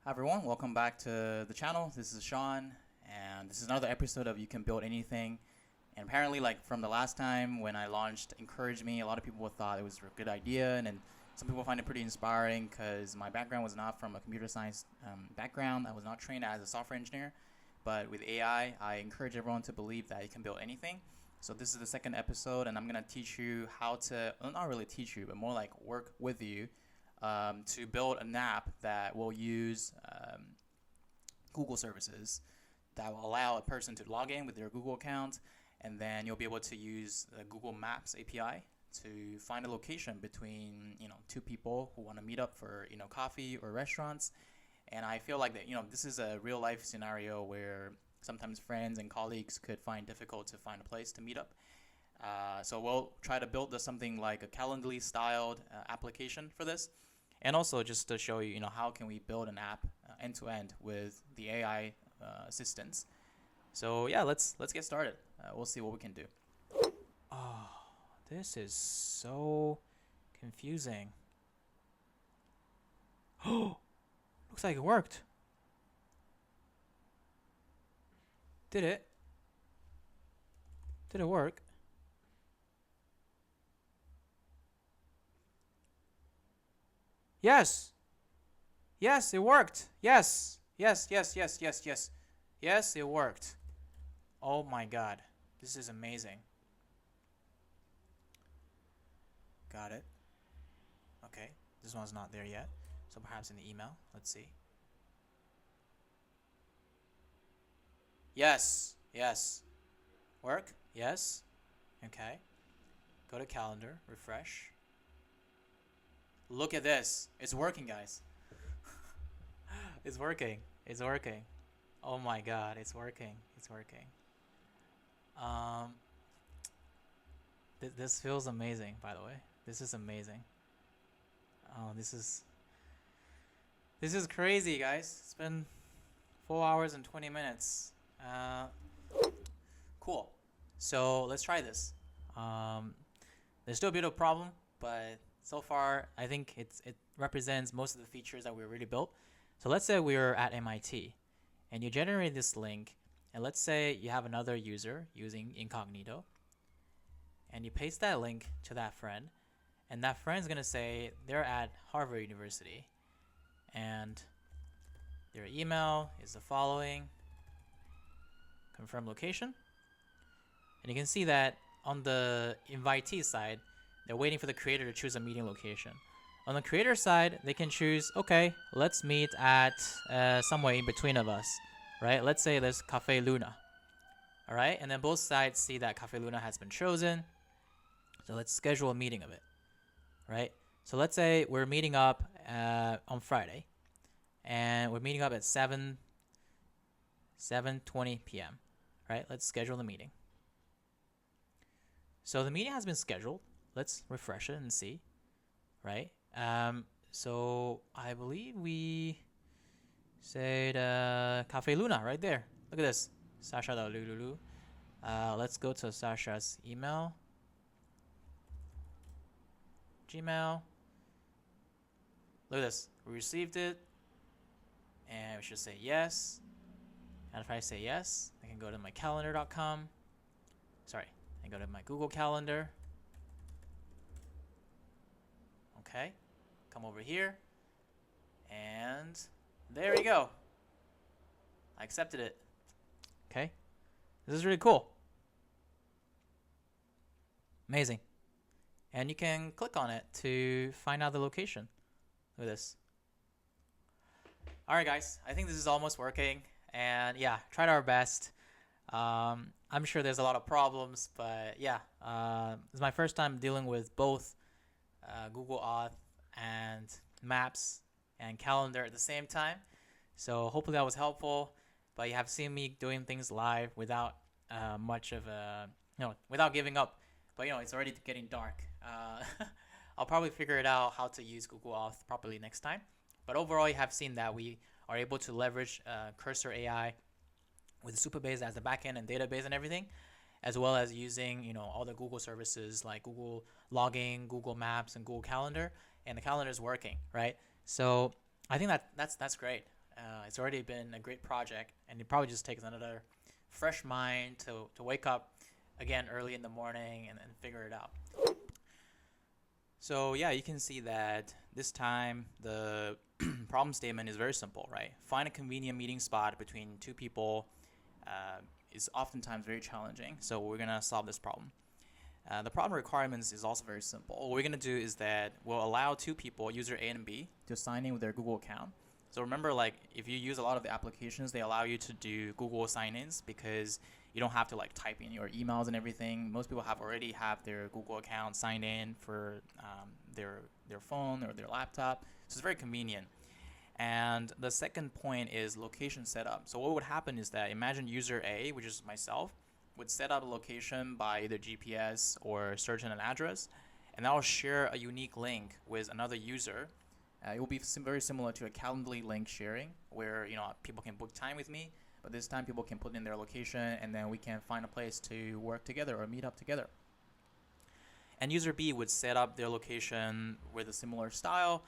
Hi everyone, welcome back to the channel. This is Sean, and this is another episode of You Can Build Anything. And apparently, like from the last time when I launched Encourage Me, a lot of people thought it was a good idea, and then some people find it pretty inspiring because my background was not from a computer science background. I was not trained as a software engineer, but with AI, I encourage everyone to believe that you can build anything. So this is the second episode, and I'm gonna teach you how to, well, not really teach you, but more like work with you to build an app that will use Google services that will allow a person to log in with their Google account, and then you'll be able to use the Google Maps API to find a location between two people who want to meet up for coffee or restaurants. And I feel like that this is a real life scenario where sometimes friends and colleagues could find difficult to find a place to meet up. So we'll try to build something like a Calendly styled application for this. And also just to show you, how can we build an app end to end with the AI assistance. So yeah, let's get started. We'll see what we can do. Oh, this is so confusing. Oh, looks like it worked. Did it? Did it work? Yes. Yes, it worked. Yes. Yes, yes, yes, yes, yes. Yes, it worked. Oh my god. This is amazing. Got it. Okay. This one's not there yet. So perhaps in the email. Let's see. Yes. Yes. Work? Yes. Okay. Go to calendar. Refresh. Look at this. It's working, guys. It's working. It's working. Oh my god, it's working. It's working. This feels amazing, by the way. This is amazing. Oh, this is crazy, guys. It's been 4 hours and 20 minutes. Cool. So let's try this. There's still a bit of a problem, but so far I think it represents most of the features that we already built. So let's say we're at MIT and you generate this link, and let's say you have another user using incognito, and you paste that link to that friend, and that friend's gonna say they're at Harvard University, and their email is the following, confirm location, and you can see that on the invitee side, they're waiting for the creator to choose a meeting location. On the creator side, they can choose, okay, let's meet at somewhere in between of us, right? Let's say there's Cafe Luna, all right? And then both sides see that Cafe Luna has been chosen. So let's schedule a meeting of it, right? So let's say we're meeting up on Friday, and we're meeting up at 7:20 p.m., right? Let's schedule the meeting. So the meeting has been scheduled. Let's refresh it and see, right? So I believe we said Cafe Luna right there. Look at this, Sasha.lulu. Let's go to Sasha's email, Gmail. Look at this, we received it, and we should say yes. And if I say yes, I can go to my calendar.com. Sorry, I go to my Google Calendar. Okay, come over here, and there we go. I accepted it. Okay, this is really cool. Amazing. And you can click on it to find out the location. Look at this. Alright guys, I think this is almost working, and yeah, tried our best. I'm sure there's a lot of problems, but yeah, it's my first time dealing with both Google OAuth and Maps and Calendar at the same time. So hopefully that was helpful. But you have seen me doing things live without much of a, without giving up. But it's already getting dark. I'll probably figure it out how to use Google OAuth properly next time. But overall, you have seen that we are able to leverage Cursor AI with Supabase as the backend and database and everything, as well as using all the Google services like Google Logging, Google Maps, and Google Calendar, and the calendar is working, right? So I think that's great. It's already been a great project, and it probably just takes another fresh mind to wake up again early in the morning and figure it out. So yeah, you can see that this time the problem statement is very simple, right? Find a convenient meeting spot between two people is oftentimes very challenging. So we're going to solve this problem. The problem requirements is also very simple. What we're going to do is that we'll allow two people, user A and B, to sign in with their Google account. So remember, like, if you use a lot of the applications, they allow you to do Google sign-ins because you don't have to like type in your emails and everything. Most people already have their Google account signed in for their phone or their laptop. So it's very convenient. And the second point is location setup. So what would happen is that imagine user A, which is myself, would set up a location by either GPS or search in an address, and that will share a unique link with another user. It will be very similar to a Calendly link sharing, where people can book time with me, but this time people can put in their location, and then we can find a place to work together or meet up together. And user B would set up their location with a similar style.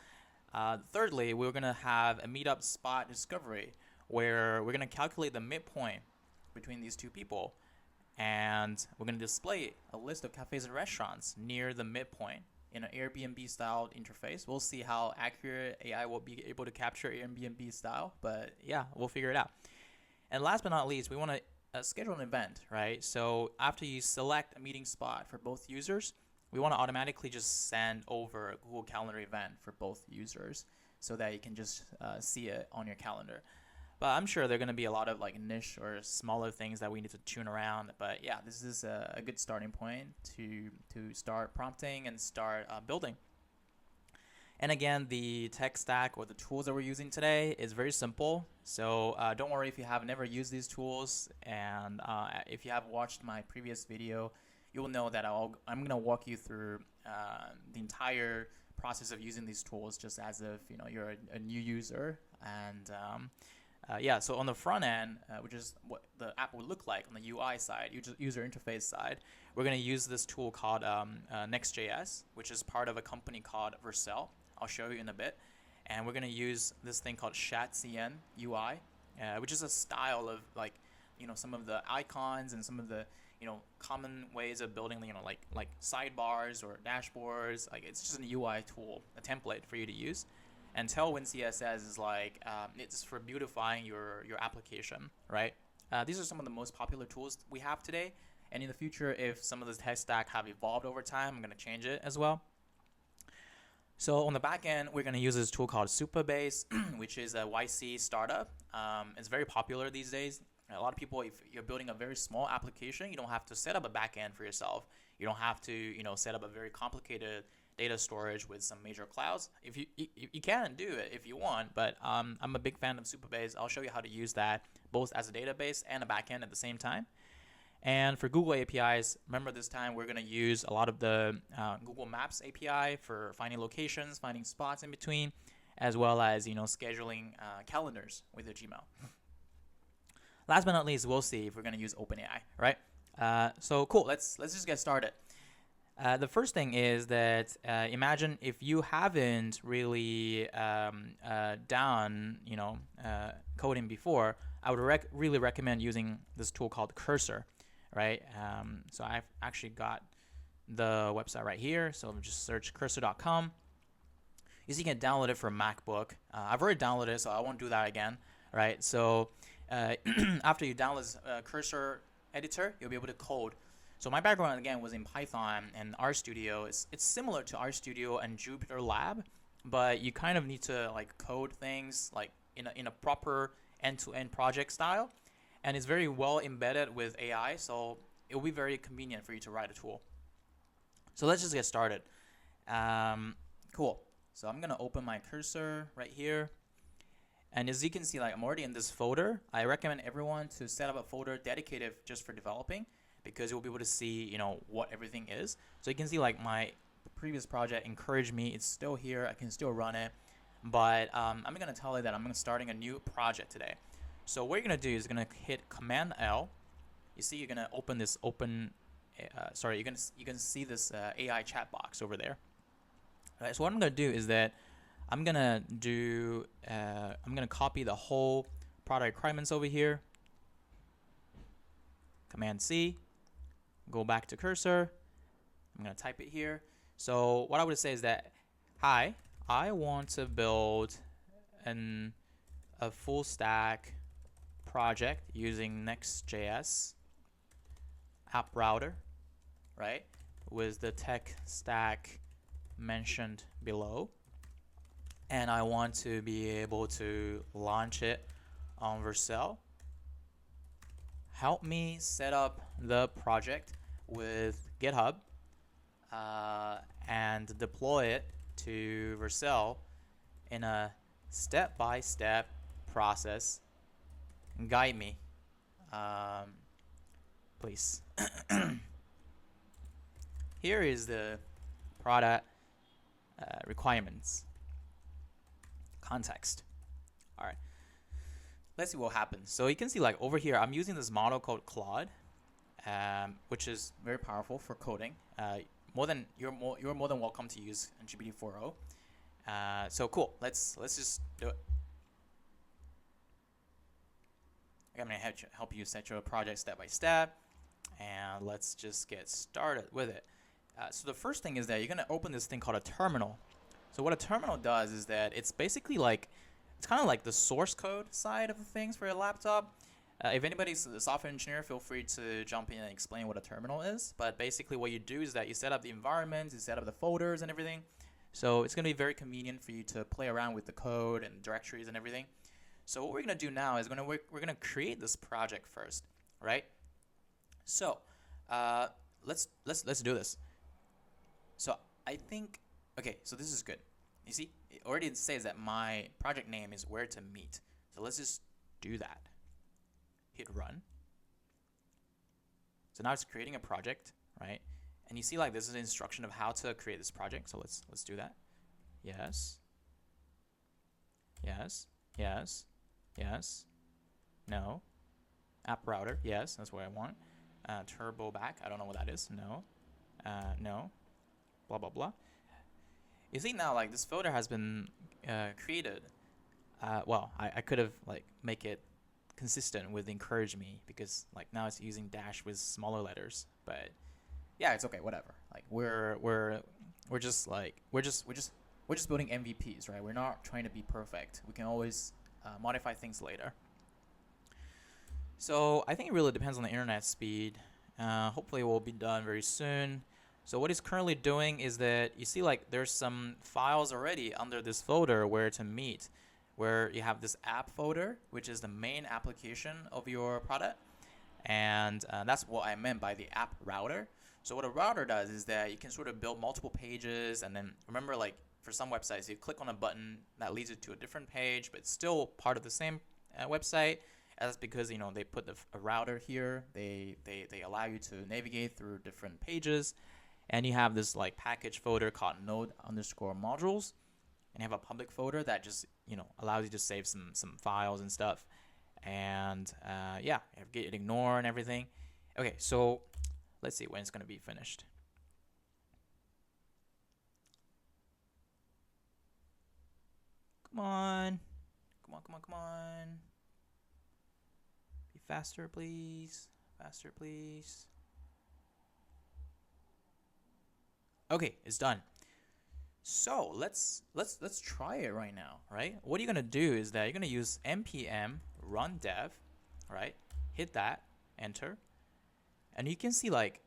Thirdly, we're going to have a meetup spot discovery, where we're going to calculate the midpoint between these two people. And we're going to display a list of cafes and restaurants near the midpoint in an Airbnb style interface. We'll see how accurate AI will be able to capture Airbnb style, but yeah, we'll figure it out. And last but not least, we want to schedule an event, right? So after you select a meeting spot for both users, we want to automatically just send over a Google Calendar event for both users so that you can just see it on your calendar. But I'm sure there are going to be a lot of like niche or smaller things that we need to tune around. But yeah, this is a good starting point to start prompting and start building. And again, the tech stack or the tools that we're using today is very simple. So don't worry if you have never used these tools. And if you have watched my previous video, you will know that I'm going to walk you through the entire process of using these tools just as if you're a new user. And so on the front end, which is what the app would look like on the UI side, user interface side, we're going to use this tool called Next.js, which is part of a company called Vercel. I'll show you in a bit. And we're going to use this thing called ShatCN UI, which is a style of like, some of the icons and some of the, common ways of building, like sidebars or dashboards. Like it's just an UI tool, a template for you to use. And Tailwind CSS is like it's for beautifying your application, right? These are some of the most popular tools we have today. And in the future, if some of the tech stack have evolved over time, I'm going to change it as well. So on the back end, we're going to use this tool called Supabase, which is a YC startup. It's very popular these days. A lot of people, if you're building a very small application, you don't have to set up a back end for yourself. You don't have to, set up a very complicated data storage with some major clouds. If you can do it if you want, but I'm a big fan of Supabase. I'll show you how to use that both as a database and a backend at the same time. And for Google APIs, remember this time we're going to use a lot of the Google Maps API for finding locations, finding spots in between, as well as scheduling calendars with your Gmail. Last but not least, we'll see if we're going to use OpenAI, right? So cool. Let's just get started. The first thing is that imagine if you haven't really done coding before, I would really recommend using this tool called Cursor, right? So I've actually got the website right here. So just search cursor.com. You see you can download it for MacBook. I've already downloaded it, so I won't do that again, right? So after you download this Cursor editor, you'll be able to code. So my background, again, was in Python and RStudio. It's similar to RStudio and Jupyter Lab, but you kind of need to like code things like in a proper end-to-end project style. And it's very well embedded with AI, so it will be very convenient for you to write a tool. So let's just get started. Cool. So I'm going to open my Cursor right here. And as you can see, like I'm already in this folder. I recommend everyone to set up a folder dedicated just for developing, because you'll be able to see, what everything is. So you can see like my previous project, Encourage Me, it's still here. I can still run it. But I'm going to tell you that I'm starting a new project today. So what you're going to do is you're going to hit Command L. You see you're going to open this you can see this AI chat box over there. All right, so what I'm going to do is that I'm gonna copy the whole product requirements over here. Command C, go back to cursor. I'm gonna type it here. So what I would say is that, hi, I want to build a full stack project using Next.js app router, right? With the tech stack mentioned below. And I want to be able to launch it on Vercel. Help me set up the project with GitHub and deploy it to Vercel in a step-by-step process. Guide me, please. Here is the product requirements context. All right, let's see what happens. So you can see, like, over here, I'm using this model called Claude, which is very powerful for coding. You're more than welcome to use GPT 4.0. So cool. Let's just do it. I'm gonna help you set your project step by step, and let's just get started with it. So the first thing is that you're gonna open this thing called a terminal. So what a terminal does is that it's basically like, it's kind of like the source code side of the things for your laptop. If anybody's a software engineer, feel free to jump in and explain what a terminal is. But basically what you do is that you set up the environment, you set up the folders and everything. So it's going to be very convenient for you to play around with the code and directories and everything. So what we're going to do now is we're going to create this project first, right? So let's do this. So I think, okay, so this is good. You see, it already says that my project name is WhereToMeet. So let's just do that. Hit run. So now it's creating a project, right? And you see, like, this is an instruction of how to create this project. So let's do that. Yes. Yes. Yes. Yes. No. App router. Yes, that's what I want. Turbo back. I don't know what that is. No. No. Blah blah blah. You see now, like, this folder has been created. Well, I could have, like, make it consistent with encourage me, because, like, now it's using dash with smaller letters. But yeah, it's okay, whatever. Like, we're just building MVPs, right? We're not trying to be perfect. We can always modify things later. So I think it really depends on the internet speed. Hopefully it will be done very soon. So what it's currently doing is that you see, like, there's some files already under this folder WhereToMeet, where you have this app folder, which is the main application of your product. And that's what I meant by the app router. So what a router does is that you can sort of build multiple pages, and then remember, like, for some websites, you click on a button that leads you to a different page, but it's still part of the same website. And that's because, you know, they put a router here. They allow you to navigate through different pages. And you have this, like, package folder called node_modules. And you have a public folder that just, you know, allows you to save some files and stuff. And yeah, you have git ignore and everything. Okay, so let's see when it's going to be finished. Come on. Come on, come on, come on. Be faster, please. Faster, please. Okay, it's done. So let's try it right now, right? What you're gonna do is that you're gonna use npm run dev, right? Hit that, enter, and you can see, like,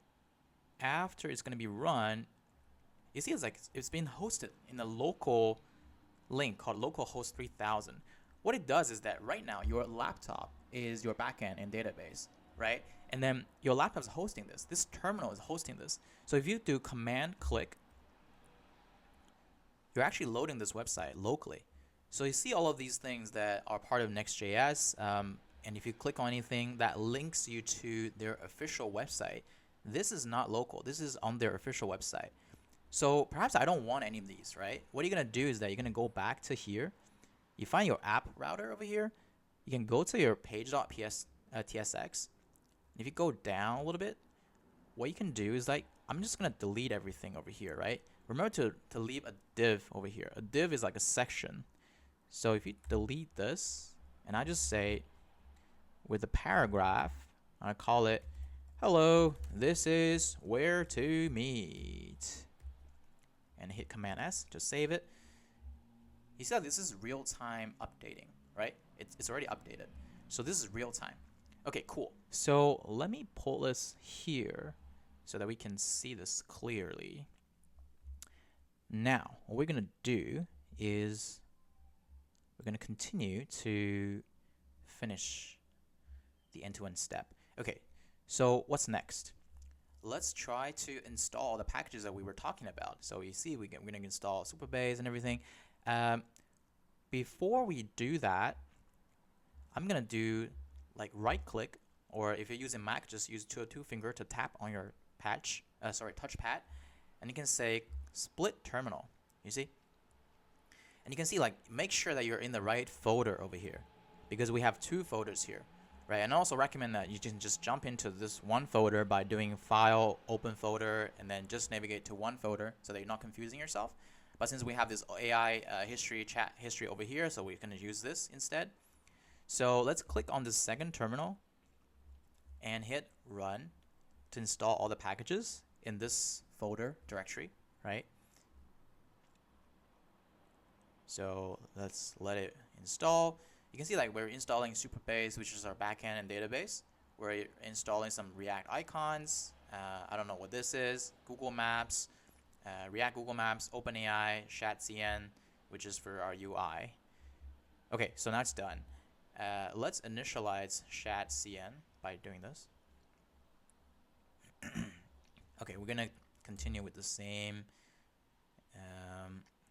after it's gonna be run, you see it's like it's been hosted in a local link called localhost 3000. What it does is that right now your laptop is your backend in database, right? And then your laptop is hosting this. This terminal is hosting this. So if you do command click, you're actually loading this website locally. So you see all of these things that are part of Next.js, and if you click on anything that links you to their official website, this is not local. This is on their official website. So perhaps I don't want any of these, right? What you're gonna do is that you're gonna go back to here. You find your app router over here. You can go to your page.tsx. If you go down a little bit, what you can do is, like, I'm just gonna delete everything over here, right? remember to leave a div over here. A div is like a section. So if you delete this, and I just say with a paragraph, I call it, hello, this is where to meet. And hit Command S to save it. You see how this is real-time updating, right? It's already updated. So this is real-time. Okay, cool. So let me pull this here so that we can see this clearly. Now, what we're going to do is we're going to continue to finish the end-to-end step. Okay, so what's next? Let's try to install the packages that we were talking about. So you see, we're going to install Supabase and everything. Before we do that, I'm going to do like right-click, or if you're using Mac, just use two finger to tap on your touchpad, and you can say split terminal. You see? And you can see, like, make sure that you're in the right folder over here, because we have two folders here. Right, and I also recommend that you can just jump into this one folder by doing File, Open Folder, and then just navigate to one folder so that you're not confusing yourself. But since we have this AI chat history over here, so we're going to use this instead. So let's click on the second terminal and hit Run to install all the packages in this folder directory, right? So let's let it install. You can see like we're installing Supabase, which is our backend and database. We're installing some React icons. I don't know what this is. Google Maps, React Google Maps, OpenAI, ShatCN, which is for our UI. Okay, so now it's done. Let's initialize ShatCN by doing this. Okay, we're gonna continue with the same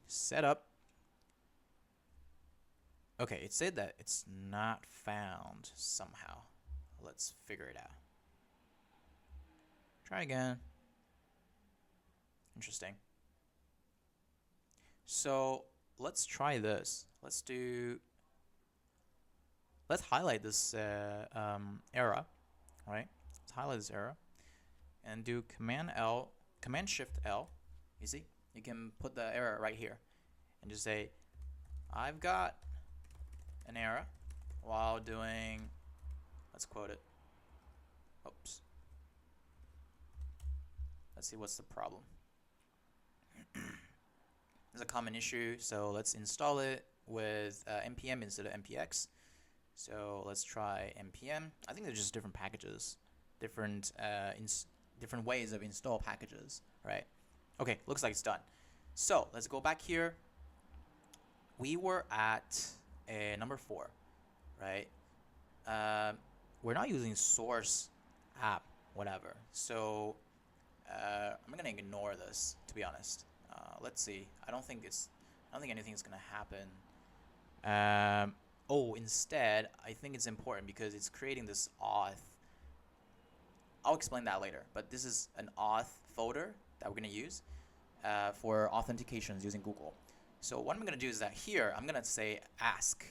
setup. Okay, it said that it's not found somehow. Let's figure it out. Try again. Interesting. So let's try this. Let's highlight this error, right? Let's highlight this error and do Command Shift L. You see? You can put the error right here and just say, I've got an error while doing, let's quote it. Oops. Let's see what's the problem. There's a common issue, so let's install it with npm instead of npx. So let's try npm. I think they're just different packages, different ways of install packages, right? Okay, looks like it's done. So let's go back here. We were at number 4, right? We're not using source app, whatever. So I'm gonna ignore this, to be honest. Let's see. I don't think anything's gonna happen. Instead, I think it's important because it's creating this auth. I'll explain that later. But this is an auth folder that we're gonna use for authentications using Google. So what I'm gonna do is that here I'm gonna say ask,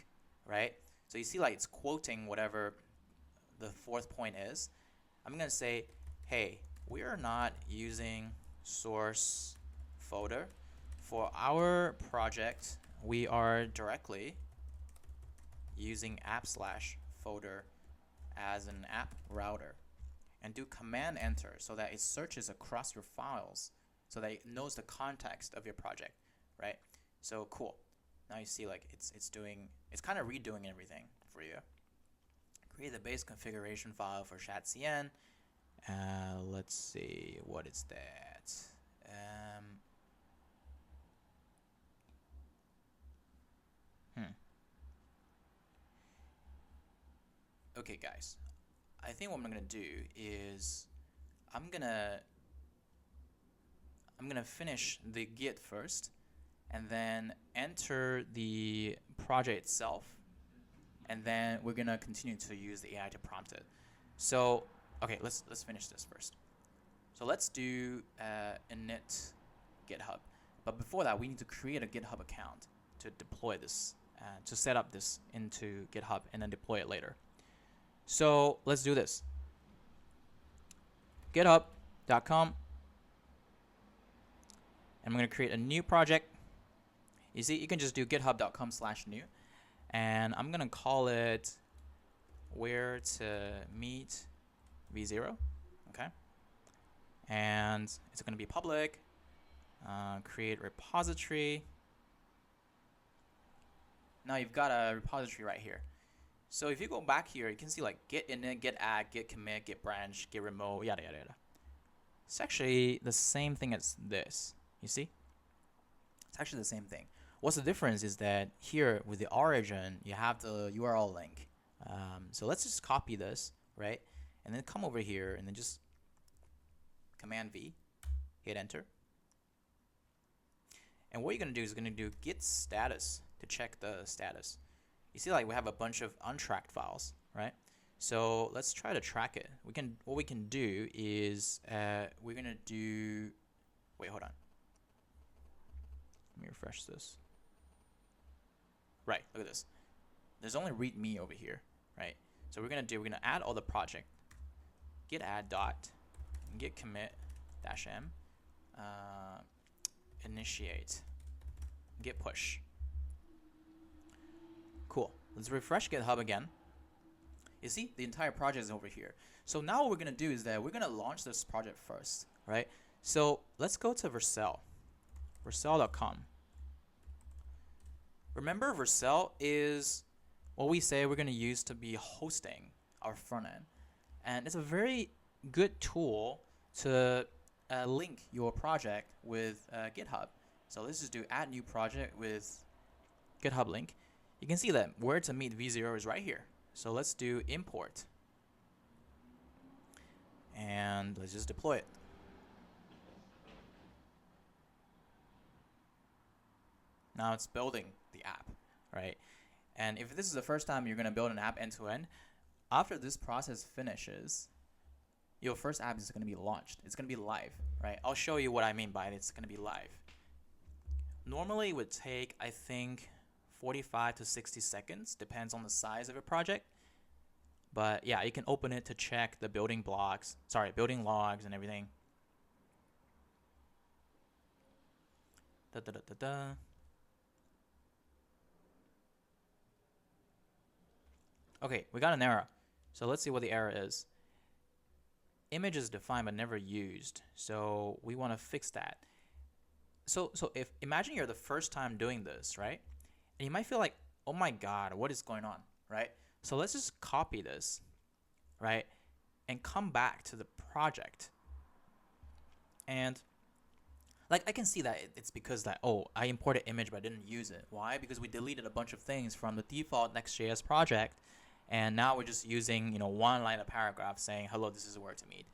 right? So you see like it's quoting whatever the 4th point is. I'm gonna say, hey, we are not using source folder for our project. We are directly using app/folder as an app router, and do Command Enter so that it searches across your files so that it knows the context of your project, right? So cool. Now you see like it's kind of redoing everything for you. Create the base configuration file for ShatCN. Let's see, what is that? Okay, guys. I think what I'm gonna do is I'm gonna finish the Git first, and then enter the project itself, and then we're gonna continue to use the AI to prompt it. So okay, let's finish this first. So let's do init GitHub. But before that, we need to create a GitHub account to deploy this, to set up this into GitHub and then deploy it later. So let's do this. GitHub.com. I'm going to create a new project. You see, you can just do github.com/new, and I'm going to call it WhereToMeet v0. Okay, and it's going to be public. Create repository. Now you've got a repository right here. So if you go back here, you can see like git init, git add, git commit, git branch, git remote, yada yada yada. It's actually the same thing as this. You see? It's actually the same thing. What's the difference is that here with the origin, you have the URL link. So let's just copy this, right? And then come over here and then just Command V, hit enter. And what you're going to do is going to do git status to check the status. You see, like we have a bunch of untracked files, right? So let's try to track it. What we can do is we're going to do. Wait, hold on. Let me refresh this. Right, look at this. There's only readme over here, right? So we're going to add all the project. Git add dot git commit dash m. Initiate, git push. Cool. Let's refresh GitHub again. You see, the entire project is over here. So now what we're going to do is that we're going to launch this project first, right? So let's go to Vercel, vercel.com. Remember, Vercel is what we say we're going to use to be hosting our front end. And it's a very good tool to link your project with GitHub. So let's just do add new project with GitHub link. You can see that WhereToMeet v0 is right here. So let's do import. And let's just deploy it. Now it's building the app, right? And if this is the first time you're going to build an app end to end, after this process finishes, your first app is going to be launched. It's going to be live, right? I'll show you what I mean by it's going to be live. Normally it would take, I think, 45 to 60 seconds, depends on the size of your project. But yeah, you can open it to check the building logs and everything. Okay, we got an error. So let's see what the error is. Image is defined but never used. So we want to fix that. So if imagine you're the first time doing this, right? And you might feel like, oh my God, what is going on, right? So let's just copy this, right? And come back to the project. And like I can see that it's because that, oh, I imported image but I didn't use it. Why? Because we deleted a bunch of things from the default Next.js project. And now we're just using, one line of paragraph saying, hello, this is WhereToMeet.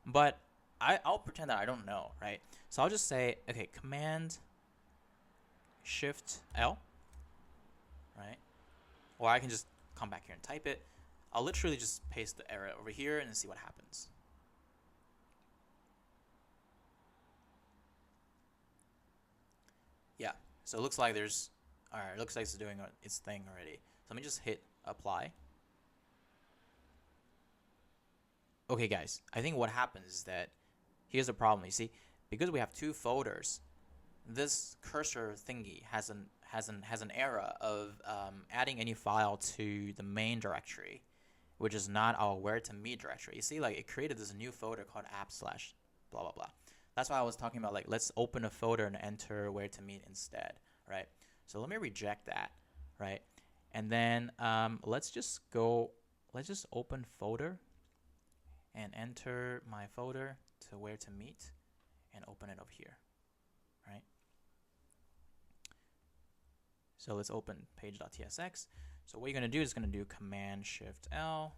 But I'll pretend that I don't know, right? So I'll just say, okay, Command Shift L, right? Or I can just come back here and type it. I'll literally just paste the error over here and see what happens. Yeah, so it looks like it looks like it's doing its thing already. So let me just hit apply. Okay, guys, I think what happens is that here's the problem. You see, because we have two folders, this cursor thingy has an error of adding any file to the main directory, which is not our WhereToMeet directory. You see, like it created this new folder called app/blah blah blah. That's why I was talking about like let's open a folder and enter WhereToMeet instead, right? So let me reject that, right? And then let's just open folder and enter my folder to WhereToMeet and open it over here, right? So let's open page.tsx. So what you're going to do is going to do Command Shift L.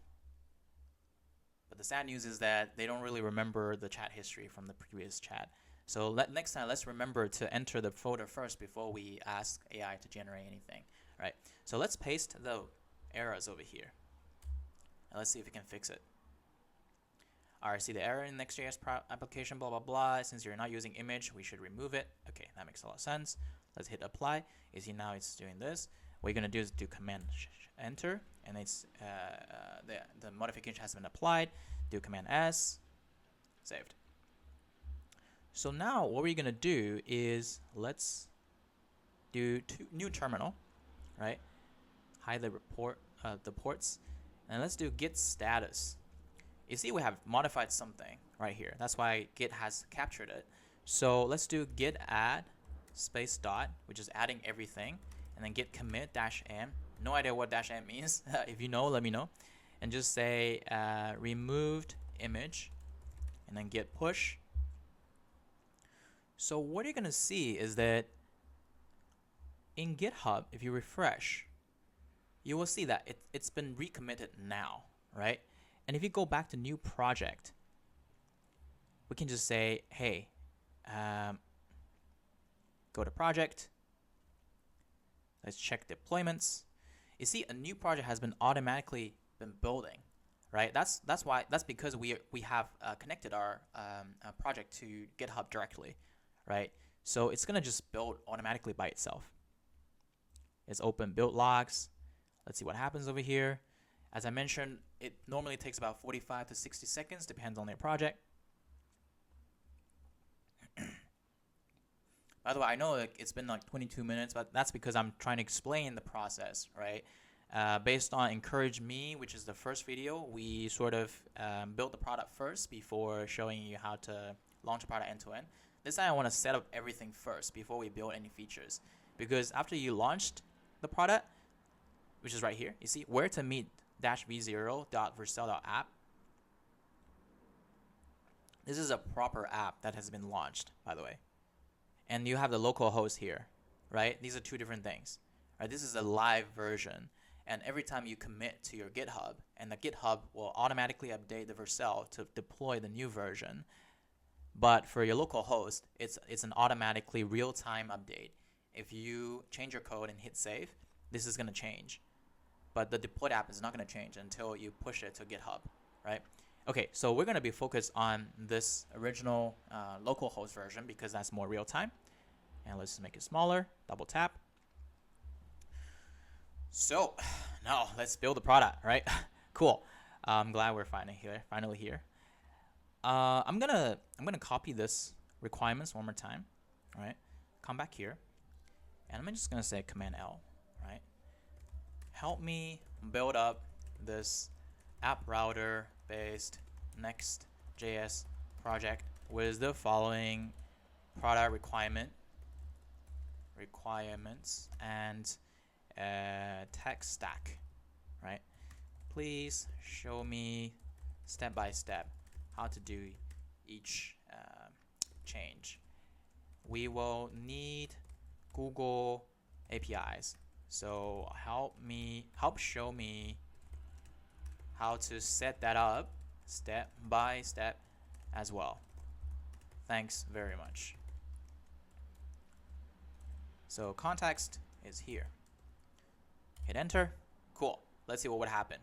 But the sad news is that they don't really remember the chat history from the previous chat. So next time, let's remember to enter the folder first before we ask AI to generate anything, right? So let's paste the errors over here. And let's see if we can fix it. All right, see the error in Next.js application, blah, blah, blah. Since you're not using image, we should remove it. Okay, that makes a lot of sense. Let's hit apply. You see now it's doing this. What you're going to do is do Command Enter, and it's the modification has been applied. Do Command S, saved. So now what we're gonna do is let's do new terminal, right? Hide the ports, and let's do git status. You see we have modified something right here. That's why git has captured it. So let's do git add space dot, which is adding everything, and then git commit -m. No idea what -m means. If you know, let me know. And just say removed image, and then git push. So what you're gonna see is that in GitHub, if you refresh, you will see that it's been recommitted now, right? And if you go back to new project, we can just say, hey, go to project. Let's check deployments. You see, a new project has been automatically been building, right? That's because we have connected our project to GitHub directly, right? So it's gonna just build automatically by itself. It's open build logs. Let's see what happens over here. As I mentioned, it normally takes about 45 to 60 seconds, depends on your project. By the way, I know it's been like 22 minutes, but that's because I'm trying to explain the process, right? Based on Encourage Me, which is the first video, we sort of built the product first before showing you how to launch a product end-to-end. This time I want to set up everything first before we build any features. Because after you launched the product, which is right here, you see WhereToMeet -v0.vercel.app. This is a proper app that has been launched, by the way. And you have the local host here, right? These are two different things. Right? This is a live version. And every time you commit to your GitHub, and the GitHub will automatically update the Vercel to deploy the new version. But for your local host, it's an automatically real-time update. If you change your code and hit save, this is going to change. But the deployed app is not going to change until you push it to GitHub, right? Okay, so we're going to be focused on this original local host version because that's more real time. And let's make it smaller, double tap. So now let's build the product, right? Cool. I'm glad we're finally here. I'm gonna copy this requirements one more time, all right? Come back here, and I'm just gonna say Command L, right? Help me build up this app router based Next.js project with the following product requirements and tech stack, right? Please show me step by step how to do each change. We will need Google APIs. So help show me how to set that up step by step as well. Thanks very much. So context is here. Hit enter. Cool. Let's see what would happen.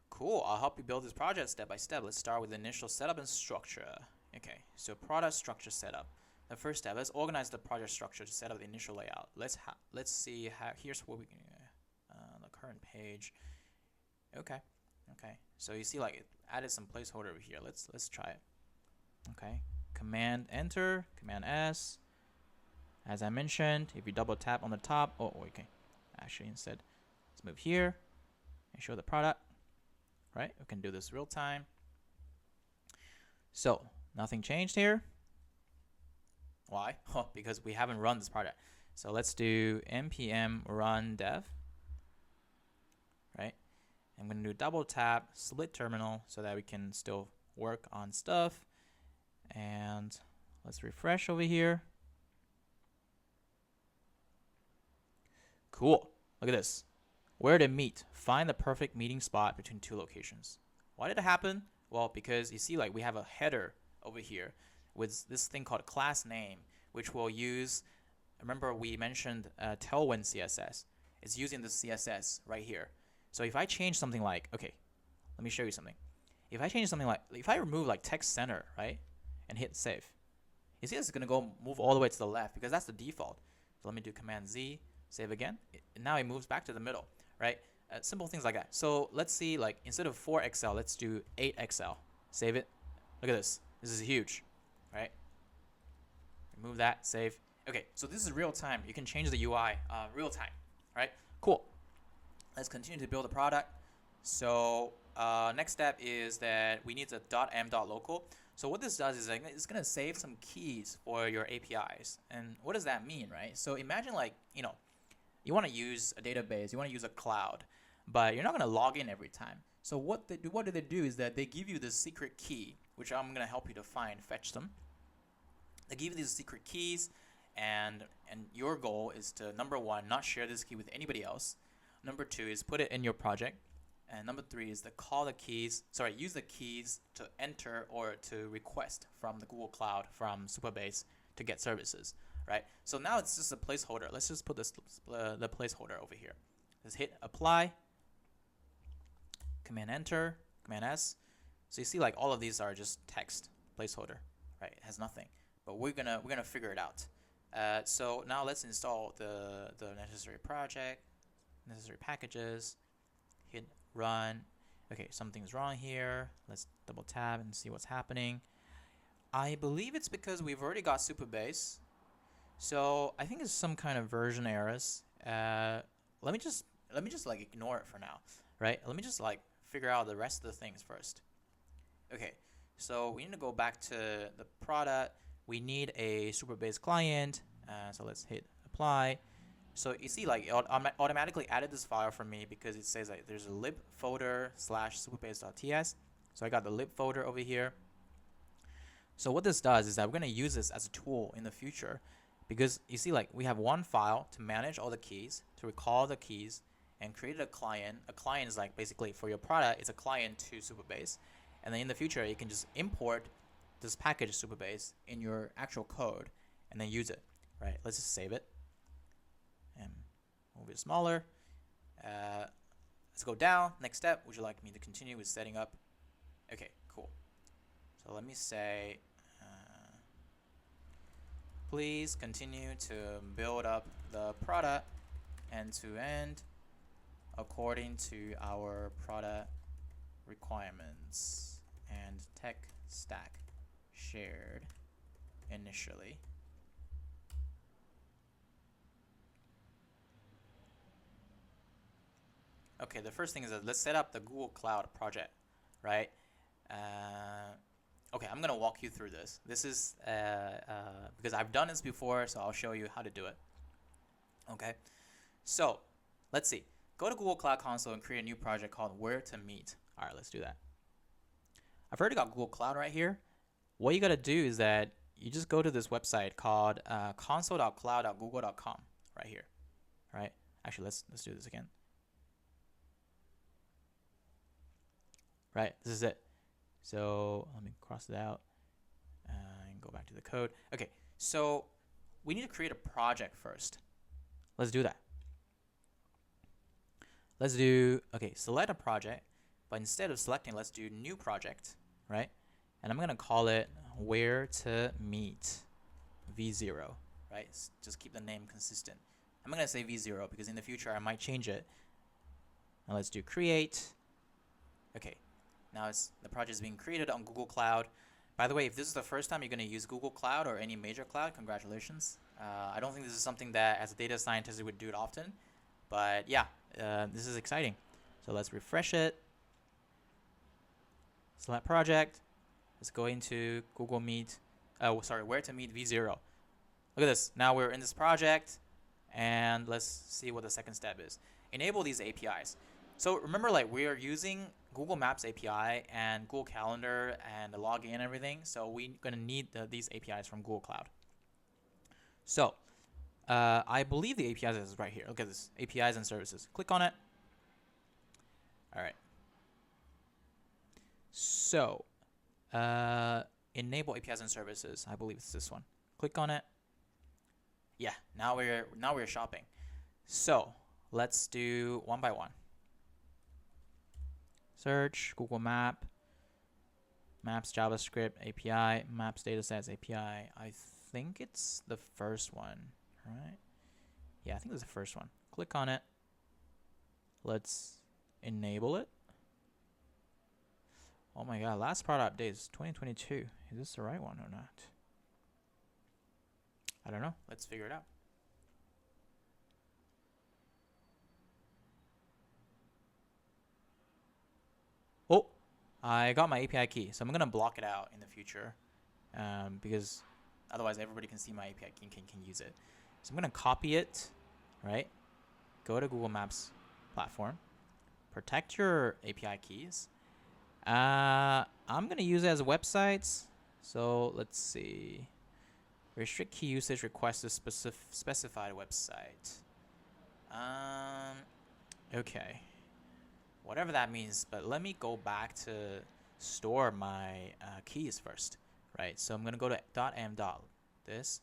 Cool. I'll help you build this project step by step. Let's start with the initial setup and structure. Okay, so product structure setup. The first step, let's organize the project structure to set up the initial layout. Let's see how. Here's what we can. The current page. Okay. So you see, like, it added some placeholder over here. Let's try it. Okay. Command Enter. Command S. As I mentioned, if you double tap on the top. Oh, okay. Actually, instead, let's move here and show the product. Right. We can do this real time. So nothing changed here. Why? Oh, because we haven't run this project. So let's do npm run dev. Right? I'm going to do double tap, split terminal so that we can still work on stuff. And let's refresh over here. Cool. Look at this. Where to meet. Find the perfect meeting spot between two locations. Why did it happen? Well, because you see, like, we have a header over here with this thing called class name, which we'll use. Remember we mentioned Tailwind CSS. It's using the CSS right here. So if I change something like, okay, let me show you something. If I change something like, if I remove like text center, right, and hit save, you see it's going to go move all the way to the left because that's the default. So let me do Command Z, save again. Now it moves back to the middle, right? Simple things like that. So let's see, like instead of 4XL, let's do 8XL. Save it. Look at this. This is huge, right? Remove that. Save. Okay, so this is real time. You can change the UI real time, right? Cool. Let's continue to build the product. So next step is that we need the .m.local. So what this does is like, it's gonna save some keys for your APIs. And what does that mean, right? So imagine like, you want to use a database, you want to use a cloud, but you're not gonna log in every time. So what do they do is that they give you this secret key, which I'm gonna help you to fetch them. They give you these secret keys, and your goal is to, number one, not share this key with anybody else. Number two is put it in your project. And number three is to use the keys to enter or to request from the Google Cloud, from Supabase, to get services, right? So now it's just a placeholder. Let's just put this the placeholder over here. Let's hit apply, Command Enter, Command S. So you see like all of these are just text placeholder, right? It has nothing, but we're gonna figure it out. So now let's install the necessary project, necessary packages, hit run. Okay, something's wrong here. Let's double tab and see what's happening. I believe it's because we've already got Supabase. So I think it's some kind of version errors. Let me just like ignore it for now, right? Let me just like figure out the rest of the things first. Okay, so we need to go back to the product. We need a Supabase client. So let's hit apply. So you see, like, it automatically added this file for me because it says like there's a lib folder /supabase.ts. So I got the lib folder over here. So what this does is that we're going to use this as a tool in the future, because you see, like, we have one file to manage all the keys, to recall the keys, and create a client. A client is like basically for your product, it's a client to Supabase. And then in the future, you can just import this package Supabase in your actual code and then use it, right? Let's just save it and move it smaller. Let's go down. Next step, would you like me to continue with setting up? Okay, cool. So let me say, please continue to build up the product end to end according to our product requirements and tech stack shared initially. Okay, the first thing is that let's set up the Google Cloud project, right? Okay, I'm gonna walk you through this. This is because I've done this before, so I'll show you how to do it. Okay, so let's see. Go to Google Cloud Console and create a new project called WhereToMeet. All right, let's do that. I've already got Google Cloud right here. What you gotta do is that you just go to this website called console.cloud.google.com right here. All right. Actually, let's do this again. Right, this is it. So let me cross it out and go back to the code. Okay, so we need to create a project first. Let's do that. Let's do, okay, select a project, but instead of selecting, let's do new project, right? And I'm gonna call it WhereToMeet V0, right? Just keep the name consistent. I'm gonna say V0 because in the future I might change it. Now let's do create. Okay. Now the project is being created on Google Cloud. By the way, if this is the first time you're going to use Google Cloud or any major cloud, congratulations. I don't think this is something that as a data scientist you would do it often. But yeah, this is exciting. So let's refresh it. Select project. Let's go into Google Meet. WhereToMeet V0. Look at this. Now we're in this project. And let's see what the second step is. Enable these APIs. So remember, like, we are using Google Maps API and Google Calendar and the login and everything. So we're going to need these APIs from Google Cloud. So I believe the APIs is right here. Look at this, APIs and services. Click on it. All right. So enable APIs and services. I believe it's this one. Click on it. Yeah, now we're shopping. So let's do one by one. Search Google Maps JavaScript API, Maps Datasets API. I think it's the first one, right? Yeah, I think it's the first one. Click on it. Let's enable it. Oh my god, last product update is 2022. Is this the right one or not? I don't know. Let's figure it out. Oh, I got my API key, so I'm gonna block it out in the future, because otherwise everybody can see my API key and can use it. So I'm gonna copy it, right? Go to Google Maps platform, protect your API keys. I'm gonna use it as websites. So let's see. Restrict key usage request to specified website. Okay. Whatever that means, but let me go back to store my keys first, right? So I'm gonna go to .m.this,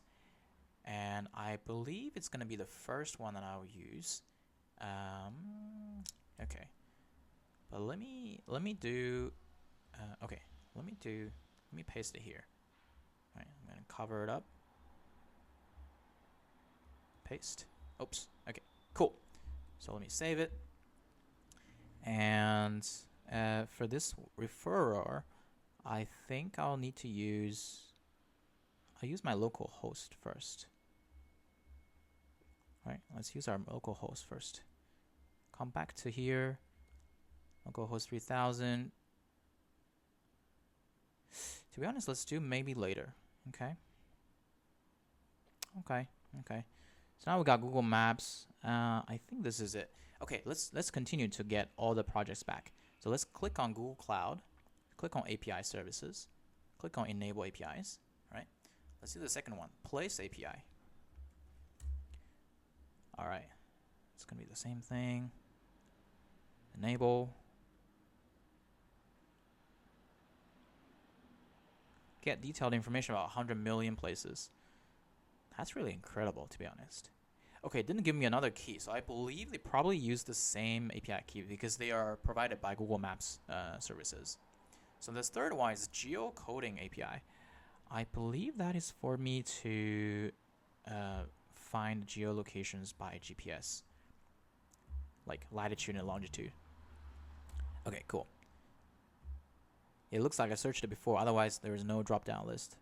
and I believe it's gonna be the first one that I'll use. Okay, but let me do. Okay, let me paste it here. All right, I'm gonna cover it up. Paste. Oops. Okay, cool. So let me save it. And for this referrer, I think I'll need to use. I'll use my local host first. All right, let's use our local host first. Come back to here. Localhost 3000. To be honest, let's do maybe later. Okay. So now we got Google Maps. I think this is it. Okay, let's continue to get all the projects back. So let's click on Google Cloud, click on API services, click on Enable APIs. Right. Let's do the second one, Place API. All right, it's gonna be the same thing. Enable. Get detailed information about 100 million places. That's really incredible, to be honest. Okay, it didn't give me another key, so I believe they probably use the same API key because they are provided by Google Maps services. So this third one is geocoding API. I believe that is for me to find geolocations by GPS, like latitude and longitude. Okay, cool. It looks like I searched it before, otherwise there is no drop-down list.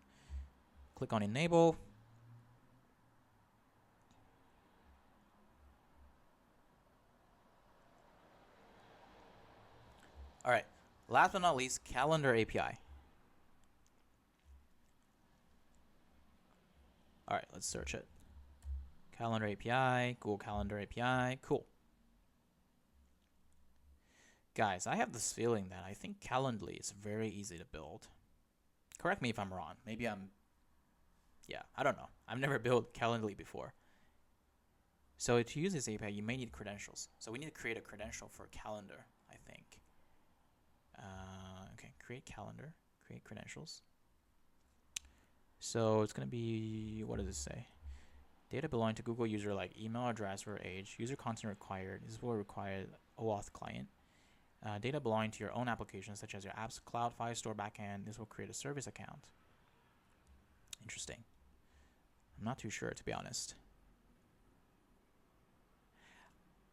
Click on Enable. All right, last but not least, Calendar API. All right, let's search it. Calendar API, Google Calendar API, cool. Guys, I have this feeling that I think Calendly is very easy to build. Correct me if I'm wrong. Maybe I don't know. I've never built Calendly before. So to use this API, you may need credentials. So we need to create a credential for Calendar, I think. Okay, create calendar, create credentials. So it's going to be, what does it say? Data belonging to Google user like email address or age, user content required. This will require OAuth client. Data belonging to your own application, such as your apps, cloud, file store, backend. This will create a service account. Interesting. I'm not too sure, to be honest.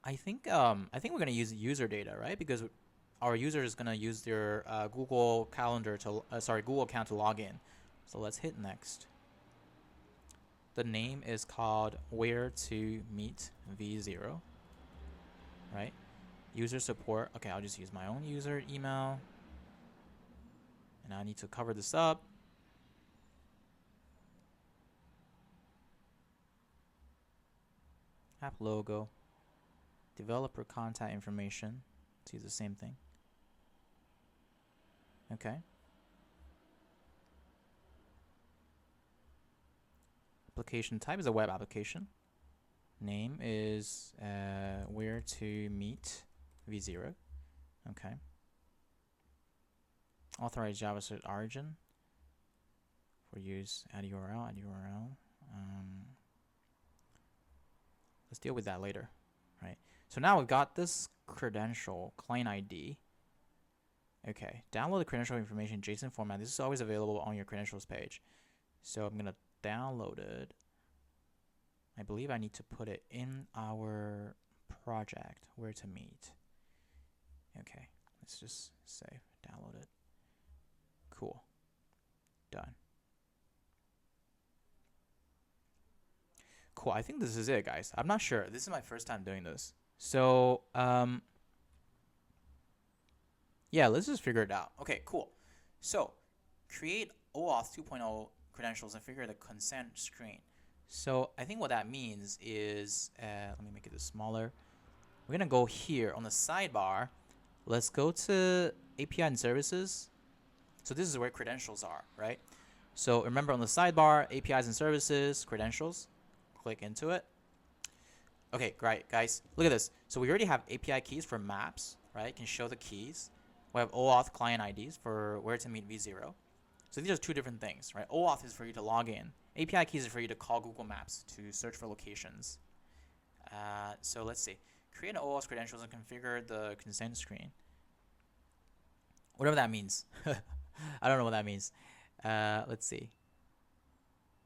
I think we're gonna use user data, right? Because our user is gonna use their Google Calendar to Google account to log in. So let's hit next. The name is called WhereToMeet V0, right? User support. Okay, I'll just use my own user email. And I need to cover this up. App logo. Developer contact information. Let's use the same thing. Okay. Application type is a web application. Name is WhereToMeet V0. Okay. Authorized JavaScript origin for use. Add URL. Let's deal with that later, right? So now we've got this credential, client ID. Okay, download the credential information JSON format. This is always available on your credentials page. So I'm gonna download it. I believe I need to put it in our project, WhereToMeet. Okay, let's just save, download it. Cool. Done. Cool. I think this is it, guys. I'm not sure. This is my first time doing this. So, yeah, let's just figure it out. Okay, cool. So, create OAuth 2.0 credentials and figure the consent screen. So, I think what that means is, let me make it smaller. We're going to go here on the sidebar. Let's go to API and services. So, this is where credentials are, right? So, remember on the sidebar, APIs and services, credentials. Click into it. Okay, great, guys. Look at this. So, we already have API keys for maps, right? You can show the keys. We have OAuth client IDs for WhereToMeet v0. So, these are two different things, right? OAuth is for you to log in. API keys are for you to call Google Maps to search for locations. So let's see. Create an OAuth credentials and configure the consent screen. Whatever that means. I don't know what that means. Let's see.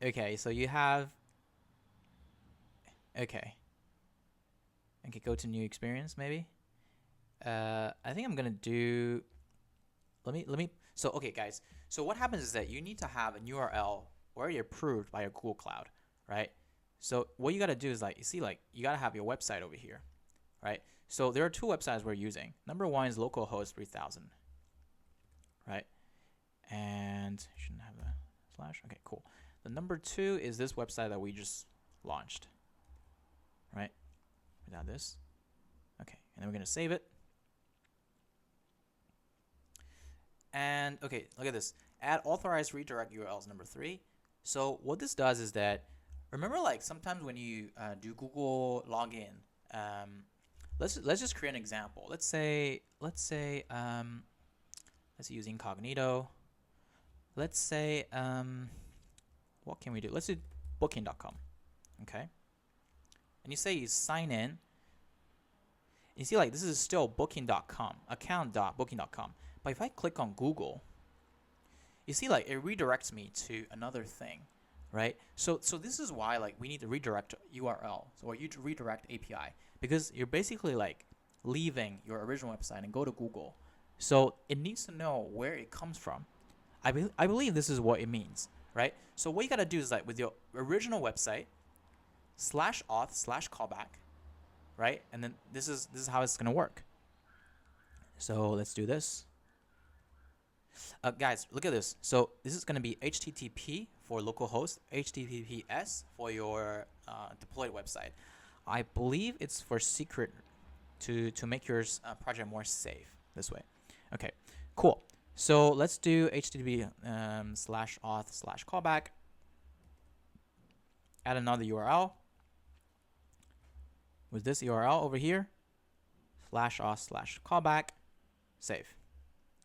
Okay, so you have. Okay, go to new experience maybe. I think I'm gonna do. Let me. So okay, guys. So what happens is that you need to have an URL already approved by your Google Cloud, right? So what you got to do is you got to have your website over here, right? So there are two websites we're using. Number one is localhost 3000, right? And shouldn't have a slash. Okay, cool. The number two is this website that we just launched, right? Without this. Okay, and then we're going to save it. And okay, look at this. Add authorized redirect URLs, number 3. So what this does is that, remember, like sometimes when you do Google login, let's just create an example. Let's use incognito. Let's say what can we do? Let's do booking.com. Okay. And you say you sign in. You see, like this is still booking.com, account.booking.com. But if I click on Google, you see, like it redirects me to another thing, right? So this is why like we need to redirect URL, or you to redirect API, because you're basically like leaving your original website and go to Google. So it needs to know where it comes from. I believe this is what it means, right? So what you gotta do is like with your original website /auth/callback, right? And then this is how it's gonna work. So let's do this. Guys, look at this. So this is going to be HTTP for localhost, HTTPS for your deployed website. I believe it's for secret to make your project more safe this way. Okay, cool. So let's do HTTP /auth/callback. Add another URL with this URL over here, /auth/callback. Save.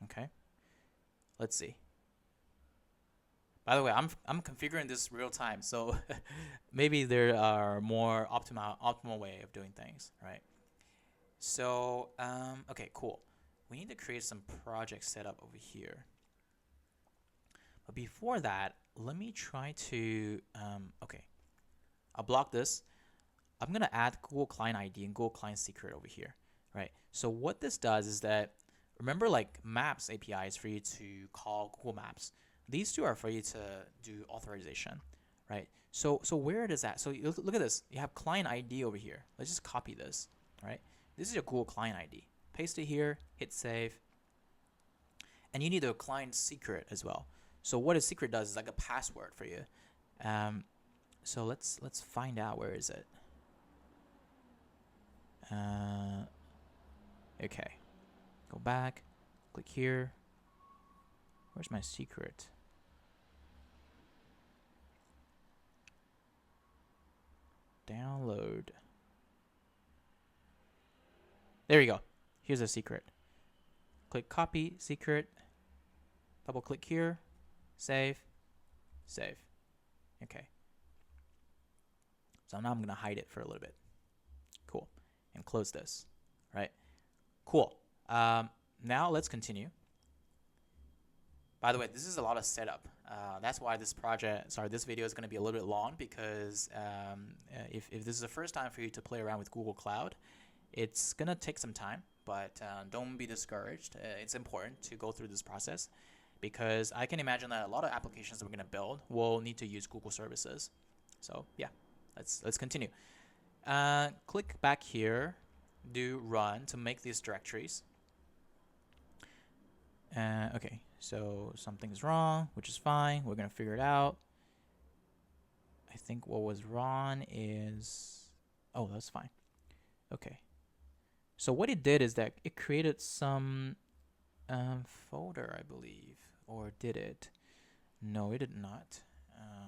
Okay. Let's see. By the way, I'm configuring this real time, so maybe there are more optimal way of doing things, right? So okay, cool. We need to create some project setup over here. But before that, let me try to okay. I'll block this. I'm gonna add Google Client ID and Google Client Secret over here, right? So what this does is that, remember, like Maps API is for you to call Google Maps. These two are for you to do authorization, right? So where does that? So you look at this. You have client ID over here. Let's just copy this, right? This is your Google client ID. Paste it here. Hit save. And you need a client secret as well. So what a secret does is like a password for you. So let's find out, where is it? Okay. Go back, click here. Where's my secret? Download. There you go. Here's a secret. Click copy, secret. Double click here. Save. Save. Okay. So now I'm going to hide it for a little bit. Cool. And close this. Right? Cool. Now let's continue. By the way, this is a lot of setup. That's why this video is going to be a little bit long, because if this is the first time for you to play around with Google Cloud, It's gonna take some time, but don't be discouraged. It's important to go through this process because I can imagine that a lot of applications that we're gonna build will need to use Google services. So yeah, let's continue. Click back here, do run to make these directories. Okay, so something's wrong, which is fine. We're gonna figure it out. I think what was wrong is, oh, that's fine. Okay. So what it did is that it created some folder, I believe, or did it? No, it did not.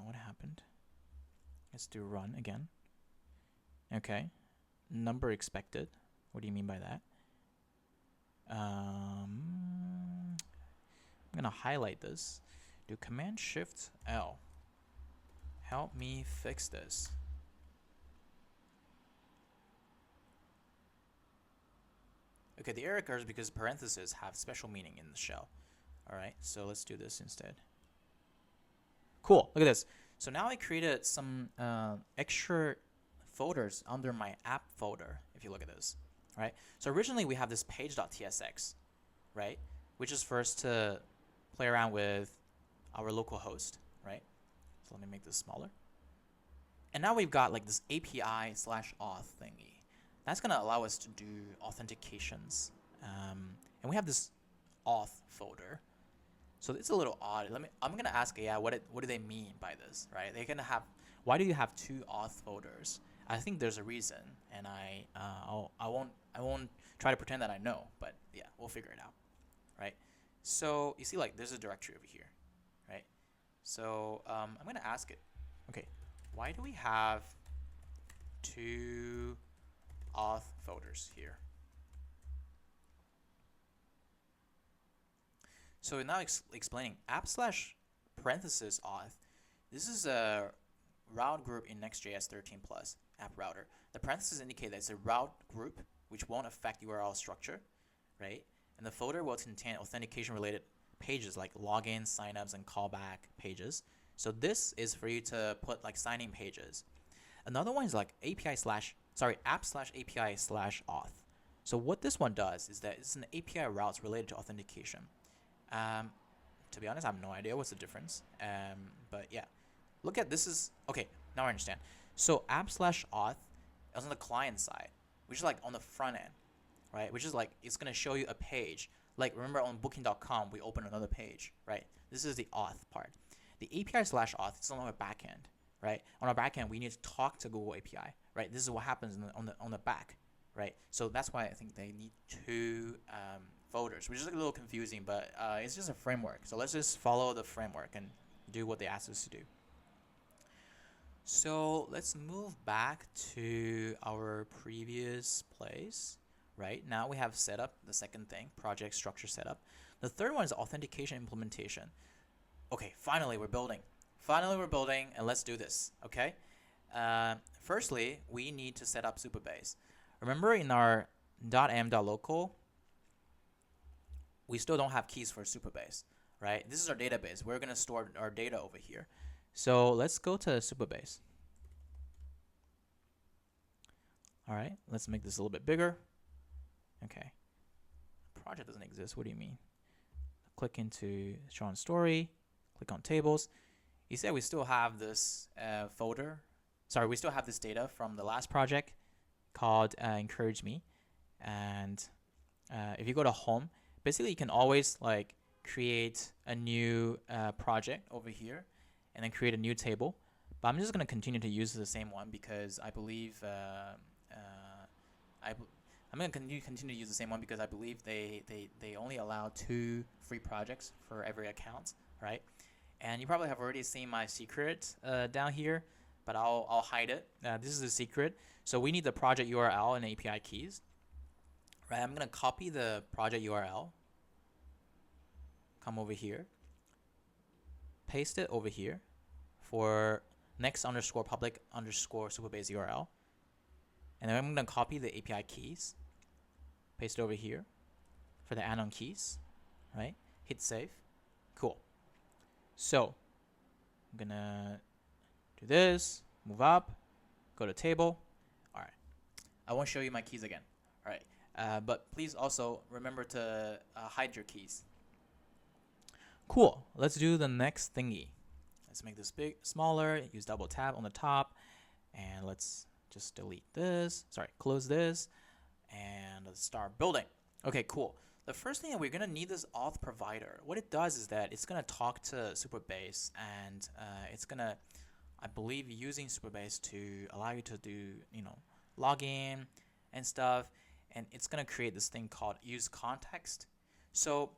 What happened? Let's do run again. Okay. Number expected. What do you mean by that? I'm gonna highlight this. Do Command Shift L. Help me fix this. Okay, the error occurs because parentheses have special meaning in the shell. Alright, so let's do this instead. Cool, look at this. So now I created some extra folders under my app folder, if you look at this. Right? So originally we have this page.tsx, right? Which is for us to play around with our local host, right? So let me make this smaller. And now we've got like this API/auth thingy. That's going to allow us to do authentications. And we have this auth folder. So it's a little odd. I'm going to ask AI what do they mean by this, right? They're going to have, why do you have two auth folders? I think there's a reason, and I won't try to pretend that I know, but yeah, we'll figure it out, right? So you see, like, there's a directory over here, right? So I'm going to ask it, okay, why do we have two auth folders here? So now explaining app/parentheses auth. This is a route group in Next.js 13 plus app router. The parentheses indicate that it's a route group which won't affect URL structure, right? And the folder will contain authentication related pages like login, signups, and callback pages. So this is for you to put like signing pages. Another one is like app/API/auth. So what this one does is that it's an API routes related to authentication. To be honest, I have no idea what's the difference. But yeah, look at this is okay. Now I understand. So app/auth is on the client side, which is like on the front end, right? Which is like it's gonna show you a page. Like remember on Booking.com, we open another page, right? This is the auth part. The API/auth is on our backend, right? On our backend, we need to talk to Google API, right? This is what happens on the back, right? So that's why I think they need two folders, which is a little confusing, but it's just a framework. So let's just follow the framework and do what they asked us to do. So let's move back to our previous place. Right now we have setup, the second thing, project structure setup. The third one is authentication implementation. Okay, finally we're building. And let's do this. Okay. Firstly, we need to set up Supabase. Remember in our .m.local, we still don't have keys for Supabase, right? This is our database. We're gonna store our data over here. So let's go to Supabase. All right, let's make this a little bit bigger. Okay, project doesn't exist. What do you mean? Click into show on story, click on tables. You see we still have this folder. Sorry, we still have this data from the last project called Encourage Me. And if you go to home, basically you can always like create a new project over here and then create a new table. But I'm just going to continue to use the same one because I believe I'm going to continue to use the same one because I believe they only allow 2 free projects for every account, right? And you probably have already seen my secret down here, but I'll hide it. This is a secret. So we need the project URL and API keys, right? I'm going to copy the project URL, come over here, paste it over here for next_public_Supabase URL. And then I'm going to copy the API keys, paste it over here for the add-on keys, right? Hit save. Cool. So I'm going to do this, move up, go to table. All right. I won't show you my keys again, All right. But please also remember to hide your keys. Cool. Let's do the next thingy. Let's make this smaller. Use double tap on the top, and let's just delete this. Sorry, close this, and let's start building. Okay, cool. The first thing that we're gonna need this auth provider. What it does is that it's gonna talk to Supabase, and it's gonna, I believe, using Supabase to allow you to do, login and stuff, and it's gonna create this thing called use context. So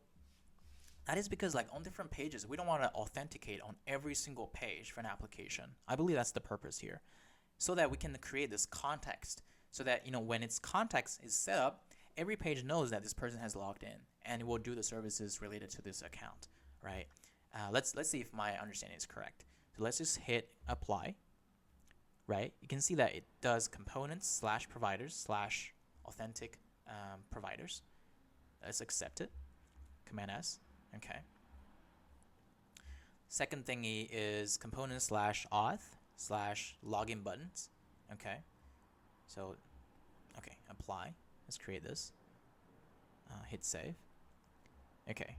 that is because like on different pages, we don't want to authenticate on every single page for an application. I believe that's the purpose here, so that we can create this context, so that when its context is set up, every page knows that this person has logged in and it will do the services related to this account, right? Let's see if my understanding is correct. So let's just hit apply, right? You can see that it does components / providers / authentic providers. Let's accept it. Command S. Okay. Second thingy is components / auth / login buttons. Okay. So, okay, apply. Let's create this. Hit save. Okay.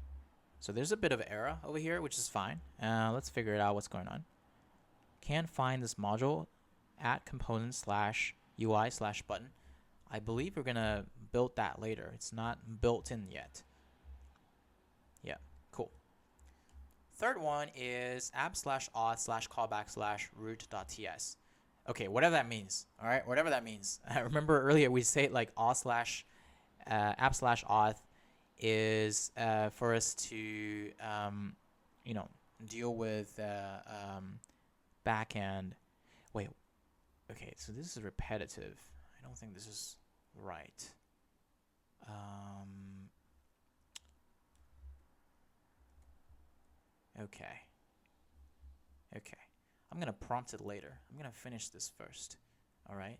So there's a bit of error over here, which is fine. Let's figure it out what's going on. Can't find this module at components / UI / button. I believe we're gonna build that later. It's not built in yet. Yeah, cool. Third one is app / auth / callback / root.ts. Okay, whatever that means. All right, whatever that means. Remember earlier we said like auth / app / auth is for us to deal with backend. Wait, okay, so this is repetitive. I don't think this is right. Okay. I'm gonna prompt it later. I'm gonna finish this first. All right.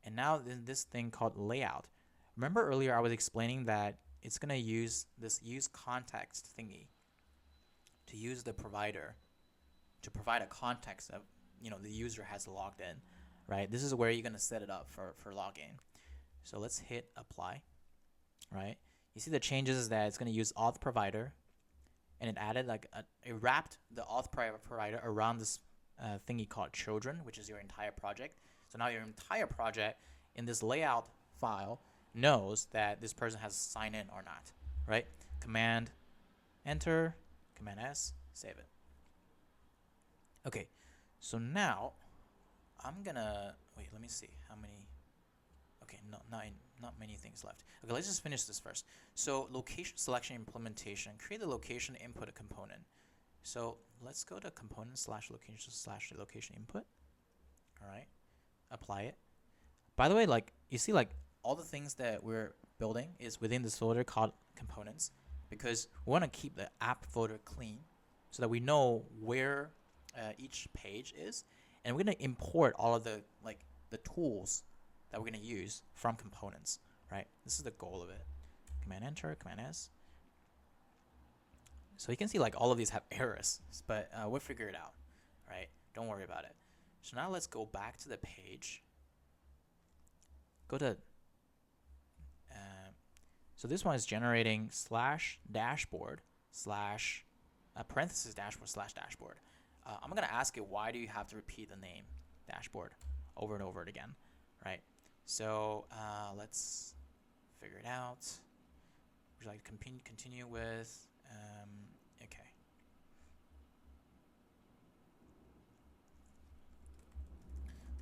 And now this thing called layout. Remember earlier I was explaining that it's gonna use this use context thingy to use the provider to provide a context of the user has logged in, right? This is where you're gonna set it up for login. So let's hit apply. Right. You see the changes that it's gonna use auth provider. And it added it wrapped the auth provider around this thingy called children, which is your entire project. So now your entire project in this layout file knows that this person has signed in or not, right? Command enter, Command S, save it. Okay, so now I'm gonna wait. Let me see how many. Okay, not many things left. Okay, let's just finish this first. So location selection implementation, create the location input component. So let's go to component / location / location input. All right, apply it. By the way, like you see, like all the things that we're building is within this folder called components, because we want to keep the app folder clean so that we know where each page is, and we're gonna import all of the tools that we're going to use from components, right? This is the goal of it. Command enter, Command S. So you can see like all of these have errors, but we'll figure it out, right? Don't worry about it. So now let's go back to the page. Go to, so this one is generating /dashboard / parenthesis dashboard / dashboard. I'm going to ask it, why do you have to repeat the name dashboard over and over again, right? So let's figure it out. Would you like to continue with, okay.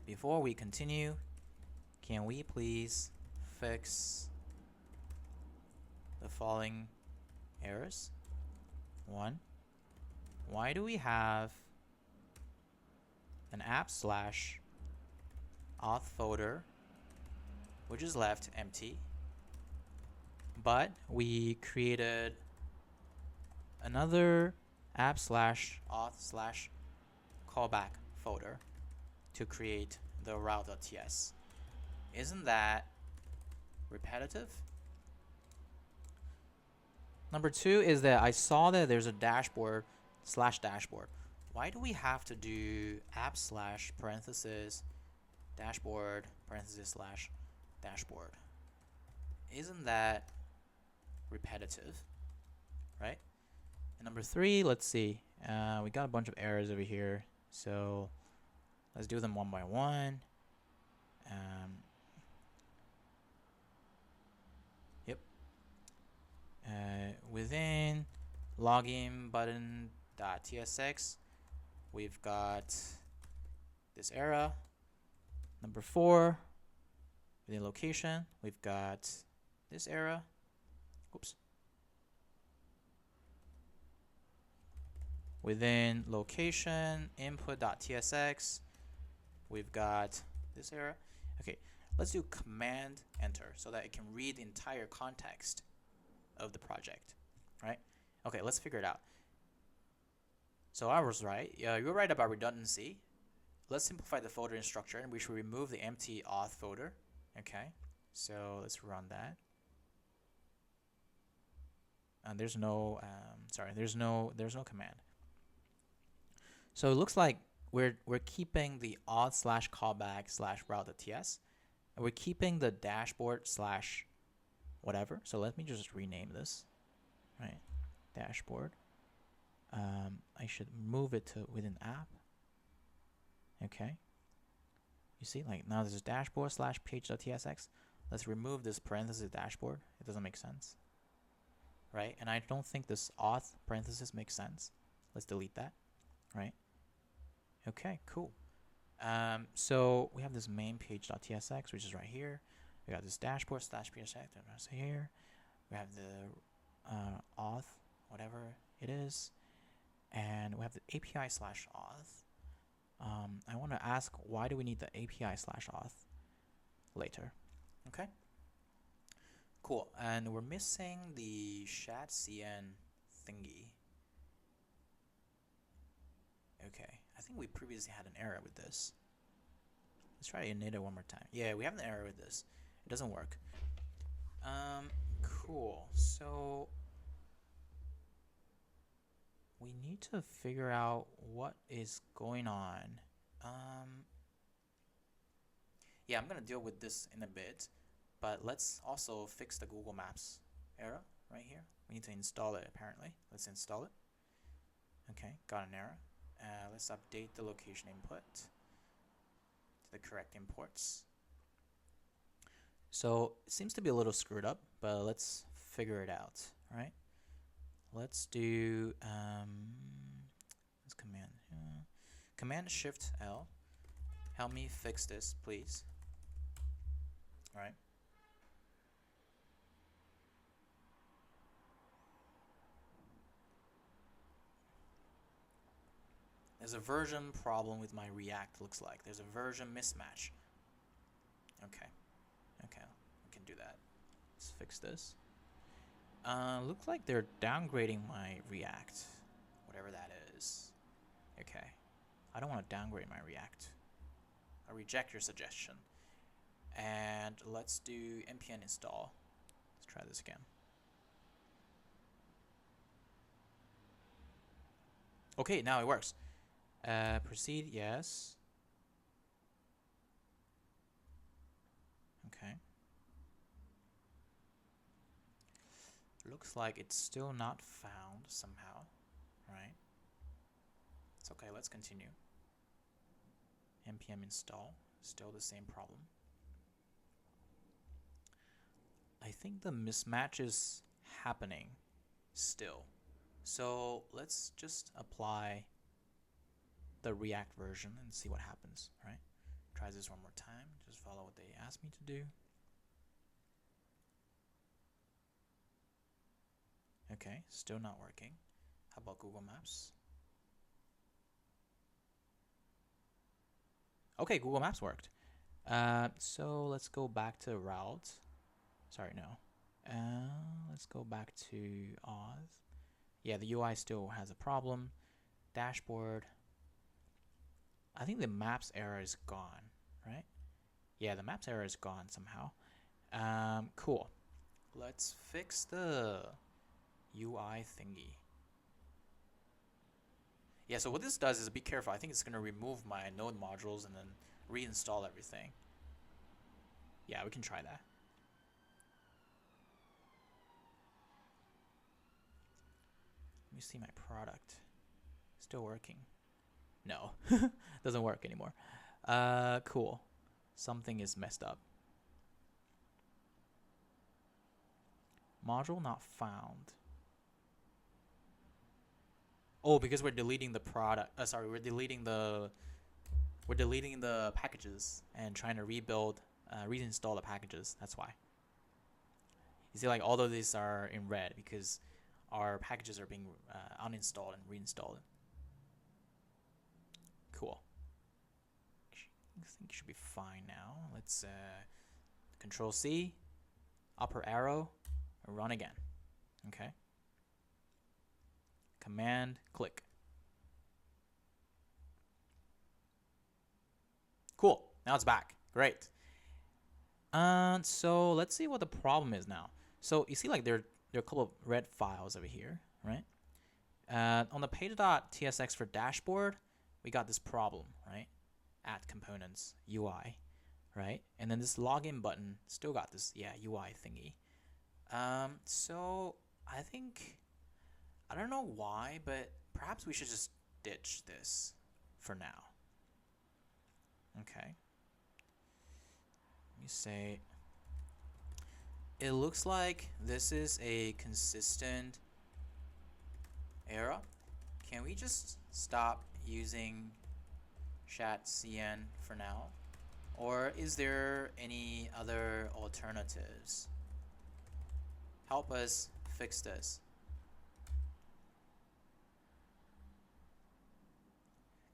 Before we continue, can we please fix the following errors? 1, why do we have an app / auth folder which is left empty, but we created another app / auth / callback folder to create the route.ts? Isn't that repetitive? Number 2 is that I saw that there's a dashboard / dashboard. Why do we have to do app / parenthesis dashboard parenthesis / dashboard? isn't that repetitive, right? And number 3, let's see. We got a bunch of errors over here, so let's do them one by one. Yep. Within login button.tsx, we've got this error. Number 4, within location, we've got this error. Oops. Within location input.tsx, we've got this error. Okay, let's do command enter so that it can read the entire context of the project, right? Okay, let's figure it out. So I was right. You're right about redundancy. Let's simplify the folder structure, and we should remove the empty auth folder. Okay, so let's run that. And there's no there's no command. So it looks like we're keeping the auth /callback /route.ts, and we're keeping the dashboard / whatever. So let me just rename this, right? Dashboard. I should move it to within app. Okay. You see, like now this is dashboard /page.tsx. Let's remove this parenthesis dashboard. It doesn't make sense, right? And I don't think this auth parenthesis makes sense. Let's delete that, right? Okay, cool. So we have this main page.tsx, which is right here. We got this dashboard /page.tsx that's here. We have the auth, whatever it is, and we have the API /auth. I want to ask, why do we need the API /auth later? Okay. Cool. And we're missing the shadcn thingy. Okay. I think we previously had an error with this. Let's try init it one more time. Yeah, we have an error with this. It doesn't work. Cool. So we need to figure out what is going on. Yeah, I'm gonna deal with this in a bit, but let's also fix the Google Maps error right here. We need to install it apparently. Let's install it. Okay, got an error. Let's update the location input to the correct imports. So it seems to be a little screwed up, but let's figure it out, right? Let's do let's command shift L. Help me fix this, please. All right. There's a version problem with my React, looks like. There's a version mismatch. Okay, we can do that. Let's fix this. Looks like they're downgrading my React, whatever that is. Okay, I don't want to downgrade my React. I reject your suggestion. And let's do npm install. Let's try this again. Okay, now it works. Proceed, yes. Okay. Looks like it's still not found somehow, right? It's okay, let's continue. npm install, still the same problem. I think the mismatch is happening still. So let's just apply the React version and see what happens, right? Try this one more time, just follow what they asked me to do. Okay, still not working. How about Google Maps? Okay, Google Maps worked. So let's go back to route. Sorry, no. Let's go back to auth. Yeah, the UI still has a problem. Dashboard. I think the maps error is gone, right? Yeah, the maps error is gone somehow. Cool. Let's fix the UI thingy. Yeah, so what this does is, be careful. I think it's going to remove my node modules and then reinstall everything. Yeah, we can try that. see my product. Still working. No, doesn't work anymore. Cool. Something is messed up. Module not found. Oh, because we're deleting the product. Sorry, we're deleting the packages and trying to rebuild, reinstall the packages. That's why. You see, like all of these are in red because our packages are being uninstalled and reinstalled. Cool. I think it should be fine now. Let's Control C, upper arrow, and run again. Okay. Command click. Cool. Now it's back. Great. So let's see what the problem is now. So you see, like there are a couple of red files over here, right? On the page.tsx for dashboard, we got this problem, right? Add components UI, right? And then this login button still got this UI thingy. So I think, I don't know why, but perhaps we should just ditch this for now. Okay. Let me say, it looks like this is a consistent error. Can we just stop using ShatCN for now? Or is there any other alternatives? Help us fix this.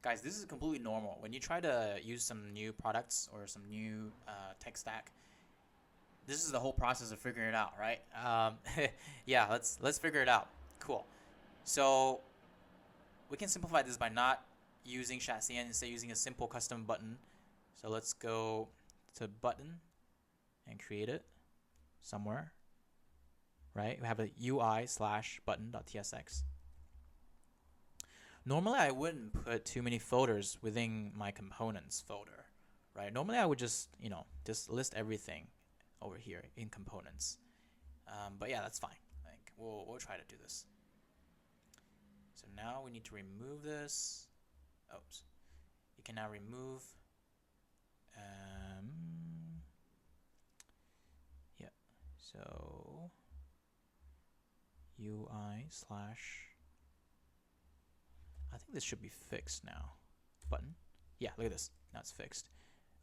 Guys, this is completely normal. When you try to use some new products or some new tech stack, this is the whole process of figuring it out, right? Yeah, let's figure it out. Cool. So we can simplify this by not using ShatCN, instead using a simple custom button. So let's go to button and create it somewhere, right? We have a UI/button.tsx. Normally, I wouldn't put too many folders within my components folder, right? Normally, I would just, just list everything over here in components. But yeah, that's fine. Like we'll try to do this. So now we need to remove this. Oops. You can now remove. Yeah. So UI/. I think this should be fixed now. Button. Yeah, look at this. Now it's fixed.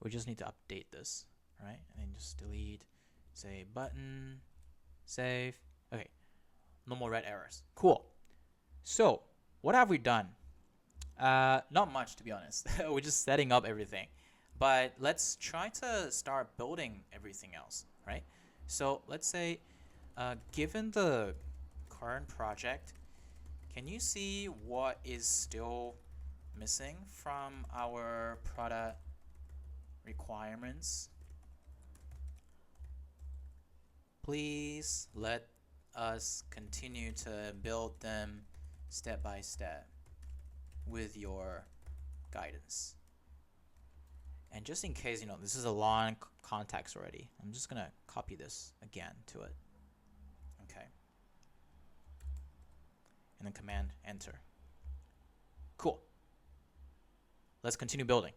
We just need to update this, right? And then just delete, say button, save. Okay. No more red errors. Cool. So what have we done? Not much, to be honest. We're just setting up everything. But let's try to start building everything else, right? So let's say, given the current project, can you see what is still missing from our product requirements? Please let us continue to build them step by step with your guidance. And just in case, this is a long context already, I'm just going to copy this again to it. Okay. And then command enter. Cool. Let's continue building.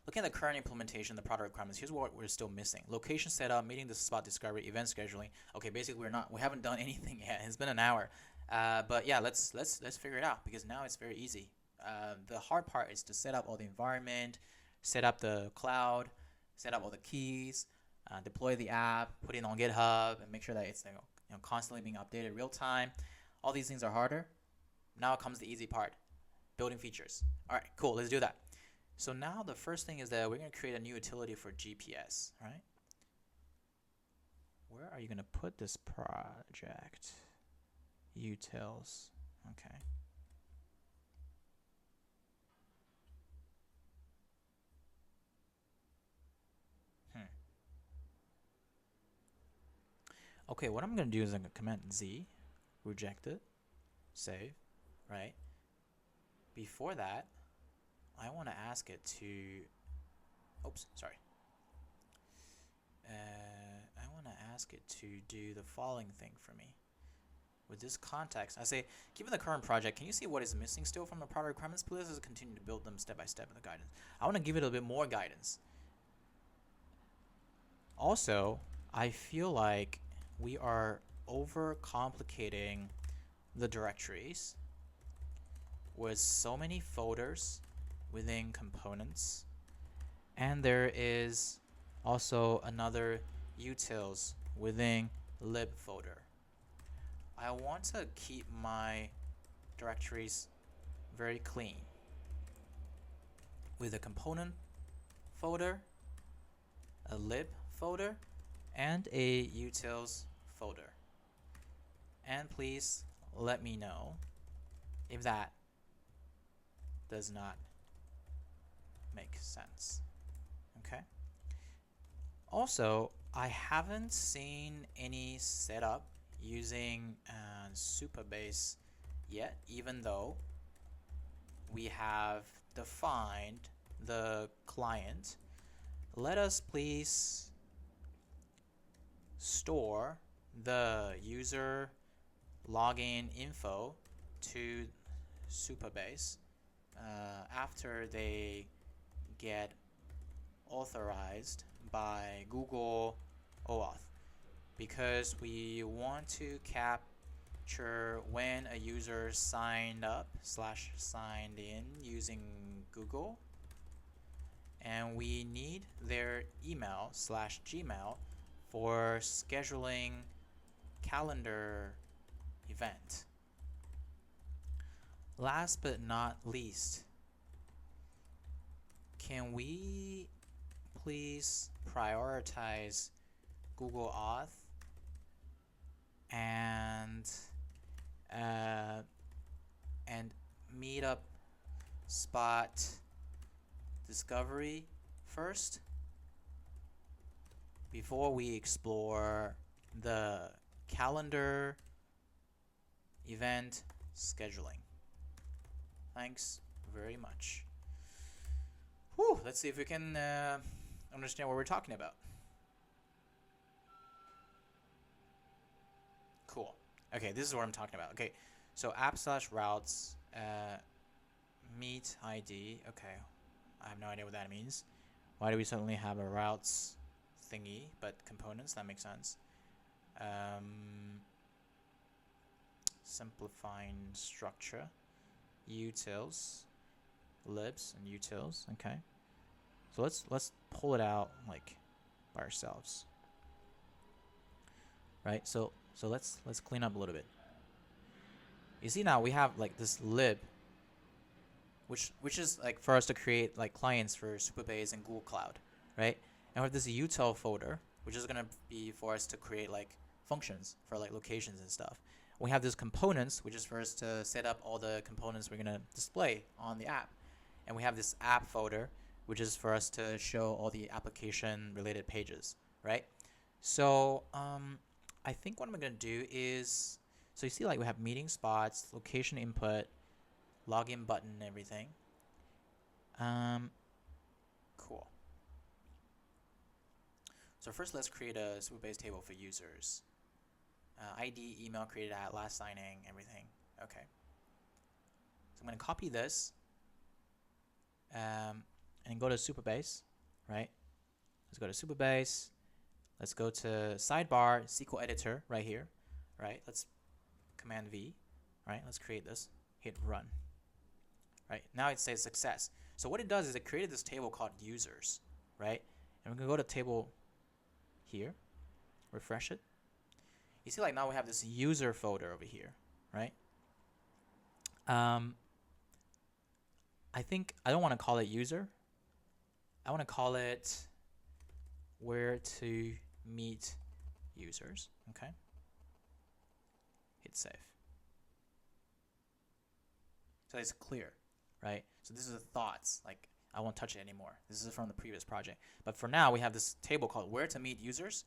Looking at the current implementation, the product requirements, here's what we're still missing. Location setup, meeting the spot discovery, event scheduling. Okay, basically we haven't done anything yet. It's been an hour. But yeah, let's figure it out, because now it's very easy. The hard part is to set up all the environment, set up the cloud, set up all the keys, deploy the app, put it on GitHub, and make sure that it's constantly being updated real time. All these things are harder. Now comes the easy part, building features. All right, cool. Let's do that. So now the first thing is that we're going to create a new utility for GPS, right? Where are you going to put this project? Utils. Okay. Okay, what I'm going to do is I'm going to command Z, reject it, save, right? Before that, I want to ask it to, oops, sorry. I want to ask it to do the following thing for me. with this context, I say, given the current project, can you see what is missing still from the product requirements? Please let's continue to build them step by step in the guidance. I want to give it a bit more guidance. Also, I feel like we are overcomplicating the directories with so many folders within components. And there is also another utils within lib folder. I want to keep my directories very clean with a component folder, a lib folder, and a utils folder. And please let me know if that does not make sense. Okay. Also, I haven't seen any setup using Supabase yet, even though we have defined the client. Let us please store the user login info to Supabase after they get authorized by Google OAuth, because we want to capture when a user signed up / signed in using Google, and we need their email / Gmail for scheduling calendar event. Last but not least, can we please prioritize Google OAuth and meetup spot discovery first before we explore the calendar event scheduling? Thanks very much. Whew, let's see if we can understand what we're talking about. Cool. Okay, this is what I'm talking about. Okay, so app/routes meet ID. Okay, I have no idea what that means. Why do we suddenly have a routes thingy but components? That makes sense. Simplifying structure, utils, libs and utils. Okay, so let's pull it out like by ourselves, right? So let's clean up a little bit. You see now we have like this lib, which is like for us to create like clients for Supabase and Google Cloud, right? And we have this util folder, which is gonna be for us to create like functions for like locations and stuff. We have this components, which is for us to set up all the components we're gonna display on the app. And we have this app folder, which is for us to show all the application related pages, right? So I think what I'm gonna do is, so you see like we have meeting spots, location input, login button, everything. Cool. So first let's create a Supabase table for users. ID, email created at, last signing, everything. Okay. So I'm going to copy this and go to Supabase, right? Let's go to Supabase. Let's go to sidebar, SQL editor right here, right? Let's Command V, right? Let's create this. Hit run. Right? Now it says success. So what it does is it created this table called users, right? And we're going to go to table here, refresh it. You see like now we have this user folder over here, right? I think I don't want to call it user. I want to call it WhereToMeet users, okay? Hit save. So it's clear, right? So this is the thoughts, like I won't touch it anymore. This is from the previous project. But for now, we have this table called WhereToMeet users.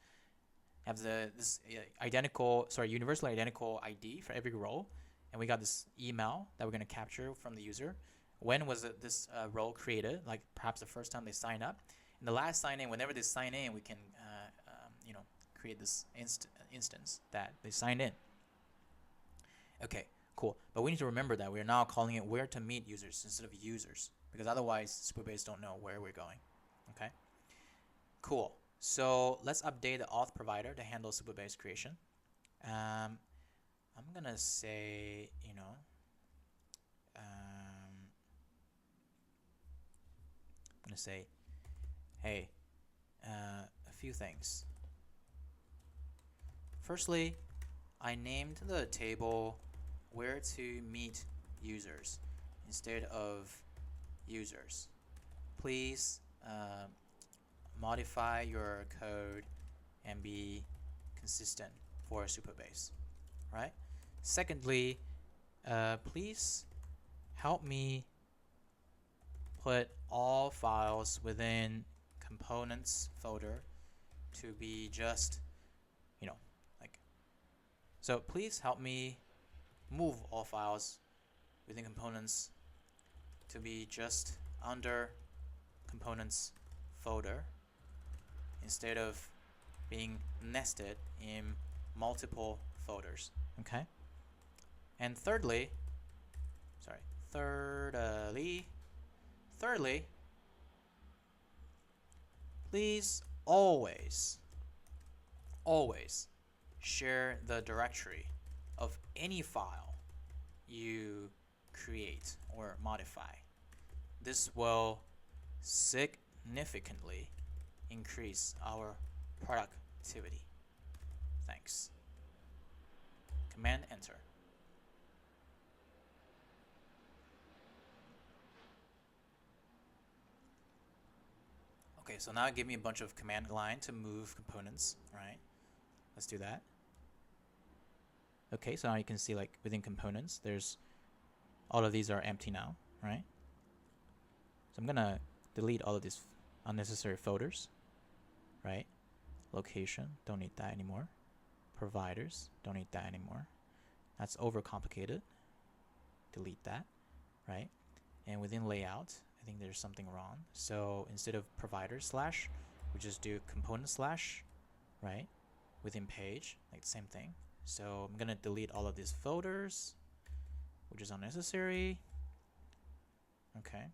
Have this universally identical ID for every role, and we got this email that we're going to capture from the user. When was this role created? Like perhaps the first time they sign up, and the last sign in. Whenever they sign in, we can create this instance that they signed in. Okay, cool. But we need to remember that we're now calling it where to meet users instead of users, because otherwise Supabase don't know where we're going. Okay, cool. So let's update the auth provider to handle Supabase creation. I'm gonna say, I'm gonna say, hey, a few things. Firstly, I named the table where to meet users instead of users. Please modify your code and be consistent for Supabase, right? Secondly, please help me put all files within components folder to be just, so please help me move all files within components to be just under components folder instead of being nested in multiple folders. Okay? And thirdly, please always share the directory of any file you create or modify. This will significantly increase our productivity. Thanks. Command Enter. Okay, so now give me a bunch of command line to move components, right? Let's do that. Okay, so now you can see like within components, there's all of these are empty now, right? So I'm gonna delete all of these unnecessary folders, right? Location, don't need that anymore. Providers, don't need that anymore. That's overcomplicated. Delete that, right? And within layout, I think there's something wrong. So instead of provider slash, we just do component slash, right? Within page, like the same thing. So I'm gonna delete all of these folders, which is unnecessary. Okay.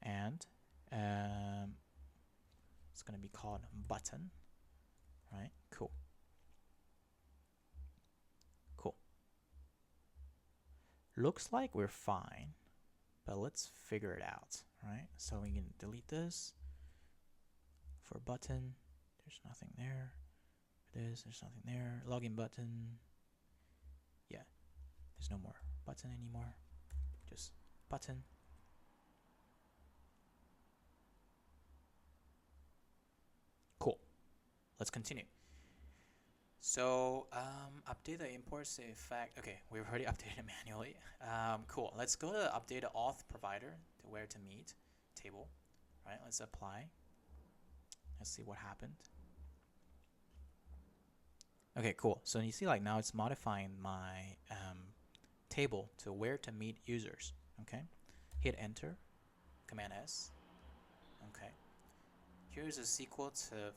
And it's gonna be called button, right? Cool. Looks like we're fine, but let's figure it out, right? So we can delete this. For button, there's nothing there. For this, there's nothing there. Login button. Yeah, there's no more button anymore. Just button. Cool. Let's continue. So update the import save fact. Okay, we've already updated it manually. Cool. Let's go to update the auth provider to where to meet table. Right. Let's apply. Let's see what happened. Okay, cool. So you see, like now it's modifying my table to where to meet users. Okay. Hit enter. Command S. Okay. Here's a SQL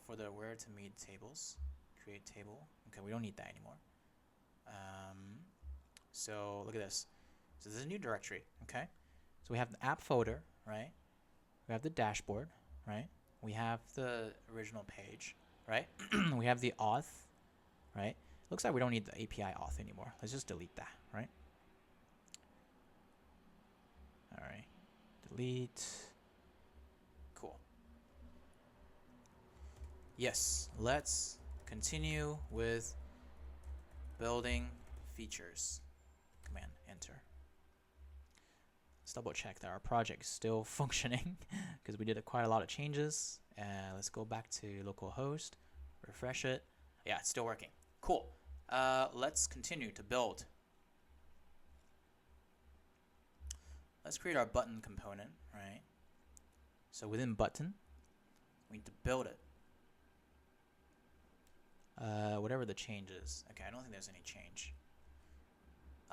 for the where to meet tables. Create table. Okay, we don't need that anymore. So look at this. So this is a new directory. Okay. So we have the app folder, right? We have the dashboard, right? We have the original page, right? We have the auth, right? Looks like we don't need the API auth anymore. Let's just delete that, right? All right. Delete. Cool. Yes, let's continue with building features. Command enter. Let's double check that our project is still functioning because we did quite a lot of changes. Let's go back to localhost, refresh it. Yeah, it's still working. Cool. Let's continue to build. Let's create our button component, right? So within button, we need to build it. Whatever the change is. Okay, I don't think there's any change.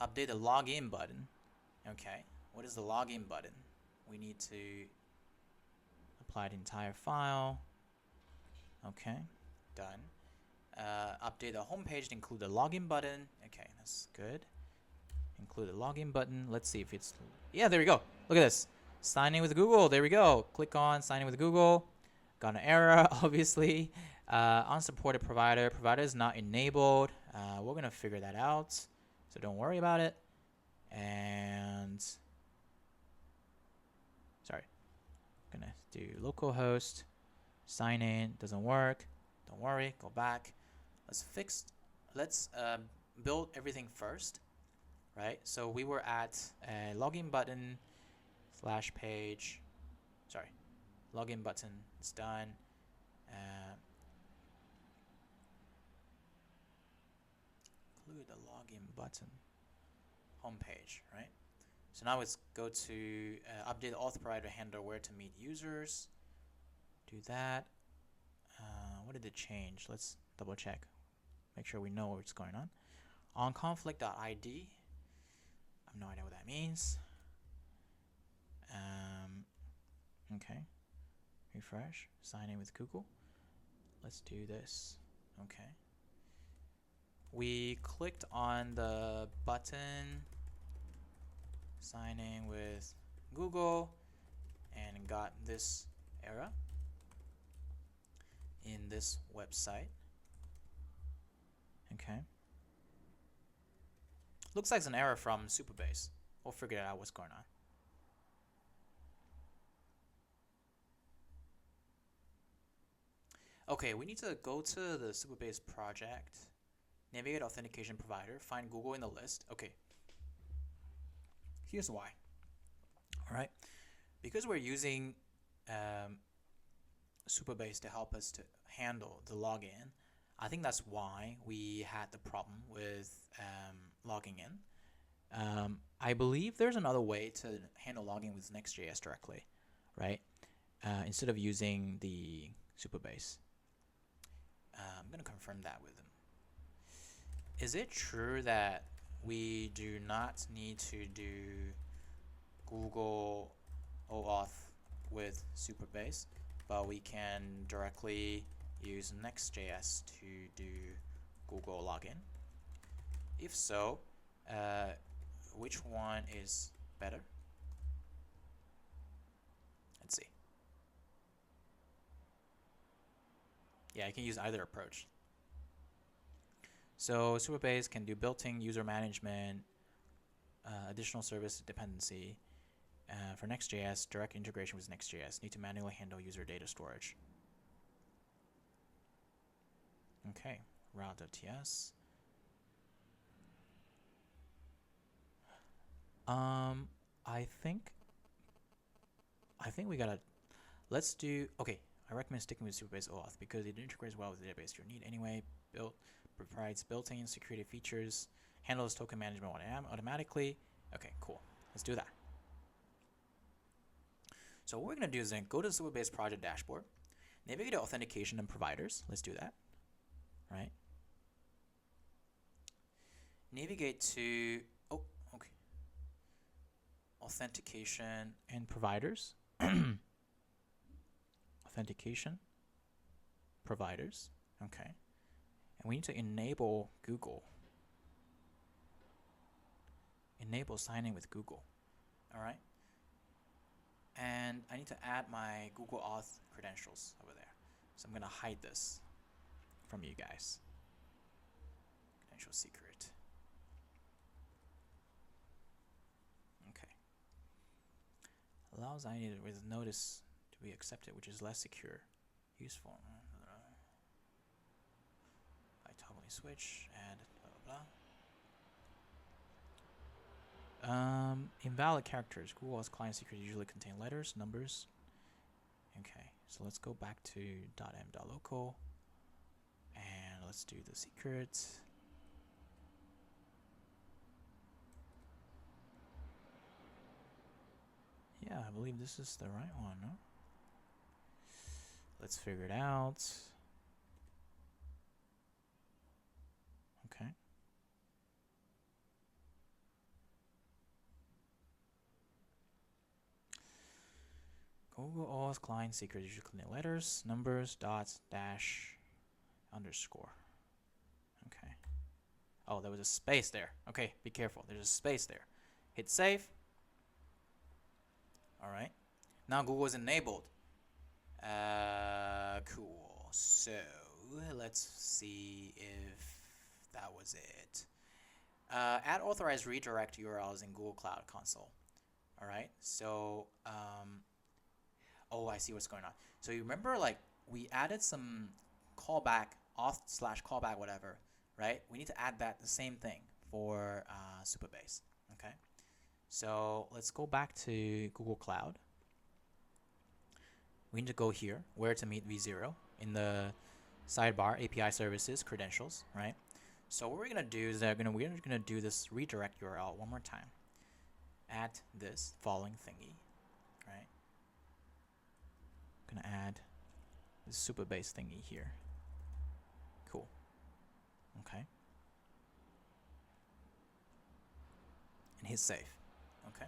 Update the login button. Okay, what is the login button? We need to apply the entire file. Okay, done. Update the homepage to include the login button. Okay, that's good. Include the login button. Let's see if it's... Yeah, there we go. Look at this. Sign in with Google. There we go. Click on sign in with Google. Got an error, obviously. Unsupported provider. Provider is not enabled. We're going to figure that out. So don't worry about it. And... Sorry. I'm going to do localhost. Sign in. Doesn't work. Don't worry. Go back. Let's build everything first. Right, so we were at a login button / page. Sorry, login button. It's done. Include the login button. Homepage, right? So now let's go to update the auth provider handler WhereToMeet users. Do that. What did it change? Let's double check. Make sure we know what's going on. On conflict.id. I have no idea what that means. Okay. Refresh. Sign in with Google. Let's do this. Okay. We clicked on the button sign in with Google and got this error in this website. Okay. Looks like it's an error from Supabase. We'll figure out what's going on. Okay, we need to go to the Supabase project, navigate authentication provider, find Google in the list. Okay, here's why. All right, because we're using Supabase to help us to handle the login, I think that's why we had the problem with logging in. I believe there's another way to handle logging with Next.js directly, right? Instead of using the Supabase. I'm going to confirm that with them. Is it true that we do not need to do Google OAuth with Supabase, but we can directly use Next.js to do Google login? If so, which one is better? Let's see. Yeah, I can use either approach. So Supabase can do built-in user management, additional service dependency. For Next.js, direct integration with Next.js. Need to manually handle user data storage. Okay, route.ts. I think we gotta. Let's do. Okay, I recommend sticking with Supabase OAuth because it integrates well with the database you need anyway. Provides built-in security features. Handles token management automatically. Okay, cool. Let's do that. So what we're gonna do is then go to the Supabase project dashboard, navigate to authentication and providers. Let's do that. Right. Navigate to authentication and providers. Authentication providers. Okay. And we need to enable Google. Enable signing with Google. All right. And I need to add my Google OAuth credentials over there. So I'm going to hide this from you guys. Credential secret. Okay. Allows ID with notice to be accepted, which is less secure. Useful. I totally switch, add, blah, blah, blah. Invalid characters. Google OAuth client secrets usually contain letters, numbers. Okay, so let's go back to .m.local and let's do the secret. Yeah, I believe this is the right one, no? Let's figure it out. Okay. Google OAuth client secret usually contain letters, numbers, dots, dash, underscore. Oh, there was a space there. Okay, be careful. There's a space there. Hit save. All right. Now Google is enabled. Cool. So let's see if that was it. Add authorized redirect URLs in Google Cloud Console. All right. So, oh, I see what's going on. So you remember, like, we added some callback, auth/callback, whatever, right? We need to add that the same thing for Supabase. Okay. So let's go back to Google Cloud. We need to go here, WhereToMeet v0 in the sidebar, API services, credentials, right? So what we're gonna do is we're gonna do this redirect URL one more time. Add this following thingy, right? I'm gonna add this Supabase thingy here. Cool. Okay. And hit save. Okay.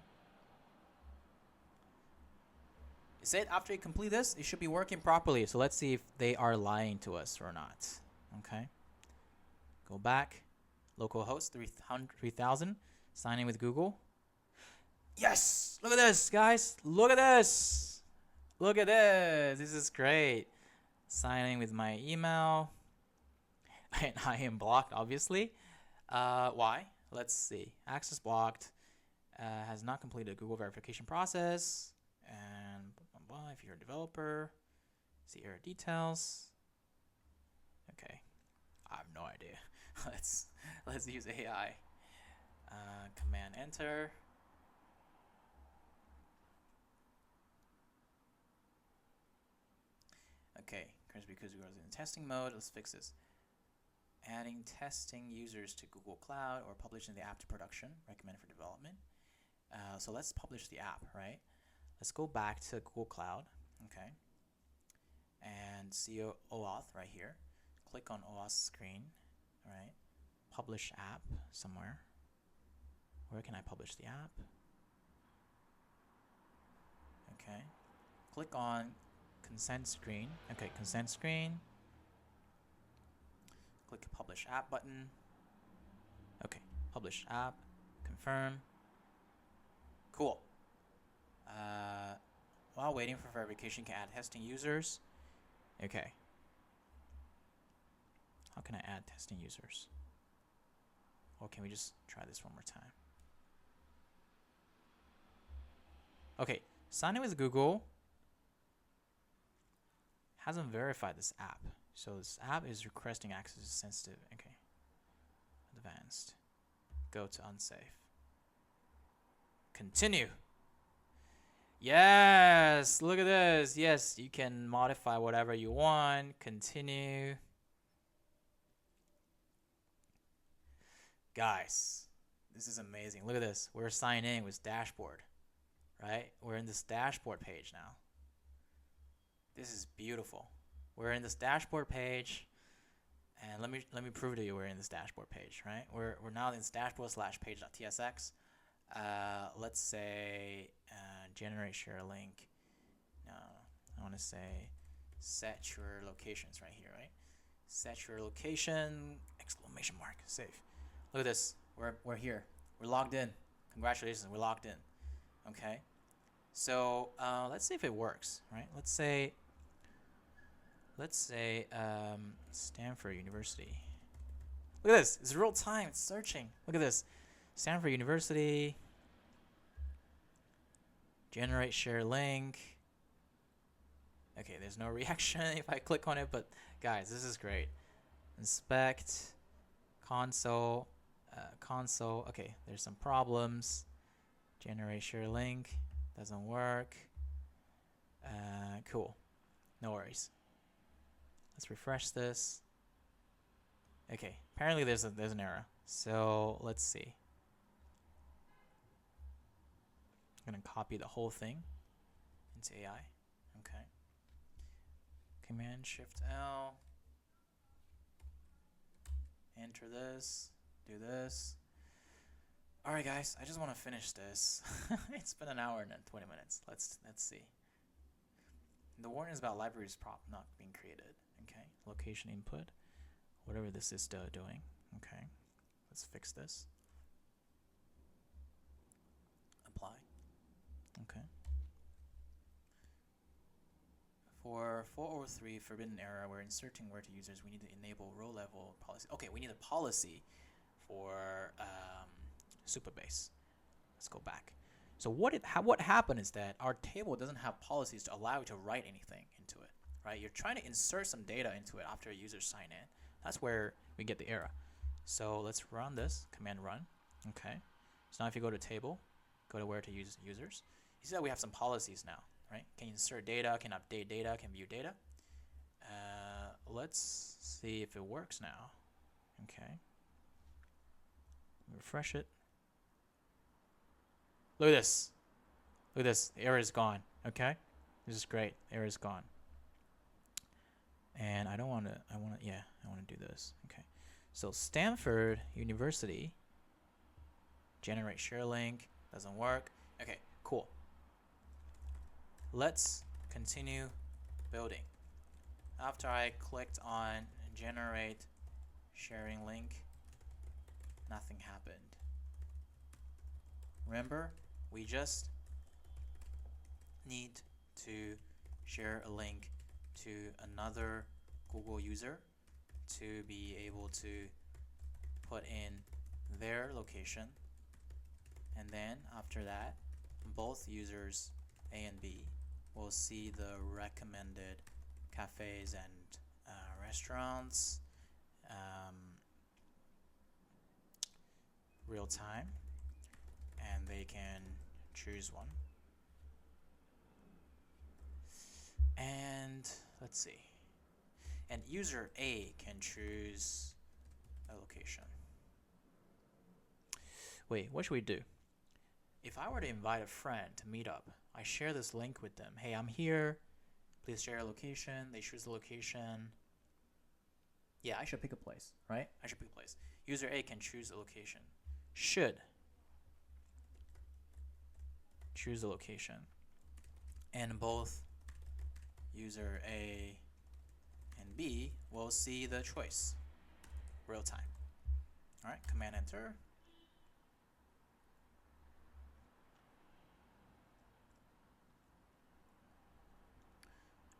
It said after you complete this, it should be working properly. So let's see if they are lying to us or not. Okay. Go back. Localhost 3000. Sign in with Google. Yes! Look at this, guys. Look at this. Look at this. This is great. Signing with my email. And I am blocked, obviously. Why? Let's see. Access blocked. Has not completed a Google verification process. And blah, blah, if you're a developer, see error details. Okay, I have no idea. let's use AI. Command enter. Okay, because we are in testing mode. Let's fix this. Adding testing users to Google Cloud or publishing the app to production. Recommended for development. So let's publish the app, right? Let's go back to Google Cloud, okay, and see OAuth right here. Click on OAuth screen, right? Publish app somewhere. Where can I publish the app? Okay. Click on consent screen. Okay, consent screen. Click publish app button. Okay, publish app. Confirm. Cool. While waiting for verification, can add testing users. Okay. How can I add testing users? Or can we just try this one more time? Okay, sign in with Google. Hasn't verified this app. So this app is requesting access to sensitive. Okay. Advanced. Go to unsafe. Continue. Yes, look at this. Yes, you can modify whatever you want. Continue. Guys, this is amazing. Look at this. We're signed in with dashboard, right? We're in this dashboard page now. This is beautiful. We're in this dashboard page, and let me prove to you we're in this dashboard page, right? We're now in this dashboard/page.tsx. Let's say generate share link. No, I want to say set your locations right here, right? Set your location, exclamation mark, save. Look at this. We're here. We're logged in. Congratulations, we're logged in. Okay. So let's see if it works, right? Let's say Stanford University. Look at this. It's real time. It's searching. Look at this. Stanford University. Generate share link. Okay, there's no reaction if I click on it, but guys, this is great. Inspect. Console. Console. Okay, there's some problems. Generate share link. Doesn't work. Cool. No worries. Let's refresh this. Okay, apparently there's an error. So let's see. I'm gonna copy the whole thing into AI. Okay. Command Shift L. Enter this. Do this. All right, guys. I just want to finish this. It's been an hour and 20 minutes. Let's see. The warning is about libraries prop not being created. Okay. Location input. Whatever this is doing. Okay. Let's fix this. Apply. Okay. For 403 forbidden error, we're inserting where to users. We need to enable row level policy. Okay, we need a policy for Supabase. Let's go back. So what happened is that our table doesn't have policies to allow you to write anything into it, right? You're trying to insert some data into it after a user sign in. That's where we get the error. So let's run this, command run. Okay. So now if you go to table, go to where to use users, you see that we have some policies now, right? Can insert data, can update data, can view data. Let's see if it works now. Okay. Refresh it. Look at this. Look at this. The error is gone. Okay. This is great. The error is gone. And I want to do this. Okay. So Stanford University, generate share link, doesn't work. Okay, cool. Let's continue building. After I clicked on generate sharing link, nothing happened. Remember, we just need to share a link to another Google user to be able to put in their location, and then after that both users A and B will see the recommended cafes and restaurants real time, and they can choose one. And let's see. And user A can choose a location. Wait, what should we do? If I were to invite a friend to meet up, I share this link with them. Hey, I'm here. Please share a location. They choose the location. Yeah, I should pick a place, right? I should pick a place. User A can choose a location. Should choose a location. And both user A and B will see the choice real time. All right, command enter.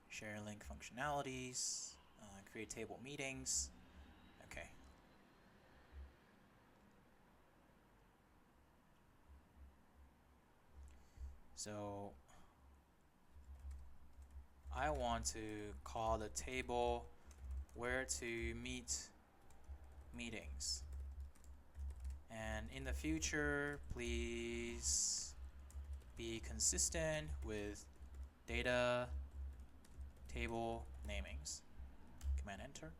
Share link functionalities, create table meetings. Okay. So I want to call the table WhereToMeet meetings. And in the future, please be consistent with data table namings. Command enter.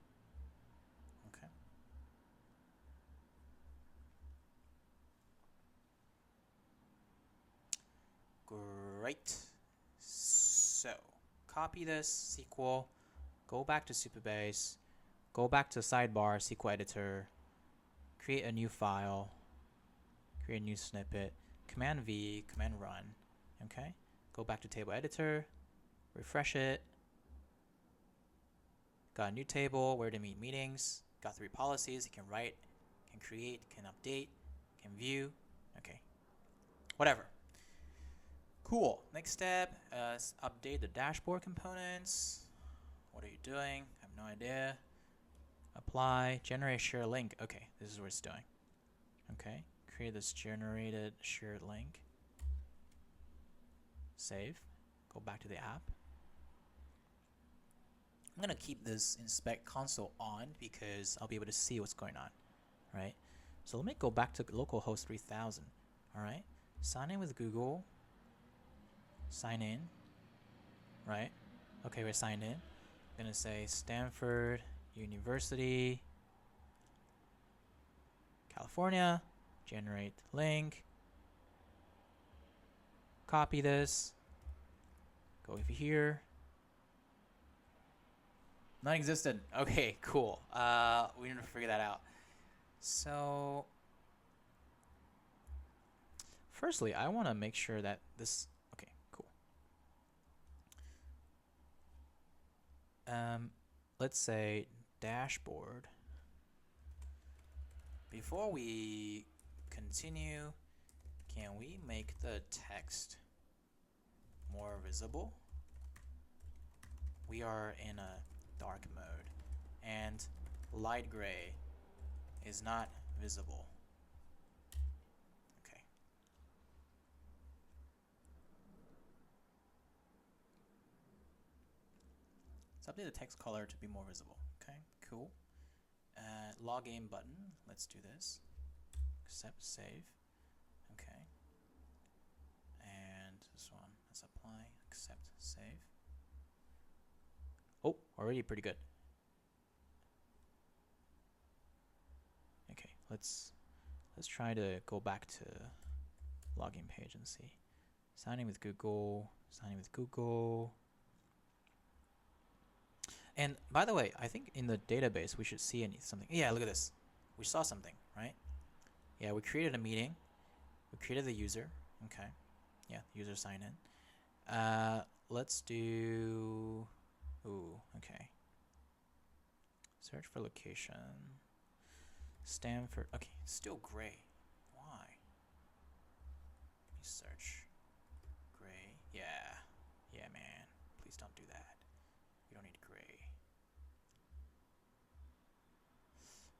Okay. Great. So copy this SQL, go back to Supabase, go back to sidebar SQL editor, create a new file, create a new snippet, command V, command run. Okay. Go back to table editor, refresh it. Got a new table, where to meet meetings. Got 3 policies. You can write, can create, can update, can view. Okay. Whatever. Cool. Next step is update the dashboard components. What are you doing? I have no idea. Apply, generate share link. Okay, this is what it's doing. Okay. Create this generated shared link. Save. Go back to the app. I'm going to keep this inspect console on because I'll be able to see what's going on, right? So let me go back to localhost 3000, all right? Sign in with Google. Sign in, right? Okay, we're signed in. I'm going to say Stanford University, California, generate link. Copy this. Go over here. Non-existent. Okay, cool. We need to figure that out. So, firstly, I want to make sure that this. Okay, cool. Let's say dashboard Before we continue, can we make the text more visible? We are in a dark mode, and light gray is not visible. Okay. Let's update the text color to be more visible. Okay, cool. Login button. Let's do this. Accept, save. Okay. And this one. Let's apply, accept, save. Oh, already pretty good. Okay, let's try to go back to login page and see. Sign in with Google. Sign in with Google. And by the way, I think in the database we should see something. Yeah, look at this. We saw something, right? Yeah, we created a meeting. We created the user. Okay. Yeah, user sign in. Let's do. Ooh, okay. Search for location. Stanford. Okay, still gray. Why? Let me search. Gray. Yeah. Yeah, man. Please don't do that. We don't need gray.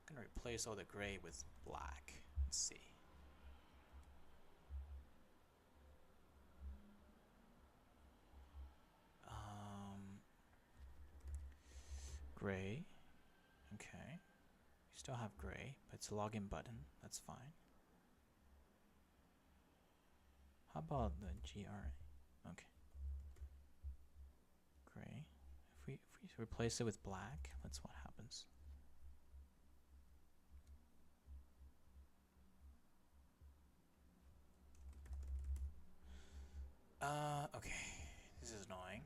I'm gonna replace all the gray with black. Let's see. Gray. Okay. We still have gray, but it's a login button. That's fine. How about the GRA? Okay. Gray. If we replace it with black, that's what happens. Okay. This is annoying.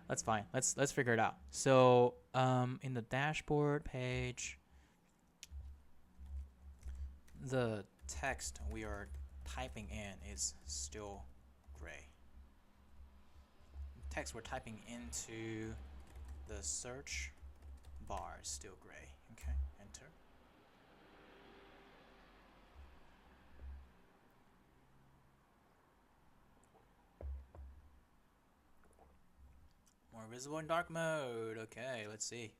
That's fine. Let's figure it out. So, in the dashboard page, the text we are typing in is still gray. The text we're typing into the search bar is still gray. Okay, enter. More visible in dark mode. Okay, let's see.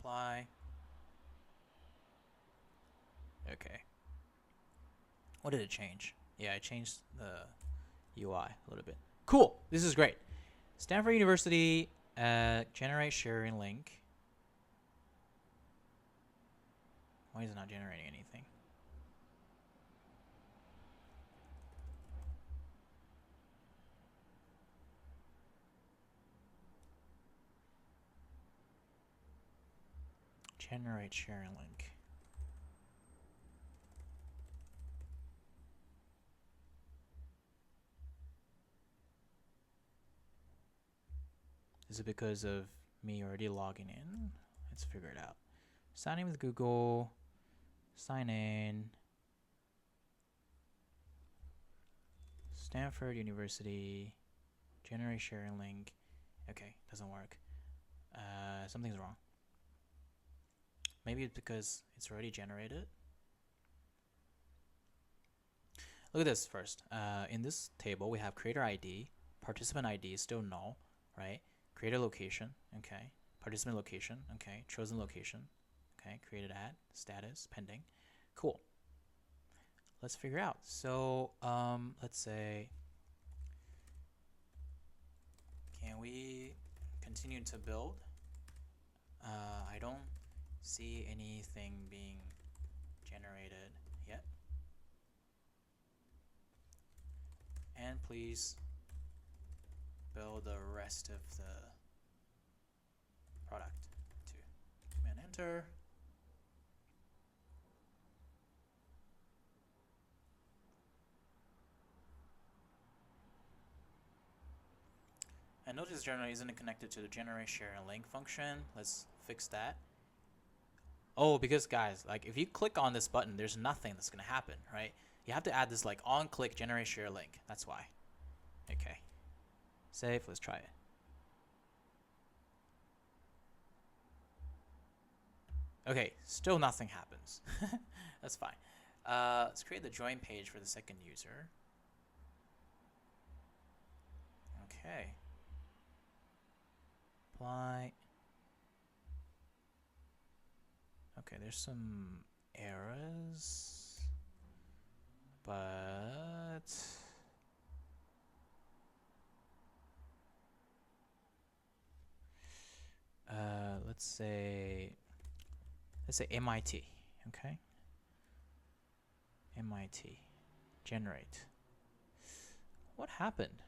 Apply. Okay. What did it change? Yeah, I changed the UI a little bit. Cool. This is great. Stanford University, generate sharing link. Why is it not generating anything? Generate sharing link. Is it because of me already logging in? Let's figure it out. Sign in with Google. Sign in. Stanford University. Generate sharing link. Okay, doesn't work. Something's wrong. Maybe it's because it's already generated. Look at this first. In this table, we have creator ID. Participant ID is still null, right? Creator location, okay. Participant location, okay. Chosen location, okay. Created at, status, pending. Cool. Let's figure out. So, let's say, can we continue to build? I don't see anything being generated yet. And please build the rest of the product too. Command enter. And notice generally isn't connected to the generate share and link function. Let's fix that. Oh, because guys, like if you click on this button, there's nothing that's gonna happen, right? You have to add this like on click generate share link. That's why. Okay. Save. Let's try it. Okay, still nothing happens. That's fine. Let's create the join page for the second user. Okay. Apply. Okay, there's some errors, but let's say MIT. Okay, MIT generate. What happened?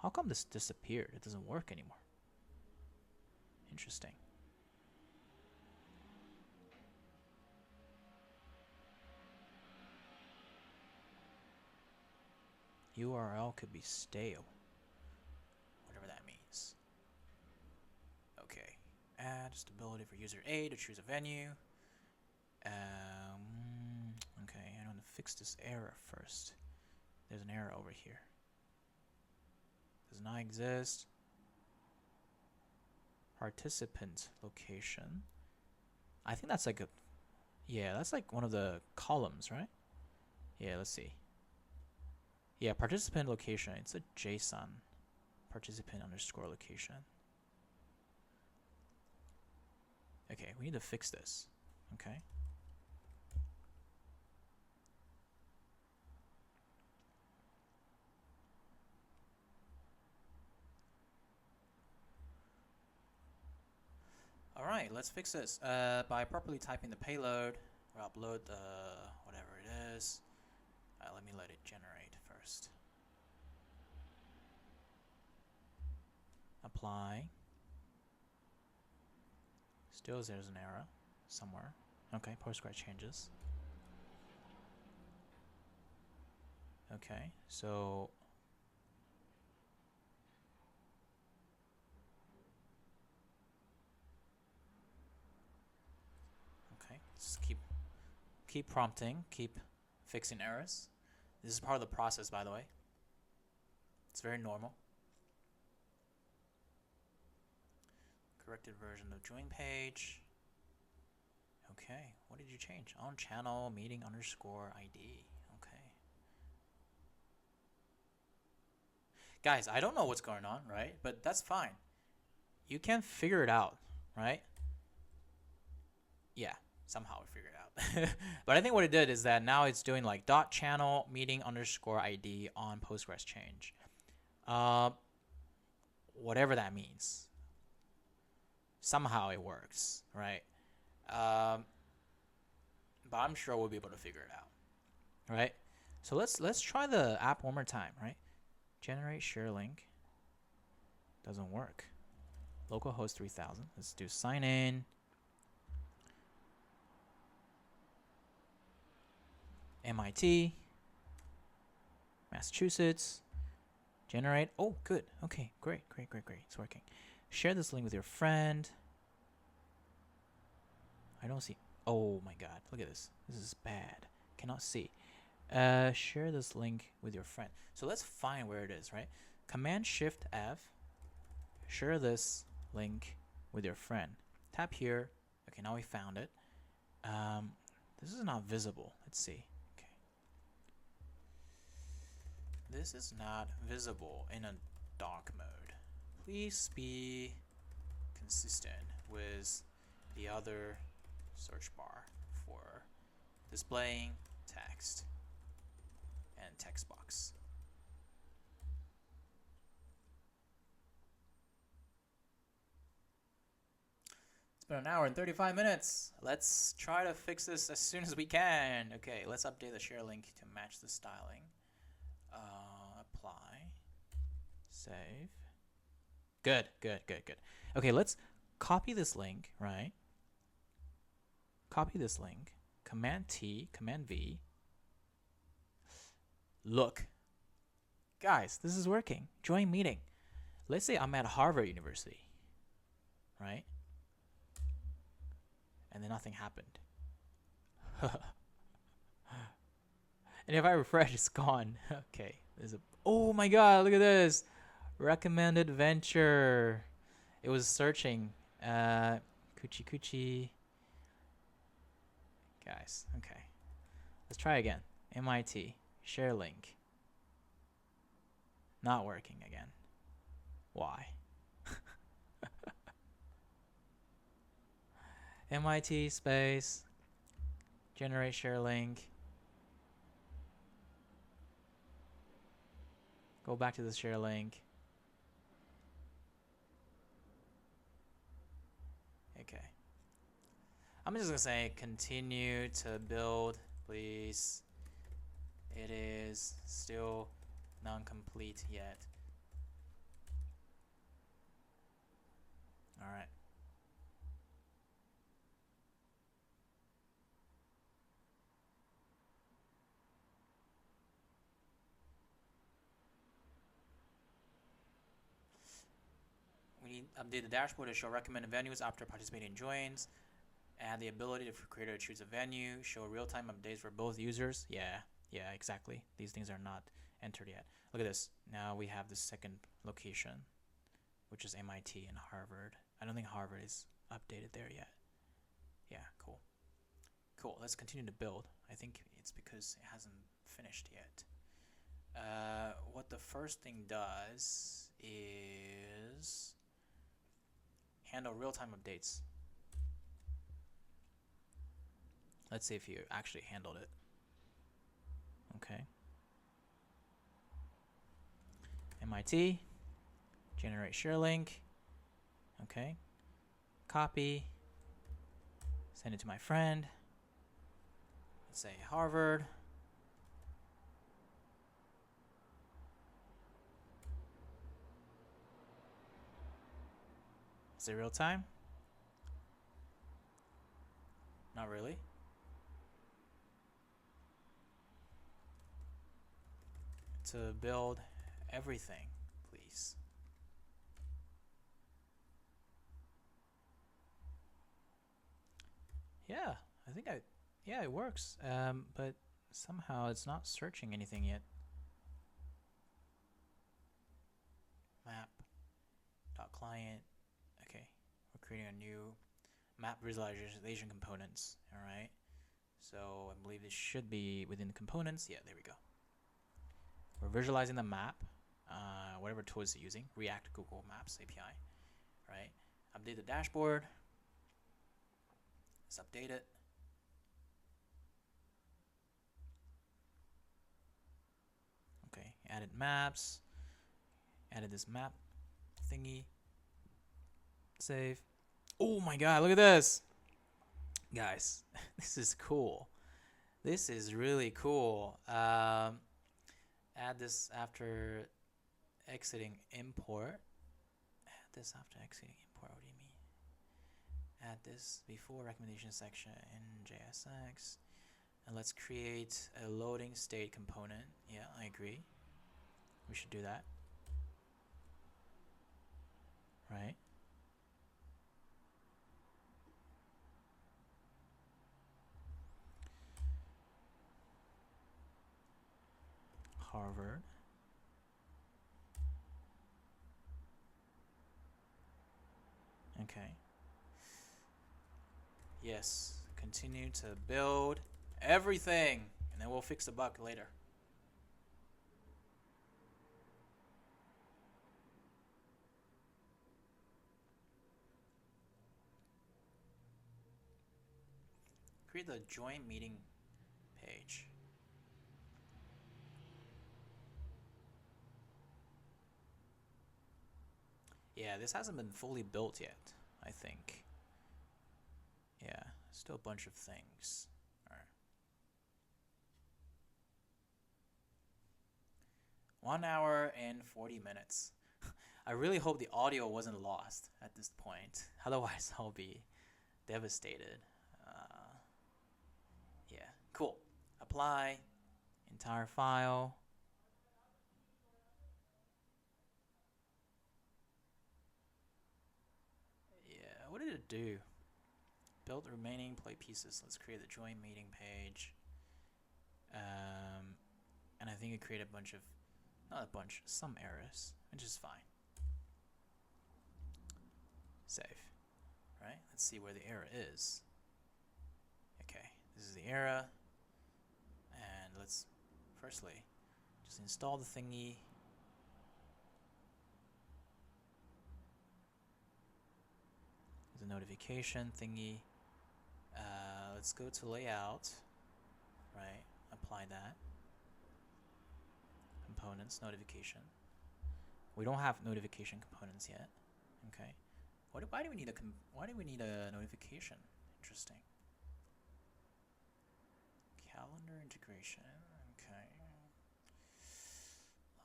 How come this disappeared? It doesn't work anymore. Interesting. URL could be stale. Whatever that means. Okay. Add stability for user A to choose a venue. Okay, I want to fix this error first. There's an error over here. Does not exist. Participant location. I think that's like a, yeah, that's like one of the columns, right? Yeah, let's see. Yeah, participant location. It's a JSON. Participant underscore location. Okay, we need to fix this. Okay. All right, let's fix this by properly typing the payload. We'll upload the whatever it is. Let me let it generate first. Apply. Still there's an error somewhere. Okay, Postgres changes. Okay, so okay, just keep prompting, keep fixing errors. This is part of the process, by the way. It's very normal. Corrected version of join page. Okay, what did you change? On channel meeting underscore ID. Okay. Guys, I don't know what's going on, right? But that's fine. You can figure it out, right? Yeah, somehow we figured it out. But I think what it did is that now it's doing like dot channel meeting underscore ID on Postgres change. Whatever that means. Somehow it works, right? But I'm sure we'll be able to figure it out, right? So let's try the app one more time, right? Generate share link. Doesn't work. Localhost 3000. Let's do sign in. MIT. Massachusetts. Generate. Oh, good. Okay, great. It's working. Share this link with your friend. I don't see. Oh my god, look at this. This is bad. Cannot see. Share this link with your friend. So let's find where it is, right? Command Shift F. Share this link with your friend. Tap here. Okay, now we found it. This is not visible. Let's see. Okay. This is not visible in a dark mode. Please be consistent with the other search bar for displaying text and text box. It's been an hour and 35 minutes. Let's try to fix this as soon as we can. Okay, let's update the share link to match the styling. Apply. Save. Good. Okay, let's copy this link, right? Copy this link. Command T, Command V. Look. Guys, this is working. Join meeting. Let's say I'm at Harvard University, right? And then nothing happened. And if I refresh, it's gone. Okay. Oh my god, look at this. Recommended venture. It was searching. Coochie. Guys, okay. Let's try again. MIT, share link. Not working again. Why? MIT space, generate share link. Go back to the share link. Okay. I'm just gonna say continue to build, please. It is still non-complete yet. All right. We need update the dashboard to show recommended venues after participating joins. Add the ability for creator to choose a venue. Show real-time updates for both users. Yeah, exactly. These things are not entered yet. Look at this. Now we have the second location, which is MIT and Harvard. I don't think Harvard is updated there yet. Yeah, cool. Cool. Let's continue to build. I think it's because it hasn't finished yet. What the first thing does is handle real-time updates. Let's see if you actually handled it. Okay. MIT, generate share link. Okay. Copy. Send it to my friend. Let's say Harvard. Is it real time? Not really. To build everything, please. Yeah, yeah, it works. But somehow it's not searching anything yet. Map.client. Okay, we're creating a new map visualization components. All right. So I believe this should be within the components. Yeah, there we go. We're visualizing the map, whatever tool it's using, React Google Maps API, right? Update the dashboard. Let's update it. Okay, added maps, added this map thingy. Save. Oh my god, look at this. Guys, this is cool. This is really cool. Add this after exiting import. Add this after exiting import. What do you mean? Add this before recommendation section in JSX. And let's create a loading state component. Yeah, I agree. We should do that. Right? Harvard. Okay. Yes. Continue to build everything, and then we'll fix the bug later. Create the joint meeting page. Yeah, this hasn't been fully built yet, I think. Yeah, still a bunch of things. All right. 1 hour and 40 minutes. I really hope the audio wasn't lost at this point. Otherwise, I'll be devastated. Yeah, cool. Apply. Entire file. Yeah, what did it do? Build the remaining play pieces. Let's create the joint meeting page. And I think it created a bunch of, not a bunch, some errors, which is fine. Save. Right? Let's see where the error is. Okay, This is the error. And let's firstly just install the thingy. The notification thingy. Let's go to layout, right? Apply that. Components, notification. We don't have notification components yet. Okay. Why do we need a notification? Interesting. Calendar integration. Okay.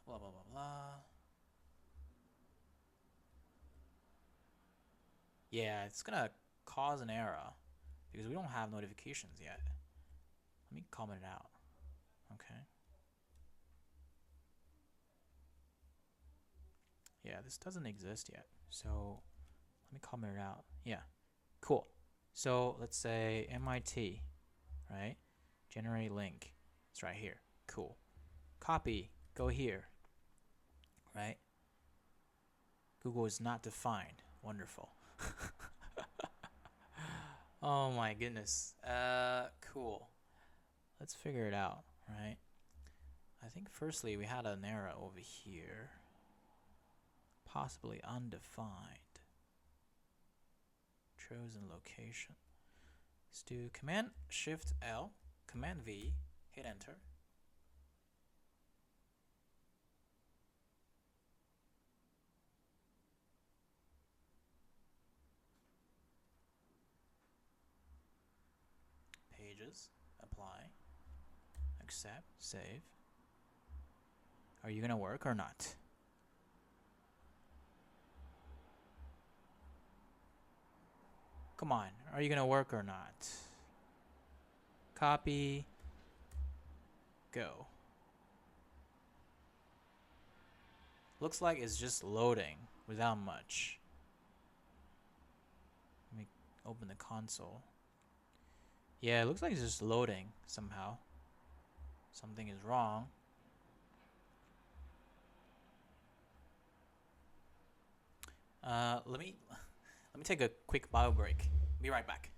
Blah blah blah blah. Yeah, it's gonna cause an error because we don't have notifications yet. Let me comment it out. Okay. Yeah, this doesn't exist yet. So let me comment it out. Yeah, cool. So let's say MIT, right? Generate link. It's right here. Cool. Copy. Go here. Right? Google is not defined. Wonderful. Oh my goodness. Cool. Let's figure it out, right? I think firstly we had an error over here. Possibly undefined. Chosen location. Let's do Command Shift L, Command V, hit enter. Pages, apply, accept, save. Are you gonna work or not? Come on, are you gonna work or not? Copy, go. Looks like it's just loading without much. Let me open the console. Yeah, it looks like it's just loading somehow. Something is wrong. Let me take a quick bio break. Be right back.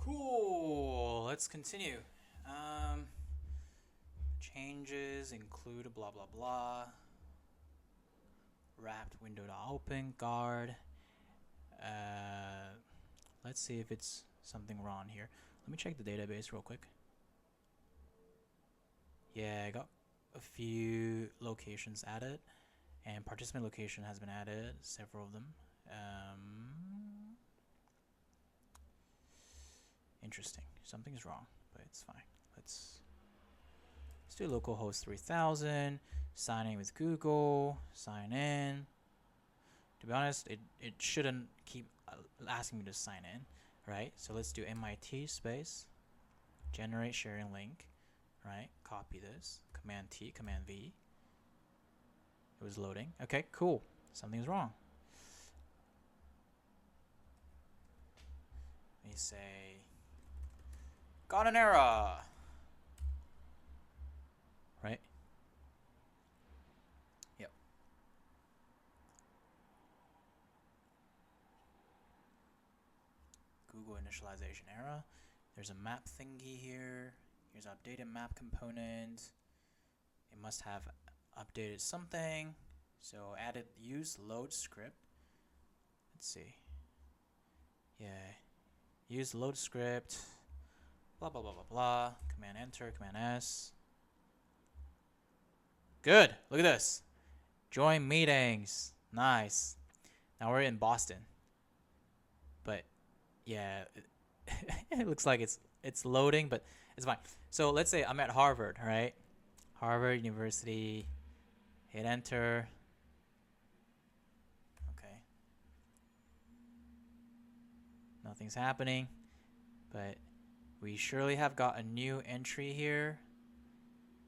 Cool. Let's continue. Changes include blah blah blah. Wrapped window to open guard. Let's see if it's something wrong here. Let me check the database real quick. Yeah, I got a few locations added, and participant location has been added, several of them. Interesting. Something's wrong, but it's fine. Let's do localhost 3000. Sign in with Google. Sign in. To be honest, it shouldn't keep asking me to sign in, right? So let's do MIT space generate sharing link, right? Copy this. Command T, Command V. It was loading. Okay, cool. Something's wrong. Let me say, got an error, right? Yep. Google initialization error. There's a map thingy here. Here's updated map component. It must have updated something. So added use load script. Let's see. Yeah. Use load script. Blah blah blah blah blah. Command enter, Command S. Good. Look at this. Join meetings. Nice. Now we're in Boston. But yeah, it looks like it's loading, but it's fine. So let's say I'm at Harvard, right? Harvard University. Hit enter. Okay. Nothing's happening, but we surely have got a new entry here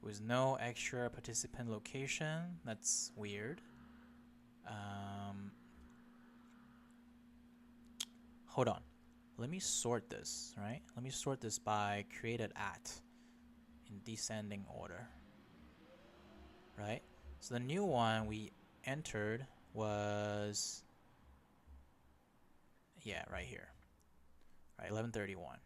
with no extra participant location. That's weird. Hold on. Let me sort this, right? Let me sort this by created at in descending order, right? So the new one we entered was, yeah, right here, right, 1131.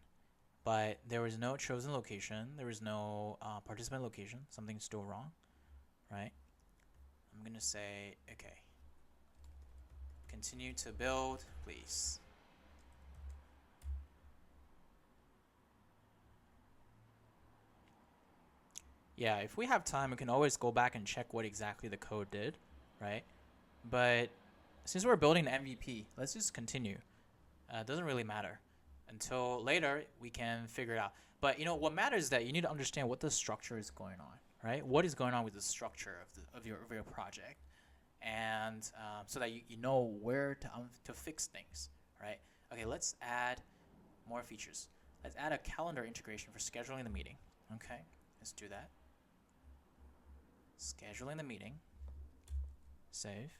But there was no chosen location. There was no participant location. Something's still wrong, right? I'm going to say, okay, continue to build, please. Yeah, if we have time, we can always go back and check what exactly the code did, right? But since we're building an MVP, let's just continue. It doesn't really matter. Until later, we can figure it out. But you know what matters is that you need to understand what the structure is going on, right? What is going on with the structure of your project, and so that you know where to fix things, right? Okay, let's add more features. Let's add a calendar integration for scheduling the meeting. Okay, let's do that. Scheduling the meeting. Save.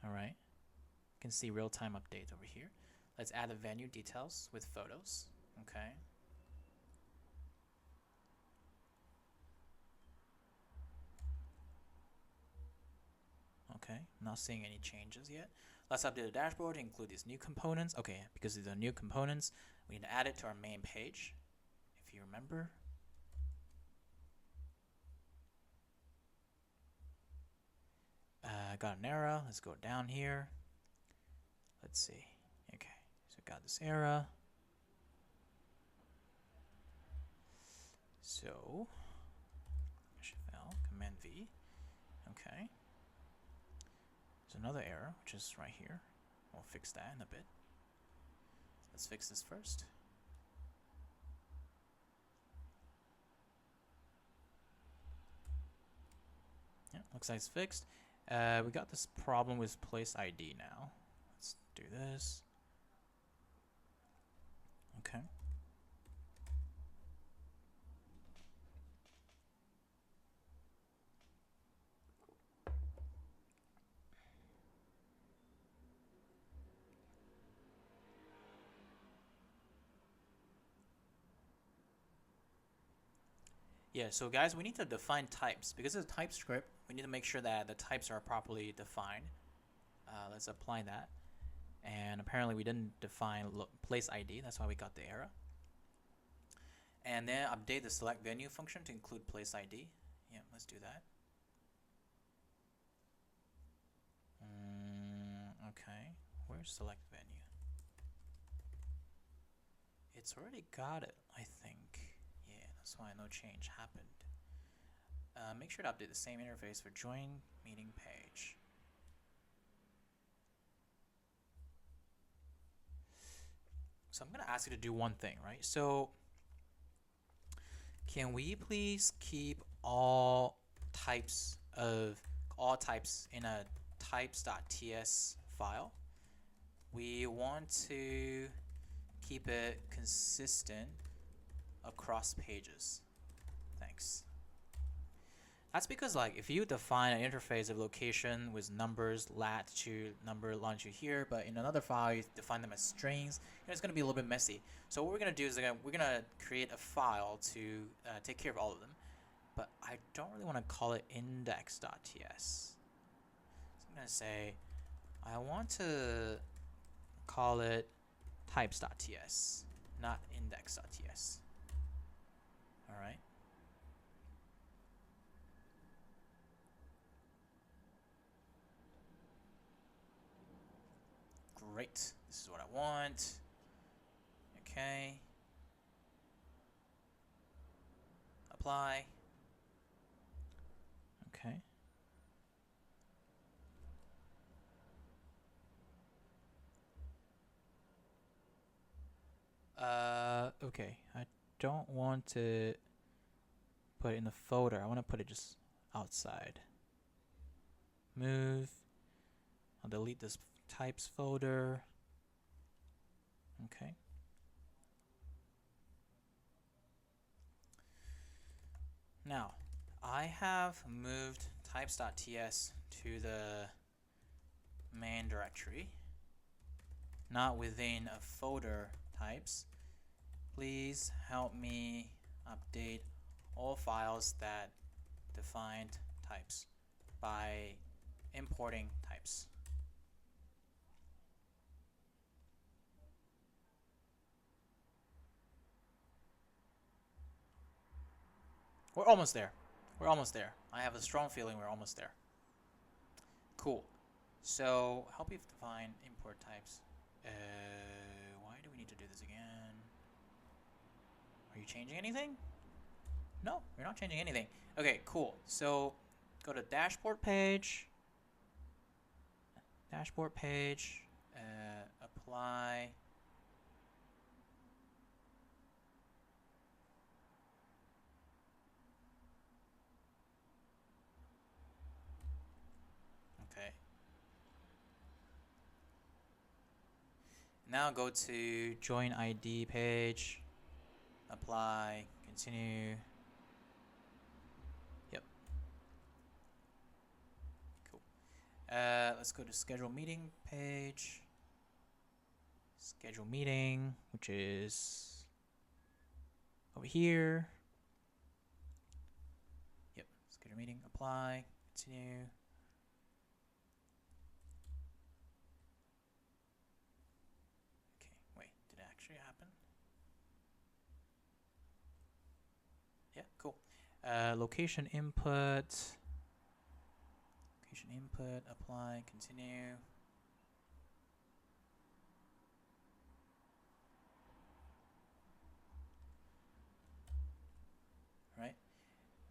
All right. You can see real-time updates over here. Let's add the venue details with photos. Okay. Okay, not seeing any changes yet. Let's update the dashboard to include these new components. Okay, because these are new components, we need to add it to our main page, if you remember. Got an error. Let's go down here. Let's see. Okay, so got this error. So, Command V. Okay. There's another error, which is right here. We'll fix that in a bit. Let's fix this first. Yeah, looks like it's fixed. We got this problem with place ID now. Let's do this. Okay. Yeah, so guys, we need to define types. Because it's a TypeScript, we need to make sure that the types are properly defined. Let's apply that. And apparently we didn't define place ID. That's why we got the error. And then update the select venue function to include place ID. Yeah, let's do that. Okay, where's select venue? It's already got it, I think. Yeah, that's why no change happened. Make sure to update the same interface for join meeting page. So So I'm going to ask you to do one thing, right? So can we please keep all types in a types.ts file? We want to keep it consistent across pages. Thanks. That's because like if you define an interface of location with numbers, latitude, number, longitude here, but in another file you define them as strings, it's going to be a little bit messy. So what we're going to do is we're going to create a file to take care of all of them. But I don't really want to call it index.ts. So I'm going to say I want to call it types.ts, not index.ts. All right. Great. This is what I want. Okay. Apply. Okay. Okay. I don't want to put it in the folder. I want to put it just outside. Move. I'll delete this types folder. Okay. Now, I have moved types.ts to the main directory, not within a folder types. Please help me update all files that defined types by importing types. We're almost there. We're almost there. I have a strong feeling we're almost there. Cool. So help you define import types. Why do we need to do this again? Are you changing anything? No, you're not changing anything. Okay, cool. So go to dashboard page. Dashboard page. Apply. Okay. Now go to join ID page. Apply. Continue. Yep. Cool. Let's go to schedule meeting page. Schedule meeting, which is over here. Yep. Schedule meeting. Apply. Continue. Okay. Wait. Did it actually happen? Yeah. Cool. Location input. Location input. Apply. Continue. Right.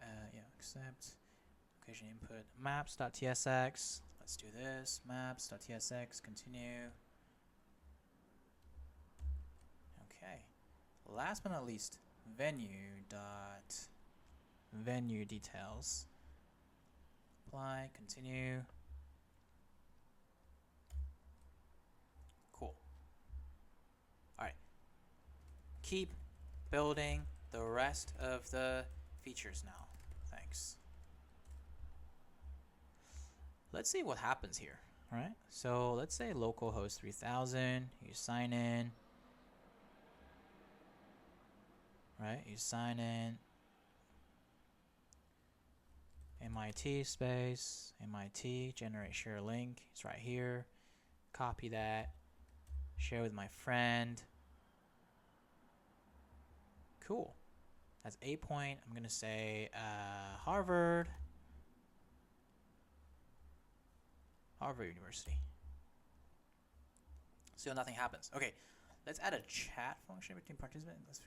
Yeah. Accept. Location input. Maps.tsx. Let's do this. Maps.tsx. Continue. Okay. Last but not least, venue details. Apply. Continue. Cool. All right. Keep building the rest of the features now. Thanks. Let's see what happens here. All right. So let's say localhost 3000. You sign in. Right. You sign in. MIT space. MIT generate share link. It's right here. Copy that. Share with my friend. Cool. That's 8 point. I'm going to say Harvard University. So nothing happens. Okay, let's add a chat function between participants.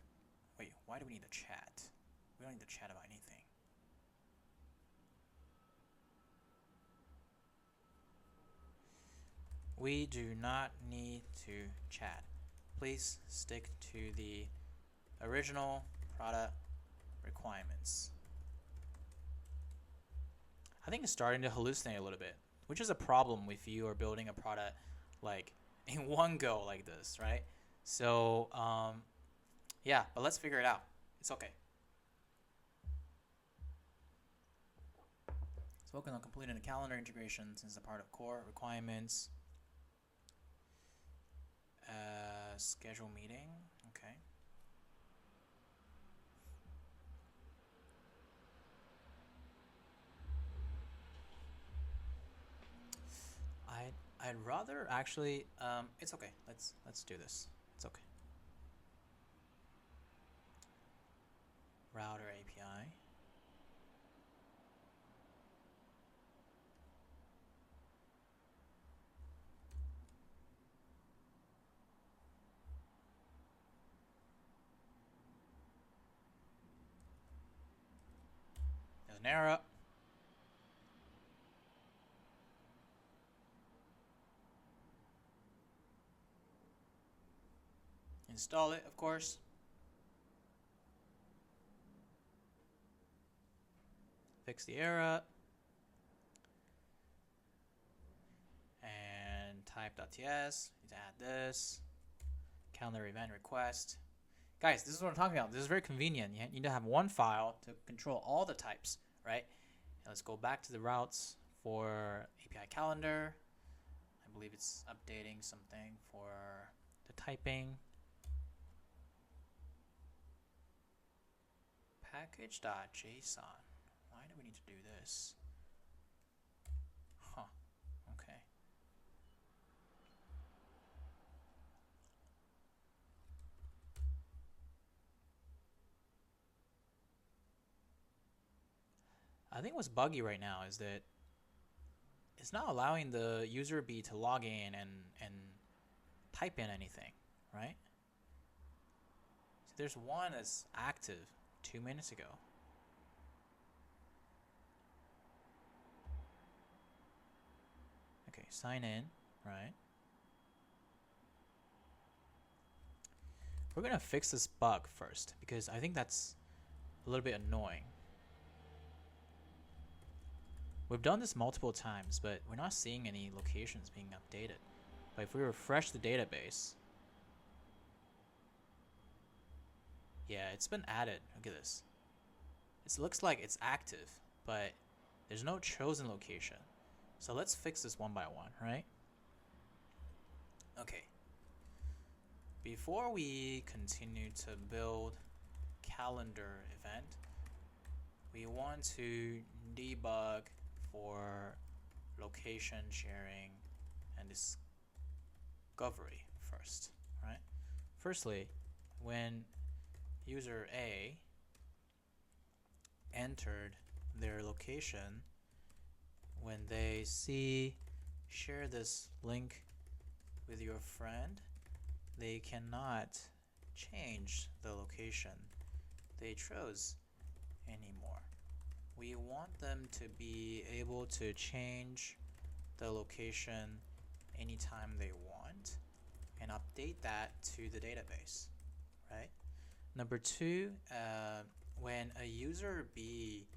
Wait, why do we need a chat? We don't need to chat about anything. We do not need to chat. please stick to the original product requirements. I think it's starting to hallucinate a little bit, which is a problem if you are building a product like in one go like this, right? So yeah, but let's figure it out. It's okay. Let's focus on completing the calendar integration since it's a part of core requirements. Schedule meeting. Okay. I'd rather actually it's okay. Let's do this. It's okay. Router API. There's an error. Install it, of course. Fix the error. And type.ts. Need to add this. Calendar event request. Guys, this is what I'm talking about. This is very convenient. You need to have one file to control all the types, right? And let's go back to the routes for API calendar. I believe it's updating something for the typing. Package.json. Why do we need to do this? Huh. Okay. I think what's buggy right now is that it's not allowing the user B to log in and type in anything, right? So there's one that's active 2 minutes ago. Okay, sign in, right? We're gonna fix this bug first because I think that's a little bit annoying. We've done this multiple times, but we're not seeing any locations being updated. But if we refresh the database, yeah, it's been added. Look at this. It looks like it's active, but there's no chosen location. So let's fix this one by one, right? Okay. Before we continue to build calendar event, we want to debug for location sharing and discovery first, right? Firstly, when user A entered their location, when they see share this link with your friend, they cannot change the location they chose anymore. We want them to be able to change the location anytime they want and update that to the database, right? Number two, when a user B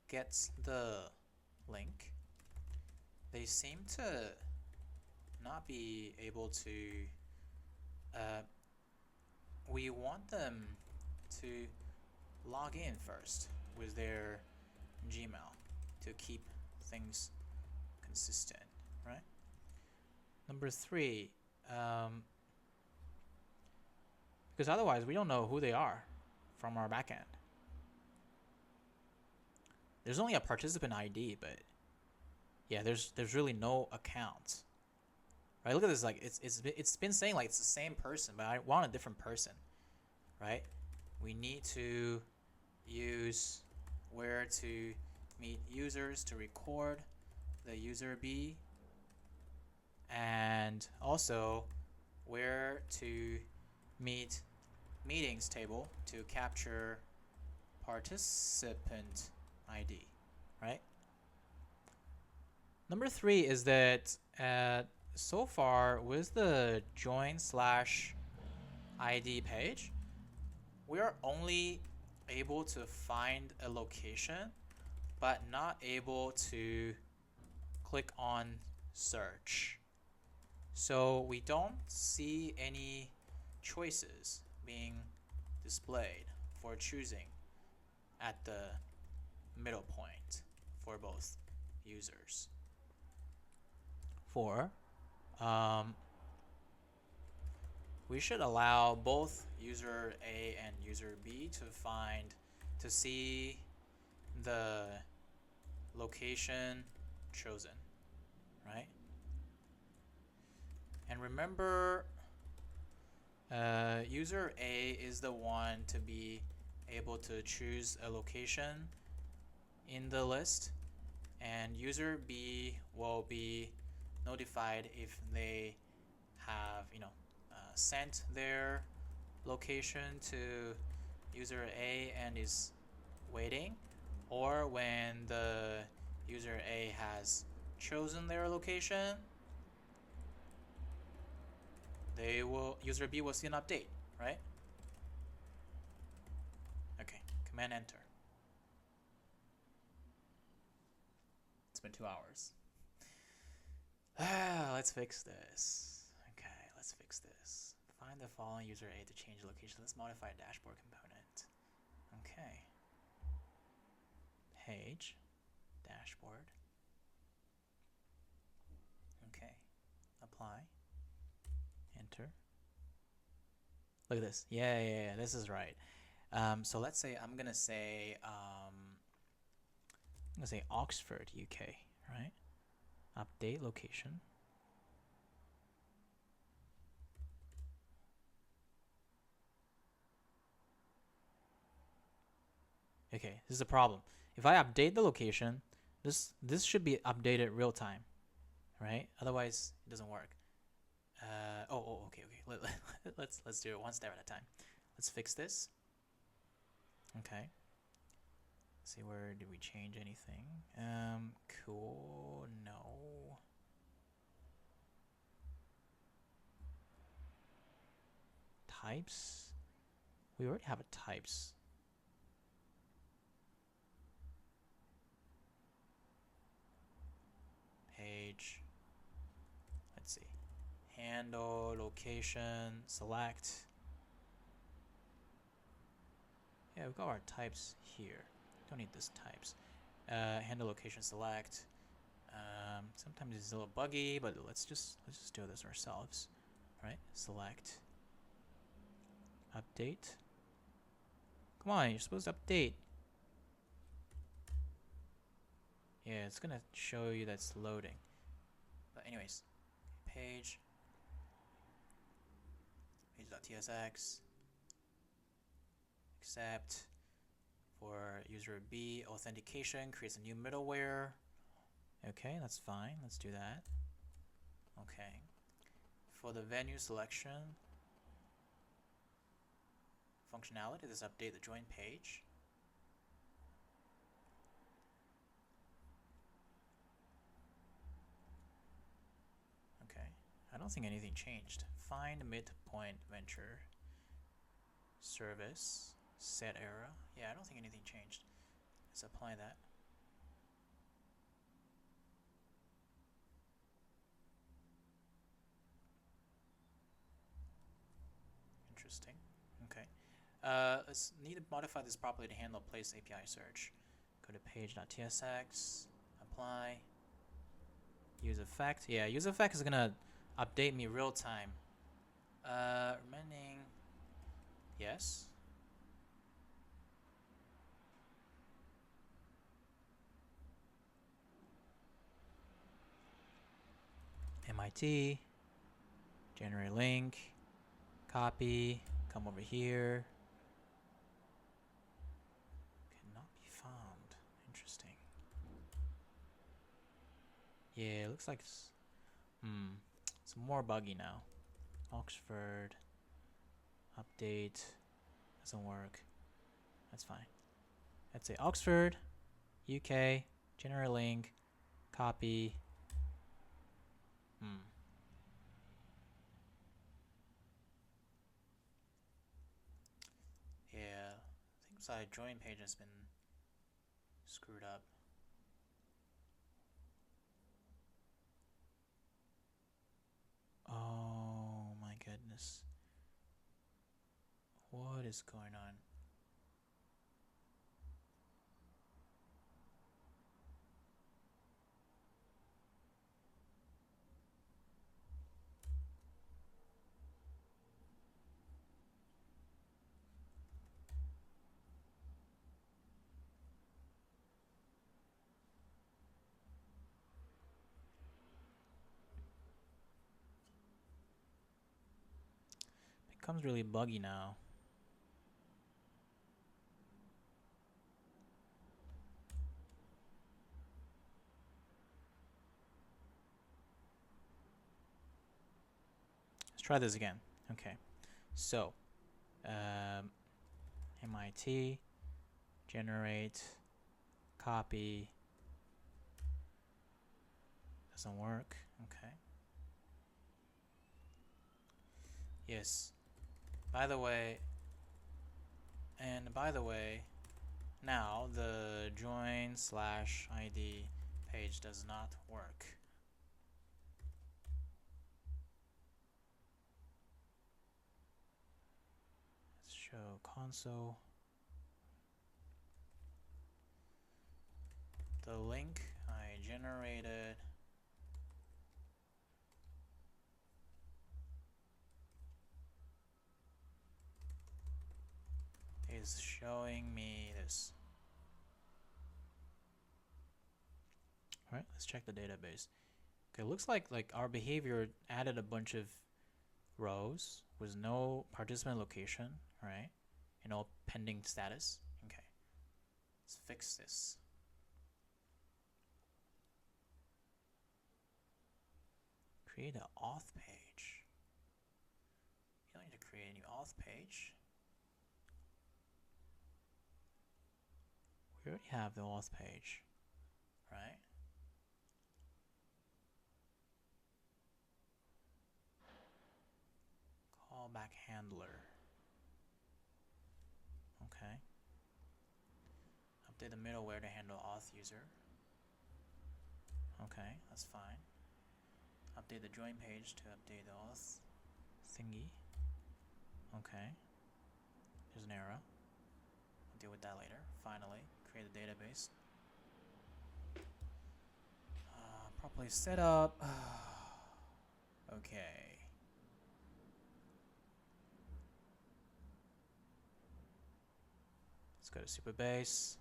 gets the link, they seem to not be able to, we want them to log in first with their Gmail to keep things consistent, right? Number three, because otherwise we don't know who they are from our backend. There's only a participant ID, but yeah, there's really no account. Right? Look at this. Like it's been saying like it's the same person, but I want a different person, right? We need to use WhereToMeet users to record the user B, and also WhereToMeet meetings table to capture participant ID, right? Number three is that so far with the join/ID page, we are only able to find a location, but not able to click on search. So we don't see any choices being displayed for choosing at the middle point for both users. We should allow both user A and user B to see the location chosen, right? And remember, user A is the one to be able to choose a location in the list, and user B will be notified if they have, sent their location to user A and is waiting, or when the user A has chosen their location, user B will see an update, right? Okay, Command Enter. It's been 2 hours. Let's fix this. Okay, let's fix this. Find the following user A to change location. Let's modify dashboard component. Okay. Page, dashboard. Okay, apply, enter. Look at this. Yeah, this is right. So let's say I'm gonna say Oxford, UK, right? Update location. Okay, this is a problem. If I update the location, this should be updated real time, right? Otherwise, it doesn't work. Okay. Let's do it one step at a time. Let's fix this. Okay. Let's see, where did we change anything? Cool. No. Types. We already have a types. Page. Let's see. Handle, location, select. Yeah, we've got our types here. Don't need this types. Handle, location, select. Sometimes it's a little buggy, but let's just do this ourselves. Right? Select. Update. Come on, you're supposed to update. Yeah, it's gonna show you that's loading. But anyways, page. Page.tsx. Accept. For user B, authentication creates a new middleware. Okay, that's fine. Let's do that. Okay. For the venue selection functionality, let's update the join page. Okay. I don't think anything changed. Find midpoint venture service. Set error. Yeah, I don't think anything changed. Let's apply that. Interesting. Okay. Let's need to modify this properly to handle place API search. Go to page.tsx. Apply. Use effect. Yeah, use effect is gonna update me real time. Remaining. Yes. MIT, generate link, copy, come over here. Cannot be found. Interesting. Yeah, it looks like it's more buggy now. Oxford, update, doesn't work. That's fine. Let's say Oxford, UK, generate link, copy. Looks like join page has been screwed up. Oh my goodness. What is going on? It becomes really buggy now. Let's try this again. Okay, so MIT generate copy doesn't work. Okay. Yes. By the way, now the join/ID page does not work. Let's show console. The link I generated is showing me this. All right, let's check the database. Okay, looks like our behavior added a bunch of rows with no participant location, right? And all pending status. Okay, let's fix this. Create an auth page. You don't need to create a new auth page. We already have the auth page, right? Callback handler. Okay. Update the middleware to handle auth user. Okay, that's fine. Update the join page to update the auth thingy. Okay. There's an error. I'll deal with that later. Finally, create a database. Properly set up. Okay. Let's go to Supabase.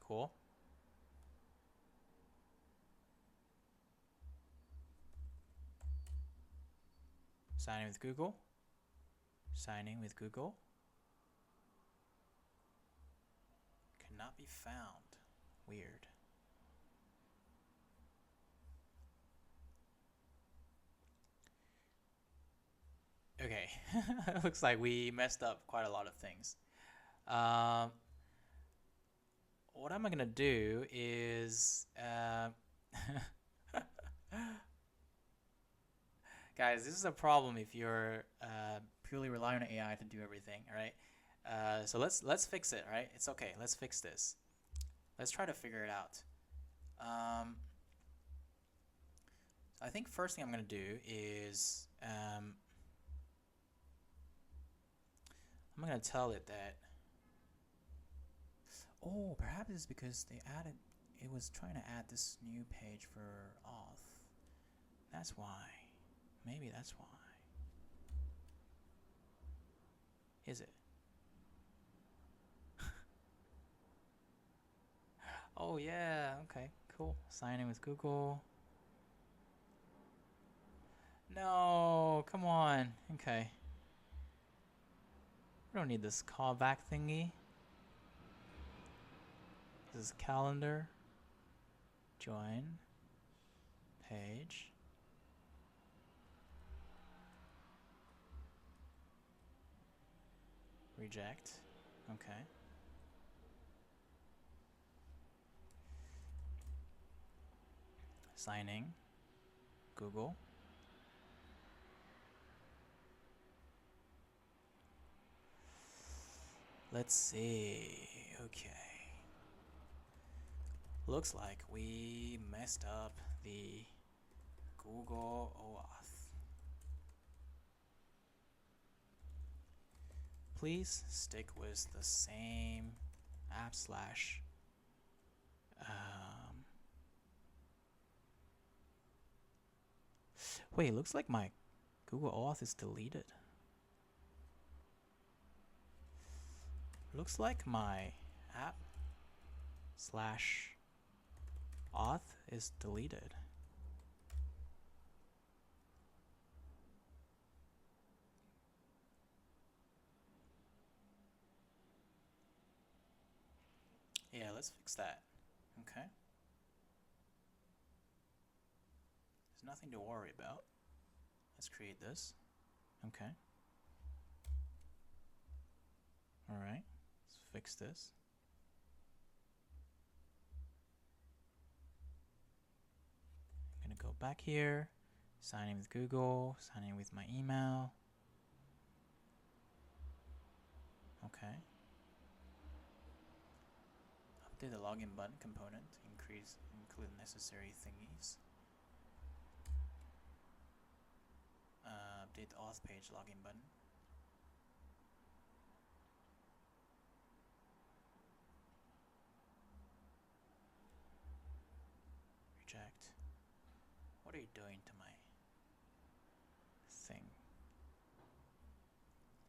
Cool. Signing with Google. Signing with Google. Cannot be found. Weird. Okay. Looks like we messed up quite a lot of things. What am I gonna do is guys, this is a problem if you're purely relying on AI to do everything, all right? So let's fix it, right? It's okay. Let's fix this. Let's try to figure it out. I think first thing I'm gonna do is I'm gonna tell it that. Oh, perhaps it's because they added. It was trying to add this new page for auth. That's why. Maybe that's why. Is it? Oh yeah, okay, cool. Sign in with Google. No, come on. Okay. We don't need this callback thingy. This is calendar. Join. Page. Reject. Okay. Signing. Google. Let's see. Okay. Looks like we messed up the Google OAuth. Please stick with the same app slash wait, looks like my Google OAuth is deleted. Looks like my app slash auth is deleted. Yeah, let's fix that. Okay. There's nothing to worry about. Let's create this. Okay. All right. Let's fix this. I'm going to go back here, sign in with Google, sign in with my email. Okay. Update the login button component, include necessary thingies. Update the auth page login button. Reject. What are you doing to my thing?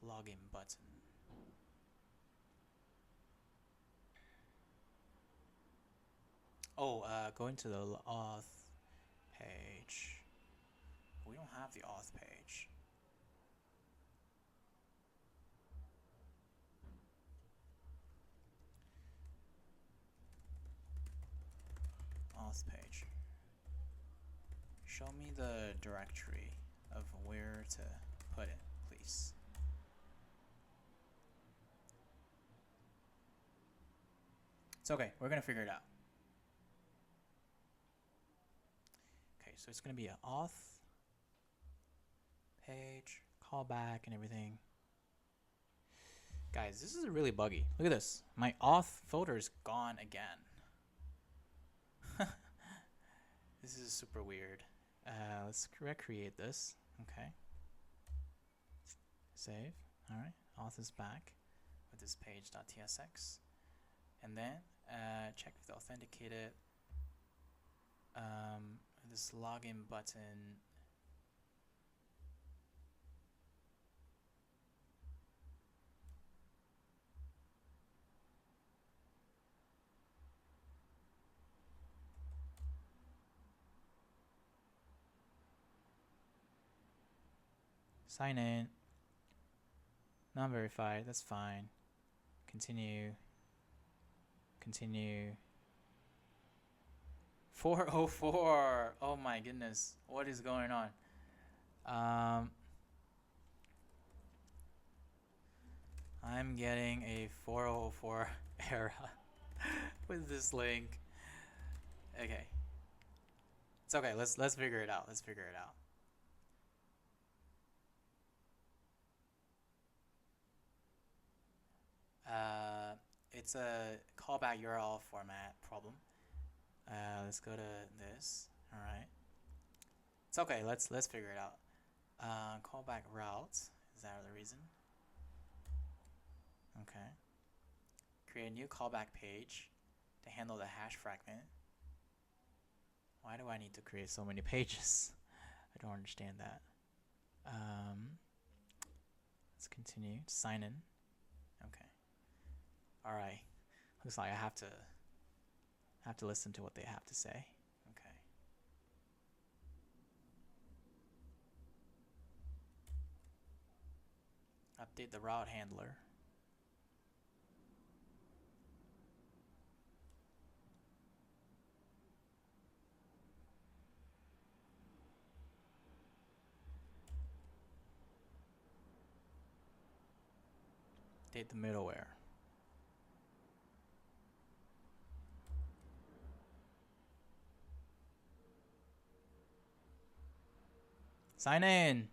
Login button. Oh, going to the auth page. We don't have the auth page. Auth page. Show me the directory of where to put it, please. It's okay, we're gonna figure it out. Okay, so it's gonna be an auth page, callback and everything. Guys, this is really buggy. Look at this. My auth folder is gone again. This is super weird. Let's recreate this. Okay. Save. All right. Auth is back with this page.tsx. And then check if the authenticated this login button. Sign in. Not verified. That's fine. Continue. Continue. 404. Oh my goodness. What is going on? I'm getting a 404 error with this link. Okay. It's okay. Let's figure it out. Let's figure it out. It's a callback URL format problem. Let's go to this. All right. It's okay. Let's figure it out. Callback route. Is that the reason? Okay. Create a new callback page to handle the hash fragment. Why do I need to create so many pages? I don't understand that. Let's continue. Sign in. Okay. All right. Looks like I have to listen to what they have to say. Okay. Update the route handler. Update the middleware. Sign in.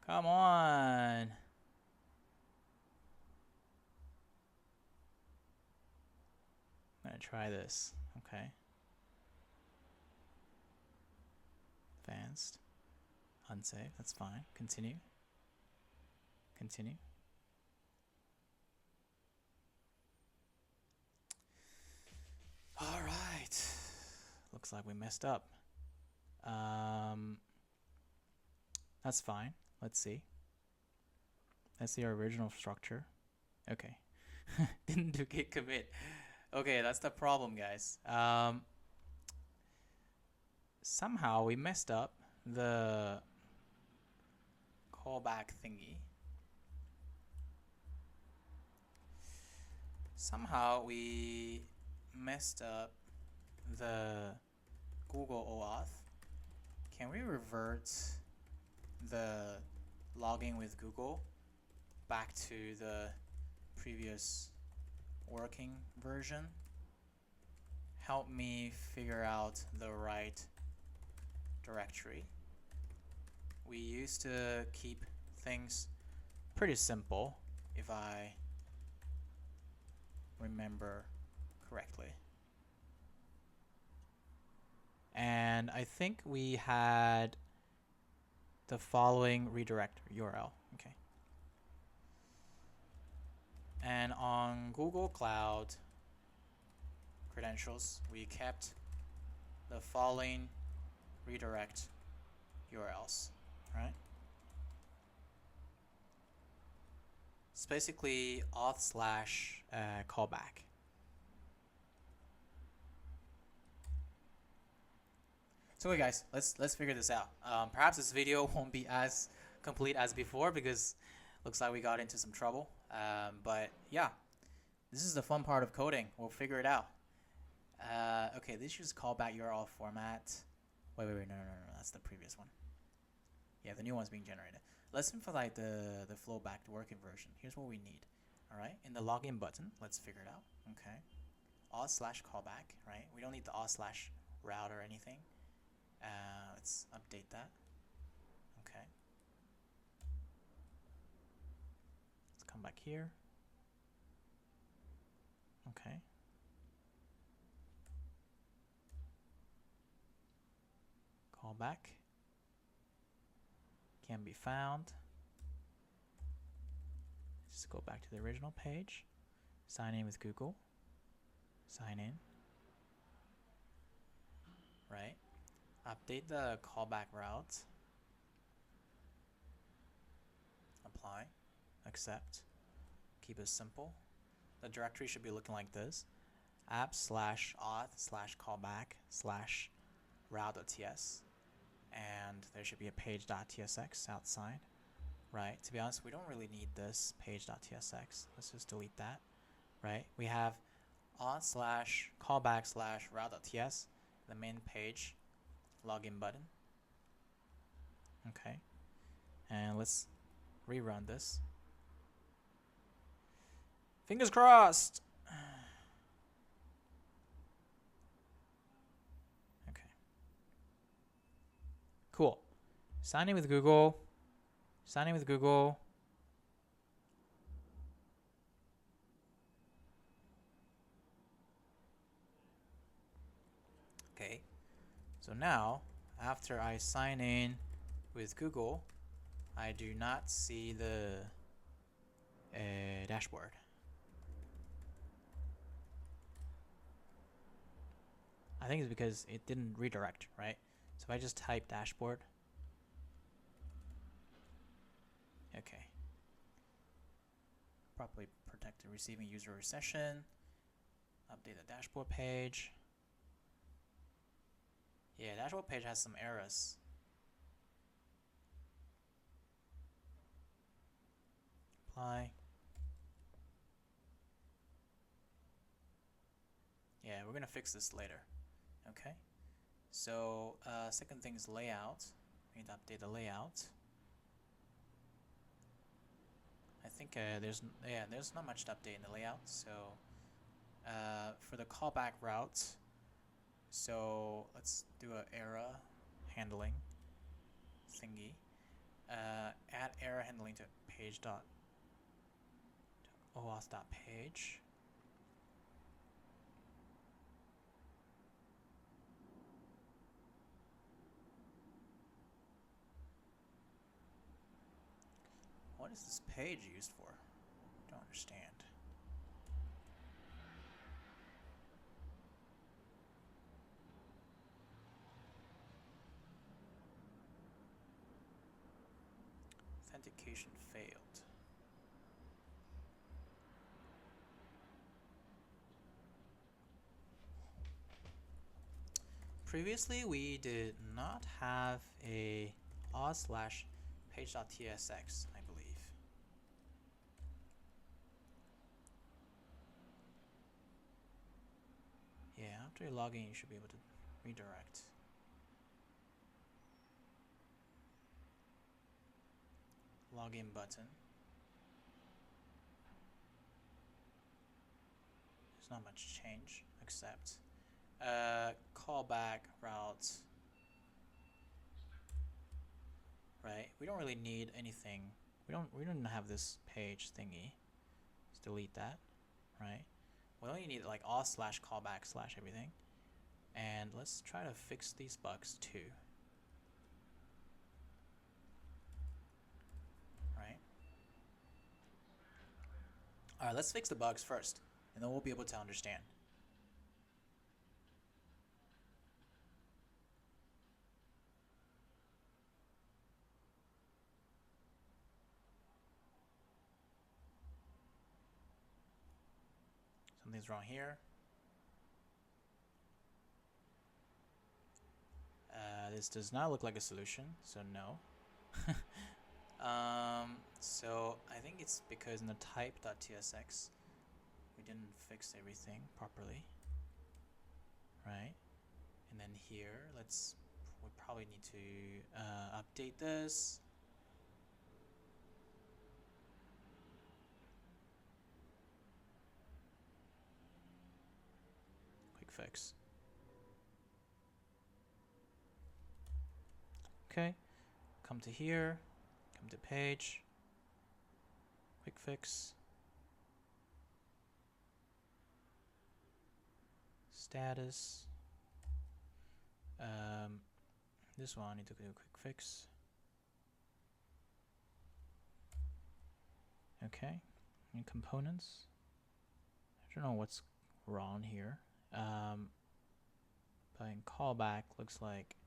Come on. I'm gonna try this. Okay. Advanced. Unsafe. That's fine. Continue. Continue. All right. Looks like we messed up. That's fine. Let's see. Let's see our original structure. Okay. Didn't do git commit. Okay, that's the problem, guys. Somehow we messed up the callback thingy. Somehow we messed up the Google OAuth. Can we revert the logging with Google back to the previous working version? Help me figure out the right directory. We used to keep things pretty simple, if I remember correctly. And I think we had the following redirect URL. Okay. And on Google Cloud credentials, we kept the following redirect URLs, right? It's basically auth / callback. So okay, guys, let's figure this out. Perhaps this video won't be as complete as before because looks like we got into some trouble. But yeah, this is the fun part of coding. We'll figure it out. Okay, this is callback URL format. Wait, no, that's the previous one. Yeah, the new one's being generated. Let's infiltrate the flow back to working version. Here's what we need. All right, in the login button, let's figure it out. Okay, auth / callback, right? We don't need the auth / route or anything. Let's update that. Okay. Let's come back here. Okay. Callback. Can be found. Just go back to the original page. Sign in with Google. Sign in. Right. Update the callback route. Apply. Accept. Keep it simple. The directory should be looking like this. app / auth / callback / route.ts. And there should be a page.tsx outside. Right. To be honest, we don't really need this page.tsx. Let's just delete that. Right. We have auth / callback / route.ts, the main page. Login button. Okay. And let's rerun this. Fingers crossed. Okay. Cool. Sign in with Google. Sign in with Google. Okay. So now, after I sign in with Google, I do not see the dashboard. I think it's because it didn't redirect, right? So if I just type dashboard. Okay. Properly protect the receiving user session. Update the dashboard page. Yeah, dashboard page has some errors. Apply. Yeah, we're gonna fix this later. Okay. So second thing is layout. We need to update the layout. I think there's not much to update in the layout. So for the callback route. So let's do an error handling thingy. Add error handling to page dot OAuth dot page. What is this page used for? Don't understand. Authentication failed. Previously, we did not have a auth/page.tsx, I believe. Yeah, after you log in, you should be able to redirect. Login button. There's not much change, except callback routes. Right? We don't really need anything. We don't have this page thingy. Let's delete that. Right? We only need like auth/callback/ everything. And let's try to fix these bugs too. Right? Alright, let's fix the bugs first, and then we'll be able to understand. Something's wrong here. This does not look like a solution, so no. So I think it's because in the type.tsx we didn't fix everything properly, right? And then here, we probably need to update this. Quick fix. Okay, come to here, come to page, quick fix, status. This one I need to do a quick fix. Okay, and components. I don't know what's wrong here. But in callback looks like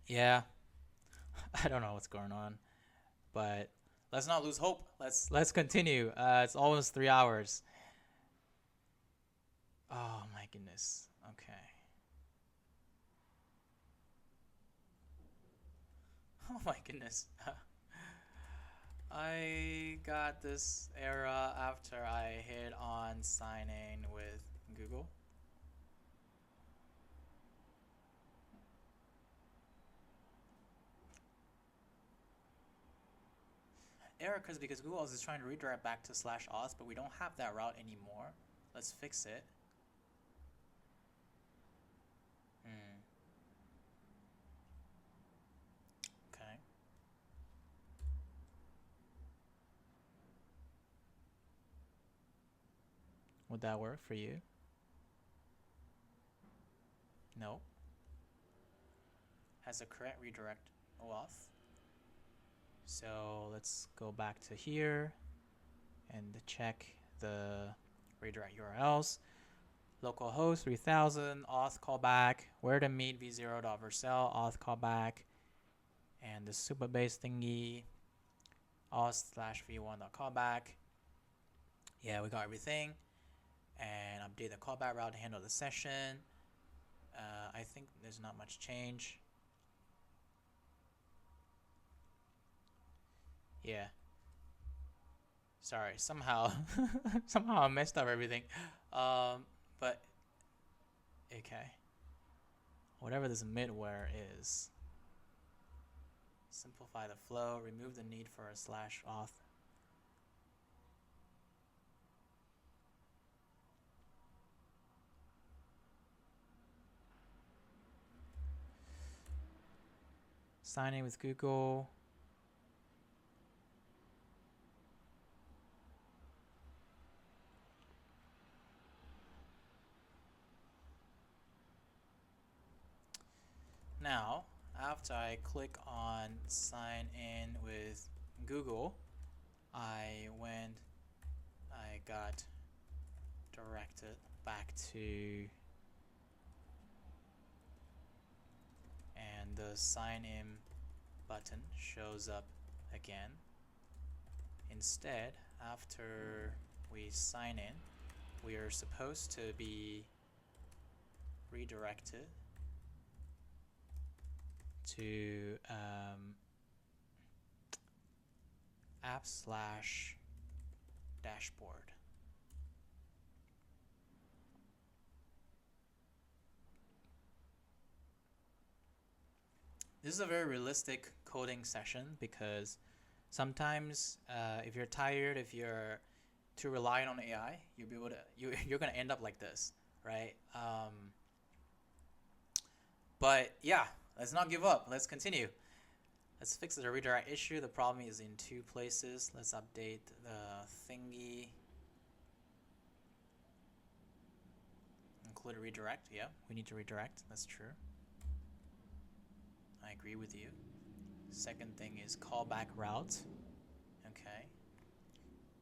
yeah. I don't know what's going on, but let's not lose hope. Let's continue. It's almost 3 hours. Oh my goodness. Okay. Oh my goodness. I got this error after I hit on sign in with Google. Error because Google is trying to redirect back to /auth, but we don't have that route anymore. Let's fix it. Okay. Would that work for you? No. Has the correct redirect OAuth. So let's go back to here and check the redirect URLs. Localhost 3000, auth callback, WhereToMeet v0.vercel, auth callback, and the Supabase thingy, auth/v1.callback. Yeah, we got everything. And update the callback route to handle the session. I think there's not much change. Yeah. Sorry, somehow I messed up everything. But okay. Whatever this midware is. Simplify the flow, remove the need for a /auth. sign in with Google. Now, after I click on sign in with Google, I got directed back to, and the sign in button shows up again. Instead, after we sign in, we are supposed to be redirected to app/dashboard. This is a very realistic coding session because sometimes if you're tired, if you're too reliant on AI, you're gonna end up like this, right? But yeah, let's not give up. Let's continue. Let's fix the redirect issue. The problem is in two places. Let's update the thingy. Include a redirect. Yeah, we need to redirect. That's true. I agree with you. Second thing is callback route. Okay.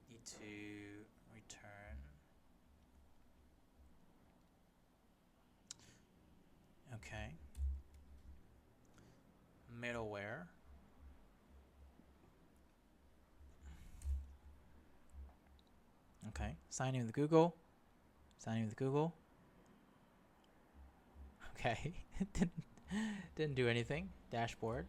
Need to return. Okay. Middleware. Okay. Sign in with Google. Sign in with Google. Okay. Didn't do anything. Dashboard.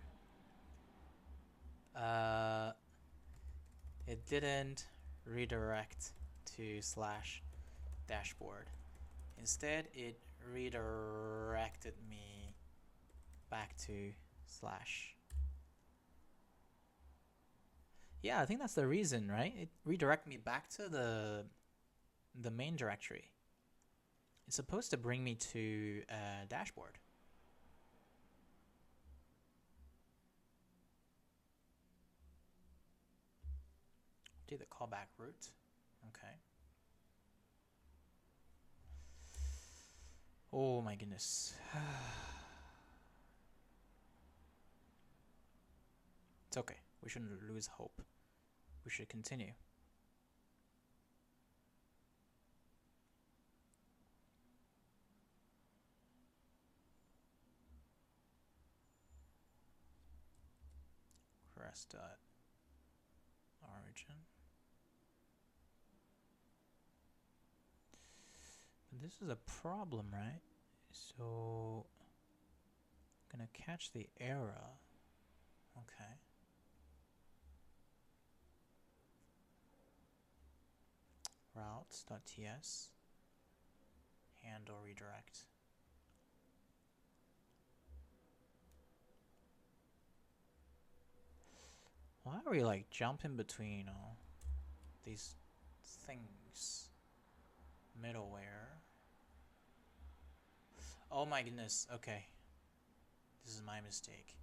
It didn't redirect to /dashboard. Instead, it redirected me back to /. Yeah, I think that's the reason, right? It redirected me back to the main directory. It's supposed to bring me to a dashboard. Do the callback route. Okay. Oh my goodness. It's okay. We shouldn't lose hope. We should continue. Crest.origin. But this is a problem, right? So I'm gonna catch the error. Okay. Routes.ts. Handle redirect. Why are we like jumping between these things? Middleware. Oh my goodness. Okay. This is my mistake.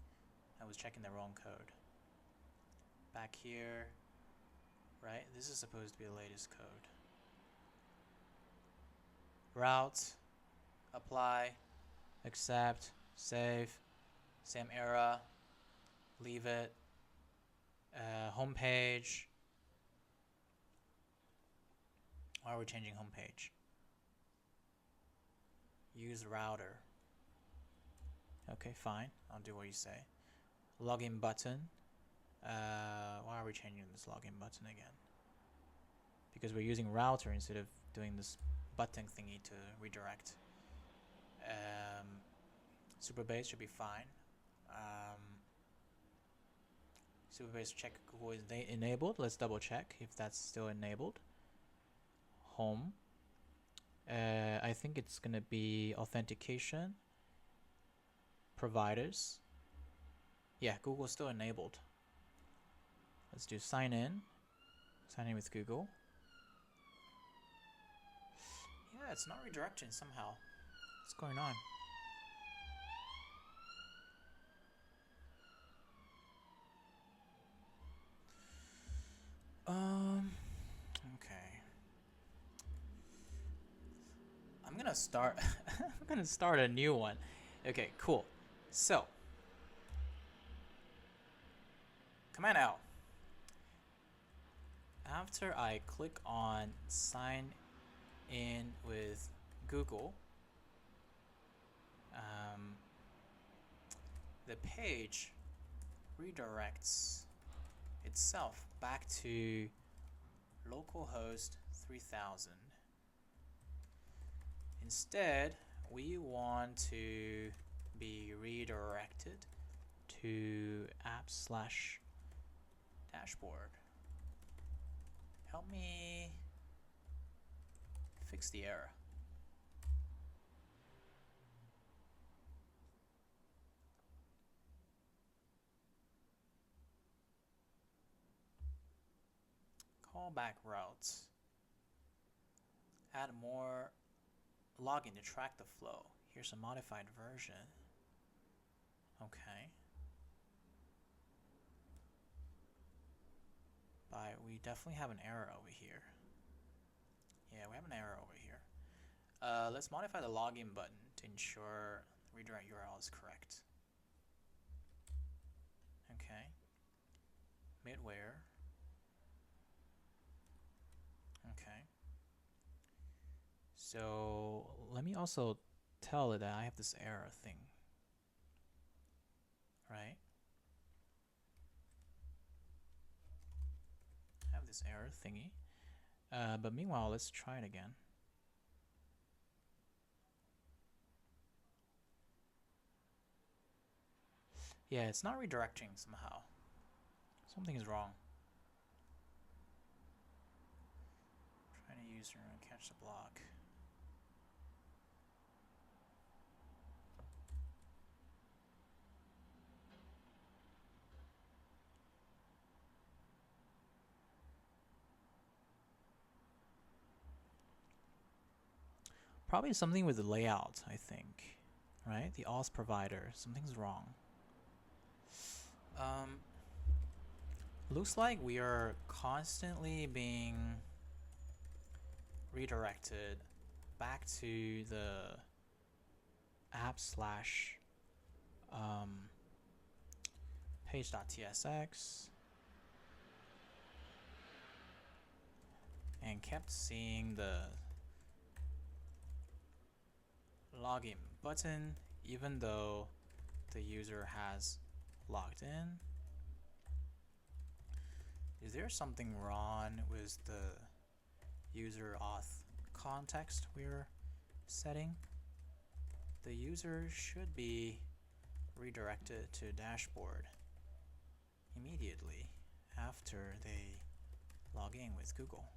I was checking the wrong code. Back here. Right? This is supposed to be the latest code. Route. Apply. Accept. Save. Same error. Leave it. Home page. Why are we changing home page? Use router. Okay, fine. I'll do what you say. Login button. Why are we changing this login button again? Because we're using router instead of doing this button thingy to redirect. Supabase should be fine. Supabase check Google is enabled. Let's double check if that's still enabled. Home. I think it's gonna be authentication. Providers. Yeah, Google's still enabled. Let's do sign in. Sign in with Google. Yeah, it's not redirecting somehow. What's going on? gonna start. I'm gonna start a new one. Okay, cool. So, Command L. After I click on sign in with Google, the page redirects itself back to localhost 3000. Instead, we want to be redirected to app/dashboard. Help me fix the error. Callback routes. Add more login to track the flow. Here's a modified version. Okay. But we definitely have an error over here. Yeah, we have an error over here. Let's modify the login button to ensure the redirect URL is correct. Okay. Midware. Okay. So let me also tell it that I have this error thing. Right? I have this error thingy. But meanwhile, let's try it again. Yeah, it's not redirecting somehow. Something is wrong. Trying to use and catch the block. Probably something with the layout, I think. Right? The auth provider. Something's wrong. Looks like we are constantly being redirected back to the app/page.tsx and kept seeing the login button even though the user has logged in. Is there something wrong with the user auth context we're setting? The user should be redirected to dashboard immediately after they log in with Google.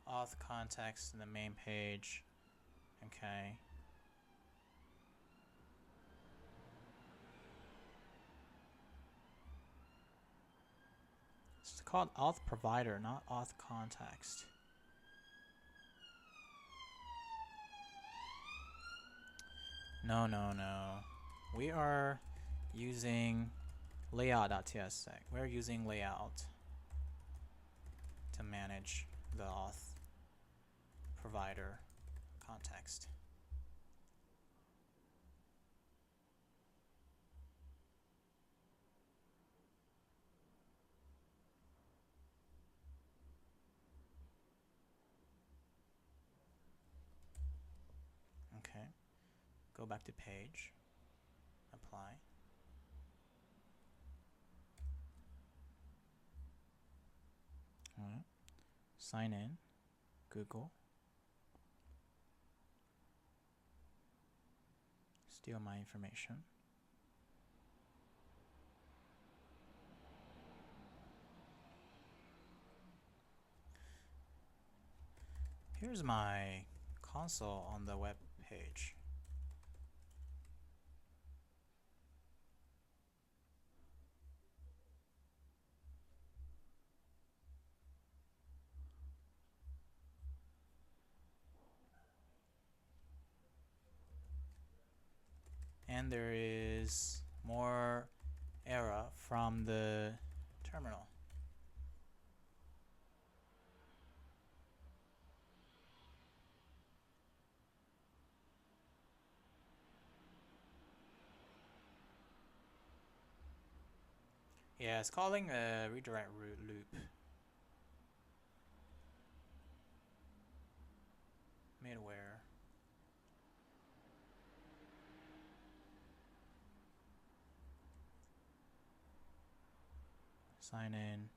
Auth context in the main page. Okay. It's called auth provider, not auth context. No. We are using layout.tsx. We're using layout to manage the auth provider context. Okay. Go back to page. Apply. All right. Sign in. Google. Steal my information. Here's my console on the web page. and there is more error from the terminal. Yeah, it's calling a redirect loop. Middleware. Sign in.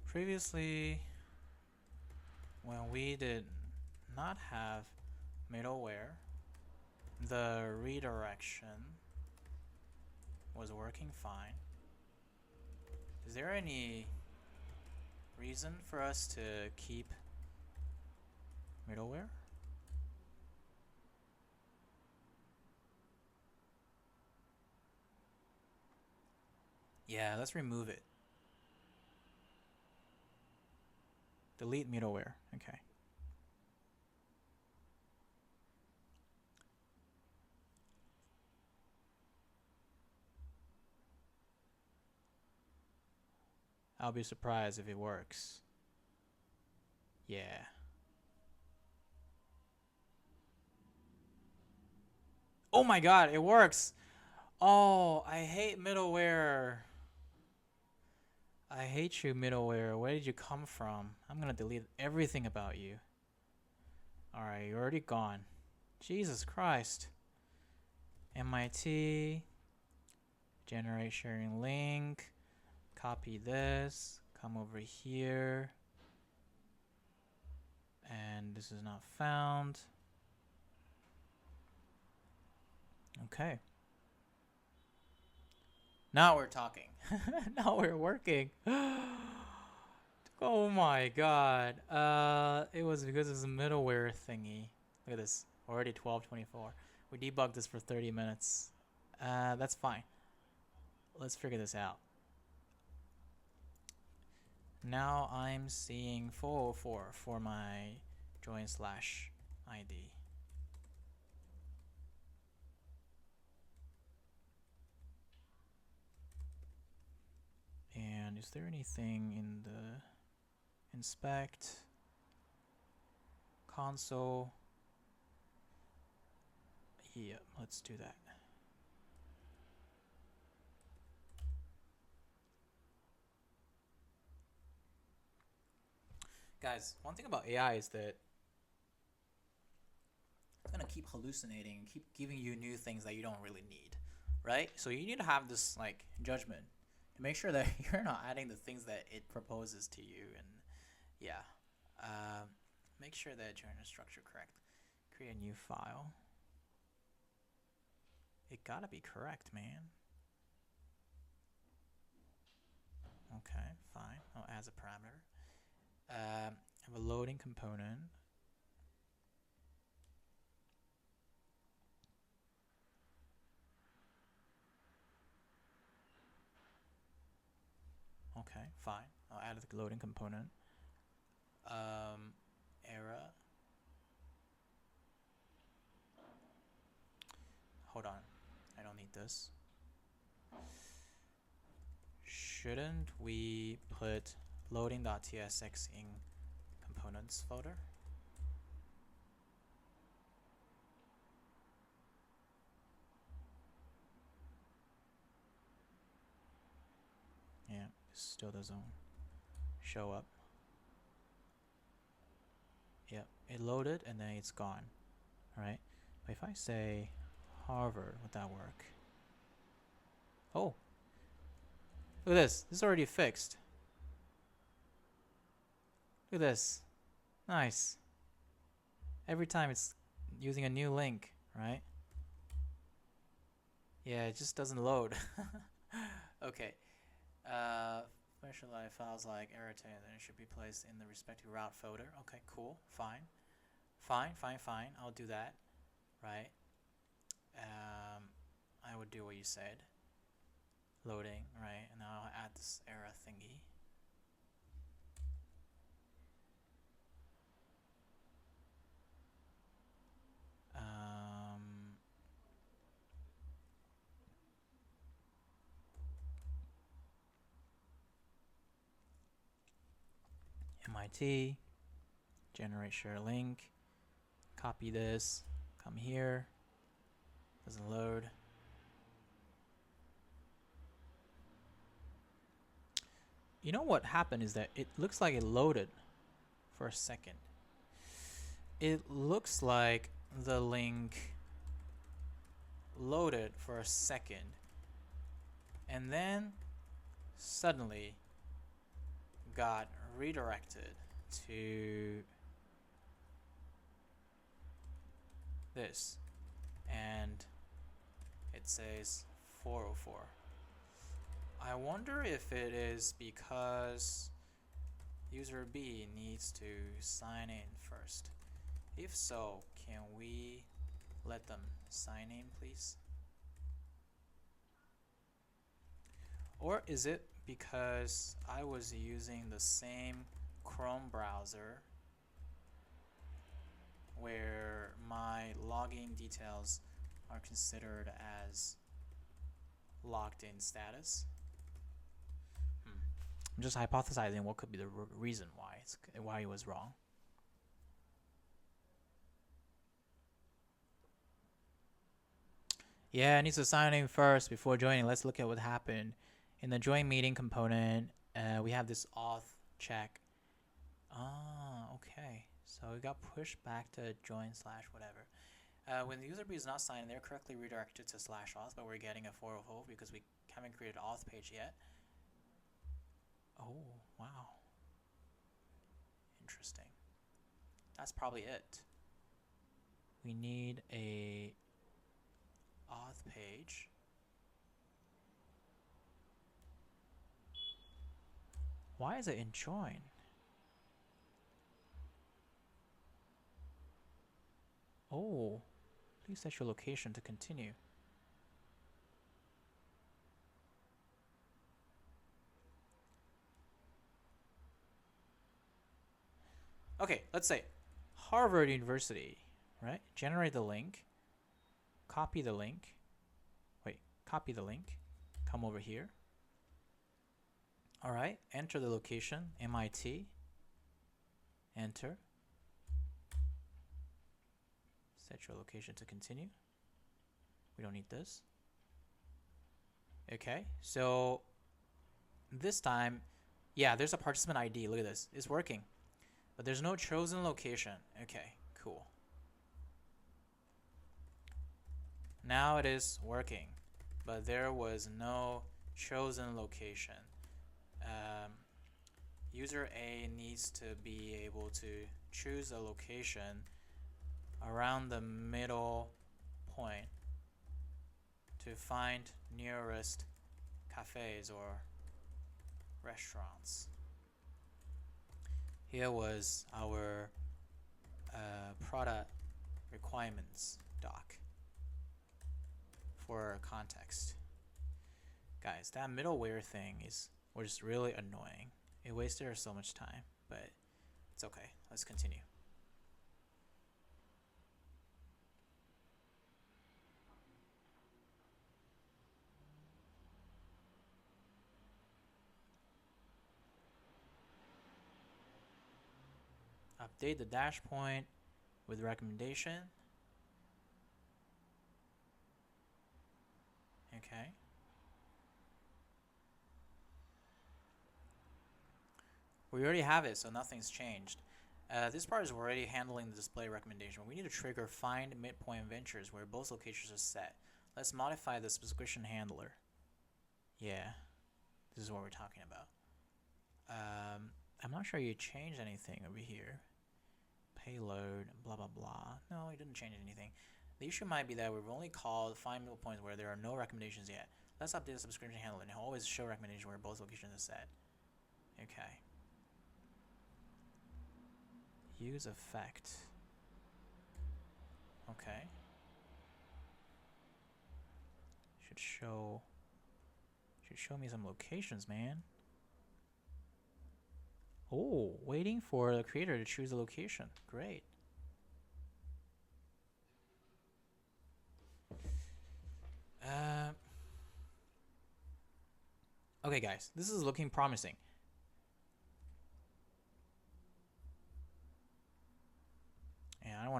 Previously, when we did not have middleware, the redirection was working fine. Is there any reason for us to keep middleware? Yeah, let's remove it. Delete middleware. Okay. I'll be surprised if it works. Yeah. Oh my god, it works! Oh, I hate middleware. I hate you, middleware. Where did you come from? I'm gonna delete everything about you. Alright, you're already gone. Jesus Christ. MIT. Generate sharing link. Copy this. Come over here. And this is not found. Okay. Now we're talking. Now we're working. Oh my god. It was because of the middleware thingy. Look at this. Already 12:24. We debugged this for 30 minutes. That's fine. Let's figure this out. Now I'm seeing 404 for my join/ID. And is there anything in the inspect console? Yeah, let's do that. Guys, one thing about AI is that it's gonna keep hallucinating, keep giving you new things that you don't really need, right? So you need to have this like judgment to make sure that you're not adding the things that it proposes to you, and yeah, make sure that you're in the structure correct. Create a new file. It gotta be correct, man. Okay, fine. I'll add a parameter. I have a loading component. Okay, fine. I'll add the loading component. Error. Hold on. I don't need this. Shouldn't we put loading.tsx in components folder? Yeah, it still doesn't show up. Yep, it loaded and then it's gone. Alright, but if I say Harvard, would that work? Oh, look at this. This is already fixed. Look at this. Nice. Every time it's using a new link, right? Yeah, it just doesn't load. Okay. Specialized files like iterating, then it should be placed in the respective route folder. Okay, cool. Fine. Fine. I'll do that. Right. I would do what you said. Loading, right? And now I'll add this error thingy. MIT, generate share link, copy this, come here, doesn't load. You know what happened is that it looks like it loaded for a second. It looks like the link loaded for a second and then suddenly got redirected to this, and it says 404. I wonder if it is because user B needs to sign in first. If so, can we let them sign in, please? Or is it because I was using the same Chrome browser where my login details are considered as logged in status? I'm just hypothesizing what could be the reason why it was wrong. Yeah, it needs to sign in first before joining. Let's look at what happened. In the join meeting component, we have this auth check. Okay. So it got pushed back to join / whatever. When the user B is not signed, they're correctly redirected to /auth, but we're getting a 404 because we haven't created an auth page yet. Oh, wow. Interesting. That's probably it. We need a auth page. Why is it in join? Oh, please set your location to continue. Okay, let's say Harvard University, right? Generate the link, copy the link. Copy the link, come over here. All right, enter the location, MIT, enter. Set your location to continue. We don't need this. Okay, so this time, yeah, there's a participant ID. Look at this, it's working. But there's no chosen location. Okay, cool. Now it is working, but there was no chosen location. User A needs to be able to choose a location around the middle point to find nearest cafes or restaurants. Here was our product requirements doc for context. Guys, that middleware thing was just really annoying. It wasted us so much time, but it's okay. Let's continue. Update the dash point with recommendation. Okay. We already have it, so nothing's changed. This part is already handling the display recommendation. We need to trigger find midpoint ventures where both locations are set. Let's modify the subscription handler. Yeah, this is what we're talking about. I'm not sure you changed anything over here. Payload, blah, blah, blah. No, you didn't change anything. The issue might be that we've only called find middle points where there are no recommendations yet. Let's update the subscription handler and always show recommendations where both locations are set. Okay. Use effect. Okay. Should show me some locations, man. Oh, waiting for the creator to choose a location. Great. Okay, guys, this is looking promising.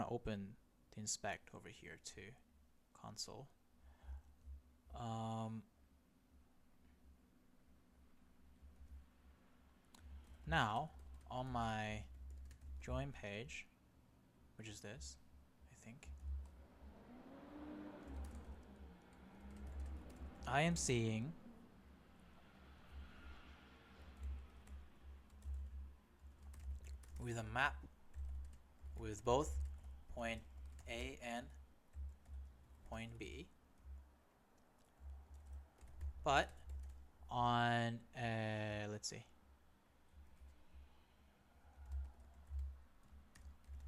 open the inspect over here too, console. Now on my join page, which is this, I think, I am seeing with a map with both point A and point B, but on let's see,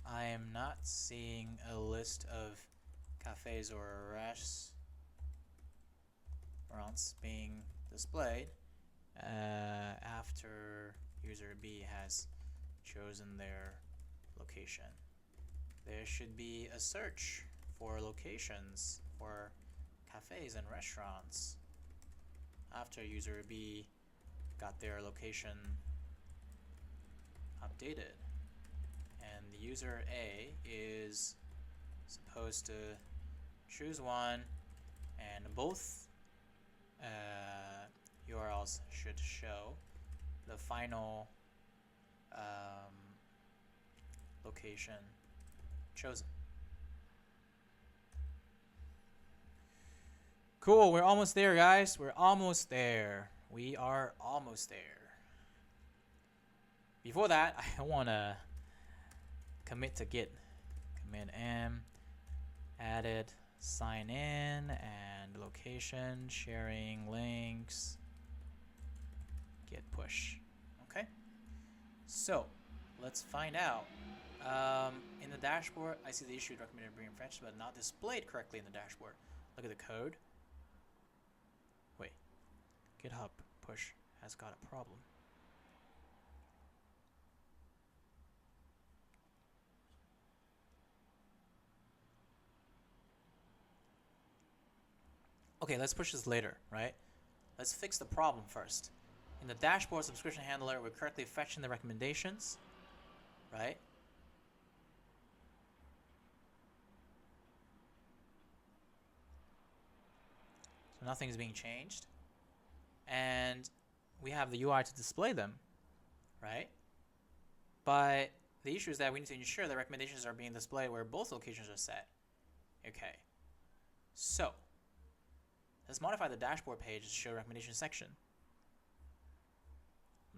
I am not seeing a list of cafes or restaurants being displayed after user B has chosen their location. There should be a search for locations for cafes and restaurants after user B got their location updated. And the user A is supposed to choose one, and both URLs should show the final location chosen. Cool, we're almost there, guys. We're almost there. We are almost there. Before that, I want to commit to Git. Commit M, added, sign in, and location, sharing links, git push. Okay, so let's find out. In the dashboard, I see the issue documented being fetched, but not displayed correctly in the dashboard. Look at the code. Wait, GitHub push has got a problem. Okay, let's push this later, right? Let's fix the problem first. In the dashboard subscription handler, we're correctly fetching the recommendations, right? So nothing is being changed. And we have the UI to display them, right? But the issue is that we need to ensure that recommendations are being displayed where both locations are set. Okay, so let's modify the dashboard page to show recommendation section.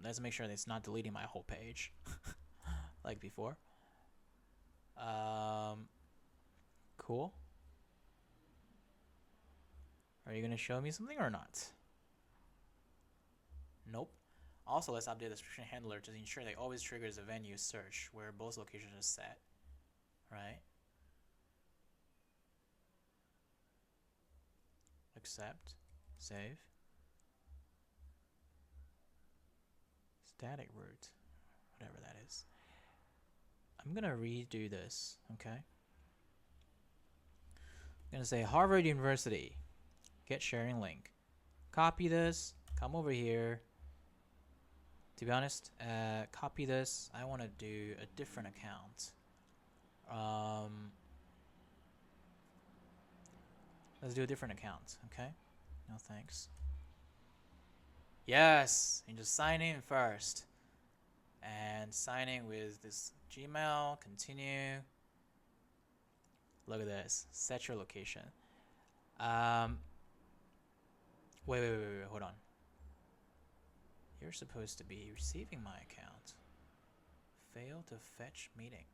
Let's make sure that it's not deleting my whole page like before. Cool. Are you going to show me something or not? Nope. Also, let's update the subscription handler to ensure that it always triggers a venue search where both locations are set, right? Accept, save. Static root, whatever that is. I'm going to redo this, okay? I'm going to say Harvard University, get sharing link. Copy this, come over here. To be honest, copy this. I want to do a different account. Let's do a different account, okay? No thanks. Yes, and just sign in first. And sign in with this Gmail, continue. Look at this, set your location. Wait, hold on. You're supposed to be receiving my account. Fail to fetch meeting.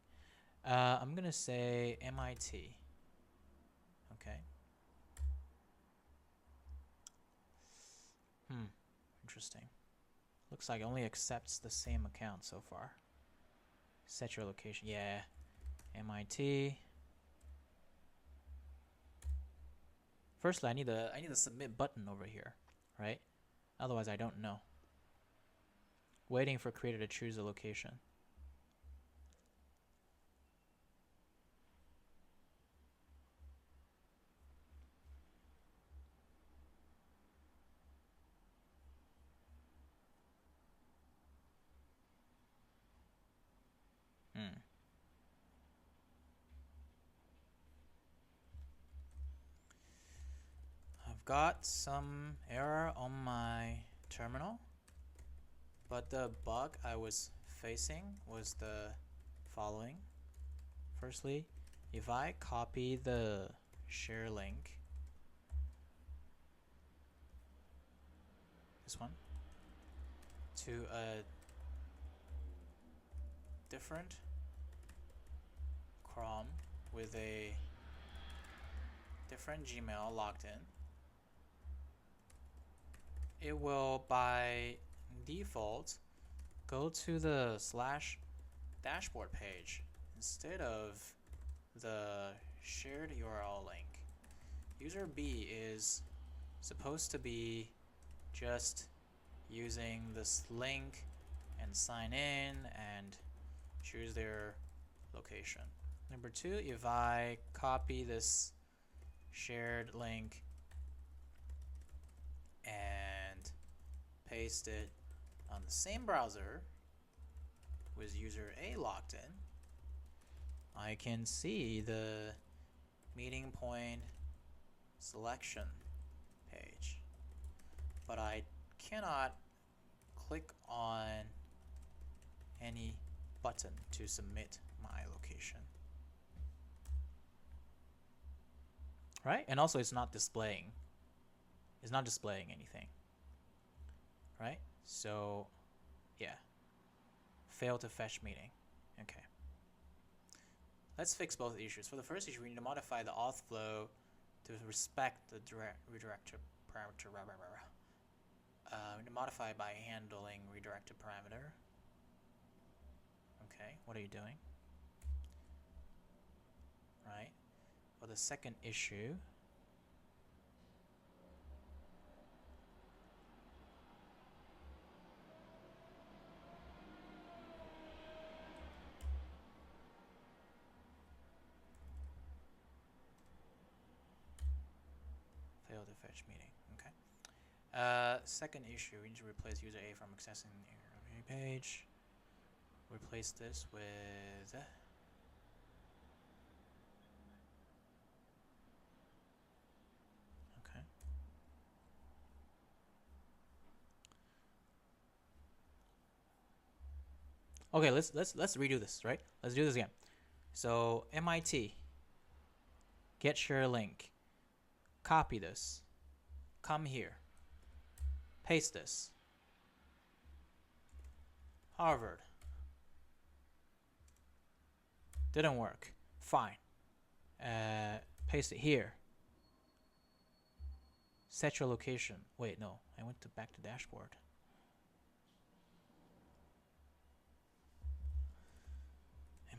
I'm gonna say MIT. Okay. Interesting. Looks like it only accepts the same account so far. Set your location. Yeah. MIT. Firstly, I need the submit button over here, right? Otherwise, I don't know. Waiting for creator to choose a location. got some error on my terminal, but the bug I was facing was the following. Firstly, if I copy the share link, this one, to a different Chrome with a different Gmail logged in, it will by default go to the / dashboard page instead of the shared URL link. User B is supposed to be just using this link and sign in and choose their location. Number 2, if I copy this shared link and paste it on the same browser with user A logged in, I can see the meeting point selection page, but I cannot click on any button to submit my location. Right? And also it's not displaying anything. Right? So yeah. Fail to fetch meeting. Okay. Let's fix both issues. For the first issue, we need to modify the auth flow to respect the redirected parameter. We need to modify by handling redirected parameter. Okay, what are you doing? Right. For the second issue, failed to fetch meeting. Okay. Second issue, we need to replace user A from accessing the page. Replace this with okay. Okay, let's redo this, right? Let's do this again. So MIT get share link. Copy this. Come here. Paste this. Harvard. Didn't work. Fine. Paste it here. Set your location. Wait, no. I went back to dashboard.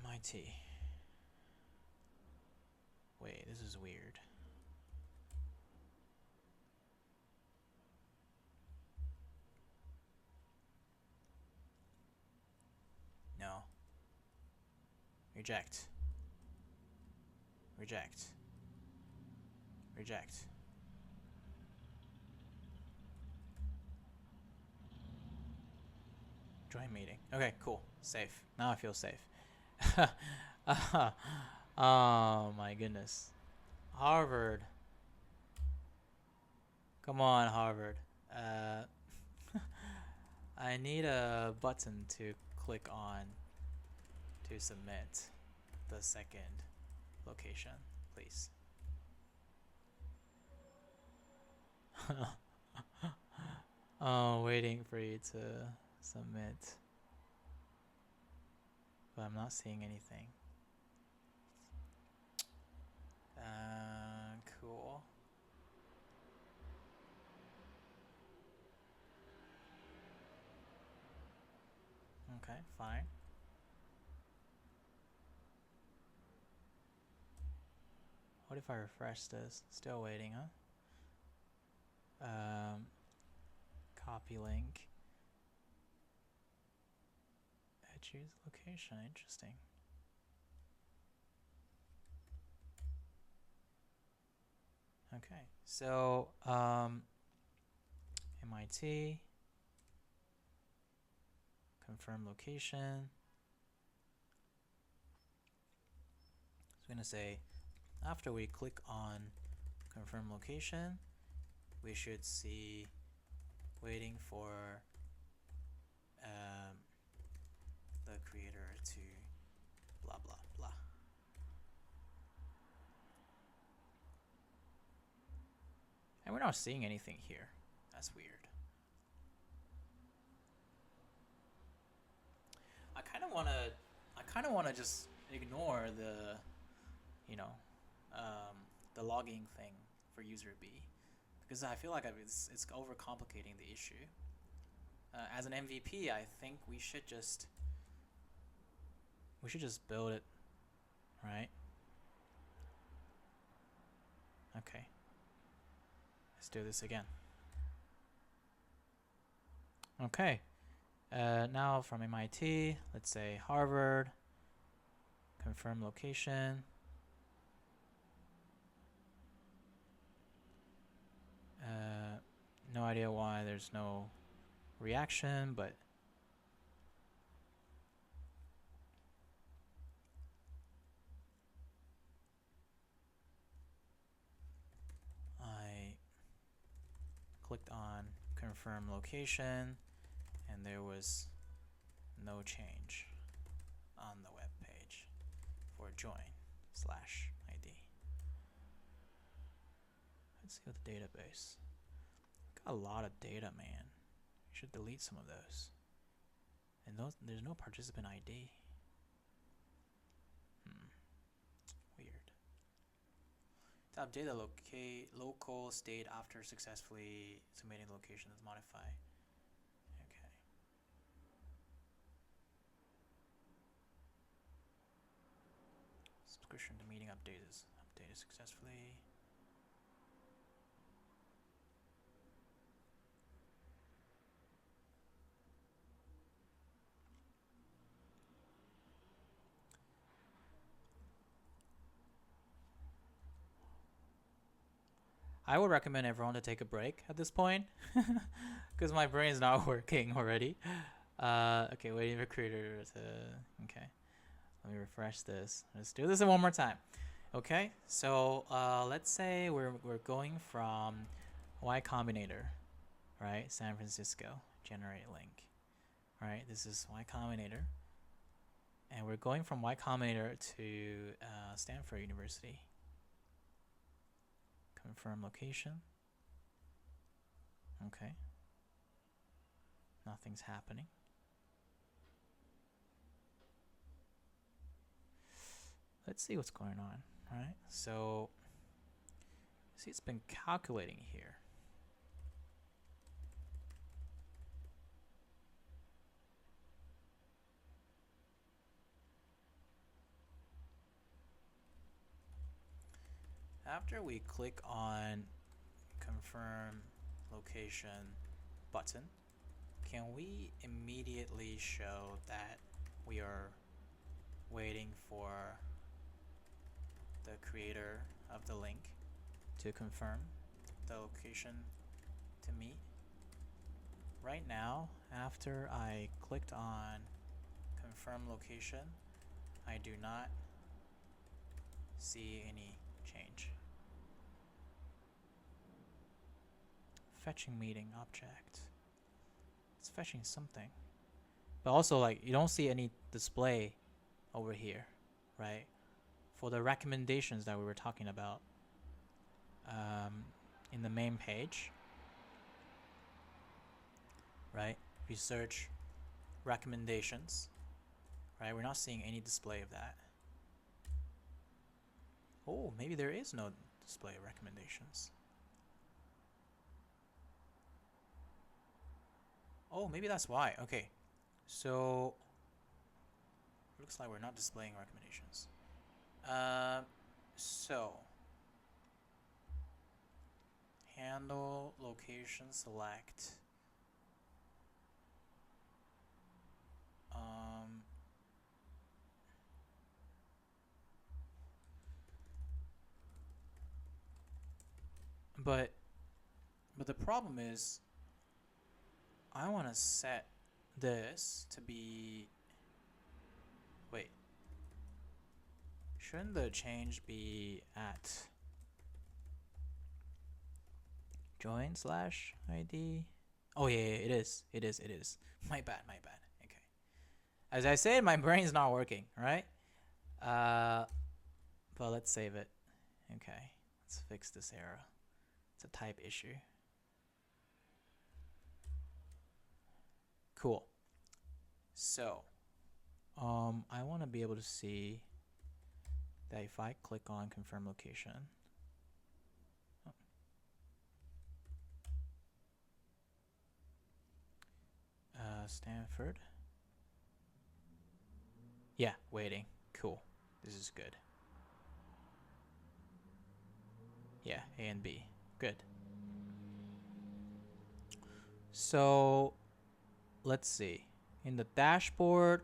MIT. Wait, this is weird. No. Reject. Reject. Reject. Join meeting. Okay, cool. Safe. Now I feel safe. Oh my goodness. Harvard. Come on, Harvard. I need a button to click on to submit the second location, please. Oh, waiting for you to submit. But I'm not seeing anything. Cool. Okay, fine. What if I refresh this? Still waiting, huh? Copy link. Choose location. Interesting. Okay, so MIT, confirm location. So I'm gonna say after we click on confirm location, we should see waiting for the creator to blah blah blah. And we're not seeing anything here. That's weird. I kind of wanna just ignore the, you know, the logging thing for user B, because I feel like it's overcomplicating the issue. As an MVP, I think we should just build it, right? Okay. Let's do this again. Okay. Now from MIT, let's say Harvard. Confirm location. No idea why there's no reaction, but I clicked on confirm location and there was no change on the web page for join/ID. Let's see what the database. Got a lot of data, man. You should delete some of those. And there's no participant ID. Weird. To update the local state after successfully submitting the location is modify. Okay. Subscription to meeting updated successfully. I would recommend everyone to take a break at this point because my brain is not working already. Okay, waiting for creator to. Okay, let me refresh this. Let's do this one more time. Okay, so let's say we're going from Y Combinator, right? San Francisco, generate link. Right, this is Y Combinator, and we're going from Y Combinator to Stanford University. Confirm location. Okay. Nothing's happening. Let's see what's going on, right? So, see, it's been calculating here. After we click on confirm location button, can we immediately show that we are waiting for the creator of the link to confirm the location to meet? Right now, after I clicked on confirm location, I do not see any change. Fetching meeting object. It's fetching something. But also, like, you don't see any display over here, right? For the recommendations that we were talking about in the main page, right? If you search recommendations, right? We're not seeing any display of that. Oh, maybe there is no display of recommendations. Oh, maybe that's why. Okay, so looks like we're not displaying recommendations. So handle location select. But the problem is, I want to set this to be. Wait. Shouldn't the change be at Join slash ID. Oh yeah, it is. It is. My bad. Okay. As I said, my brain's not working, right? But let's save it. Okay. Let's fix this error. It's a type issue. Cool. So, I want to be able to see that if I click on confirm location, Stanford. Yeah, waiting. Cool. This is good. Yeah, A and B. Good. So, let's see. In the dashboard,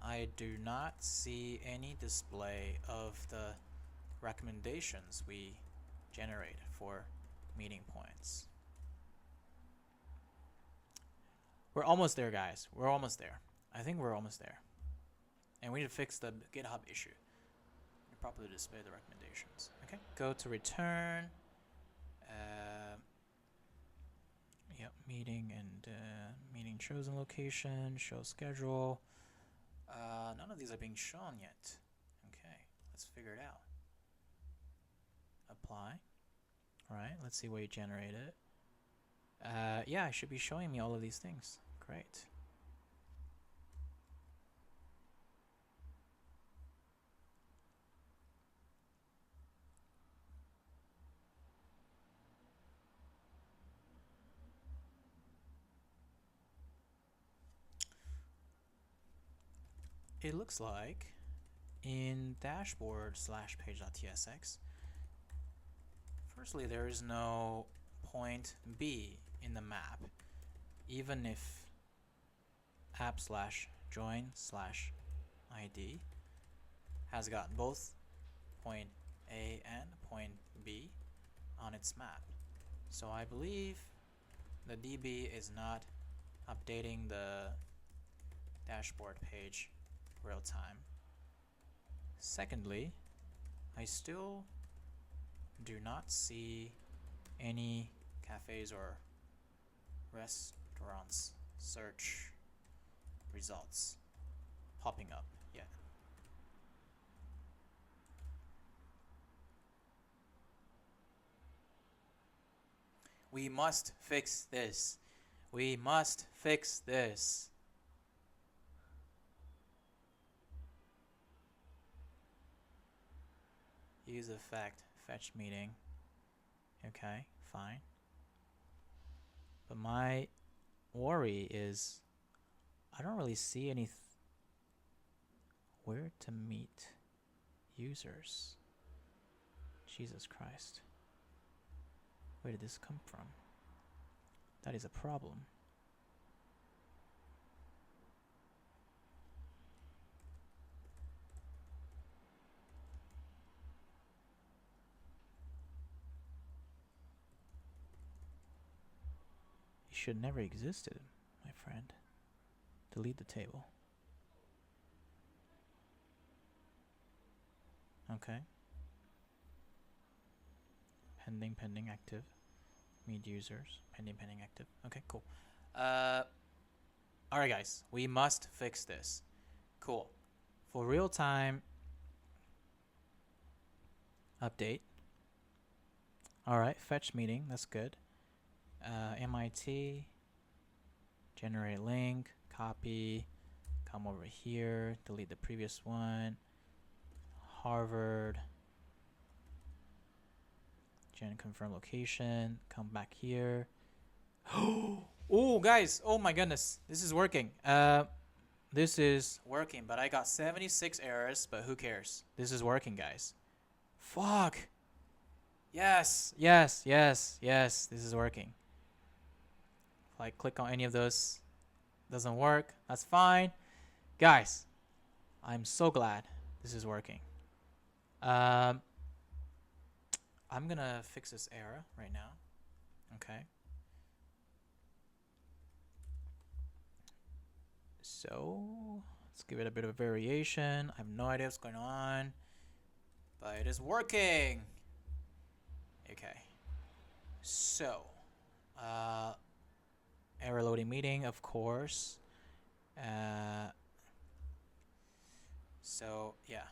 I do not see any display of the recommendations we generate for meeting points. We're almost there, guys. We're almost there. I think we're almost there. And we need to fix the GitHub issue and properly display the recommendations. Okay, go to return. Yep, meeting and meeting chosen location, show schedule. None of these are being shown yet. Okay, let's figure it out. Apply. All right, let's see what you generated. Yeah, it should be showing me all of these things. Great. It looks like in dashboard slash page.tsx, firstly, there is no point B in the map, even if app slash join slash ID has got both point A and point B on its map. So I believe the DB is not updating the dashboard page real time. Secondly, I still do not see any cafes or restaurants search results popping up yet. We must fix this. We must fix this. Use effect, fetch meeting. Okay, fine. But my worry is I don't really see any where to meet users. Jesus Christ. Where did this come from? That is a problem. It should never existed, my friend. Delete the table. Okay. Pending, active. Meet users. Pending, active. Okay, cool. Alright guys, we must fix this. Cool. For real time update. Alright, fetch meeting, that's good. MIT, generate link, copy, come over here, delete the previous one. Harvard, confirm location, come back here. Oh guys, oh my goodness, this is working. This is working, but I got 76 errors, but who cares? This is working, guys. Fuck. Yes, this is working. If I click on any of those, doesn't work, that's fine. Guys, I'm so glad this is working. I'm gonna fix this error right now. Okay. So let's give it a bit of a variation. I have no idea what's going on, but it is working. Okay. So, error loading meeting, of course. So, yeah.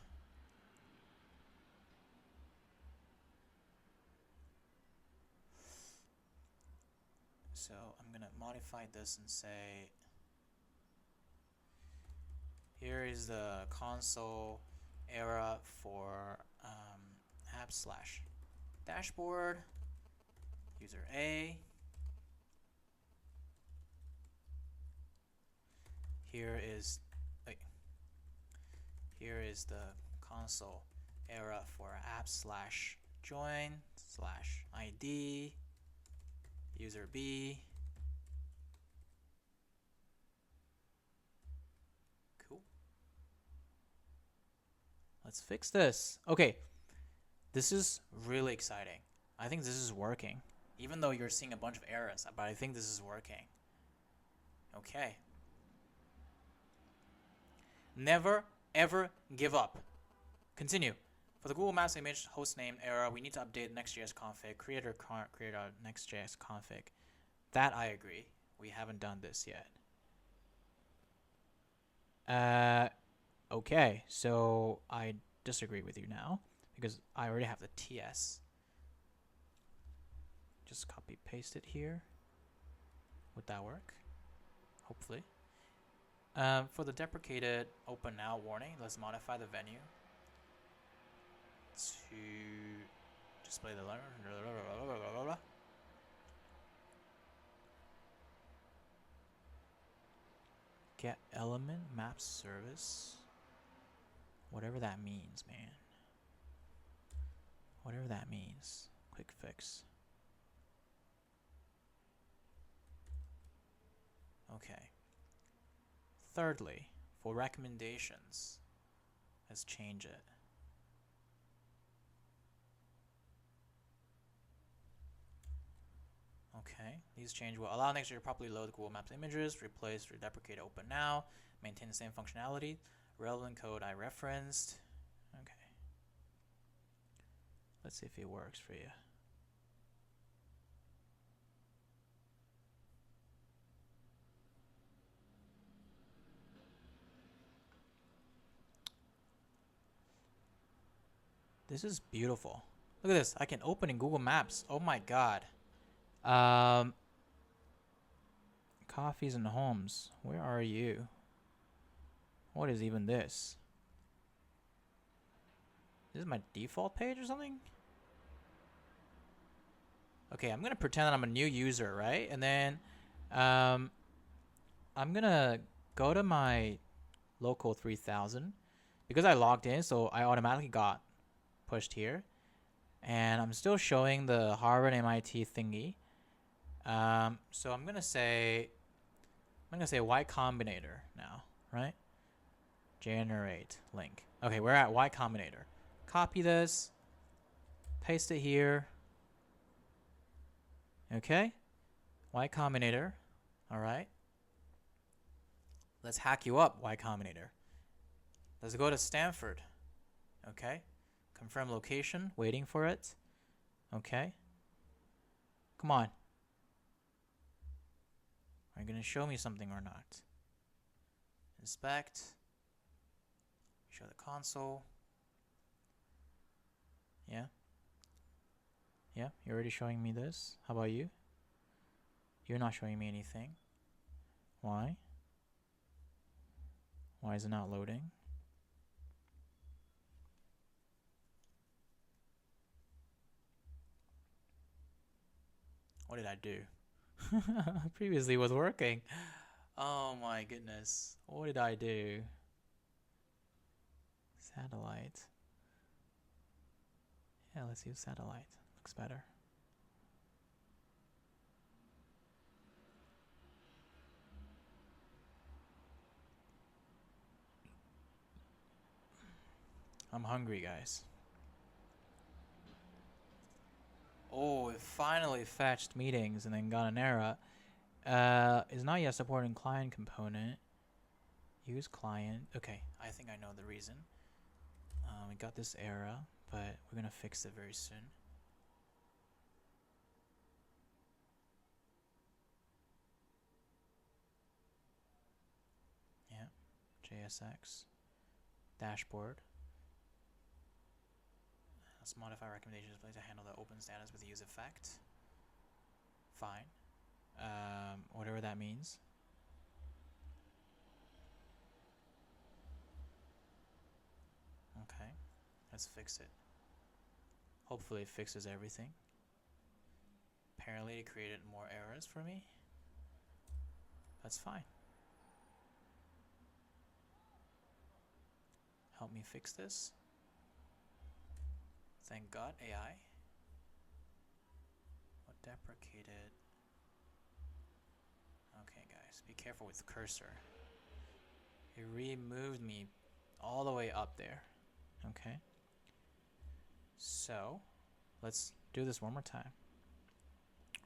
So, I'm going to modify this and say, here is the console error for app/dashboard, user A. Here is the console error for app/join/ID, user B. Cool. Let's fix this. Okay, this is really exciting. I think this is working. Even though you're seeing a bunch of errors, but I think this is working. Okay. Never, ever give up. Continue. For the Google Maps image hostname error, we need to update Next.js config, create our Next.js config. That I agree. We haven't done this yet. Okay, so I disagree with you now because I already have the TS. Just copy paste it here. Would that work? Hopefully. For the deprecated open now warning, let's modify the venue to display the letter. Get element map service. Whatever that means, man. Whatever that means. Quick fix. Okay. Thirdly, for recommendations, let's change it. Okay, these changes will allow Next.js to properly load Google Maps images, replace redeprecate open now, maintain the same functionality, relevant code I referenced. Okay. Let's see if it works for you. This is beautiful. Look at this. I can open in Google Maps. Oh my god. Coffees and homes. Where are you? What is even this? This is my default page or something? Okay, I'm gonna pretend that I'm a new user, right? And then I'm gonna go to my local 3000 because I logged in, so I automatically got pushed here. And I'm still showing the Harvard MIT thingy. So I'm gonna say Y Combinator now, right? Generate link. Okay, we're at Y Combinator. Copy this, paste it here. Okay, Y Combinator. All right. Let's hack you up, Y Combinator. Let's go to Stanford. Okay. Confirm location. Waiting for it. Okay. Come on. Are you going to show me something or not? Inspect. Show the console. Yeah. Yeah, you're already showing me this. How about you? You're not showing me anything. Why? Why is it not loading? What did I do? Previously it was working. Oh my goodness. What did I do? Satellite. Yeah, let's use satellite. Looks better. I'm hungry, guys. Oh, it finally fetched meetings and then got an error. Is not yet supporting client component. Use client. Okay, I think I know the reason. We got this error. but we're gonna fix it very soon. Yeah, JSX dashboard. Let's modify recommendation display to handle the open status with the use effect. Fine. Whatever that means. Okay, let's fix it. Hopefully it fixes everything. Apparently it created more errors for me. That's fine. Help me fix this. Thank God, AI. What deprecated? Okay, guys, be careful with the cursor. It removed me all the way up there. Okay. So, let's do this one more time.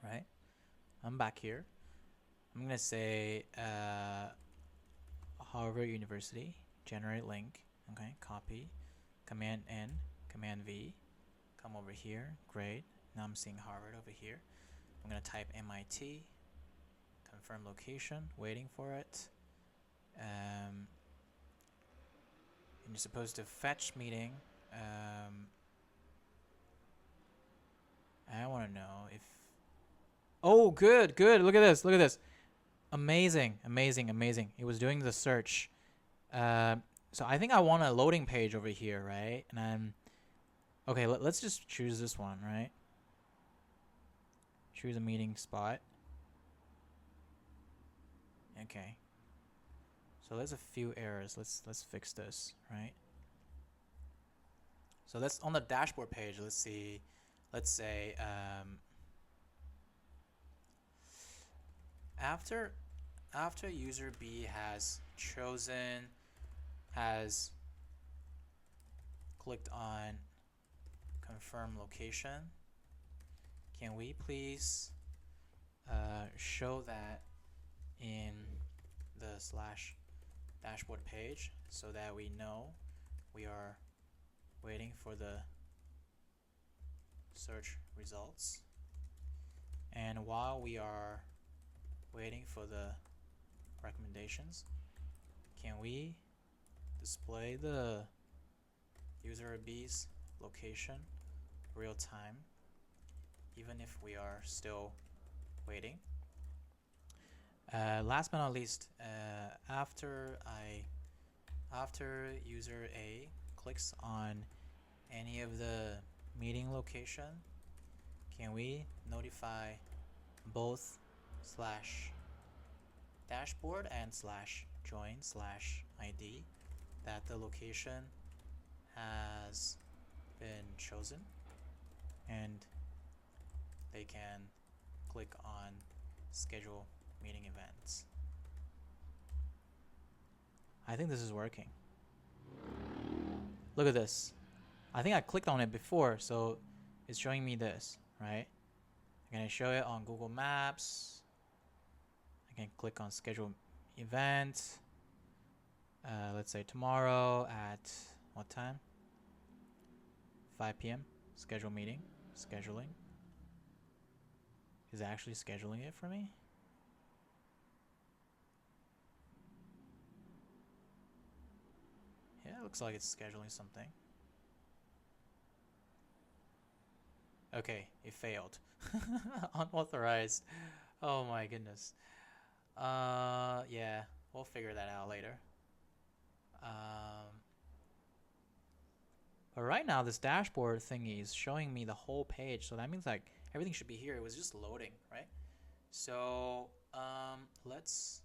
Right? I'm back here. I'm gonna say Harvard University, generate link. Okay, copy, Command N, Command V. Come over here. Great. Now I'm seeing Harvard over here. I'm gonna type MIT. Confirm location. Waiting for it. And you're supposed to fetch meeting. I want to know if. Oh, good, good. Look at this. Look at this. Amazing, amazing, amazing. It was doing the search. So I think I want a loading page over here, right? And I'm okay. Let's just choose this one, right? Choose a meeting spot. Okay. So there's a few errors. Let's fix this, right? So that's on the dashboard page. Let's see. Let's say after user B has clicked on confirm location, can we please show that in the / dashboard page so that we know we are waiting for the search results? And while we are waiting for the recommendations, can we display the user B's location real time even if we are still waiting? Last but not least, after user A clicks on any of the meeting location, can we notify both / dashboard and / join / ID that the location has been chosen, and they can click on schedule meeting events? I think this is working. Look at this. I think I clicked on it before, so it's showing me this, right? I'm gonna show it on Google Maps. I can click on schedule event. Let's say tomorrow at what time? 5 p.m. Schedule meeting. Scheduling. Is it actually scheduling it for me? Yeah, it looks like it's scheduling something. Okay, it failed. Unauthorized. Oh my goodness. Yeah, we'll figure that out later. But right now, this dashboard thingy is showing me the whole page, so that means like everything should be here. It was just loading, right? So let's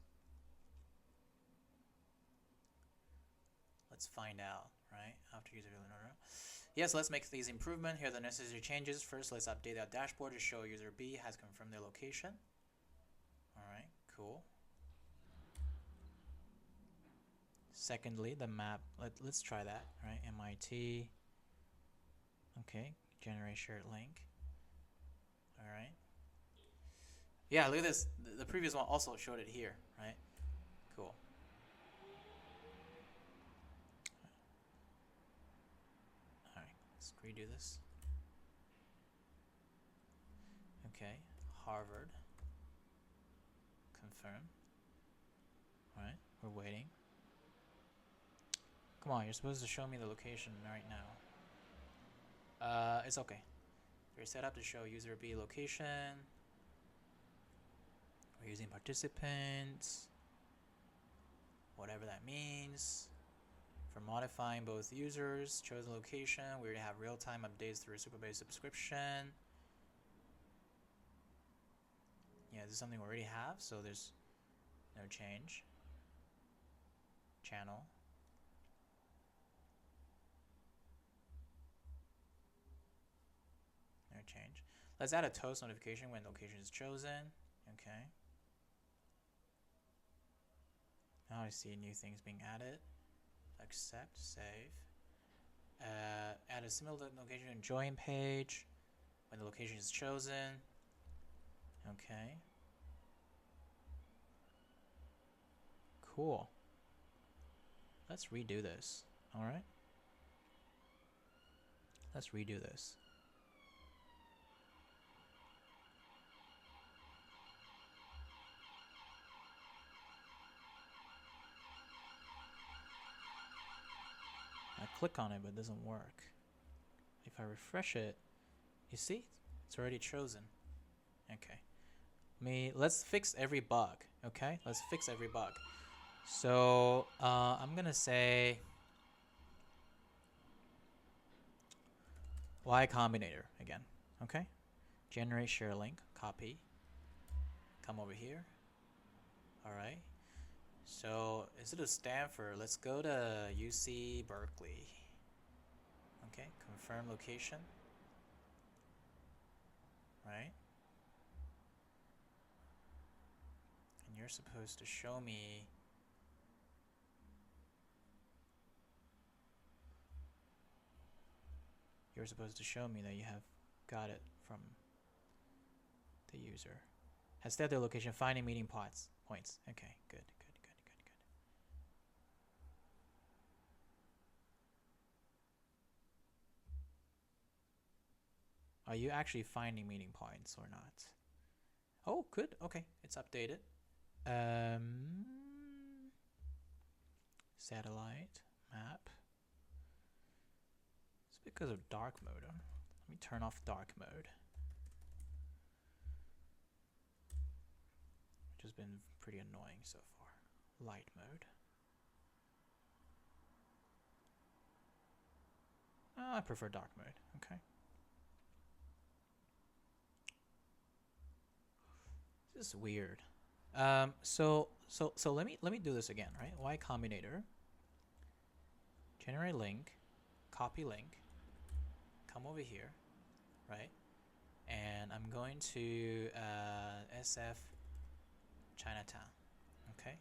find out, right? After user yes, let's make these improvements. Here are the necessary changes. First, let's update our dashboard to show user B has confirmed their location. All right, cool. Secondly, the map. Let's try that, right? MIT. Okay, generate shared link. All right. Yeah, look at this. The previous one also showed it here, right? Cool. All right, let's Let's redo this. Okay, Harvard. Confirm. Alright, we're waiting. Come on, you're supposed to show me the location right now. It's okay. We're set up to show user B location. We're using participants. Whatever that means. For modifying both users, chosen location, we already have real-time updates through a Supabase subscription. Yeah, this is something we already have, so there's no change. Channel. No change. Let's add a toast notification when location is chosen. Okay. Now I see new things being added. Accept, save. Add a similar location and join page when the location is chosen. Okay. Cool. Let's redo this. Alright. Let's redo this. I click on it, but it doesn't work. If I refresh it, you see? It's already chosen. Okay. Let's fix every bug. Okay? Let's fix every bug. So, I'm gonna say Y Combinator again. Okay? Generate share link, copy. Come over here. Alright. So, instead of Stanford, let's go to UC Berkeley. Okay, confirm location. Right? And you're supposed to show me that you have got it from the user. Has set their location, finding meeting points. Okay, good. Are you actually finding meeting points or not? Oh, good. Okay, it's updated. Satellite map. It's because of dark mode. Huh? Let me turn off dark mode. Which has been pretty annoying so far. Light mode. Oh, I prefer dark mode. Okay. This is weird. So let me do this again, right? Y Combinator. Generate link. Copy link. Come over here, right? And I'm going to SF Chinatown. Okay.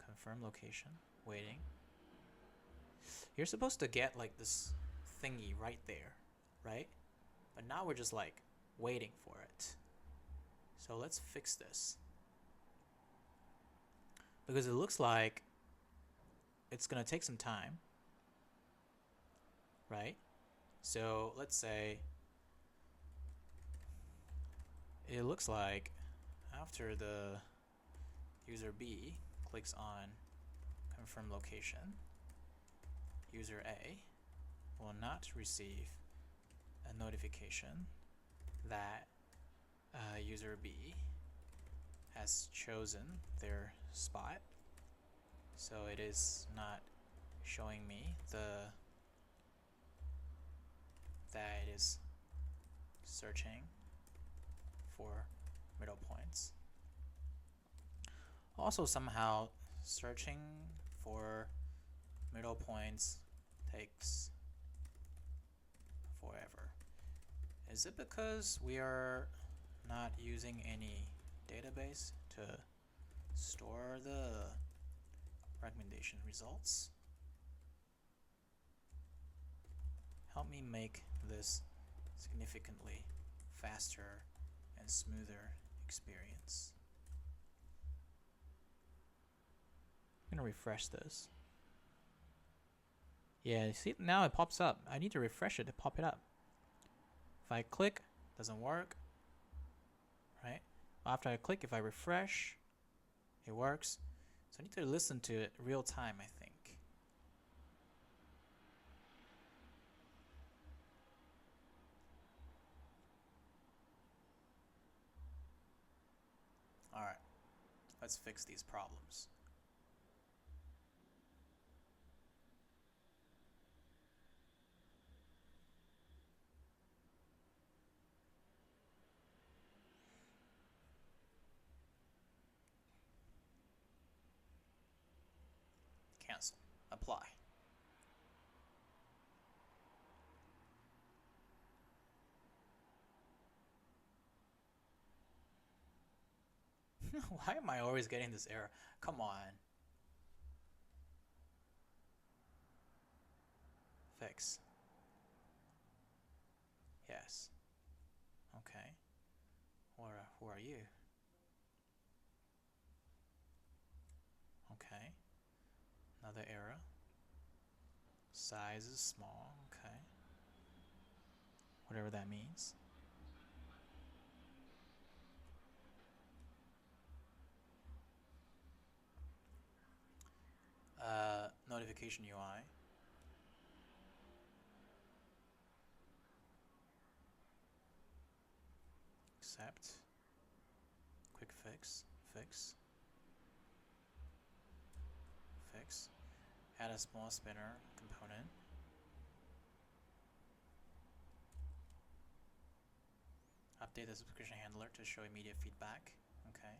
Confirm location. Waiting. You're supposed to get like this thingy right there, right? But now we're just like waiting for it. So let's fix this. Because it looks like it's gonna take some time, right? So let's say it looks like after the user B clicks on confirm location, user A will not receive a notification that user B has chosen their spot. So it is not showing me that it is searching for middle points. Also, somehow searching for middle points takes forever. Is it because we are not using any database to store the recommendation results? Help me make this significantly faster and smoother experience. I'm gonna refresh this. Yeah, see, now it pops up. I need to refresh it to pop it up. If I click, doesn't work, right? After I click, if I refresh, it works. So I need to listen to it real time, I think. All right, let's fix these problems. Cancel. Apply. Why am I always getting this error? Come on. Fix. Yes. Okay. Who are you? Okay. Another error. Size is small. Okay. Whatever that means. Notification UI. Accept. Quick fix. Fix. Fix. Add a small spinner component. Update the subscription handler to show immediate feedback. Okay.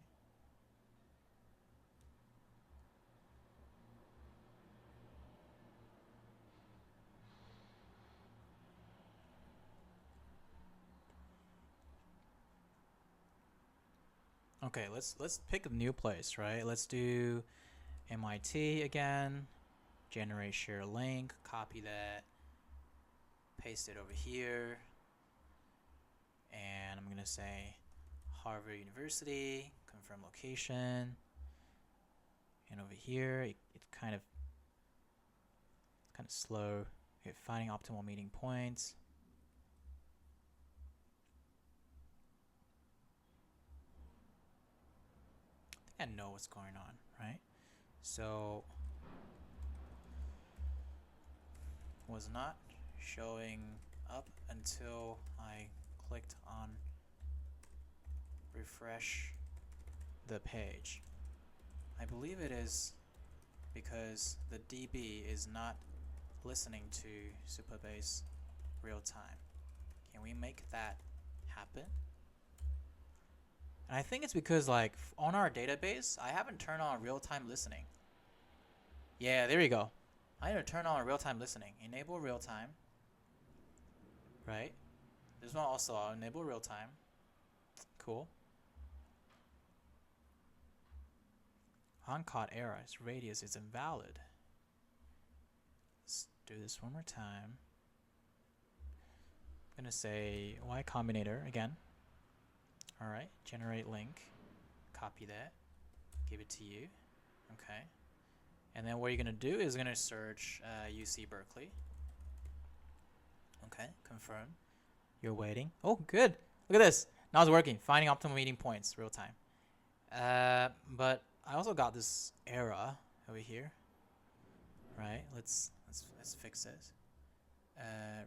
Okay, let's pick a new place, right? Let's do MIT again. Generate share link, copy that, paste it over here, and I'm gonna say Harvard University, confirm location, and over here it kind of slow. Okay, finding optimal meeting points. I think I know what's going on, right? So was not showing up until I clicked on refresh the page. I believe it is because the DB is not listening to Supabase real time. Can we make that happen? And I think it's because like on our database, I haven't turned on real-time listening. Yeah, there you go. I need to turn on real-time listening. Enable real-time. Right? This one also, I'll enable real-time. Cool. Uncaught error. Its radius is invalid. Let's do this one more time. I'm gonna say Y Combinator again. Alright, generate link. Copy that. Give it to you. Okay. And then what you're gonna do is gonna search UC Berkeley. Okay, confirm. You're waiting. Oh, good. Look at this. Now it's working. Finding optimal meeting points, real time. But I also got this error over here. Right. Let's fix this.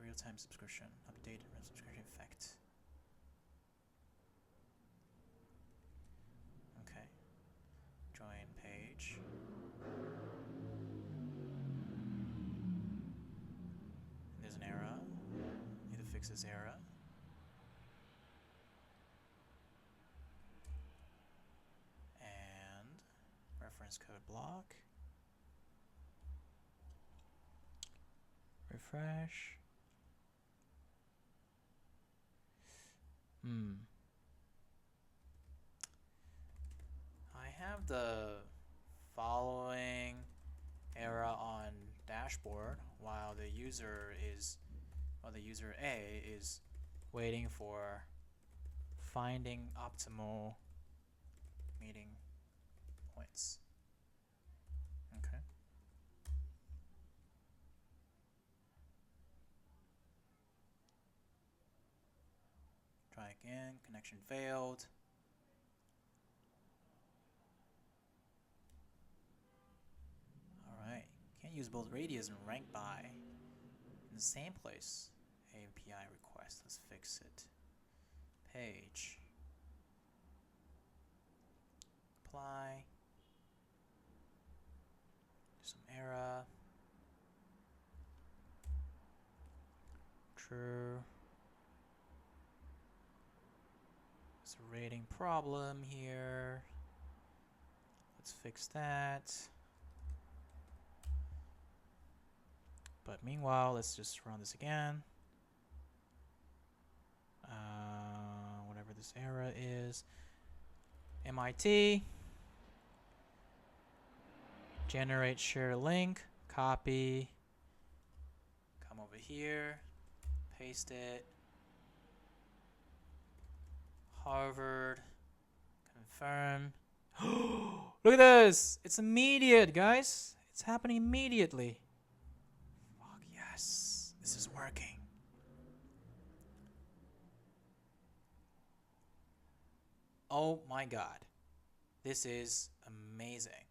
Real time subscription. Update subscription effect. Okay. Join page. There's an error. Need to fix this error. And reference code block. Refresh. I have the following error on dashboard while the user A is waiting for finding optimal meeting points. Okay. back in. Connection failed. Alright. Can't use both radius and rank by in the same place. API request. Let's fix it. Page. Apply. Some error. True. It's a rating problem here. Let's fix that. But meanwhile, let's just run this again. Whatever this error is. MIT. Generate share link. Copy. Come over here. Paste it. Harvard. Confirm. Look at this! It's immediate, guys. It's happening immediately. Fuck yes. This is working. Oh my god. This is amazing.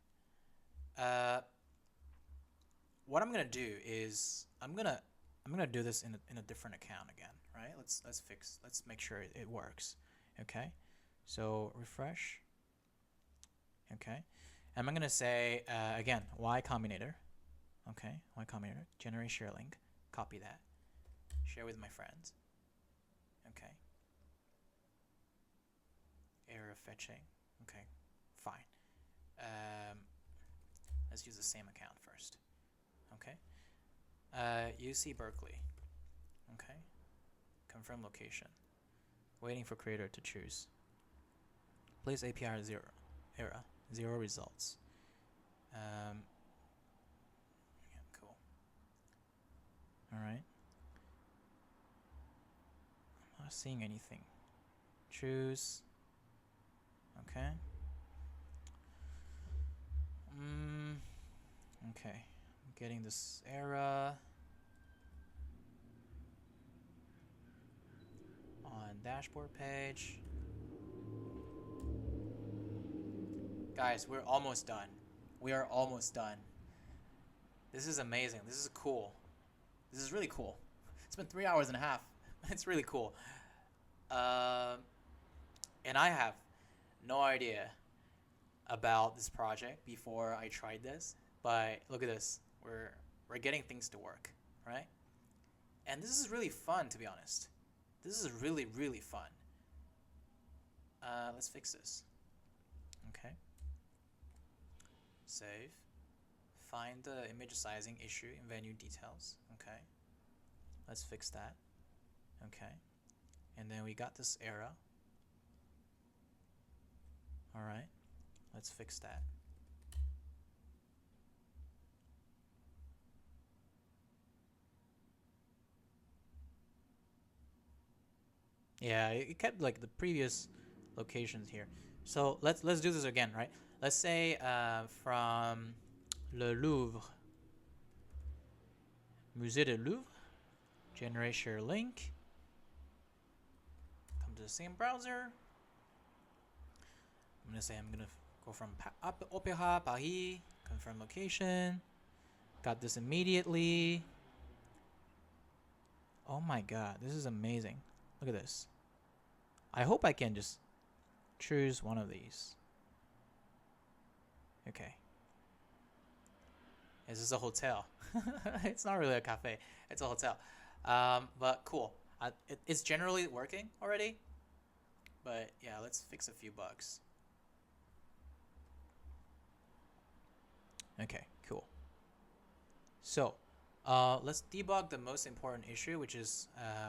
What I'm gonna do is I'm gonna do this in a different account again, right? Let's make sure it works. Okay, so refresh. Okay, and I'm gonna say again Y Combinator. Okay, Y Combinator, generate share link, copy that, share with my friends. Okay, error fetching. Okay, fine. Let's use the same account first. Okay. UC Berkeley. Okay. Confirm location. Waiting for creator to choose. Place API 0. Error. 0 results. Yeah, cool. Alright. I'm not seeing anything. Choose. Okay. Okay. I'm getting this error. On dashboard page. Guys, we're almost done. We are almost done. This is amazing. This is cool. This is really cool. It's been 3 hours and a half. It's really cool. And I have no idea about this project before I tried this, but look at this. We're getting things to work, right? And this is really fun, to be honest. This is really, really fun. Let's fix this. Okay. Save. Find the image sizing issue in venue details. Okay. Let's fix that. Okay. And then we got this error. All right. Let's fix that. Yeah, it kept like the previous locations here. So let's do this again, right? Let's say from Le Louvre, Musée du Louvre, generate share link. Come to the same browser. I'm gonna say I'm gonna go from Opéra, Paris, confirm location. Got this immediately. Oh my god, this is amazing. Look at this. I hope I can just choose one of these. Okay. This is a hotel. It's not really a cafe. It's a hotel. But cool. It's generally working already. But yeah, let's fix a few bugs. Okay, cool. So let's debug the most important issue, which is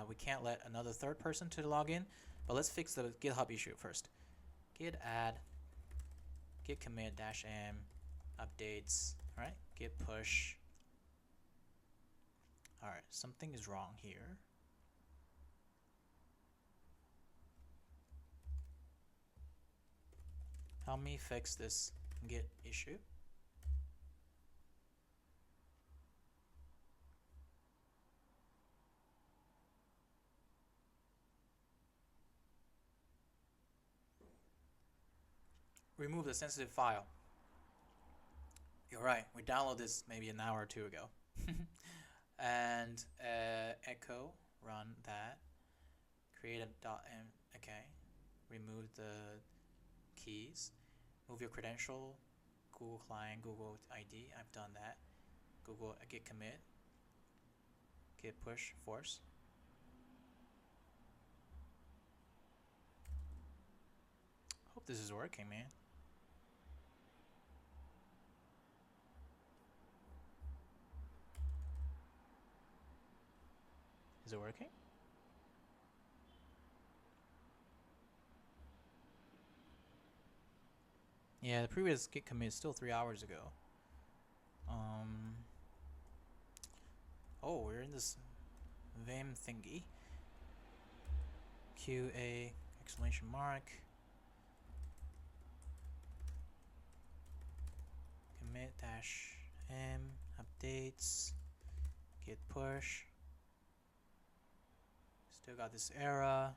we can't let another third person to log in. But let's fix the GitHub issue first. Git add, git commit -m, updates, all right, git push. All right, something is wrong here. Help me fix this git issue. remove the sensitive file. You're right. We downloaded this maybe an hour or two ago. And echo, run that. Create a .m. Okay. Remove the keys. Move your credential. Google client, Google ID. I've done that. Google git commit. Git push force. Hope this is working, man. Is it working? Yeah, the previous git commit is still 3 hours ago. Oh, we're in this Vim thingy. QA exclamation mark. Commit dash m updates. Git push. Still got this error.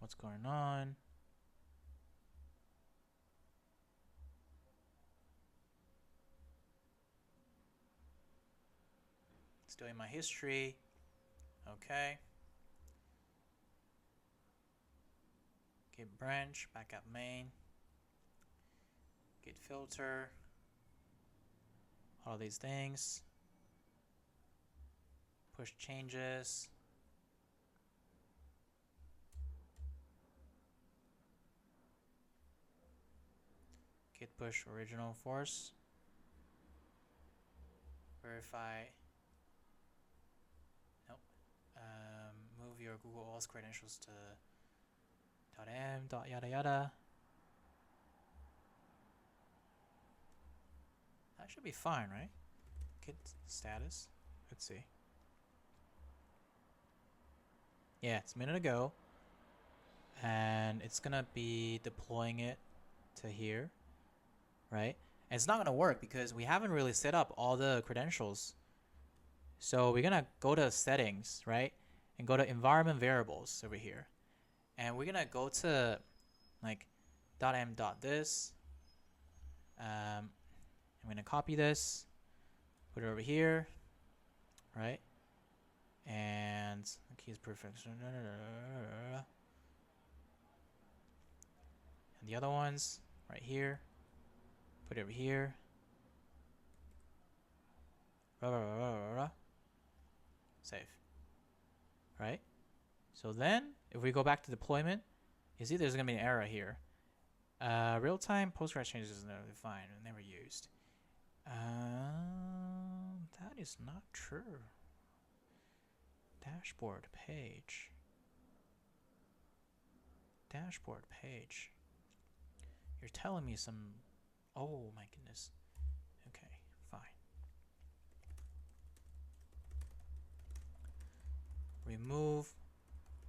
What's going on? Still in my history. Okay. Git branch, backup main. Git filter. All these things. Push changes. Git push original force. Verify. Nope. Move your Google OAuth credentials to .m, .yada yada. That should be fine, right? Git status. Let's see. Yeah, it's a minute ago. And it's gonna be deploying it to here, right? And it's not gonna work because we haven't really set up all the credentials. So we're gonna go to settings, right? And go to environment variables over here. And we're gonna go to like .m.this. I'm gonna copy this, put it over here, right? And the key is perfect. And the other ones right here, put it over here. Save. Right? So then, if we go back to deployment, you see there's gonna be an error here. Real-time Postgres changes is never defined, never used. That is not true. Dashboard page. Dashboard page. You're telling me some... Oh my goodness. Okay, fine. Remove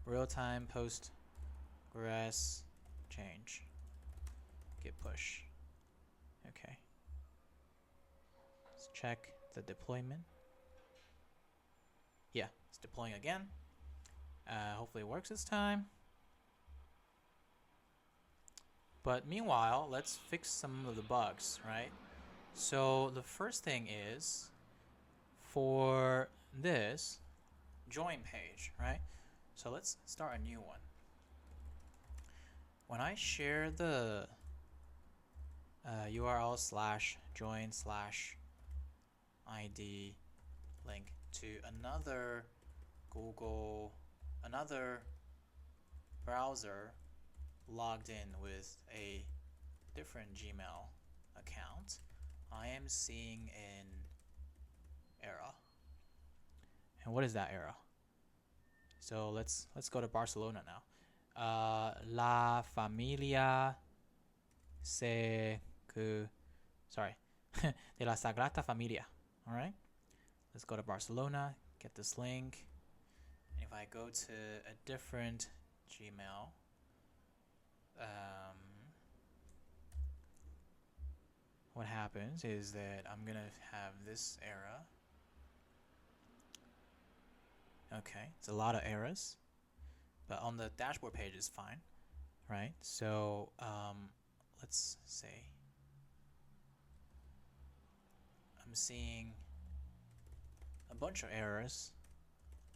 real-time Postgres change. Git push. Okay. Let's check the deployment. Yeah, it's deploying again. Hopefully it works this time. But meanwhile, let's fix some of the bugs, right? So the first thing is for this join page, right? So let's start a new one. When I share the URL /join/ID link to another browser logged in with a different Gmail account, I am seeing an error. And what is that error? So let's go to Barcelona now. La familia de la Sagrada Familia. All right. Let's go to Barcelona. Get this link. And if I go to a different Gmail. What happens is that I'm gonna have this error. Okay, it's a lot of errors, but on the dashboard page it's fine, right? So let's say I'm seeing a bunch of errors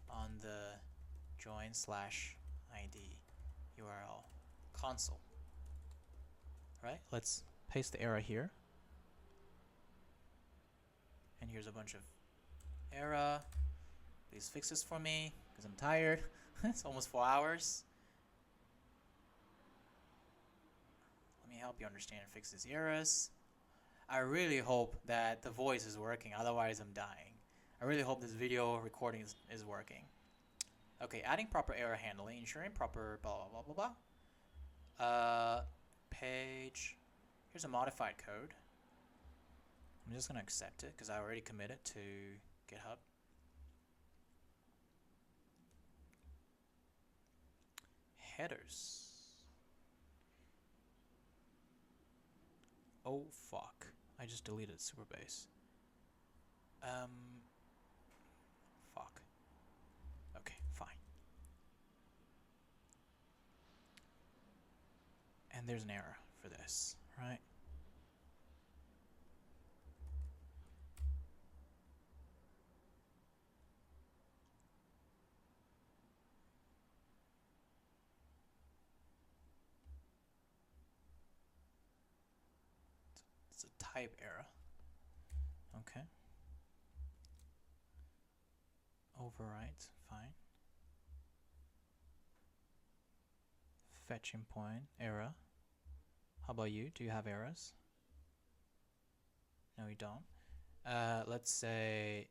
on the join/id URL console. Right? Let's paste the error here. And here's a bunch of error. Please fix this for me because I'm tired. It's almost 4 hours. Let me help you understand and fix these errors. I really hope that the voice is working, otherwise I'm dying. I really hope this video recording is working. Okay, adding proper error handling, ensuring proper blah blah blah blah blah. Page. Here's a modified code. I'm just gonna accept it because I already committed to GitHub. Headers. Oh fuck! I just deleted Supabase. Fuck. Okay, fine. And there's an error for this, right? It's a type error. Okay. Overwrite, fine. Fetching point, error. How about you? Do you have errors? No, you don't. Let's say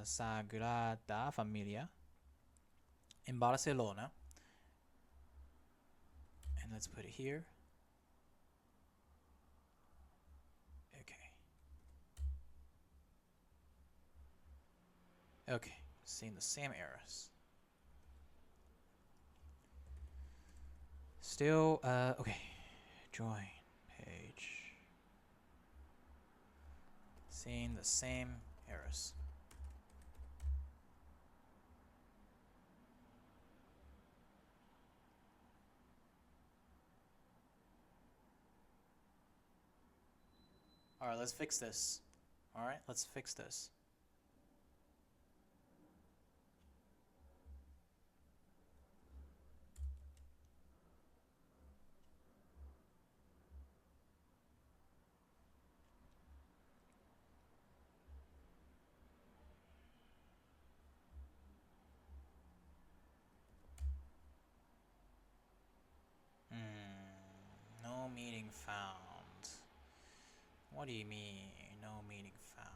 Sagrada Familia in Barcelona. And let's put it here. Okay. Okay, seeing the same errors. Still, okay. Join page. Seeing the same errors. Alright, let's fix this. Alright, let's fix this. No meeting found. What do you mean, no meeting found?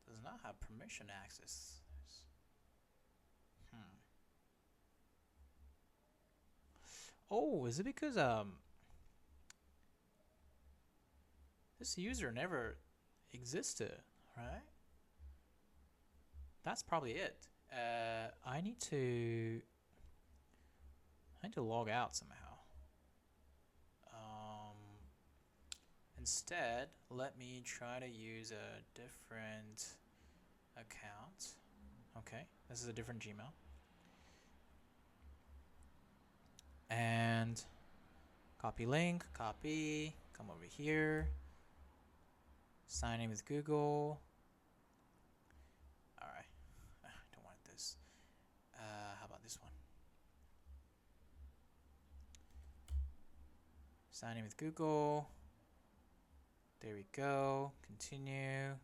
Does not have permission access. Oh, is it because this user never existed, right? That's probably it. I need to log out somehow. Instead, let me try to use a different account. Okay, this is a different Gmail. And copy link, copy, come over here. Sign in with Google. Alright, I don't want this. How about this one? Sign in with Google. There we go. Continue.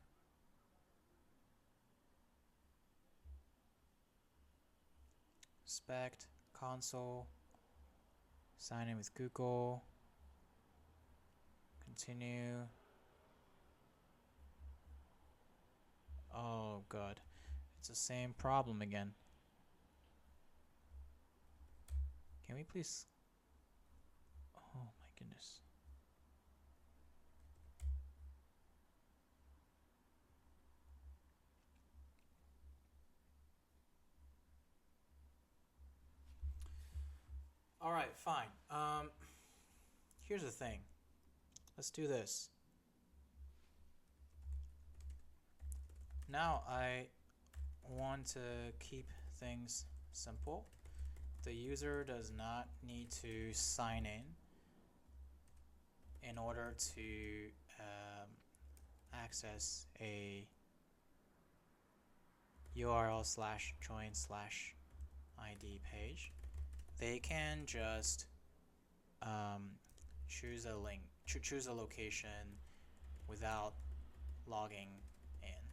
Inspect, console. Sign in with Google. Continue. Oh god, it's the same problem again. Can we please? Oh my goodness. All right, fine. Here's the thing. Let's do this. Now I want to keep things simple. The user does not need to sign in order to access a URL/join/ID page. They can just choose a link, choose a location without logging in,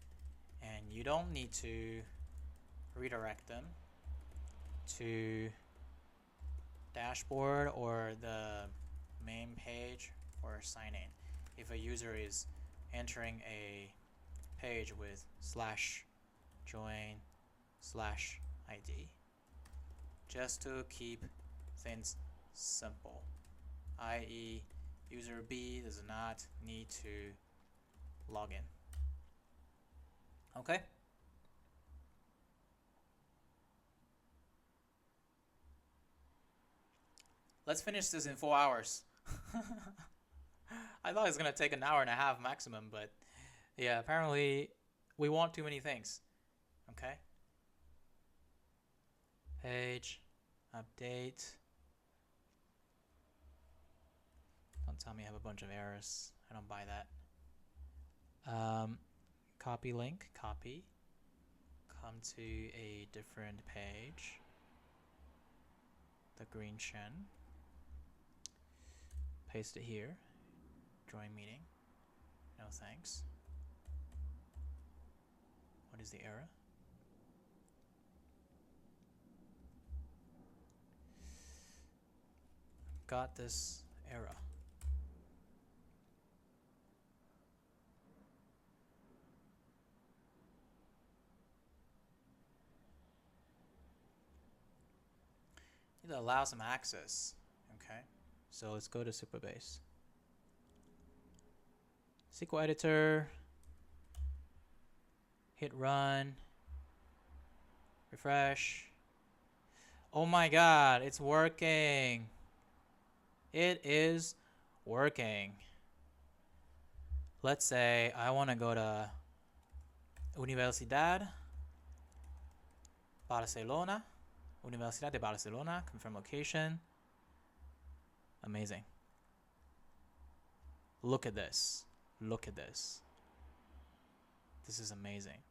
and you don't need to redirect them to dashboard or the main page for sign in. If a user is entering a page with /join/ID, just to keep things simple, i.e. user B does not need to log in. Okay? Let's finish this in 4 hours. I thought it was gonna take an hour and a half maximum, but yeah, apparently we want too many things. Okay? Page, update. Don't tell me I have a bunch of errors. I don't buy that. Copy link, copy. Come to a different page. The green Shen. Paste it here. Join meeting. No thanks. What is the error? Got this error. Need to allow some access. Okay, so let's go to Supabase. SQL editor. Hit run. Refresh. Oh my god, it's working. It is working. Let's say I want to go to Universidad Barcelona. Universidad de Barcelona. Confirm location. Amazing. Look at this. Look at this. This is amazing.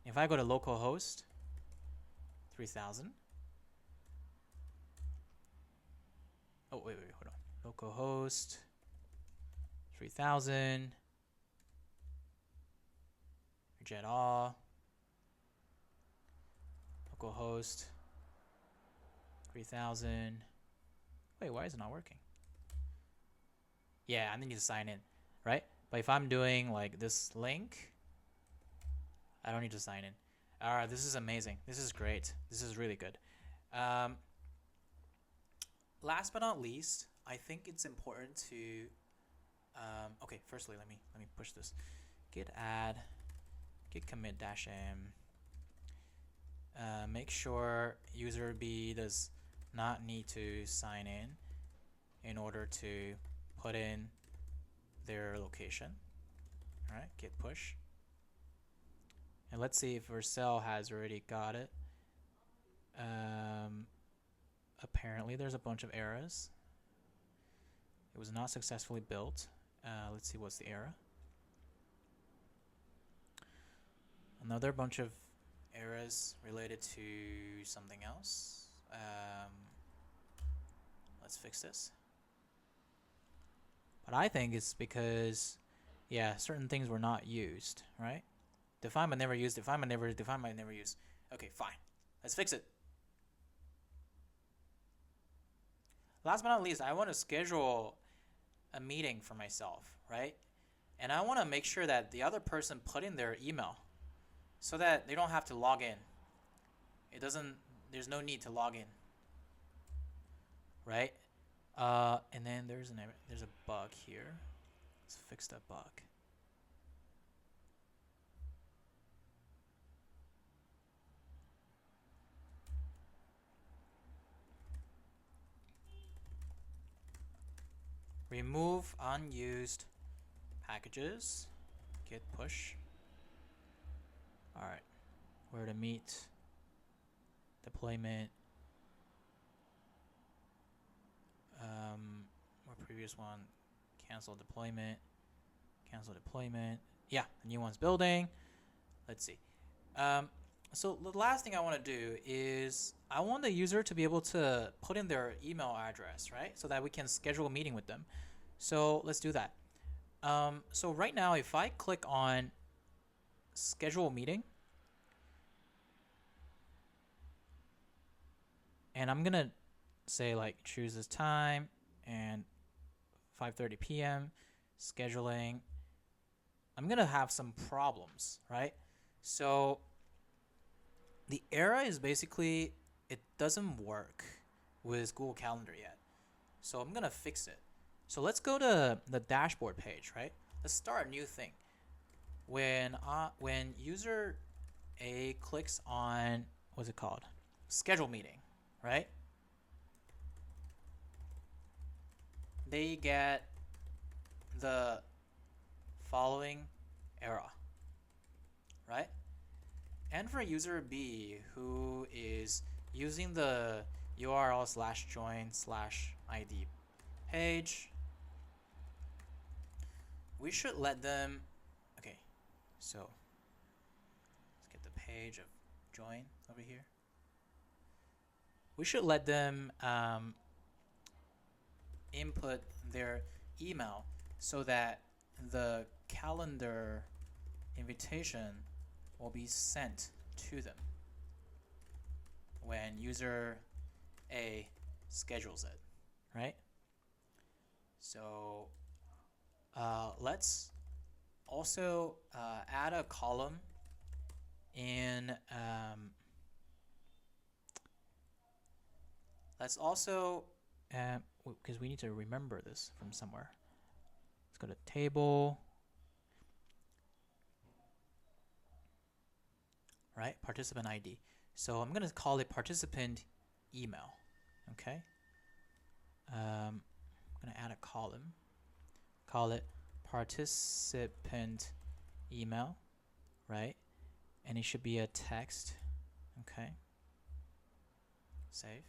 If I go to localhost 3000. Oh, wait, hold on. Localhost 3000. Reject all. Localhost 3000. Wait, why is it not working? Yeah, I need to sign in, right? But if I'm doing like this link, I don't need to sign in. Alright, this is amazing. This is great. This is really good. Last but not least, I think it's important to okay, firstly let me push this. Git add, git commit -m. Make sure user B does not need to sign in order to put in their location. Alright, git push. And let's see if Vercel has already got it. Apparently there's a bunch of errors. It was not successfully built. Let's see what's the error. Another bunch of errors related to something else. Let's fix this. But I think it's because, yeah, certain things were not used, right? Define but never used, define but never used. Okay, fine. Let's fix it. Last but not least, I want to schedule a meeting for myself, right? And I want to make sure that the other person put in their email so that they don't have to log in. There's no need to log in, right? And then there's a bug here. Let's fix that bug. remove unused packages, git push. All right, WhereToMeet, deployment, or previous one, cancel deployment. Yeah, the new one's building. Let's see. So the last thing I want to do is I want the user to be able to put in their email address, right? So that we can schedule a meeting with them. So let's do that. So right now, if I click on schedule a meeting, and I'm gonna say like choose this time and 5:30 p.m. scheduling, I'm gonna have some problems, right? So the error is basically it doesn't work with Google Calendar yet. So I'm gonna fix it. So let's go to the dashboard page, right? Let's start a new thing. When user A clicks on, what's it called? Schedule meeting, right? They get the following error, right? And for user B, who is using the URL/join/ID page, we should let them, okay, so let's get the page of join over here. We should let them input their email so that the calendar invitation will be sent to them when user A schedules it, right? So let's also add a column in let's also because we need to remember this from somewhere. Let's go to table, right? Participant ID. So I'm going to call it participant email. Okay. I'm going to add a column. Call it participant email, right? And it should be a text. Okay. Save.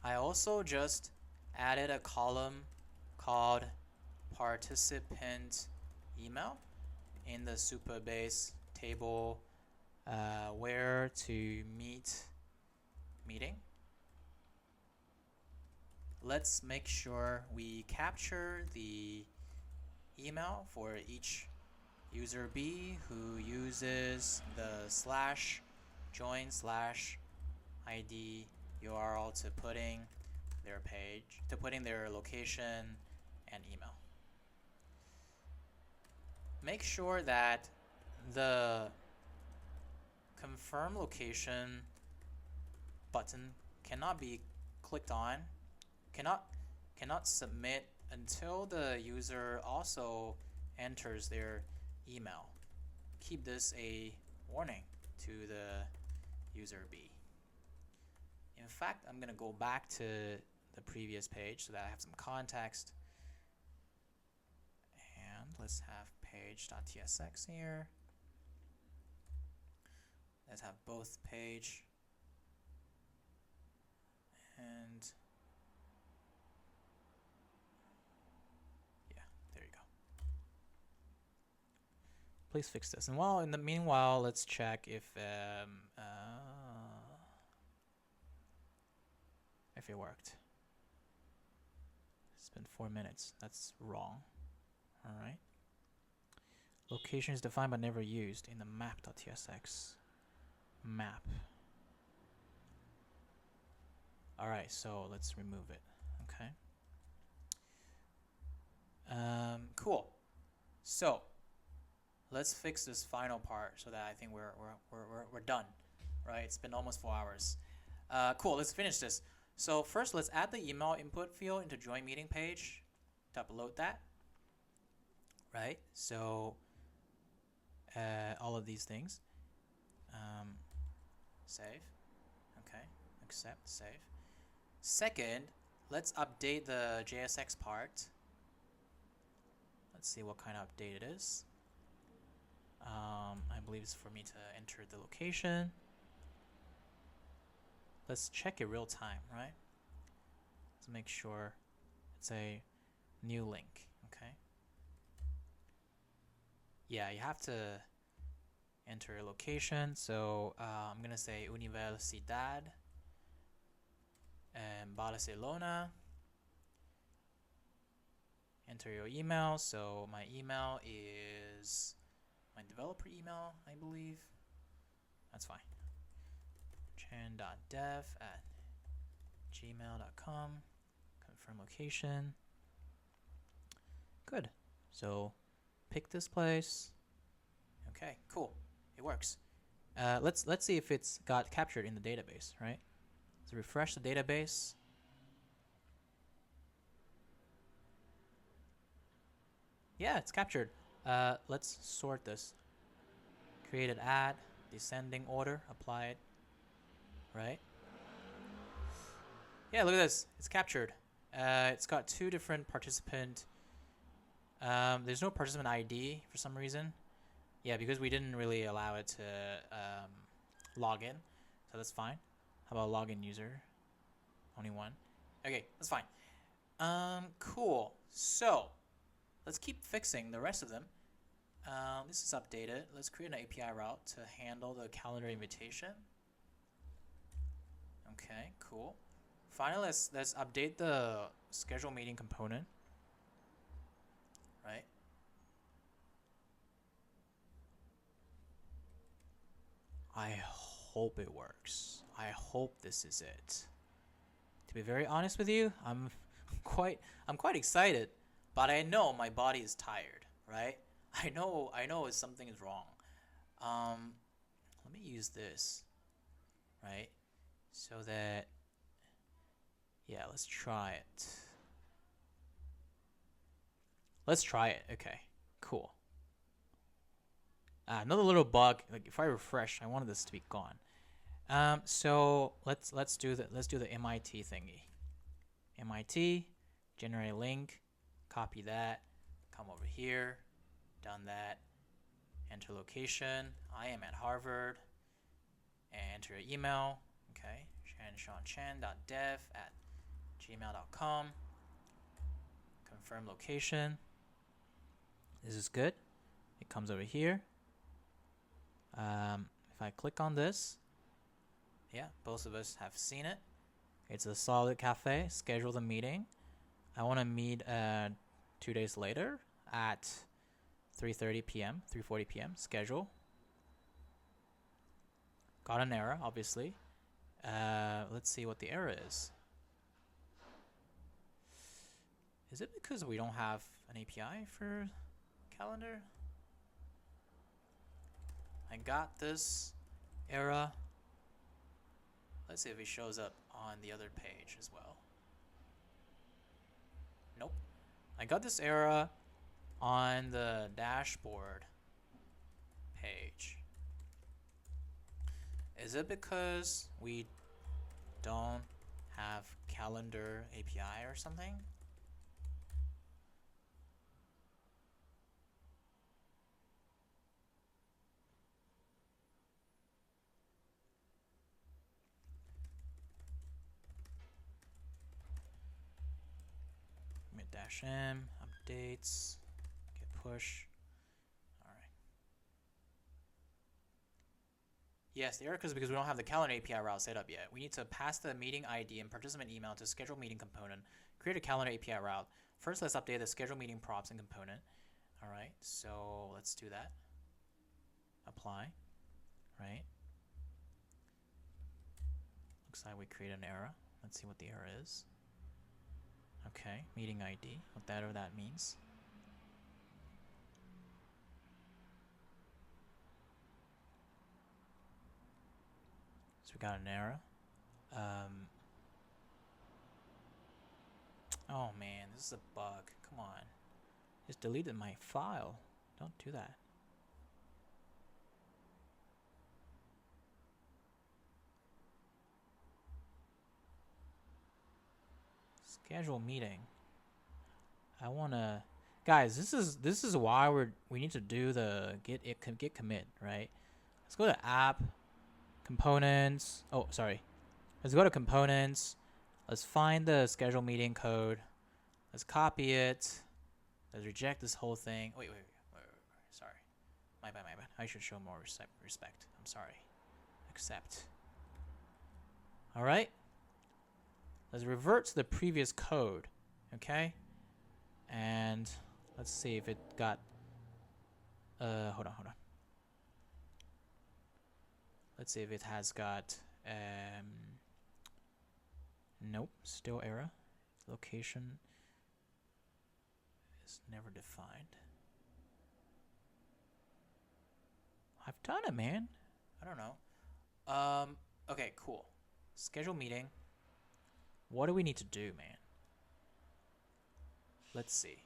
I also just added a column called participant email in the Supabase table WhereToMeet meeting. Let's make sure we capture the email for each user B who uses the /join/ID URL to putting their page, to putting their location and email. Make sure that the confirm location button cannot be clicked on, cannot submit until the user also enters their email. Keep this a warning to the user B. In fact, I'm going to go back to the previous page so that I have some context. And let's have page.tsx here. Let's have both page and yeah, there you go. Please fix this. And while in the meanwhile, let's check if it worked. It's been 4 minutes. That's wrong. All right. Location is defined but never used in the map.tsx map. All right, so let's remove it. Okay. Cool. So let's fix this final part so that I think we're done. Right? It's been almost 4 hours. Cool. Let's finish this. So first, let's add the email input field into join meeting page to upload that. Right? So all of these things. Save. Okay. Accept. Save. Second, let's update the JSX part. Let's see what kind of update it is. I believe it's for me to enter the location. Let's check it real time, right? Let's make sure it's a new link, okay? Yeah, you have to enter a location. So I'm gonna say Universidad Barcelona. Enter your email. So my email is my developer email, I believe. That's fine. chan.dev@gmail.com. Confirm location. Good. So pick this place. Okay, cool. It works. Let's see if it's got captured in the database, right? Let's refresh the database. Yeah, it's captured. Let's sort this. Create an ad, descending order, apply it, right? Yeah, look at this. It's captured. It's got two different participant. There's no participant ID for some reason. Yeah, because we didn't really allow it to log in, so that's fine. How about login user? Only one. Okay, that's fine. Cool. So let's keep fixing the rest of them. This is updated. Let's create an API route to handle the calendar invitation. Okay, cool. Finally, let's update the schedule meeting component. Right. I hope it works. I hope this is it. To be very honest with you, I'm quite excited, but I know my body is tired, right? I know something is wrong. Let me use this, right? So that, yeah, let's try it. Let's try it. Okay, cool. Another little bug. Like if I refresh, I wanted this to be gone. So let's do the MIT thingy. MIT, generate a link, copy that, come over here, done that, enter location. I am at Harvard, and enter your email. Okay, shanshanchan.dev@gmail.com. Confirm location. This is good. It comes over here. If I click on this, yeah, both of us have seen it. It's a solid cafe. Schedule the meeting. I want to meet 2 days later at 3:30 p.m., 3:40 p.m. Schedule. Got an error, obviously. Let's see what the error is. Is it because we don't have an API for calendar? I got this error. Let's see if it shows up on the other page as well. Nope. I got this error on the dashboard page. Is it because we don't have calendar API or something? -m updates, get push. All right. Yes, the error is because we don't have the calendar API route set up yet. We need to pass the meeting ID and participant email to schedule meeting component, create a calendar API route. First, let's update the schedule meeting props and component. All right, so let's do that. Apply, right? Looks like we create an error. Let's see what the error is. Okay, meeting ID, whatever that means. So we got an error. Oh man, this is a bug. Come on. Just deleted my file. Don't do that. Schedule meeting. I wanna, guys. This is why we need to do the git commit, right? Let's go to app components. Oh, sorry. Let's go to components. Let's find the schedule meeting code. Let's copy it. Let's reject this whole thing. Wait. Sorry. My bad. I should show more respect. I'm sorry. Accept. All right. Let's revert to the previous code. Okay. And let's see if it got. Hold on. Let's see if it has got. Nope. Still error. Location is never defined. I've done it, man. I don't know. Okay, cool. Schedule meeting. What do we need to do, man? Let's see.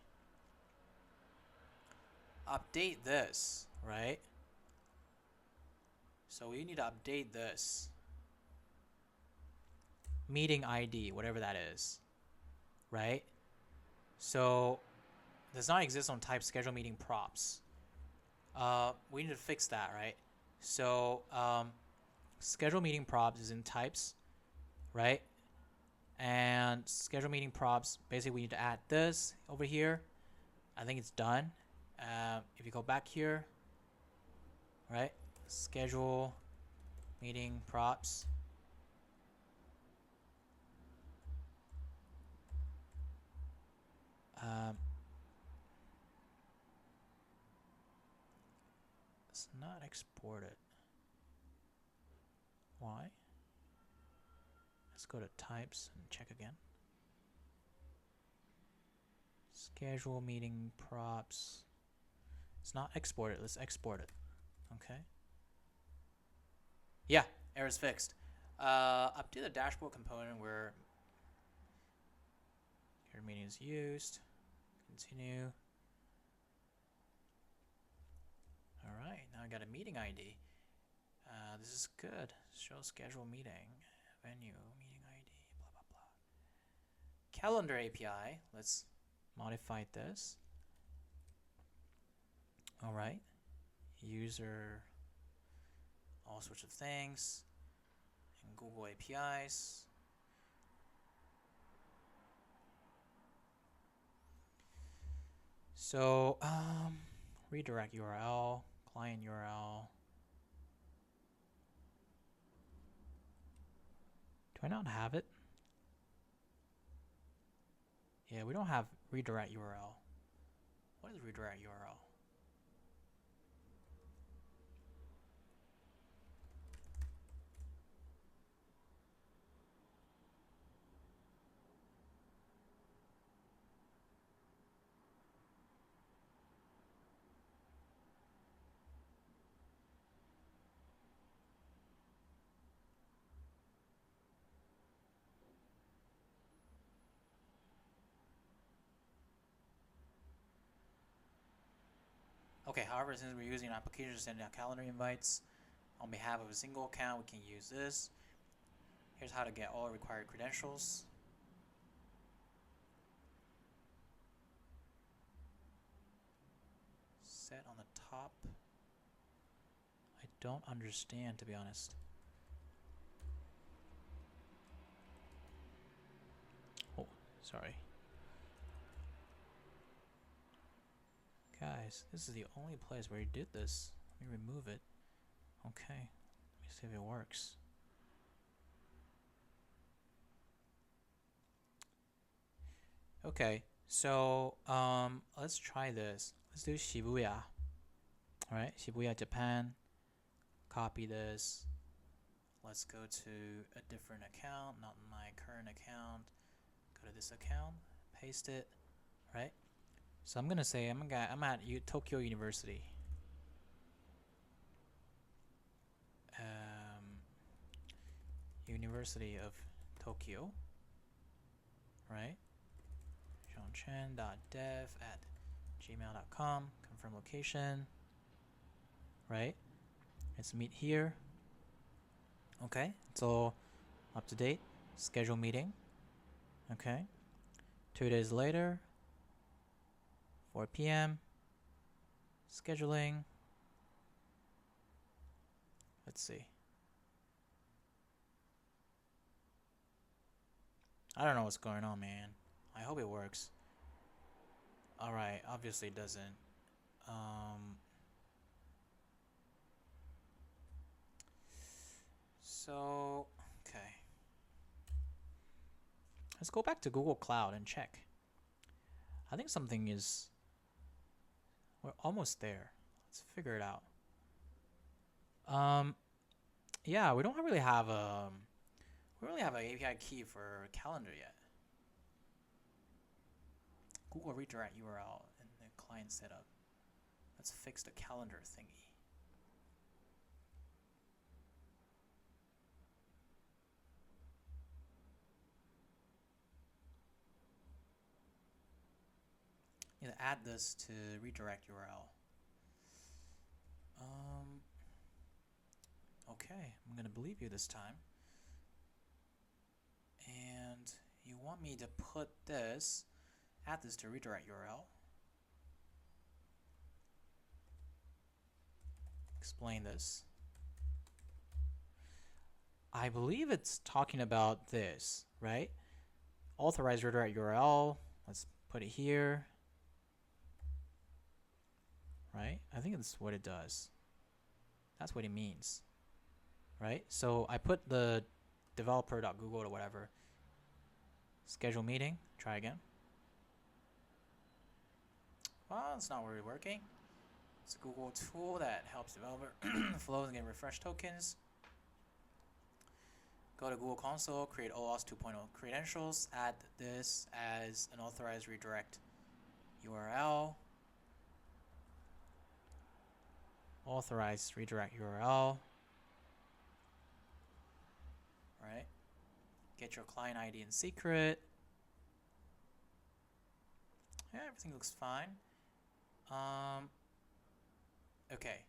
Update this, right? So we need to update this. Meeting ID, whatever that is, right? So does not exist on type schedule meeting props. We need to fix that, right? So schedule meeting props is in types, right? And schedule meeting props, basically we need to add this over here. I think it's done. If you go back here, right? Schedule meeting props. It's not exported. Why? Let's go to types and check again. Schedule meeting props. It's not exported. Let's export it. Okay. Yeah, error's fixed. Up to the dashboard component where your meeting is used. Continue. All right, now I got a meeting ID. This is good. Show schedule meeting, venue, meeting ID, blah, blah, blah. Calendar API. Let's modify this. All right. User, all sorts of things. And Google APIs. So, redirect URL, client URL. Do I not have it? Yeah, we don't have redirect URL. What is redirect URL? Okay, however, since we're using an application to send out calendar invites on behalf of a single account, we can use this. Here's how to get all required credentials. Set on the top. I don't understand, to be honest. Oh, sorry. Guys, this is the only place where he did this. Let me remove it. Okay, let me see if it works. Okay, so let's try this. Let's do Shibuya. All right, Shibuya, Japan. Copy this. Let's go to a different account, not my current account. Go to this account, paste it, right? So I'm gonna say I'm at Tokyo University. University of Tokyo, right? jeanchen.dev@gmail.com. Confirm location, right? Let's meet here. Okay, it's all up to date. Schedule meeting. Okay, 2 days later, 4 p.m. Scheduling. Let's see. I don't know what's going on, man. I hope it works. Alright, obviously it doesn't. So, okay. Let's go back to Google Cloud and check. I think something is... We're almost there. Let's figure it out. Yeah, we don't really have a... We don't really have an API key for calendar yet. Google redirect URL in the client setup. Let's fix the calendar thingy. Need to add this to redirect URL. Okay, I'm gonna believe you this time. And you want me to put this, add this to redirect URL. Explain this. I believe it's talking about this, right? Authorize redirect URL. Let's put it here. Right? I think that's what it does. That's what it means. Right? So I put the developer.google or whatever. Schedule meeting. Try again. Well, it's not really working. It's a Google tool that helps developer flows and get refresh tokens. Go to Google Console, create OAuth 2.0 credentials, add this as an authorized redirect URL. Authorized redirect URL. Right? Get your client ID in secret. Yeah, everything looks fine. Okay.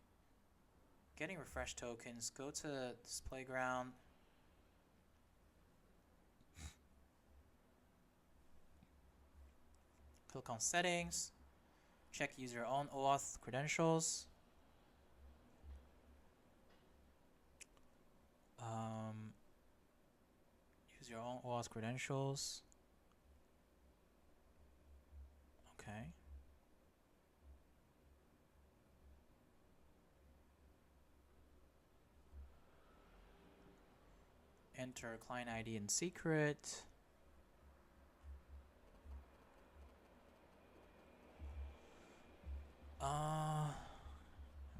Getting refresh tokens. Go to this playground. Click on settings. Check use your own OAuth credentials. Use your own OAuth credentials. Okay. Enter client ID in secret.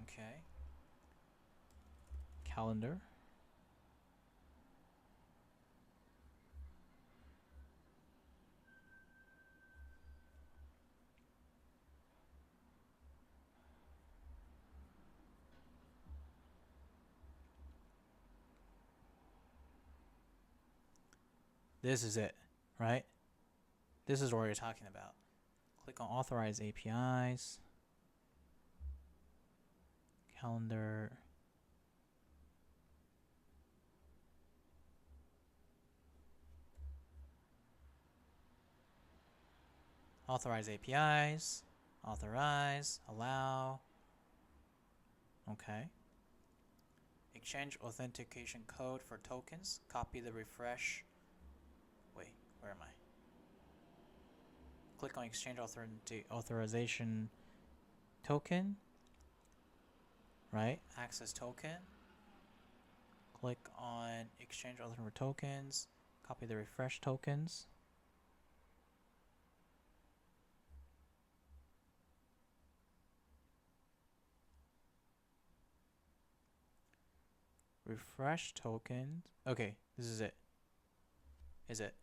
Okay. Calendar. This is it, right? This is what you're talking about. Click on Authorize APIs. Calendar. Authorize APIs. Authorize. Allow. Okay. Exchange authentication code for tokens. Copy the refresh. Wait, where am I? Click on exchange authorization token. Right? Access token. Click on exchange authorization tokens. Copy the refresh tokens. Refresh tokens. Okay, this is it. Is it?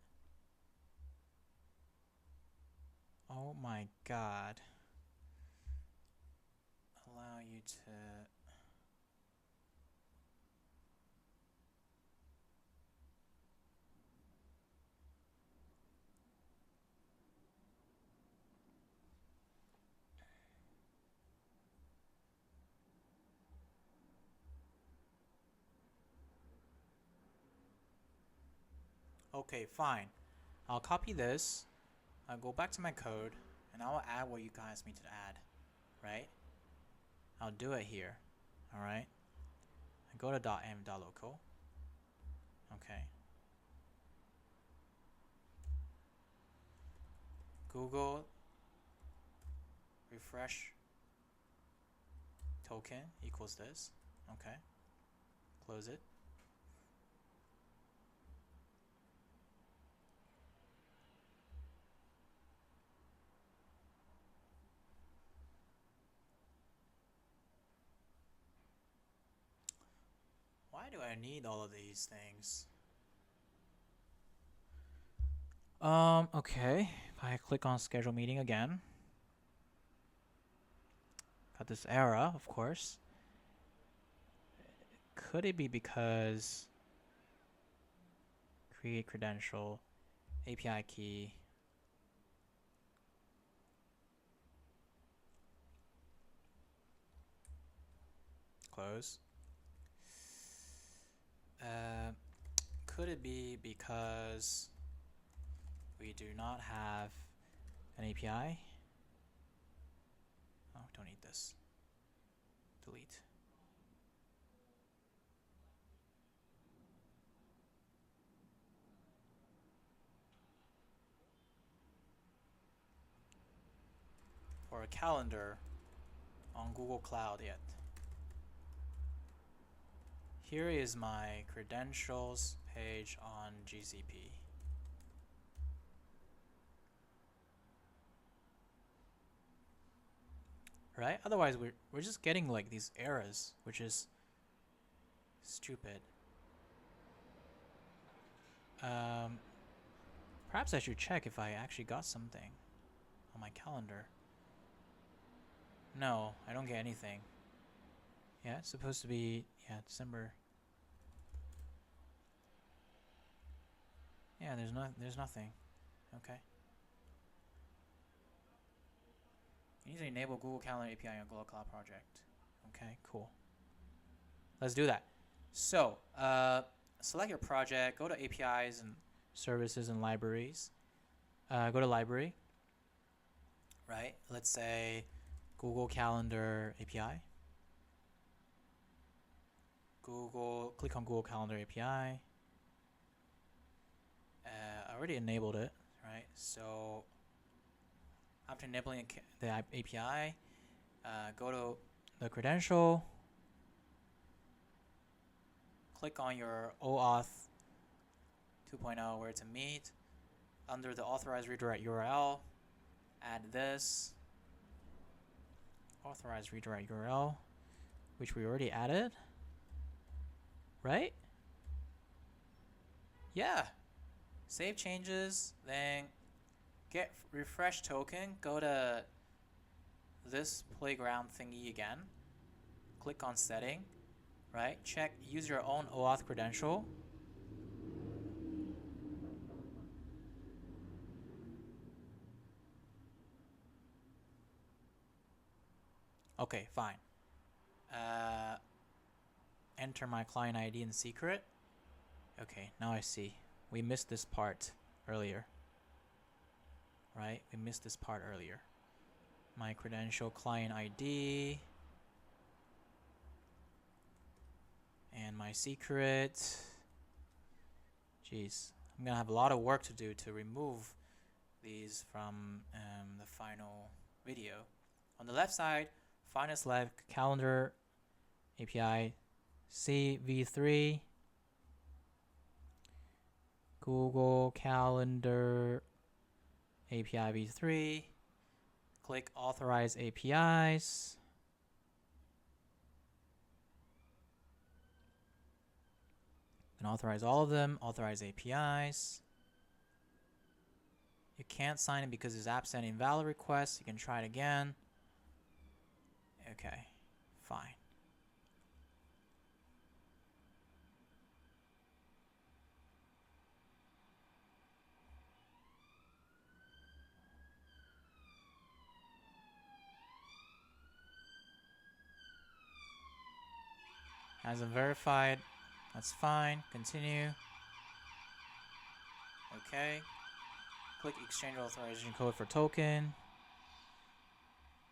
Oh my god. Allow you to... Okay, fine. I'll copy this. I'll go back to my code and I'll add what you guys need to add, right? I'll do it here, all right? I go to .m.local, okay. Google refresh token equals this, okay. Close it. Why do I need all of these things? Okay. If I click on schedule meeting again, got this error, of course. Could it be because create credential, API key, close? Could it be because we do not have an API? Oh, don't need this. Delete. For a calendar on Google Cloud yet. Here is my credentials page on GCP. Right? Otherwise, we're just getting like these errors, which is stupid. Perhaps I should check if I actually got something on my calendar. No, I don't get anything. Yeah, it's supposed to be, yeah, December. Yeah, there's nothing. Okay. You need to enable Google Calendar API on Google Cloud Project. Okay, cool. Let's do that. So, select your project, go to APIs and services and libraries. Go to library, right? Let's say Google Calendar API. Click on Google Calendar API. I already enabled it, right? So after enabling the API, go to the credential, click on your OAuth 2.0 WhereToMeet. Under the authorized redirect URL, add this authorized redirect URL, which we already added, right? Yeah. Save changes, then get refresh token, go to this playground thingy again, click on setting, right? Check, use your own OAuth credential. Okay, fine. Enter my client ID and secret. Okay, now I see. We missed this part earlier. Right? We missed this part earlier. My credential client ID. And my secret. Jeez. I'm going to have a lot of work to do to remove these from the final video. On the left side, find and select calendar API CV3. Google Calendar API v3. Click Authorize APIs. And authorize all of them. Authorize APIs. You can't sign in because it's app sent invalid request. You can try it again. Okay, fine. Hasn't verified. That's fine. Continue. Okay. Click exchange authorization code for token.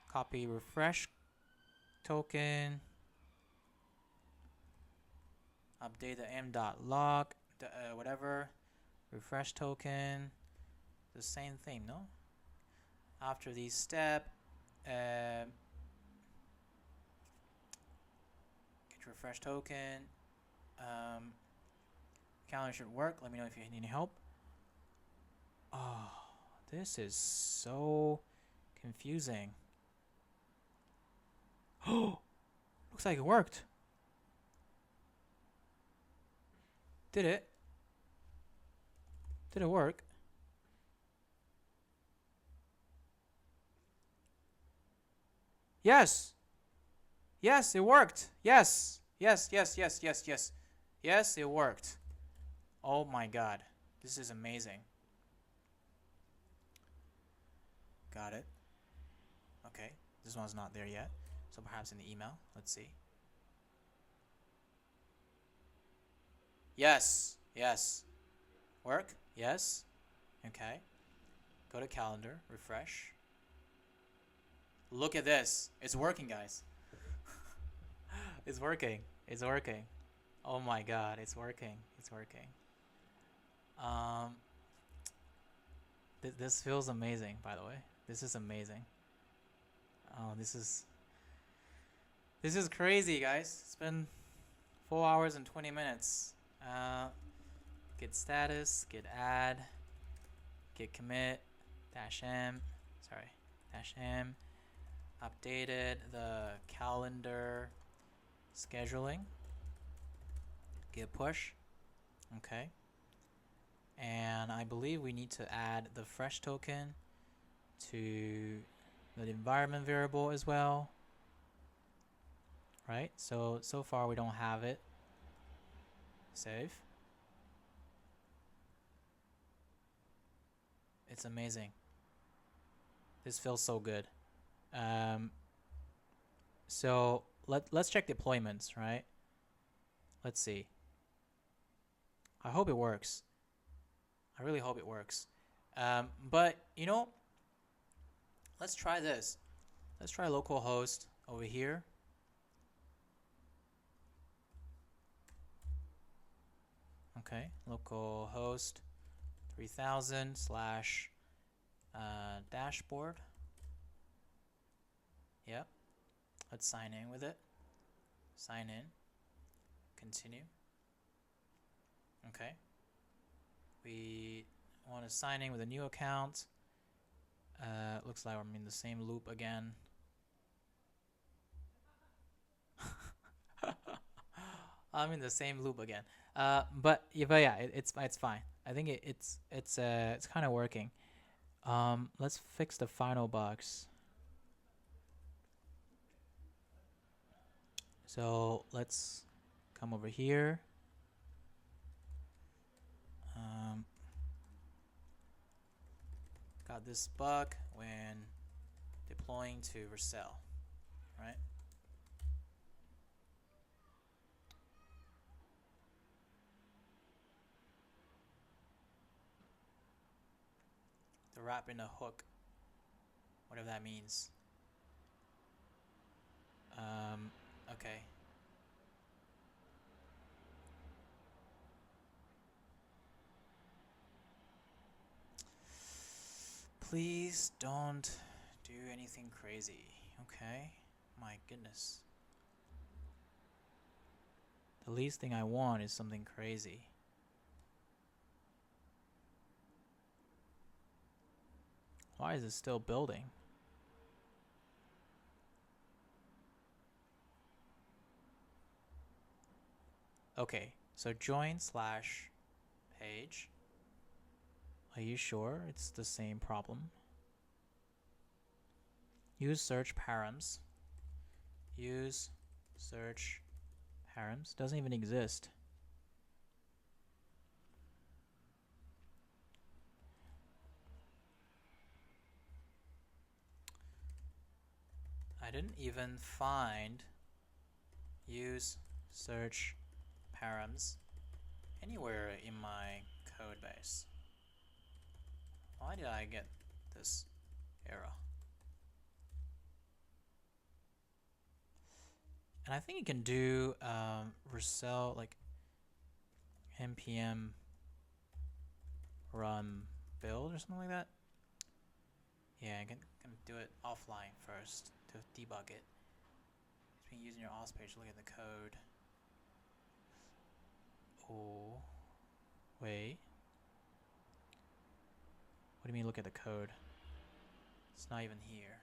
Copy refresh token. Update the m.log, whatever. Refresh token. The same thing, no? After these steps, get refresh token. Calendar should work. Let me know if you need any help. Oh, this is so confusing. Oh, looks like it worked. Did it? Did it work? Yes. Yes, it worked. Yes. Yes, yes, yes, yes, yes. Yes, it worked. Oh my god. This is amazing. Got it. Okay. This one's not there yet. So perhaps in the email. Let's see. Yes. Yes. Work? Yes. Okay. Go to calendar. Refresh. Look at this. It's working, guys. It's working. It's working. Oh my god, it's working. It's working. This feels amazing, by the way. This is amazing. Oh, this is crazy, guys. It's been 4 hours and 20 minutes. Git status, git add, git commit, -m, -m. Updated the calendar scheduling, git push. Okay. And I believe we need to add the fresh token to the environment variable as well. Right? So far we don't have it. Save. It's amazing. This feels so good. So let's check deployments, right? Let's see. I hope it works. I really hope it works. But you know, let's try this. Let's try localhost over here. Okay, localhost 3000 slash dashboard. Yep. Let's sign in with it. Sign in. Continue. Okay. We want to sign in with a new account. Looks like I'm in the same loop again. I'm in the same loop again. But yeah, it's fine. I think it's kind of working. Let's fix the final bugs. So let's come over here. Got this bug when deploying to Vercel, right? The wrap in a hook, whatever that means. Okay. Please don't do anything crazy, okay? My goodness. The least thing I want is something crazy. Why is it still building? Okay, so join slash page. Are you sure it's the same problem? Use search params. Use search params. Doesn't even exist. I didn't even find use search params anywhere in my code base. Why did I get this error? And I think you can do resell like npm run build or something like that. Yeah, I can do it offline first to debug it. It's been using your auth page to look at the code. Oh, wait. What do you mean look at the code? It's not even here.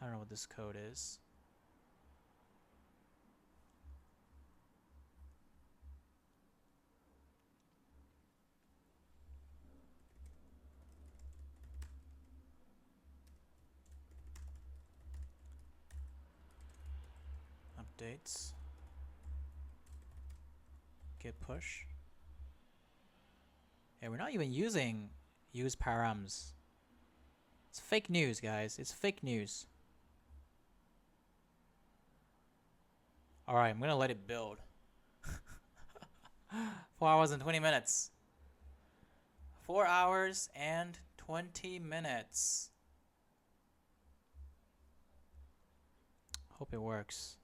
I don't know what this code is. Updates. Git push. Yeah, we're not even using use params. It's fake news, guys. It's fake news. Alright, I'm gonna let it build. 4 hours and 20 minutes. 4 hours and 20 minutes. Hope it works.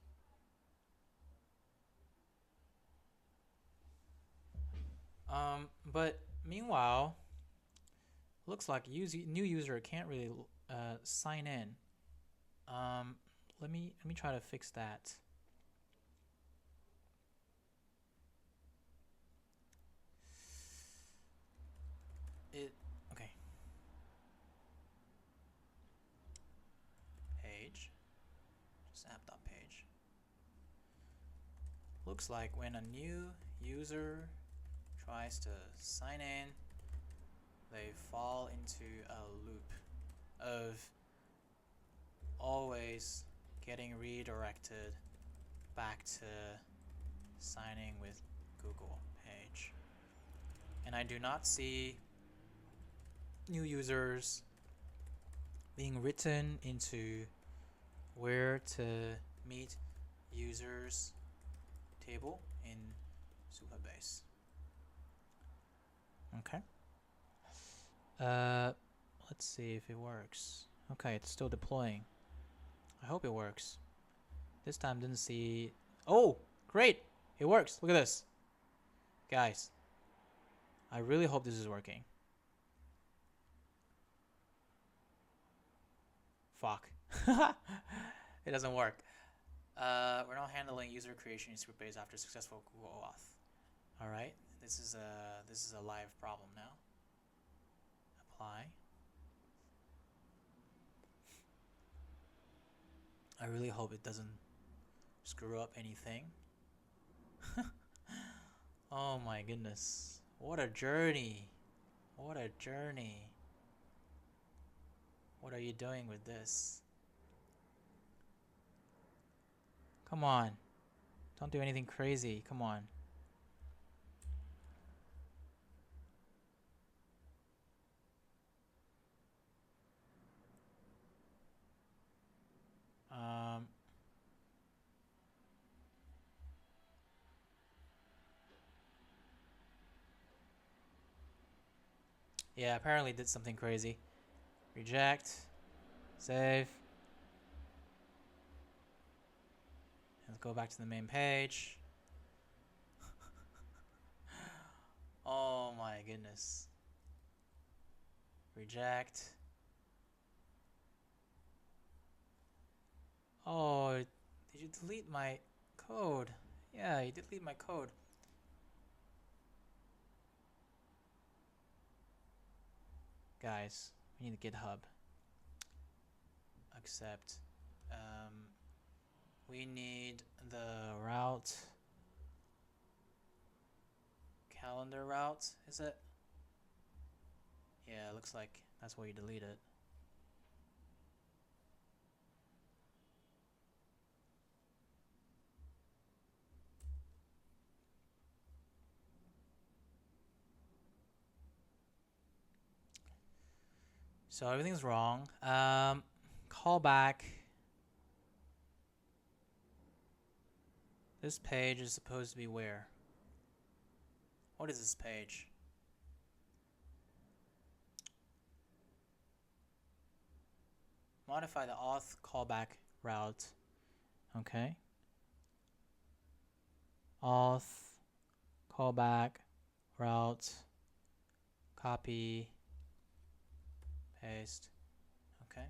But meanwhile, looks like new user can't really sign in. Let me try to fix that. Okay. Page. Just app.page. Looks like when a new user tries to sign in, they fall into a loop of always getting redirected back to signing with Google page. And I do not see new users being written into WhereToMeet users table in Supabase. Okay. Let's see if it works. Okay, it's still deploying. I hope it works. This time didn't see. Oh, great! It works. Look at this, guys. I really hope this is working. Fuck. It doesn't work. We're now handling user creation in Supabase after successful Google OAuth. All right, this is a live problem now. Apply. I really hope it doesn't screw up anything. Oh my goodness, what a journey! What a journey! What are you doing with this? Come on. Don't do anything crazy. Come on. Yeah, apparently did something crazy. Reject. Save. Let's go back to the main page. Oh my goodness. Reject. Oh, did you delete my code? Yeah, you deleted my code. Guys, we need a GitHub. Accept. We need the route. Calendar route, is it? Yeah, it looks like that's where you delete it. So everything's wrong. Callback. This page is supposed to be where? What is this page? modify the auth callback route. Okay. Auth callback route, copy, paste. Okay.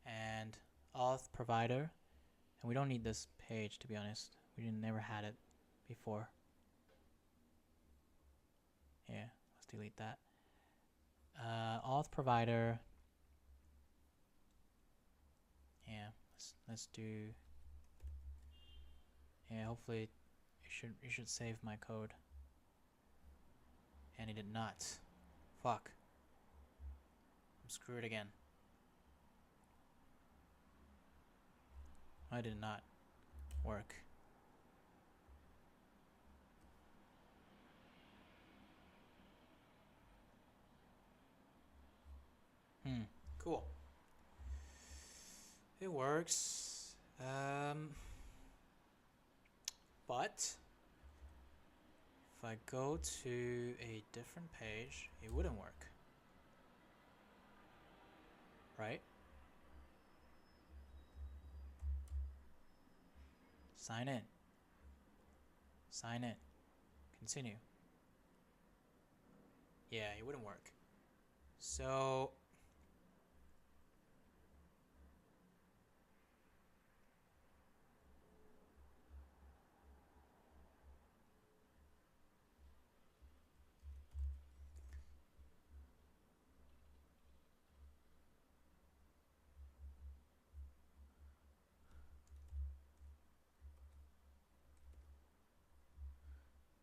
And auth provider. And we don't need this page, to be honest. We never had it before. Yeah, let's delete that. Auth provider. Yeah, let's do. Yeah, hopefully it should save my code. And it did not. Fuck. I'm screwed again. I did not work. Cool. It works. But if I go to a different page, it wouldn't work. Right? Sign in. Sign in. Continue. Yeah, it wouldn't work. So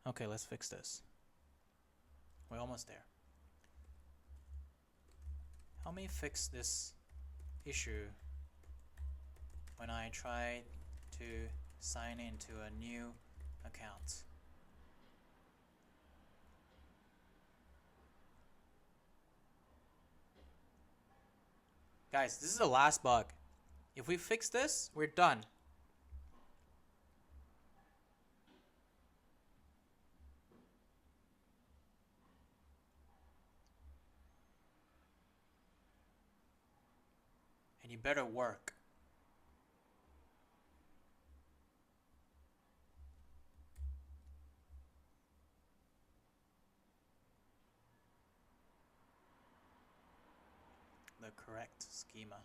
okay, let's fix this. We're almost there. Help me fix this issue when I try to sign into a new account. Guys, this is the last bug. If we fix this, we're done. And you better work. The correct schema.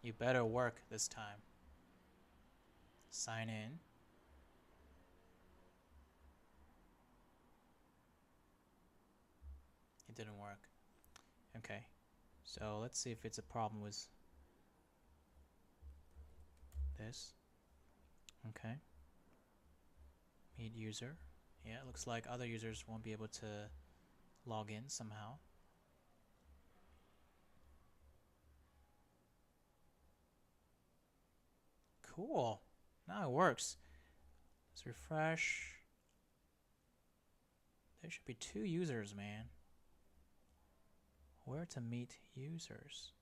You better work this time. Sign in. It didn't work. Okay. So let's see if it's a problem with this. Okay. Meet user. Yeah, it looks like other users won't be able to log in somehow. Cool. Now it works. Let's refresh. There should be 2 users, man. Where to meet users?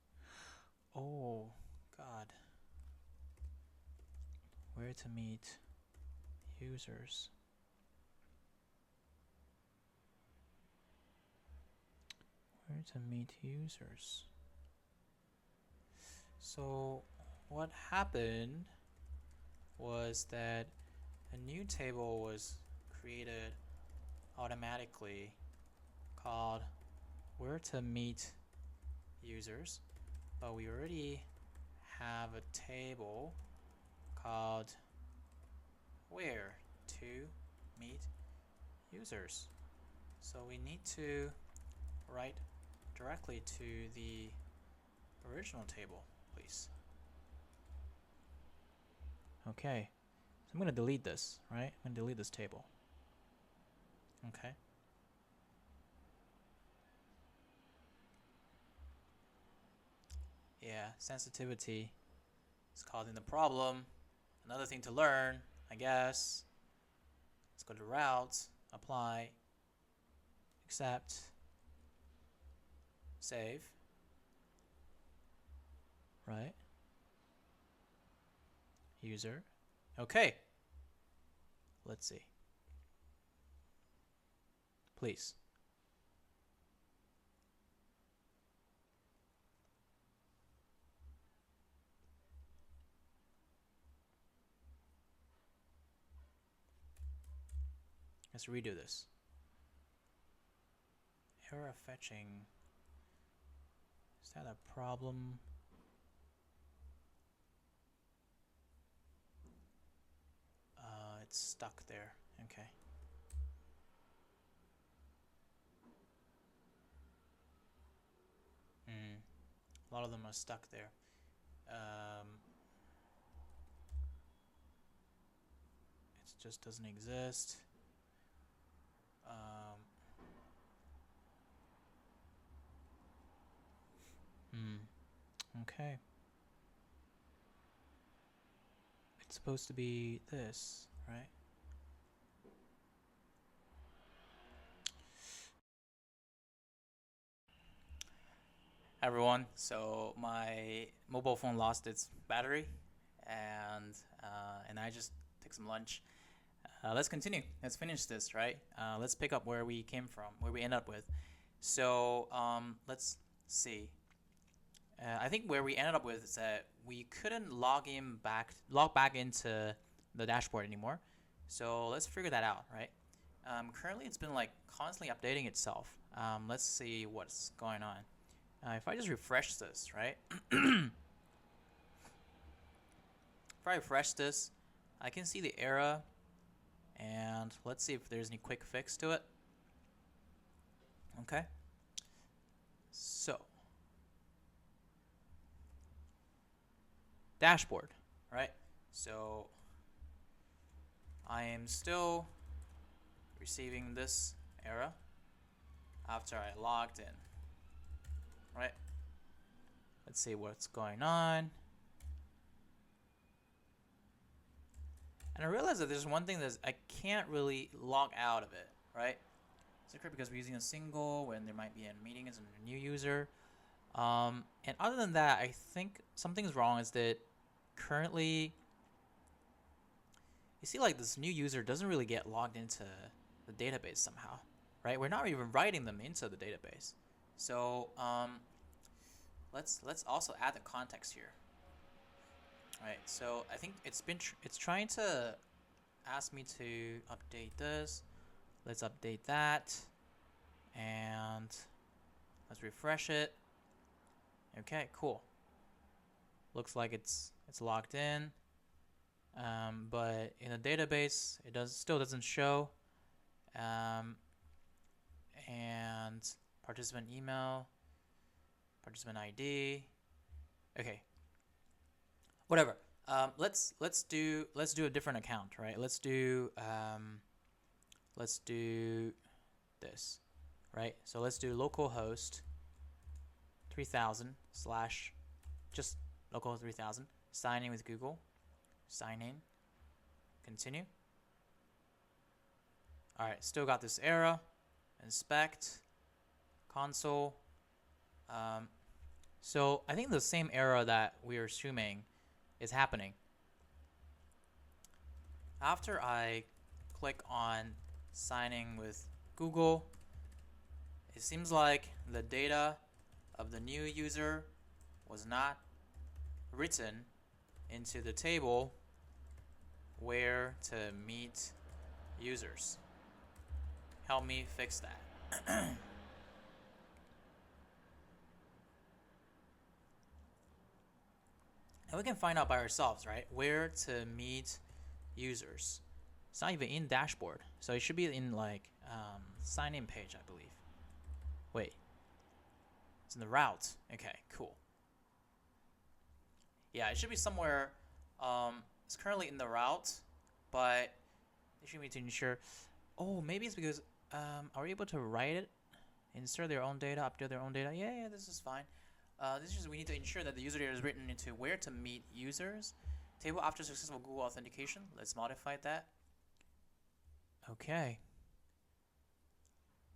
Oh, God. Where to meet users? Where to meet users? So what happened was that a new table was created automatically called where to meet users, but we already have a table called where to meet users. So we need to write directly to the original table, please. Okay, so I'm going to delete this, right? I'm going to delete this table. Okay. Yeah, sensitivity is causing the problem. Another thing to learn, I guess. Let's go to routes, apply, accept, save. Right? User. Okay. Let's see. please. Let's redo this. Error fetching. Is that a problem? It's stuck there. Okay. A lot of them are stuck there. It just doesn't exist. Okay. It's supposed to be this, right? Everyone, so my mobile phone lost its battery, and I just took some lunch. Let's continue. Let's finish this, right? Let's pick up where we came from, where we end up with. So let's see. I think where we ended up with is that we couldn't log back into the dashboard anymore. So let's figure that out, right? Currently, it's been like constantly updating itself. Let's see what's going on. If I just refresh this, right? If I refresh this, I can see the error, and let's see if there's any quick fix to it. Okay. So, dashboard, right? So, I am still receiving this error after I logged in. Right? Let's see what's going on. And I realized that there's one thing that I can't really log out of it, right? It's occurred because we're using a single when there might be a meeting as a new user. And other than that, I think something's wrong is that currently, you see like this new user doesn't really get logged into the database somehow, right? We're not even writing them into the database. So let's also add the context here. All right. So I think it's trying to ask me to update this. Let's update that, and let's refresh it. Okay, cool. Looks like it's logged in, but in the database it still doesn't show. And participant email, participant ID. Okay. Whatever. Let's do a different account, right? Let's do this, right? So let's do localhost 3000 / just localhost 3000. Sign in with Google. Sign in. Continue. All right. Still got this error. Inspect. Console. So I think the same error that we're assuming is happening. After I click on signing with Google, it seems like the data of the new user was not written into the table where to meet users. Help me fix that. And we can find out by ourselves, right? Where to meet users. It's not even in dashboard. So it should be in like sign in page, I believe. Wait. It's in the route. Okay, cool. Yeah, it should be somewhere. It's currently in the route, but they should be to ensure. Oh, maybe it's because are we able to write it? Insert their own data, update their own data. Yeah, this is fine. This is just we need to ensure that the user data is written into where to meet users. Table after successful Google authentication. Let's modify that. Okay.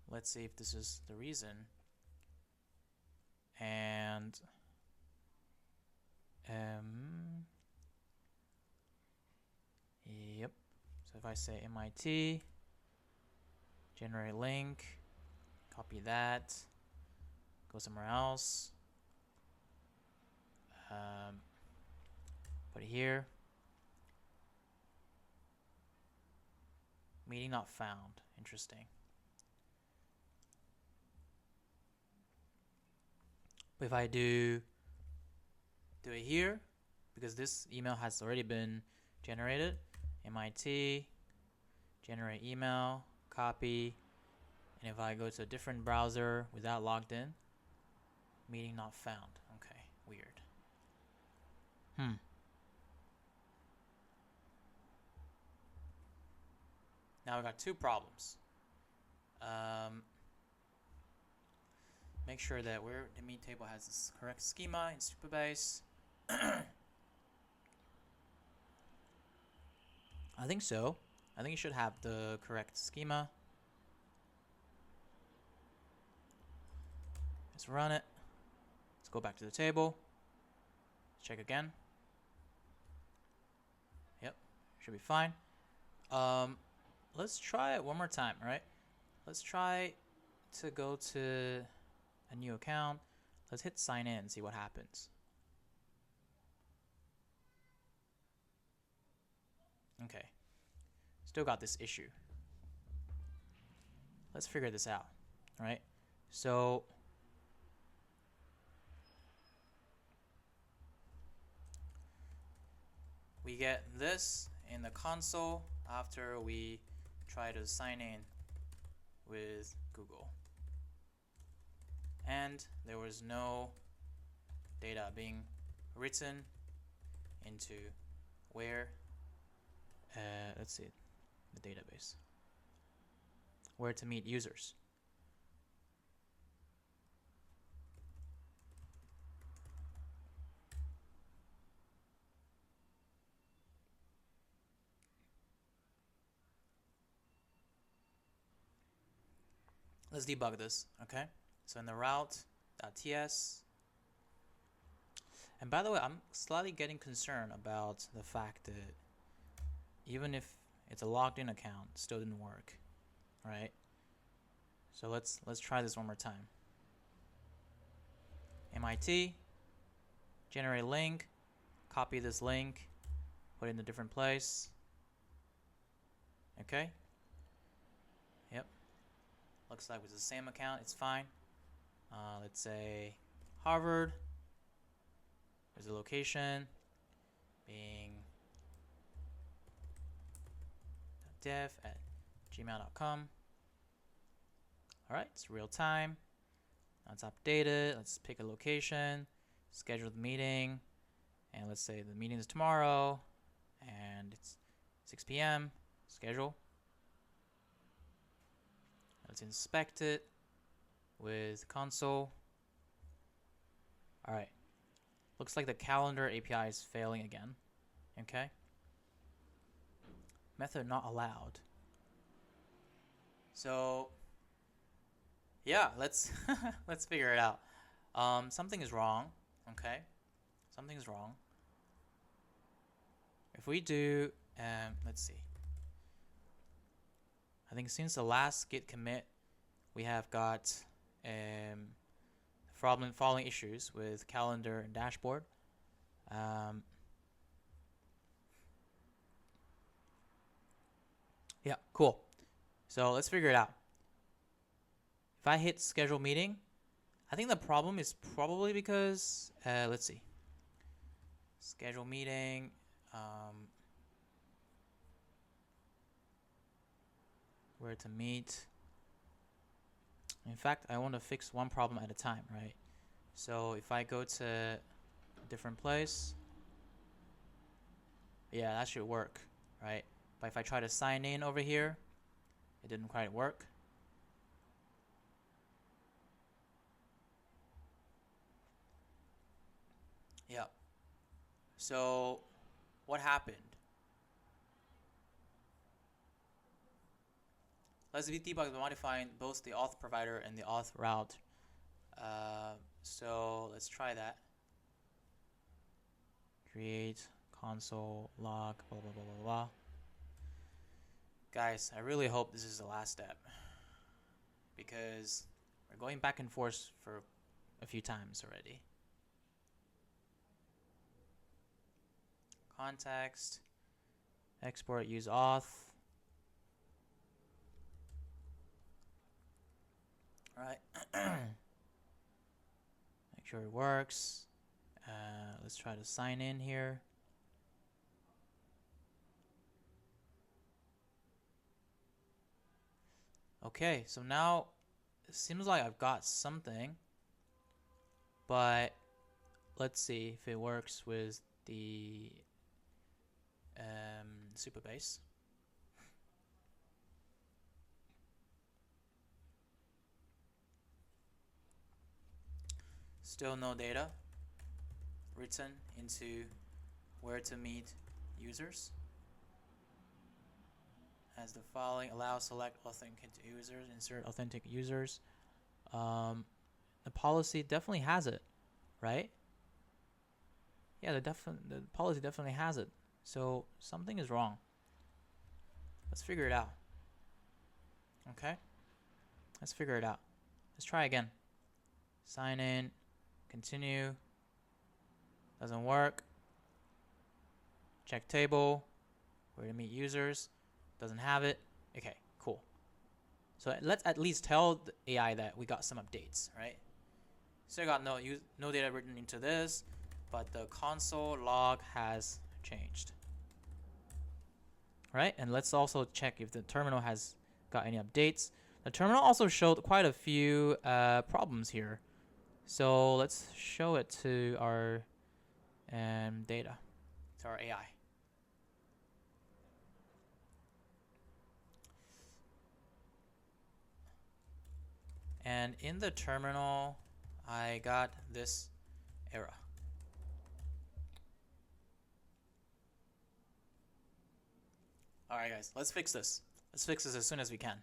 Let's see if this is the reason. And yep. So if I say MIT, generate link, Copy that. Go somewhere else. Put it here. Meeting not found. Interesting. But if I do it here, because this email has already been generated, MIT, generate email, copy, and if I go to a different browser without logged in, meeting not found. Okay, weird. Now we got two problems. Make sure that where the meet table has this correct schema in Supabase. I think so. I think you should have the correct schema. Let's run it. Let's go back to the table. Let's check again. Yep, should be fine. Let's try it one more time, right? Let's try to go to a new account. Let's hit sign in and see what happens. Okay, still got this issue. Let's figure this out, right? So we get this in the console after we try to sign in with Google. And there was no data being written into where, let's see, the database, where to meet users. Let's debug this, okay? So in the route.ts, and by the way, I'm slightly getting concerned about the fact that even if it's a logged in account, it still didn't work, right? So let's try this one more time. MIT, generate link, copy this link, put it in a different place. Okay. Yep. Looks like it's the same account. It's fine. Let's say Harvard. There's a location being dev@gmail.com. All right, it's real time. Now it's updated. Let's pick a location, schedule the meeting, and let's say the meeting is tomorrow, and it's 6 p.m. Schedule. Let's inspect it with console. All right. Looks like the calendar API is failing again. Okay. Method not allowed. So yeah, let's let's figure it out. Something is wrong. Okay. Something is wrong. If we do, let's see. I think since the last git commit, we have got following issues with calendar and dashboard. Yeah, cool. So let's figure it out. If I hit schedule meeting, I think the problem is probably because, let's see. Schedule meeting. Where to meet. In fact, I want to fix one problem at a time, right? So if I go to a different place, yeah, that should work, right? But if I try to sign in over here, it didn't quite work. Yeah. So what happened? Let's debug by modifying both the auth provider and the auth route. So let's try that. Create console log blah blah blah blah blah. Guys, I really hope this is the last step, because We're going back and forth for a few times already. Context, export, use auth. All right. Make sure it works. Let's try to sign in here. Okay, so now it seems like I've got something, but let's see if it works with the Supabase. Still no data written into WhereToMeet users. As the following: allow select authentic users, insert authentic users. The policy definitely has it, right? Yeah, the policy definitely has it. So something is wrong. Let's figure it out. Okay, let's figure it out. Let's try again. Sign in, continue. Doesn't work. Check table. WhereToMeet users. Doesn't have it. Okay, cool. So let's at least tell the AI that we got some updates, right? So I got no data written into this, but the console log has changed. Right? And let's also check if the terminal has got any updates. The terminal also showed quite a few problems here. So let's show it to our data, to our AI. And in the terminal, I got this error. All right, guys, let's fix this. Let's fix this as soon as we can.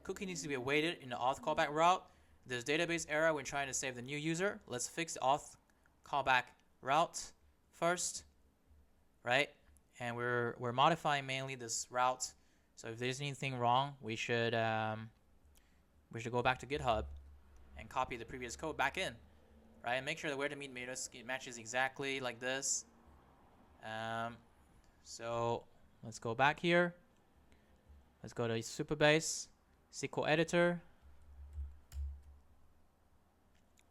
Cookie needs to be awaited in the auth callback route. There's database error when trying to save the new user. Let's fix the auth callback route first, right? And we're modifying mainly this route. So if there's anything wrong, we should go back to GitHub and copy the previous code back in, right? And make sure that WhereToMeet matches exactly like this. So let's go back here. Let's go to Supabase, SQL editor.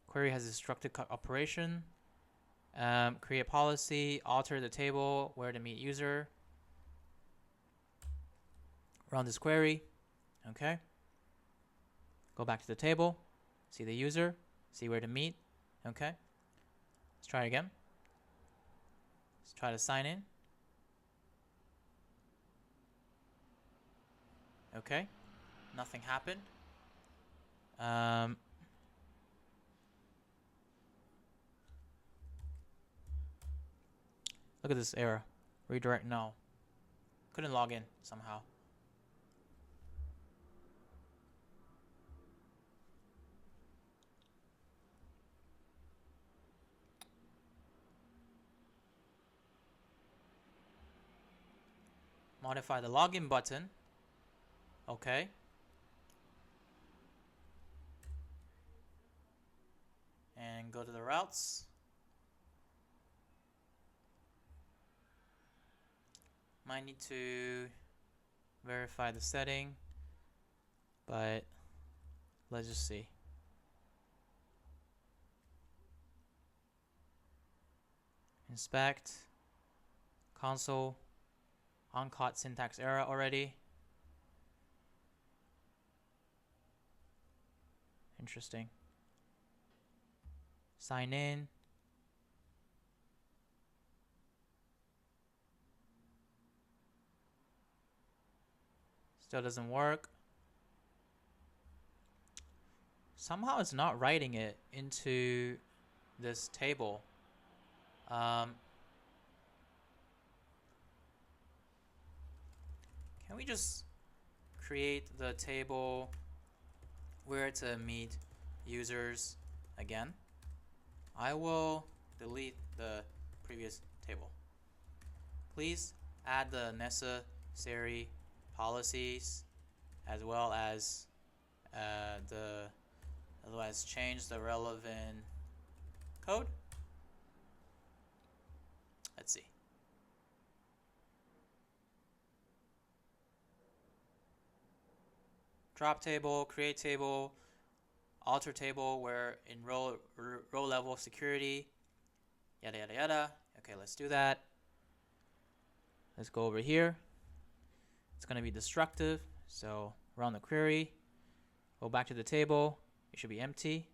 Query has a structured operation. Create policy, alter the table, WhereToMeet user. Run this query. Okay. Go back to the table. See the user. See WhereToMeet. Okay. Let's try it again. Let's try to sign in. Okay. Nothing happened. Look at this error. Redirect no. Couldn't log in somehow. Modify the login button. Okay. And go to the routes. Might need to verify the setting, but let's just see. Inspect. Console. Uncaught syntax error already. Interesting. Sign in. Still doesn't work. Somehow it's not writing it into this table. Can we just create the table WhereToMeet users again? I will delete the previous table. Please add the necessary policies as well as change the relevant code. Let's see. Drop table, create table, alter table where in row level security, yada yada yada. Okay, let's do that. Let's go over here. It's going to be destructive, so run the query. Go back to the table. It should be empty.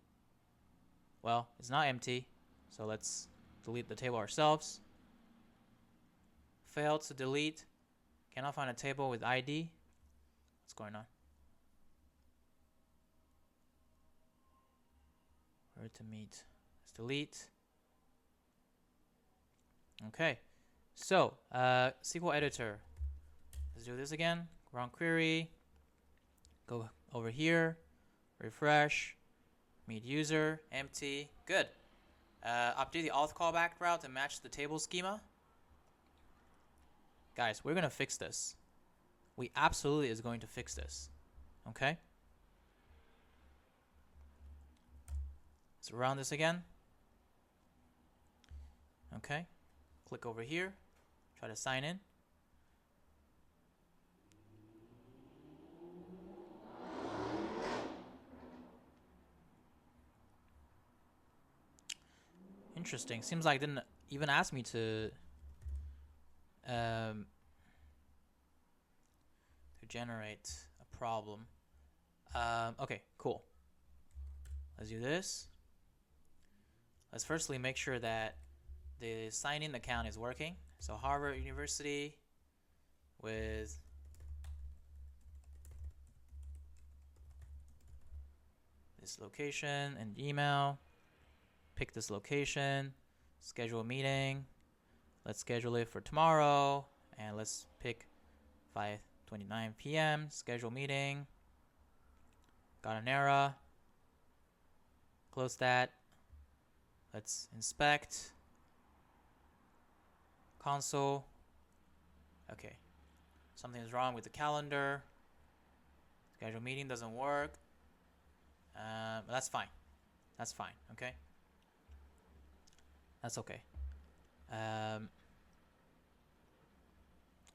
Well, it's not empty, so let's delete the table ourselves. Failed to delete. Cannot find a table with ID. What's going on? WhereToMeet. Let's delete. Okay. So, SQL editor. Let's do this again. Run query. Go over here. Refresh. Meet user. Empty. Good. Update the auth callback route to match the table schema. Guys, we're going to fix this. We absolutely is going to fix this. Okay? Let's run this again. Okay. Click over here. Try to sign in. Interesting. Seems like it didn't even ask me to generate a problem. Okay, cool. Let's do this. Let's firstly make sure that the sign-in account is working. So Harvard University with this location and email. Pick this location, schedule a meeting. Let's schedule it for tomorrow, and let's pick 5:29 p.m. schedule meeting. Got an error. Close that. Let's inspect console. Okay, something is wrong with the calendar. Schedule meeting doesn't work. But that's fine. That's fine. Okay. That's okay.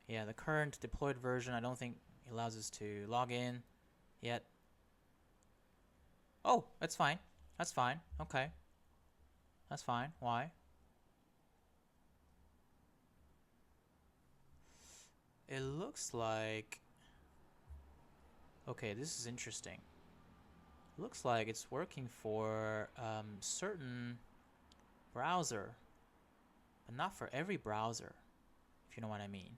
Yeah, the current deployed version, I don't think allows us to log in yet. Oh, that's fine. That's fine. Okay. That's fine. Why? It looks like... Okay, this is interesting. Looks like it's working for certain browser, but not for every browser, if you know what I mean.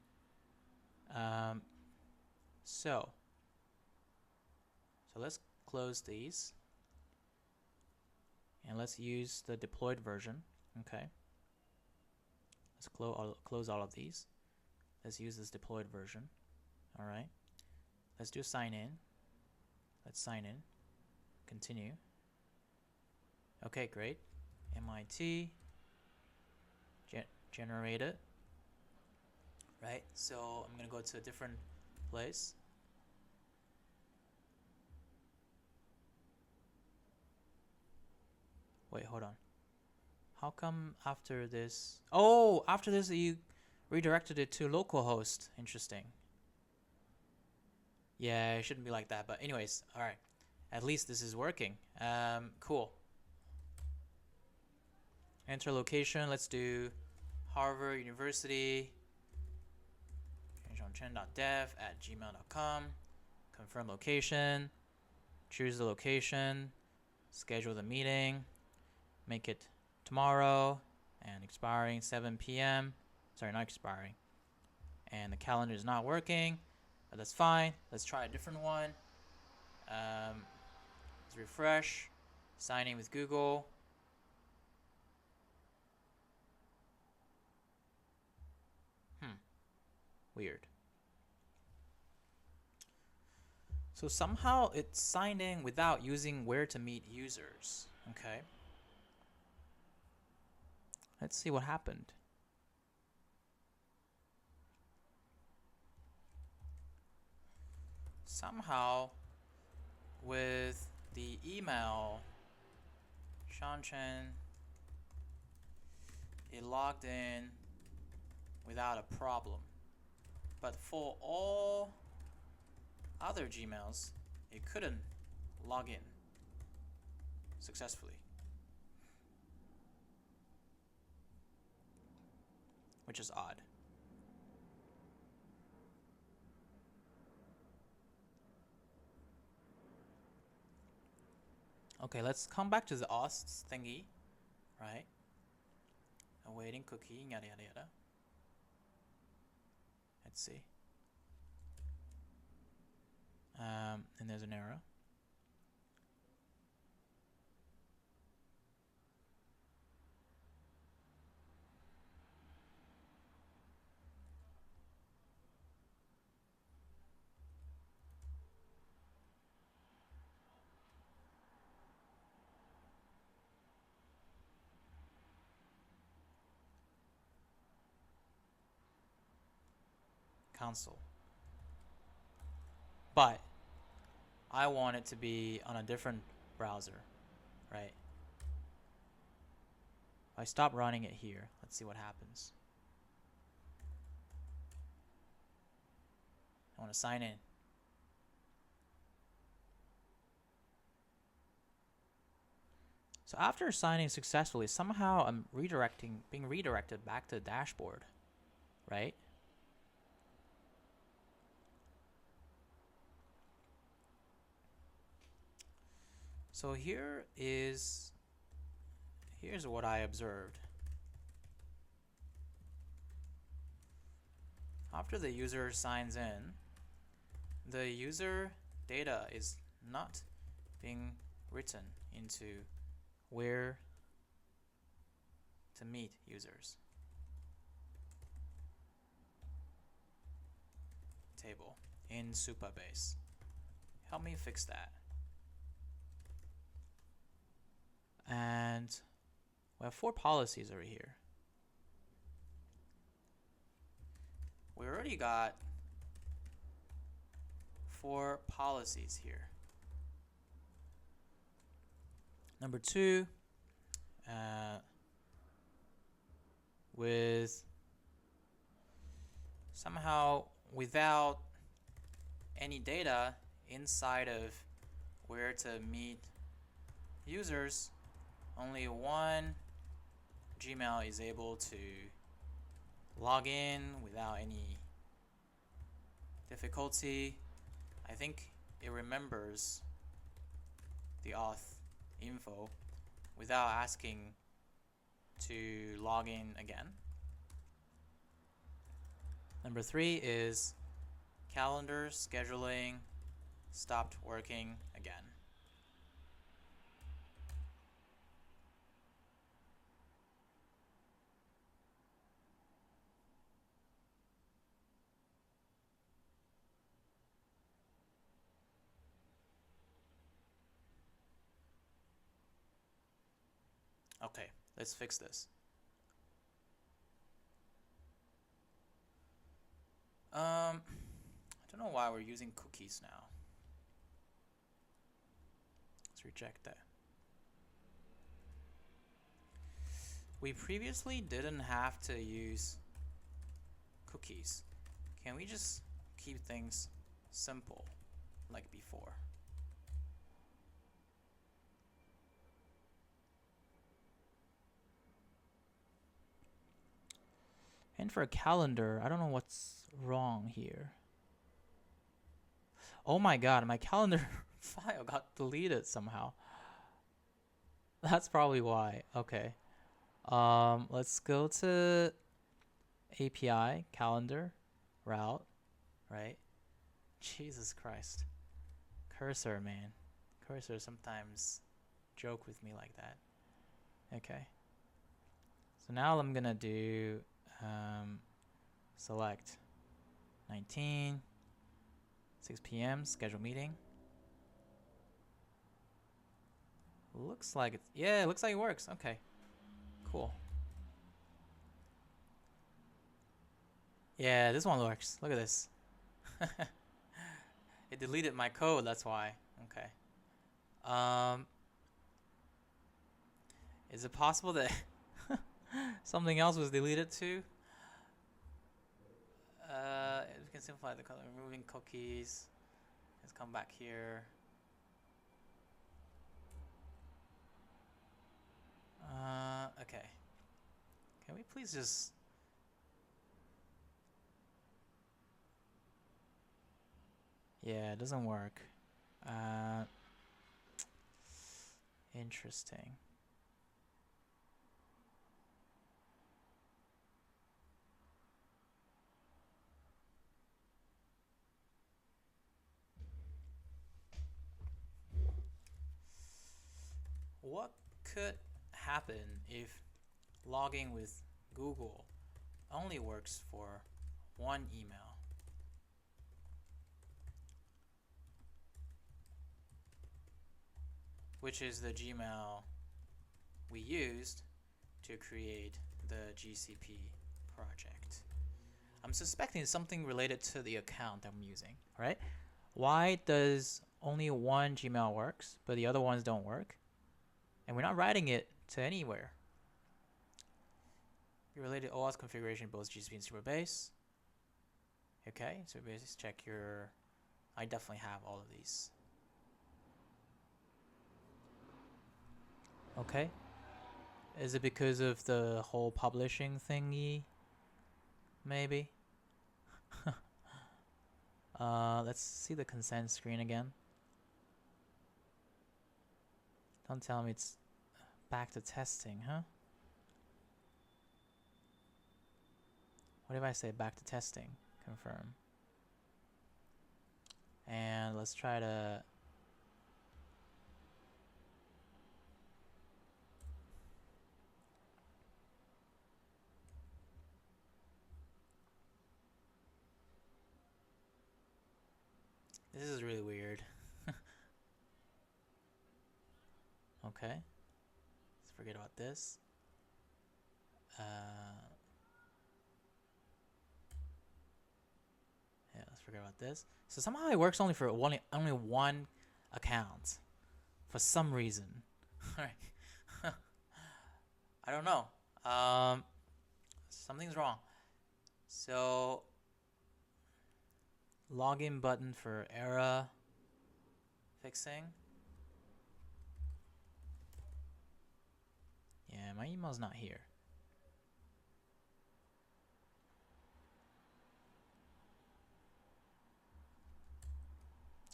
So let's close these and let's use the deployed version. Okay, let's close all of these. Let's use this deployed version. All right, let's do sign in. Let's sign in. Continue. Okay, great. MIT generated. Right, so I'm gonna go to a different place. Wait, hold on. How come after this? Oh, after this you redirected it to localhost. Interesting. Yeah, it shouldn't be like that, but anyways, all right. At least this is working. Cool. Enter location. Let's do Harvard University. Chen.dev@gmail.com. Confirm location. Choose the location. Schedule the meeting. Make it tomorrow and expiring 7 p.m. Sorry, not expiring. And the calendar is not working, but that's fine. Let's try a different one. Let's refresh. Sign in with Google. Weird. So somehow it signed in without using WhereToMeet users. Okay. Let's see what happened. somehow with the email Sean Chen, it logged in without a problem. But for all other Gmails, it couldn't log in successfully, which is odd. Okay, let's come back to the auth thingy, right? Awaiting cookie, yada yada yada. Let's see. And there's an error. Console. But I want it to be on a different browser, right? If I stop running it here, let's see what happens. I want to sign in. So after signing successfully, somehow I'm being redirected back to the dashboard, right? So here's what I observed. After the user signs in, the user data is not being written into WhereToMeet users table in Supabase. Help me fix that. And we have 4 policies over here. We already got 4 policies here. Number 2, with somehow without any data inside of WhereToMeet users, only one Gmail is able to log in without any difficulty. I think it remembers the auth info without asking to log in again. Number 3 is calendar scheduling stopped working again. Okay, let's fix this. I don't know why we're using cookies now. Let's reject that. We previously didn't have to use cookies. Can we just keep things simple like before? And for a calendar, I don't know what's wrong here. Oh my god, my calendar file got deleted somehow. That's probably why. Okay. Let's go to API, calendar, route, right? Jesus Christ. Cursor, man. Cursor sometimes joke with me like that. Okay. So now I'm gonna do select 19, 6 p.m. schedule meeting. Looks like it's, yeah, it looks like it works. Okay, cool. Yeah, this one works. Look at this. It deleted my code, that's why. Okay. Is it possible that something else was deleted too? We can simplify the color, removing cookies. Let's come back here. Okay. Can we please just... Yeah, it doesn't work. Interesting. What could happen if logging with Google only works for one email? Which is the Gmail we used to create the GCP project. I'm suspecting it's something related to the account I'm using, right? Why does only one Gmail works, but the other ones don't work? And we're not writing it to anywhere. Your related OAuth configuration, both GCP and Supabase. Okay, Supabase, check your... I definitely have all of these. Okay. Is it because of the whole publishing thingy? Maybe. Let's see the consent screen again. Don't tell me it's back to testing, huh? What if I say back to testing? Confirm. And let's try to... This is really weird. Okay. Let's forget about this. Yeah, let's forget about this. So somehow it works only for only one account. For some reason. Alright. I don't know. Something's wrong. So... Login button for error fixing. Yeah, my email's not here.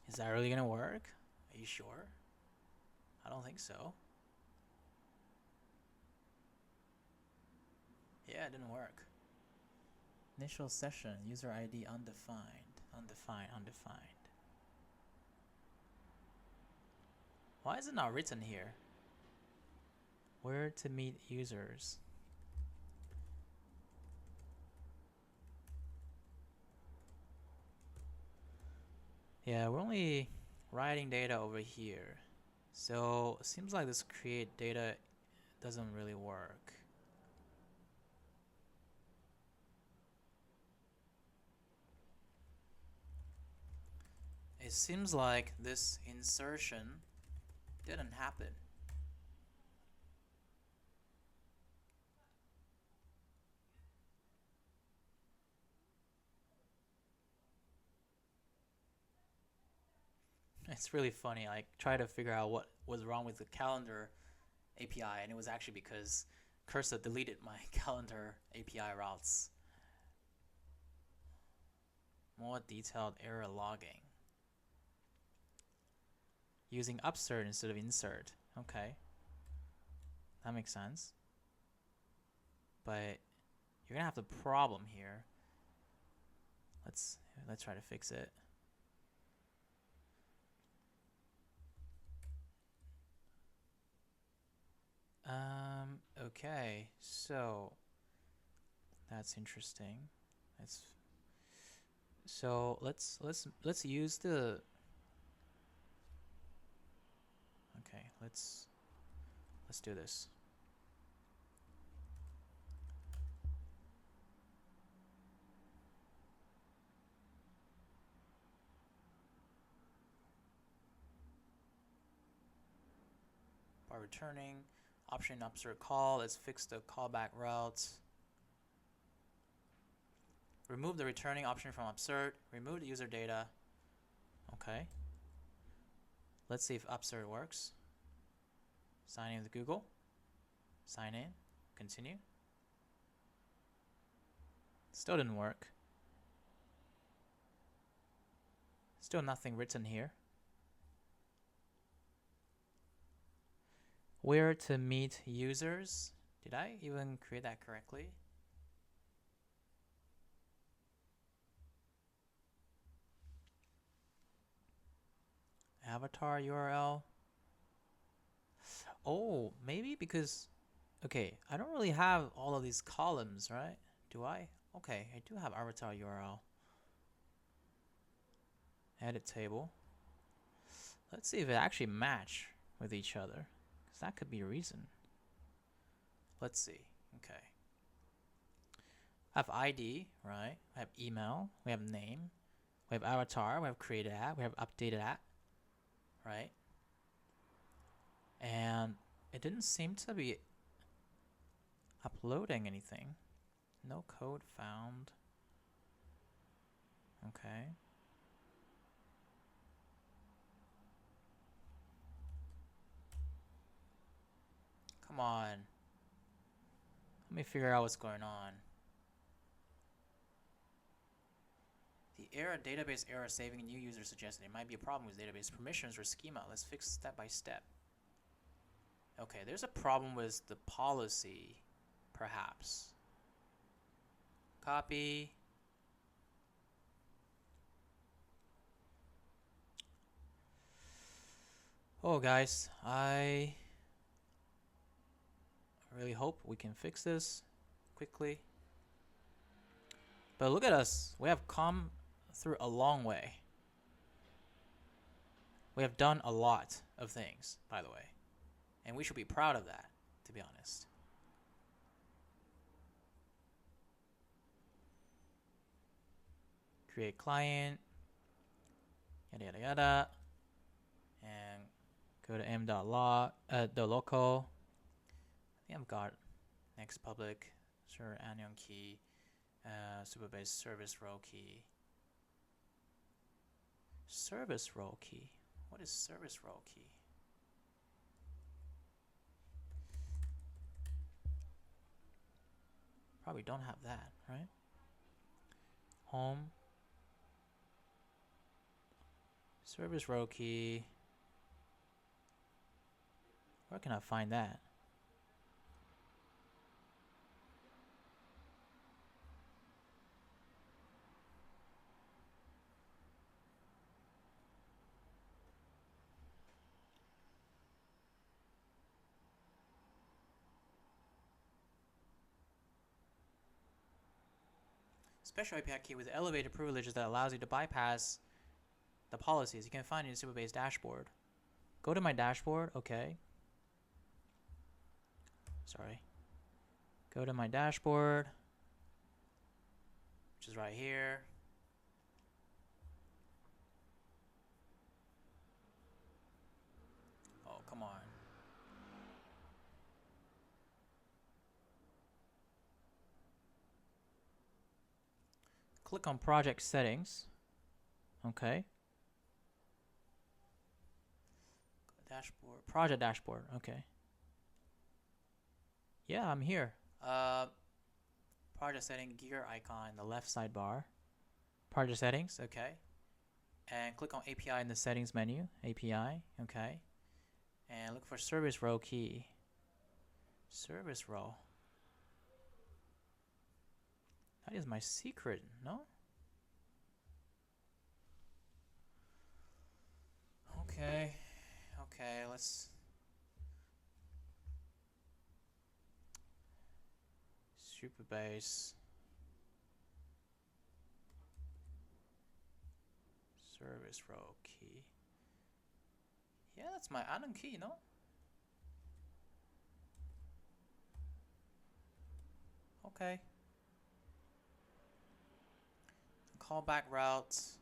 Is that really gonna work? Are you sure? I don't think so. Yeah, it didn't work. Initial session, user ID undefined. Undefined. Why is it not written here? Where to meet users. Yeah, we're only writing data over here. So it seems like this create data doesn't really work. It seems like this insertion didn't happen. It's really funny. I tried to figure out what was wrong with the calendar API, and it was actually because Cursor deleted my calendar API routes. More detailed error logging. Using upsert instead of insert. Okay. That makes sense. But you're gonna have the problem here. Let's try to fix it. Okay, so that's interesting. Let's use the... Okay, let's do this. returning. Option upsert call. Let's fix the callback routes. Remove the returning option from upsert. Remove the user data. Okay. Let's see if upsert works. Sign in with Google. Sign in. Continue. Still didn't work. Still nothing written here. WhereToMeet users. Did I even create that correctly? Avatar URL. Oh, maybe because, okay, I don't really have all of these columns, right? Do I? Okay, I do have avatar URL. Edit table. Let's see if it actually match with each other, because that could be a reason. Let's see. Okay. I have ID, right? I have email. We have name. We have avatar. We have created at. We have updated at, right? And it didn't seem to be uploading anything. No code found. Okay. Come on. Let me figure out what's going on. The error database error saving a new user suggested it might be a problem with database permissions or schema. Let's fix step by step. Okay, there's a problem with the policy, perhaps. Copy. Oh, guys, I really hope we can fix this quickly. But look at us. We have come through a long way. We have done a lot of things, by the way. And we should be proud of that, to be honest. Create client, yada yada yada, and go to m.log, the local. I think I've got next public, server anion key, Supabase service row key. Service row key. What is service row key? Probably don't have that, right? Home. Service row key. Where can I find that? Special API key with elevated privileges that allows you to bypass the policies. You can find it in Supabase dashboard. Go to my dashboard. Okay. Sorry. Go to my dashboard, which is right here. Oh, come on. Click on project settings. Okay. Dashboard. Project dashboard. Okay. Yeah, I'm here. Project setting gear icon in the left sidebar. Project settings. Okay. And click on API in the settings menu. API. Okay. And look for service row key. Service row. That is my secret, no? Okay. Okay, let's... Supabase. Service row key. Yeah, that's my add-on key, no? Okay. Callback routes.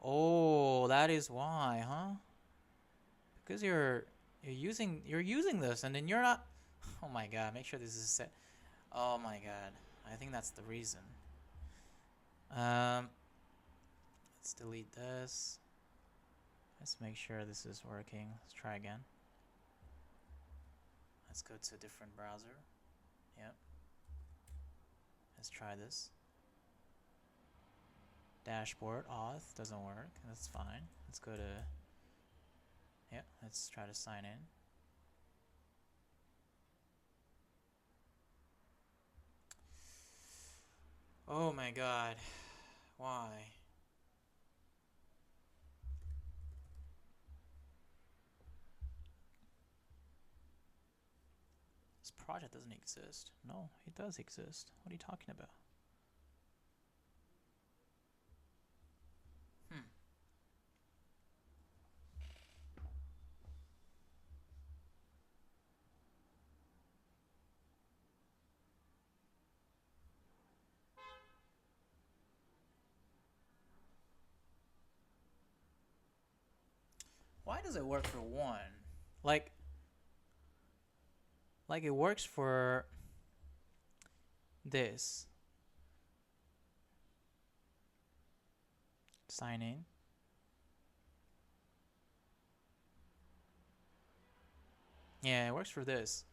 Oh, that is why, huh? because you're using this, and then you're not. Oh my god! Make sure this is set. Oh my god! I think that's the reason. Let's delete this. Let's make sure this is working. Let's try again. Let's go to a different browser. Yep. Let's try this. Dashboard auth doesn't work. That's fine. Let's go to. Yep. Let's try to sign in. Oh my god. Why? This project doesn't exist. No, it does exist. What are you talking about? Why does it work for one? Like it works for this. Sign in. Yeah, it works for this.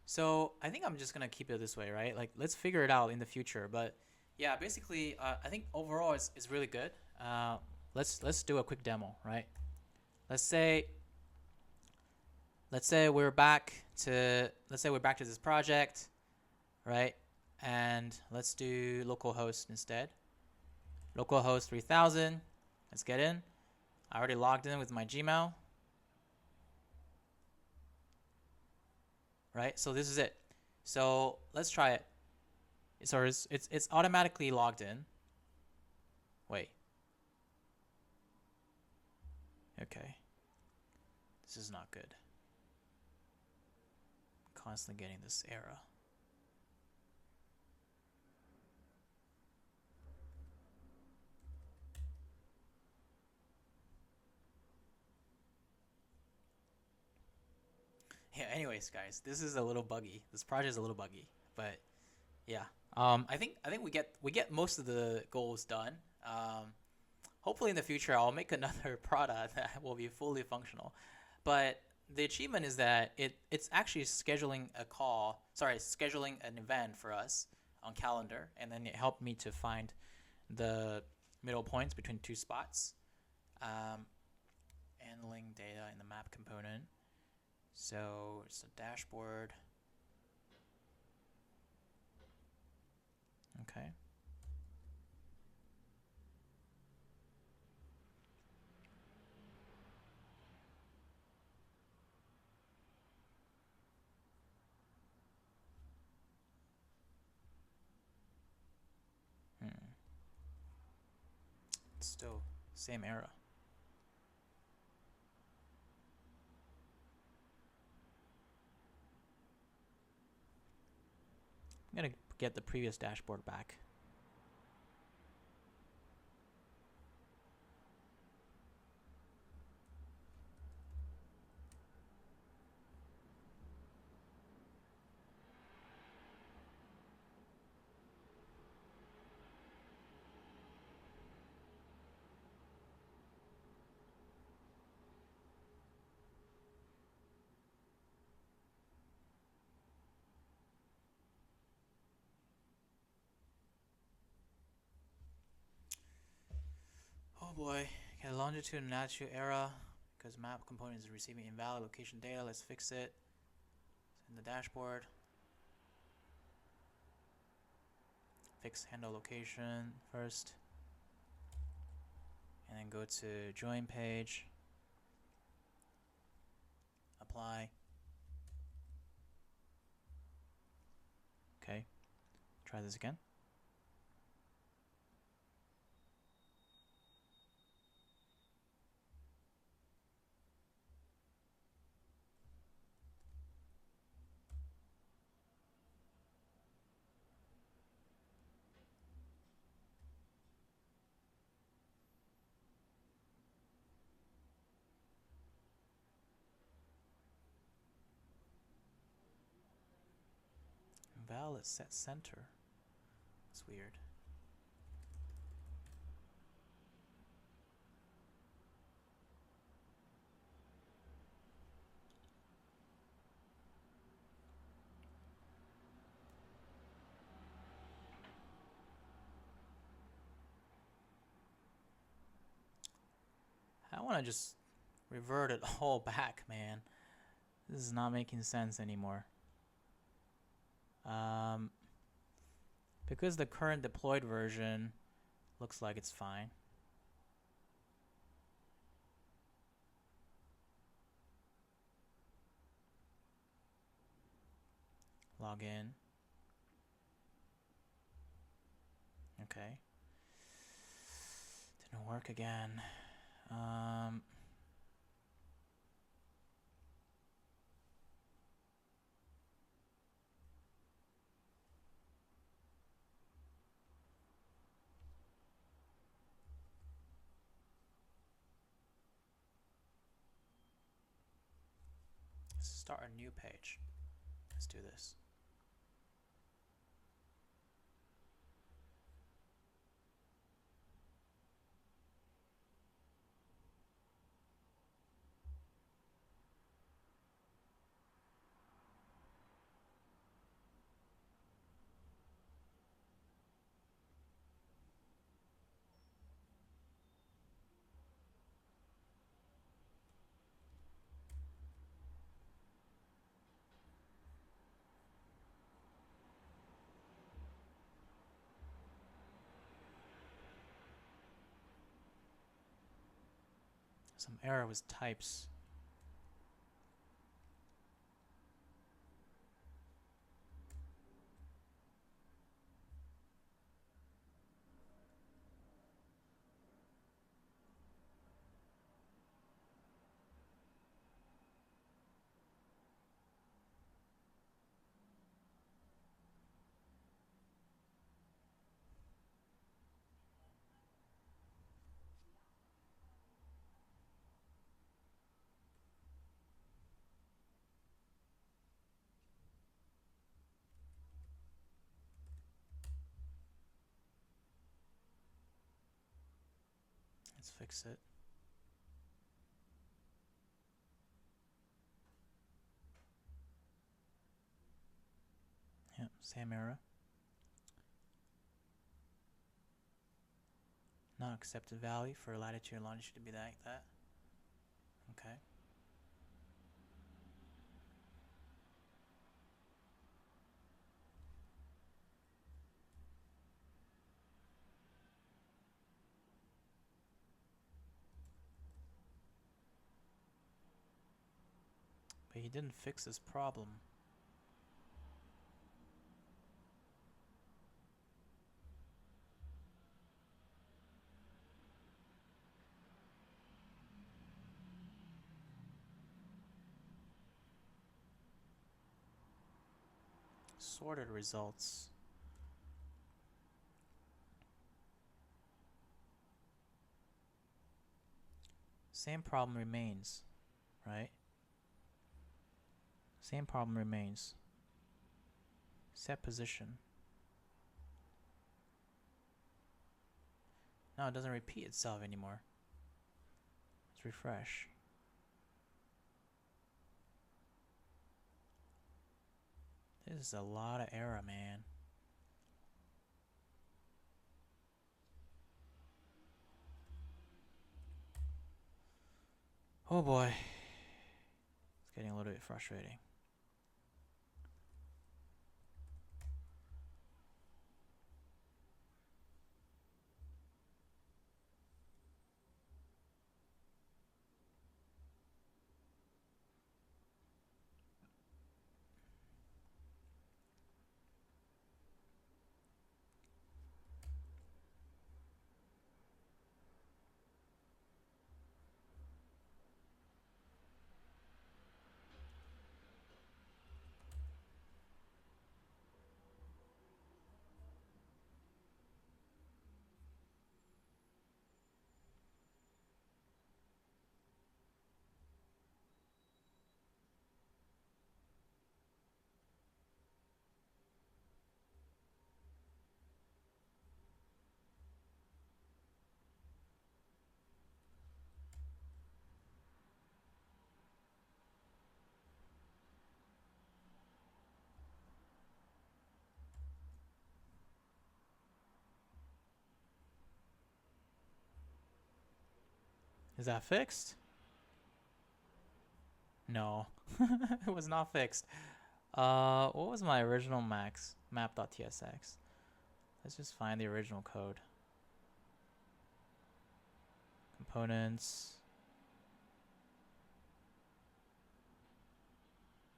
So I think I'm just gonna keep it this way, right? Like, let's figure it out in the future. But yeah, basically, I think overall it's really good. Let's do a quick demo, right? Let's say we're back to this project, right? And let's do localhost instead. Localhost 3000. Let's get in. I already logged in with my Gmail. Right? So this is it. So let's try it. So it's automatically logged in. Wait. Okay. This is not good. Constantly getting this error. Yeah, anyways, guys, this is a little buggy. This project is a little buggy, but yeah. I think we get most of the goals done. Hopefully in the future I'll make another product that will be fully functional. But the achievement is that it's actually scheduling an event for us on calendar, and then it helped me to find the middle points between two spots. Handling data in the map component. So it's a dashboard. Okay. It's still same error. I'm gonna get the previous dashboard back. Oh boy, get longitude and latitude error because map component is receiving invalid location data. Let's fix it. It's in the dashboard. Fix handle location first. And then go to join page. Apply. Okay. Try this again. valid set center. It's weird. I want to just revert it all back, man. This is not making sense anymore. Because the current deployed version looks like it's fine. Log in. Okay. Didn't work again. Let's start a new page. Let's do this. Some error with types. Let's fix it. Yep, same error. Not accepted value for latitude and longitude to be like that. Okay. But he didn't fix this problem. Sorted results. Same problem remains, right? Same problem remains. Set position. No, it doesn't repeat itself anymore. Let's refresh. This is a lot of error, man. Oh boy. It's getting a little bit frustrating. Is that fixed? No, it was not fixed. What was my original map.tsx? Let's just find the original code. Components.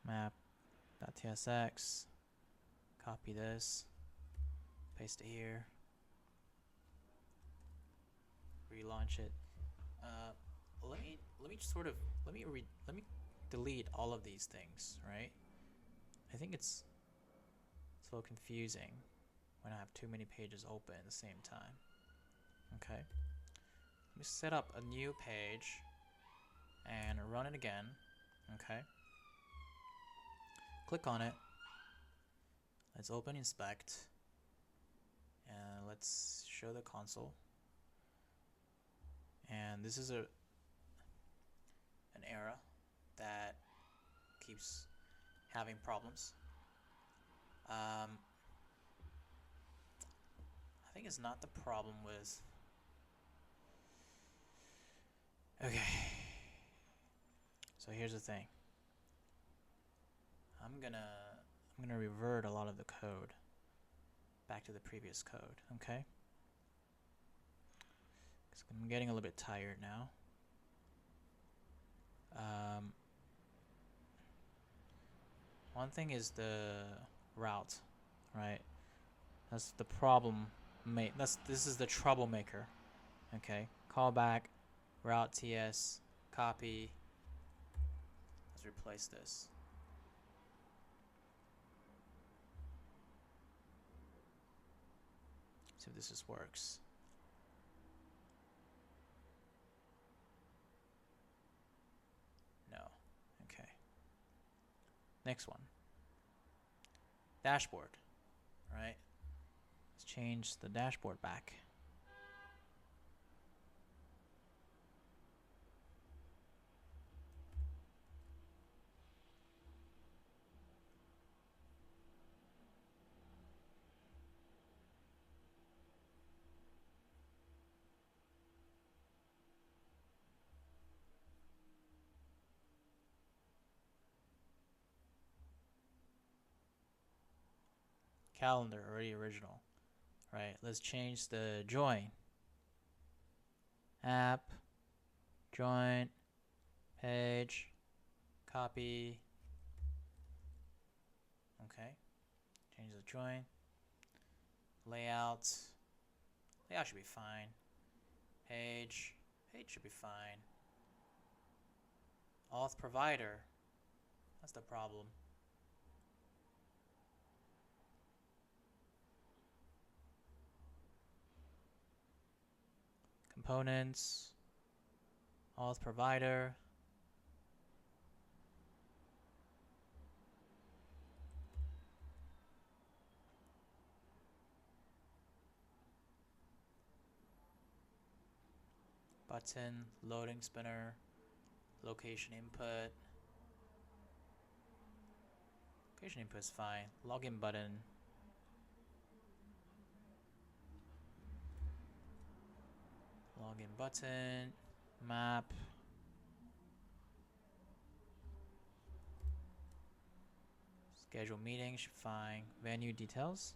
Map.tsx. Copy this. Paste it here. Relaunch it. Let me delete all of these things, right? I think it's a little confusing when I have too many pages open at the same time. Okay. Let me set up a new page and run it again. Okay. Click on it. Let's open inspect. And let's show the console. And this is an error that keeps having problems. I think it's not the problem with. Okay. So here's the thing. I'm gonna revert a lot of the code back to the previous code. Okay. So I'm getting a little bit tired now. One thing is the route, right? That's the problem. This is the troublemaker. Okay. Callback, route ts, copy. Let's replace this. See if this works. No. Okay. Next one. Dashboard. Right? Let's change the dashboard back. Calendar already original. Right, let's change the join. App, join, page, copy. Okay, change the join. Layout should be fine. Page should be fine. Auth provider, that's the problem. Components, auth provider. Button, loading spinner, location input. Location input is fine. Login button. Login button, map. Schedule meeting should be fine. Venue details.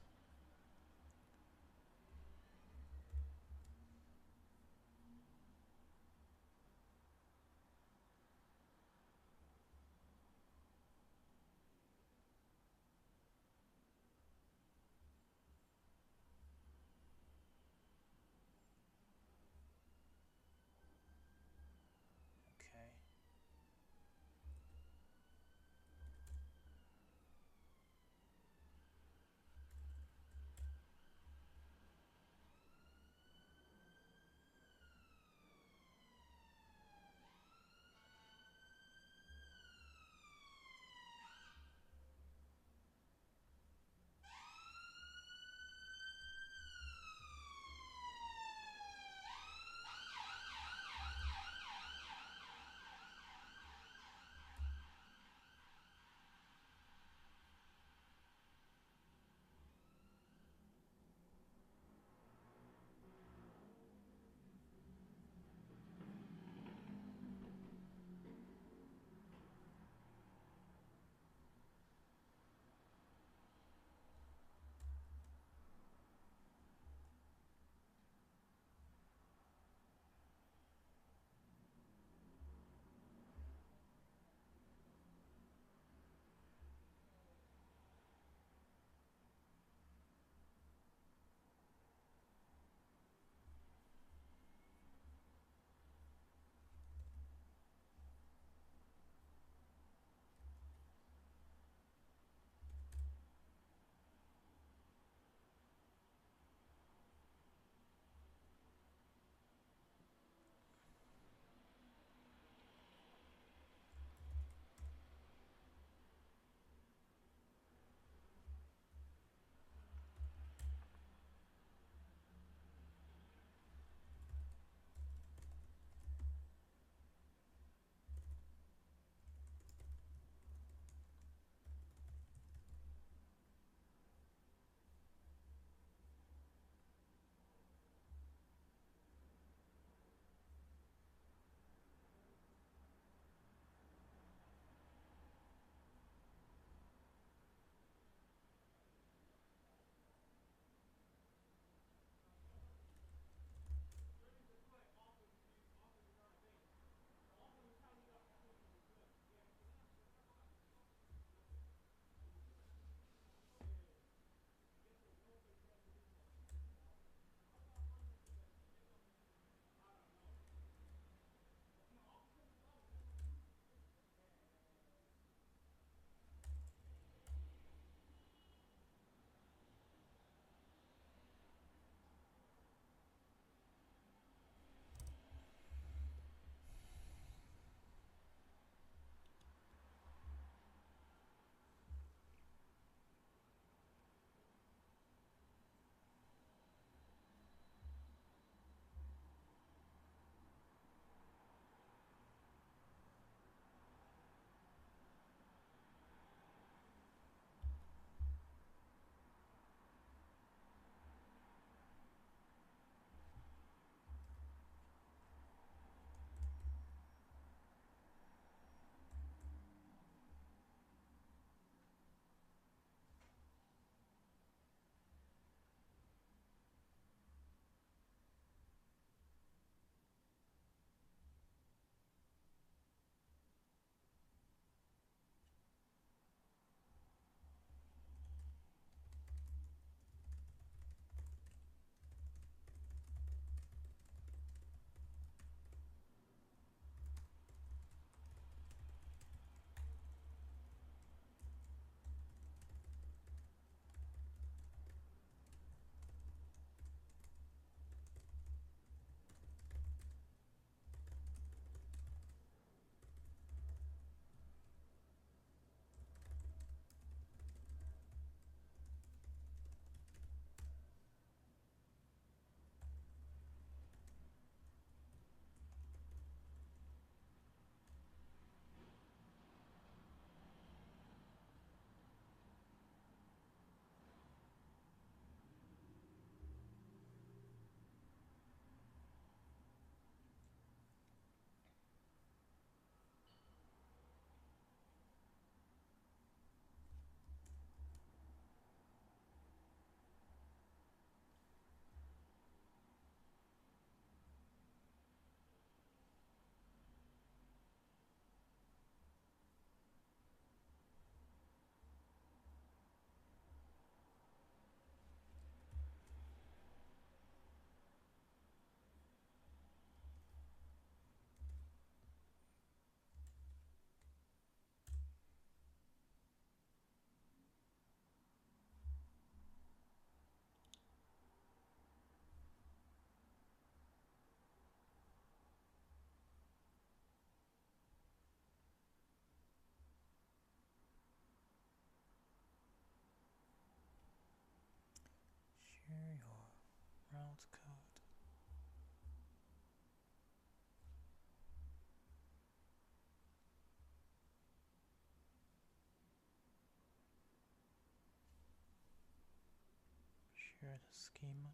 Share the schema.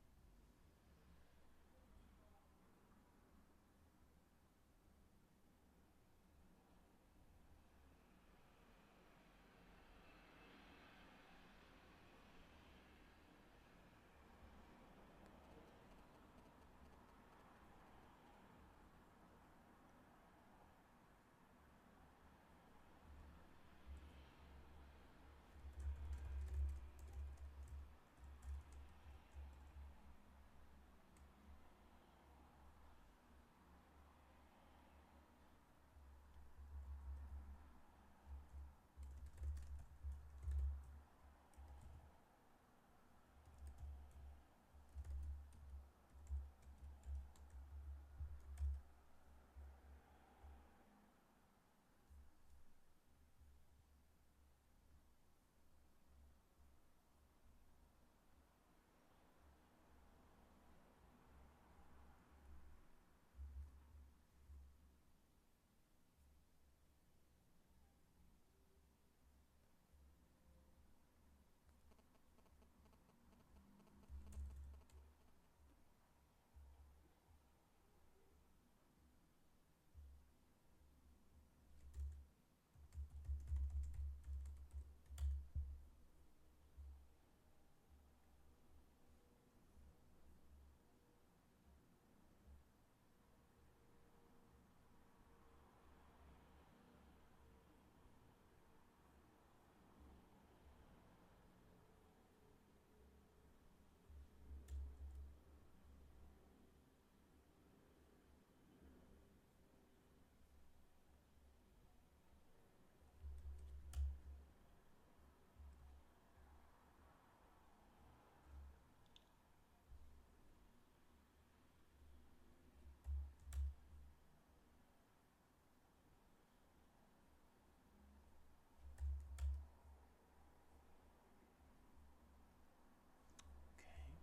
Okay,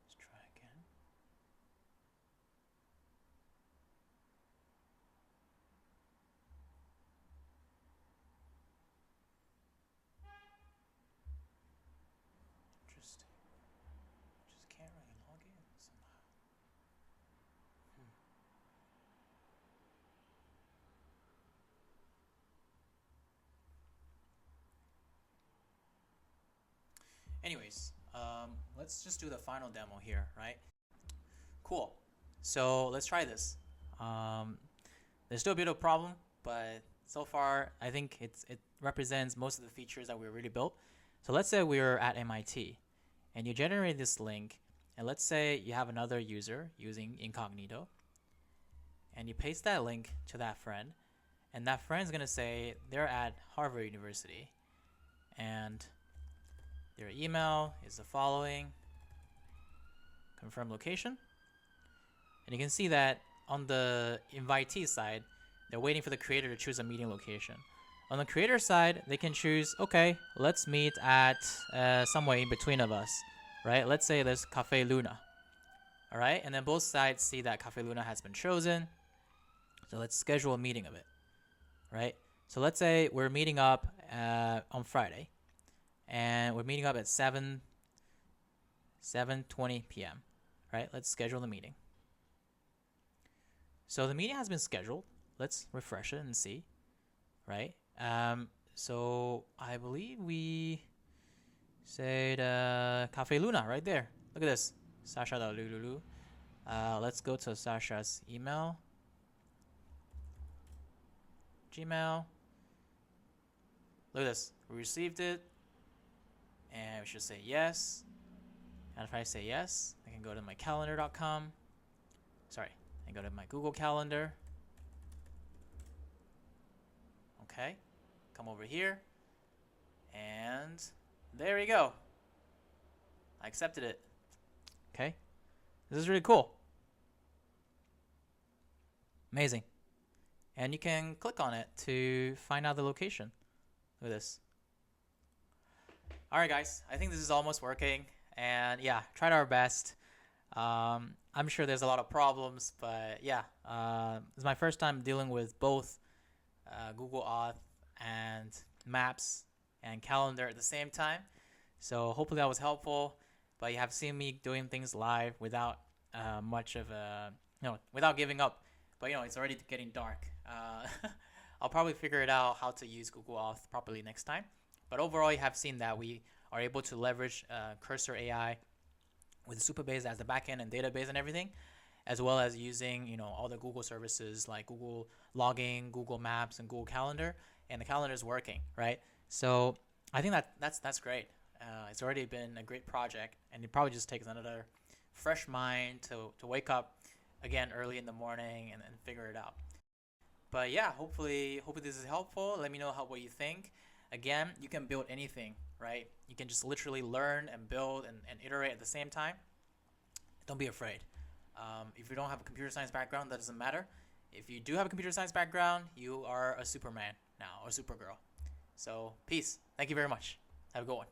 let's try again. Interesting. Just can't really log in somehow. Anyways, let's just do the final demo here, right? Cool. So let's try this. There's still a bit of a problem, but so far I think it represents most of the features that we already built. So let's say we're at MIT and you generate this link, and let's say you have another user using incognito, and you paste that link to that friend, and that friend's gonna say they're at Harvard University, and their email is the following, confirm location. And you can see that on the invitee side, they're waiting for the creator to choose a meeting location. On the creator side, they can choose, okay, let's meet at somewhere in between of us, right? Let's say there's Cafe Luna, all right? And then both sides see that Cafe Luna has been chosen. So let's schedule a meeting of it, right? So let's say we're meeting up on Friday, and we're meeting up at 7:20 p.m., right? Let's schedule the meeting. So the meeting has been scheduled. Let's refresh it and see, right? So I believe we said Cafe Luna right there. Look at this, Sasha.lululu. Let's go to Sasha's email, Gmail. Look at this, we received it, and we should say yes. And if I say yes, I can go to my calendar.com. Sorry, I go to my Google Calendar. Okay, come over here, and there we go. I accepted it. Okay, this is really cool. Amazing. And you can click on it to find out the location. Look at this. All right, guys, I think this is almost working. And yeah, tried our best. I'm sure there's a lot of problems, but yeah, it's my first time dealing with both Google Auth and Maps and Calendar at the same time. So hopefully that was helpful. but you have seen me doing things live without much of a, without giving up. But it's already getting dark. I'll probably figure it out how to use Google OAuth properly next time. But overall, you have seen that we are able to leverage Cursor AI with Supabase as the backend and database and everything, as well as using all the Google services like Google Logging, Google Maps, and Google Calendar, and the calendar is working, right? So I think that's great. It's already been a great project, and it probably just takes another fresh mind to wake up again early in the morning and figure it out. But yeah, hopefully this is helpful. Let me know what you think. Again, you can build anything, right? You can just literally learn and build and iterate at the same time. Don't be afraid. If you don't have a computer science background, that doesn't matter. If you do have a computer science background, you are a Superman now or Supergirl. So peace. Thank you very much. Have a good one.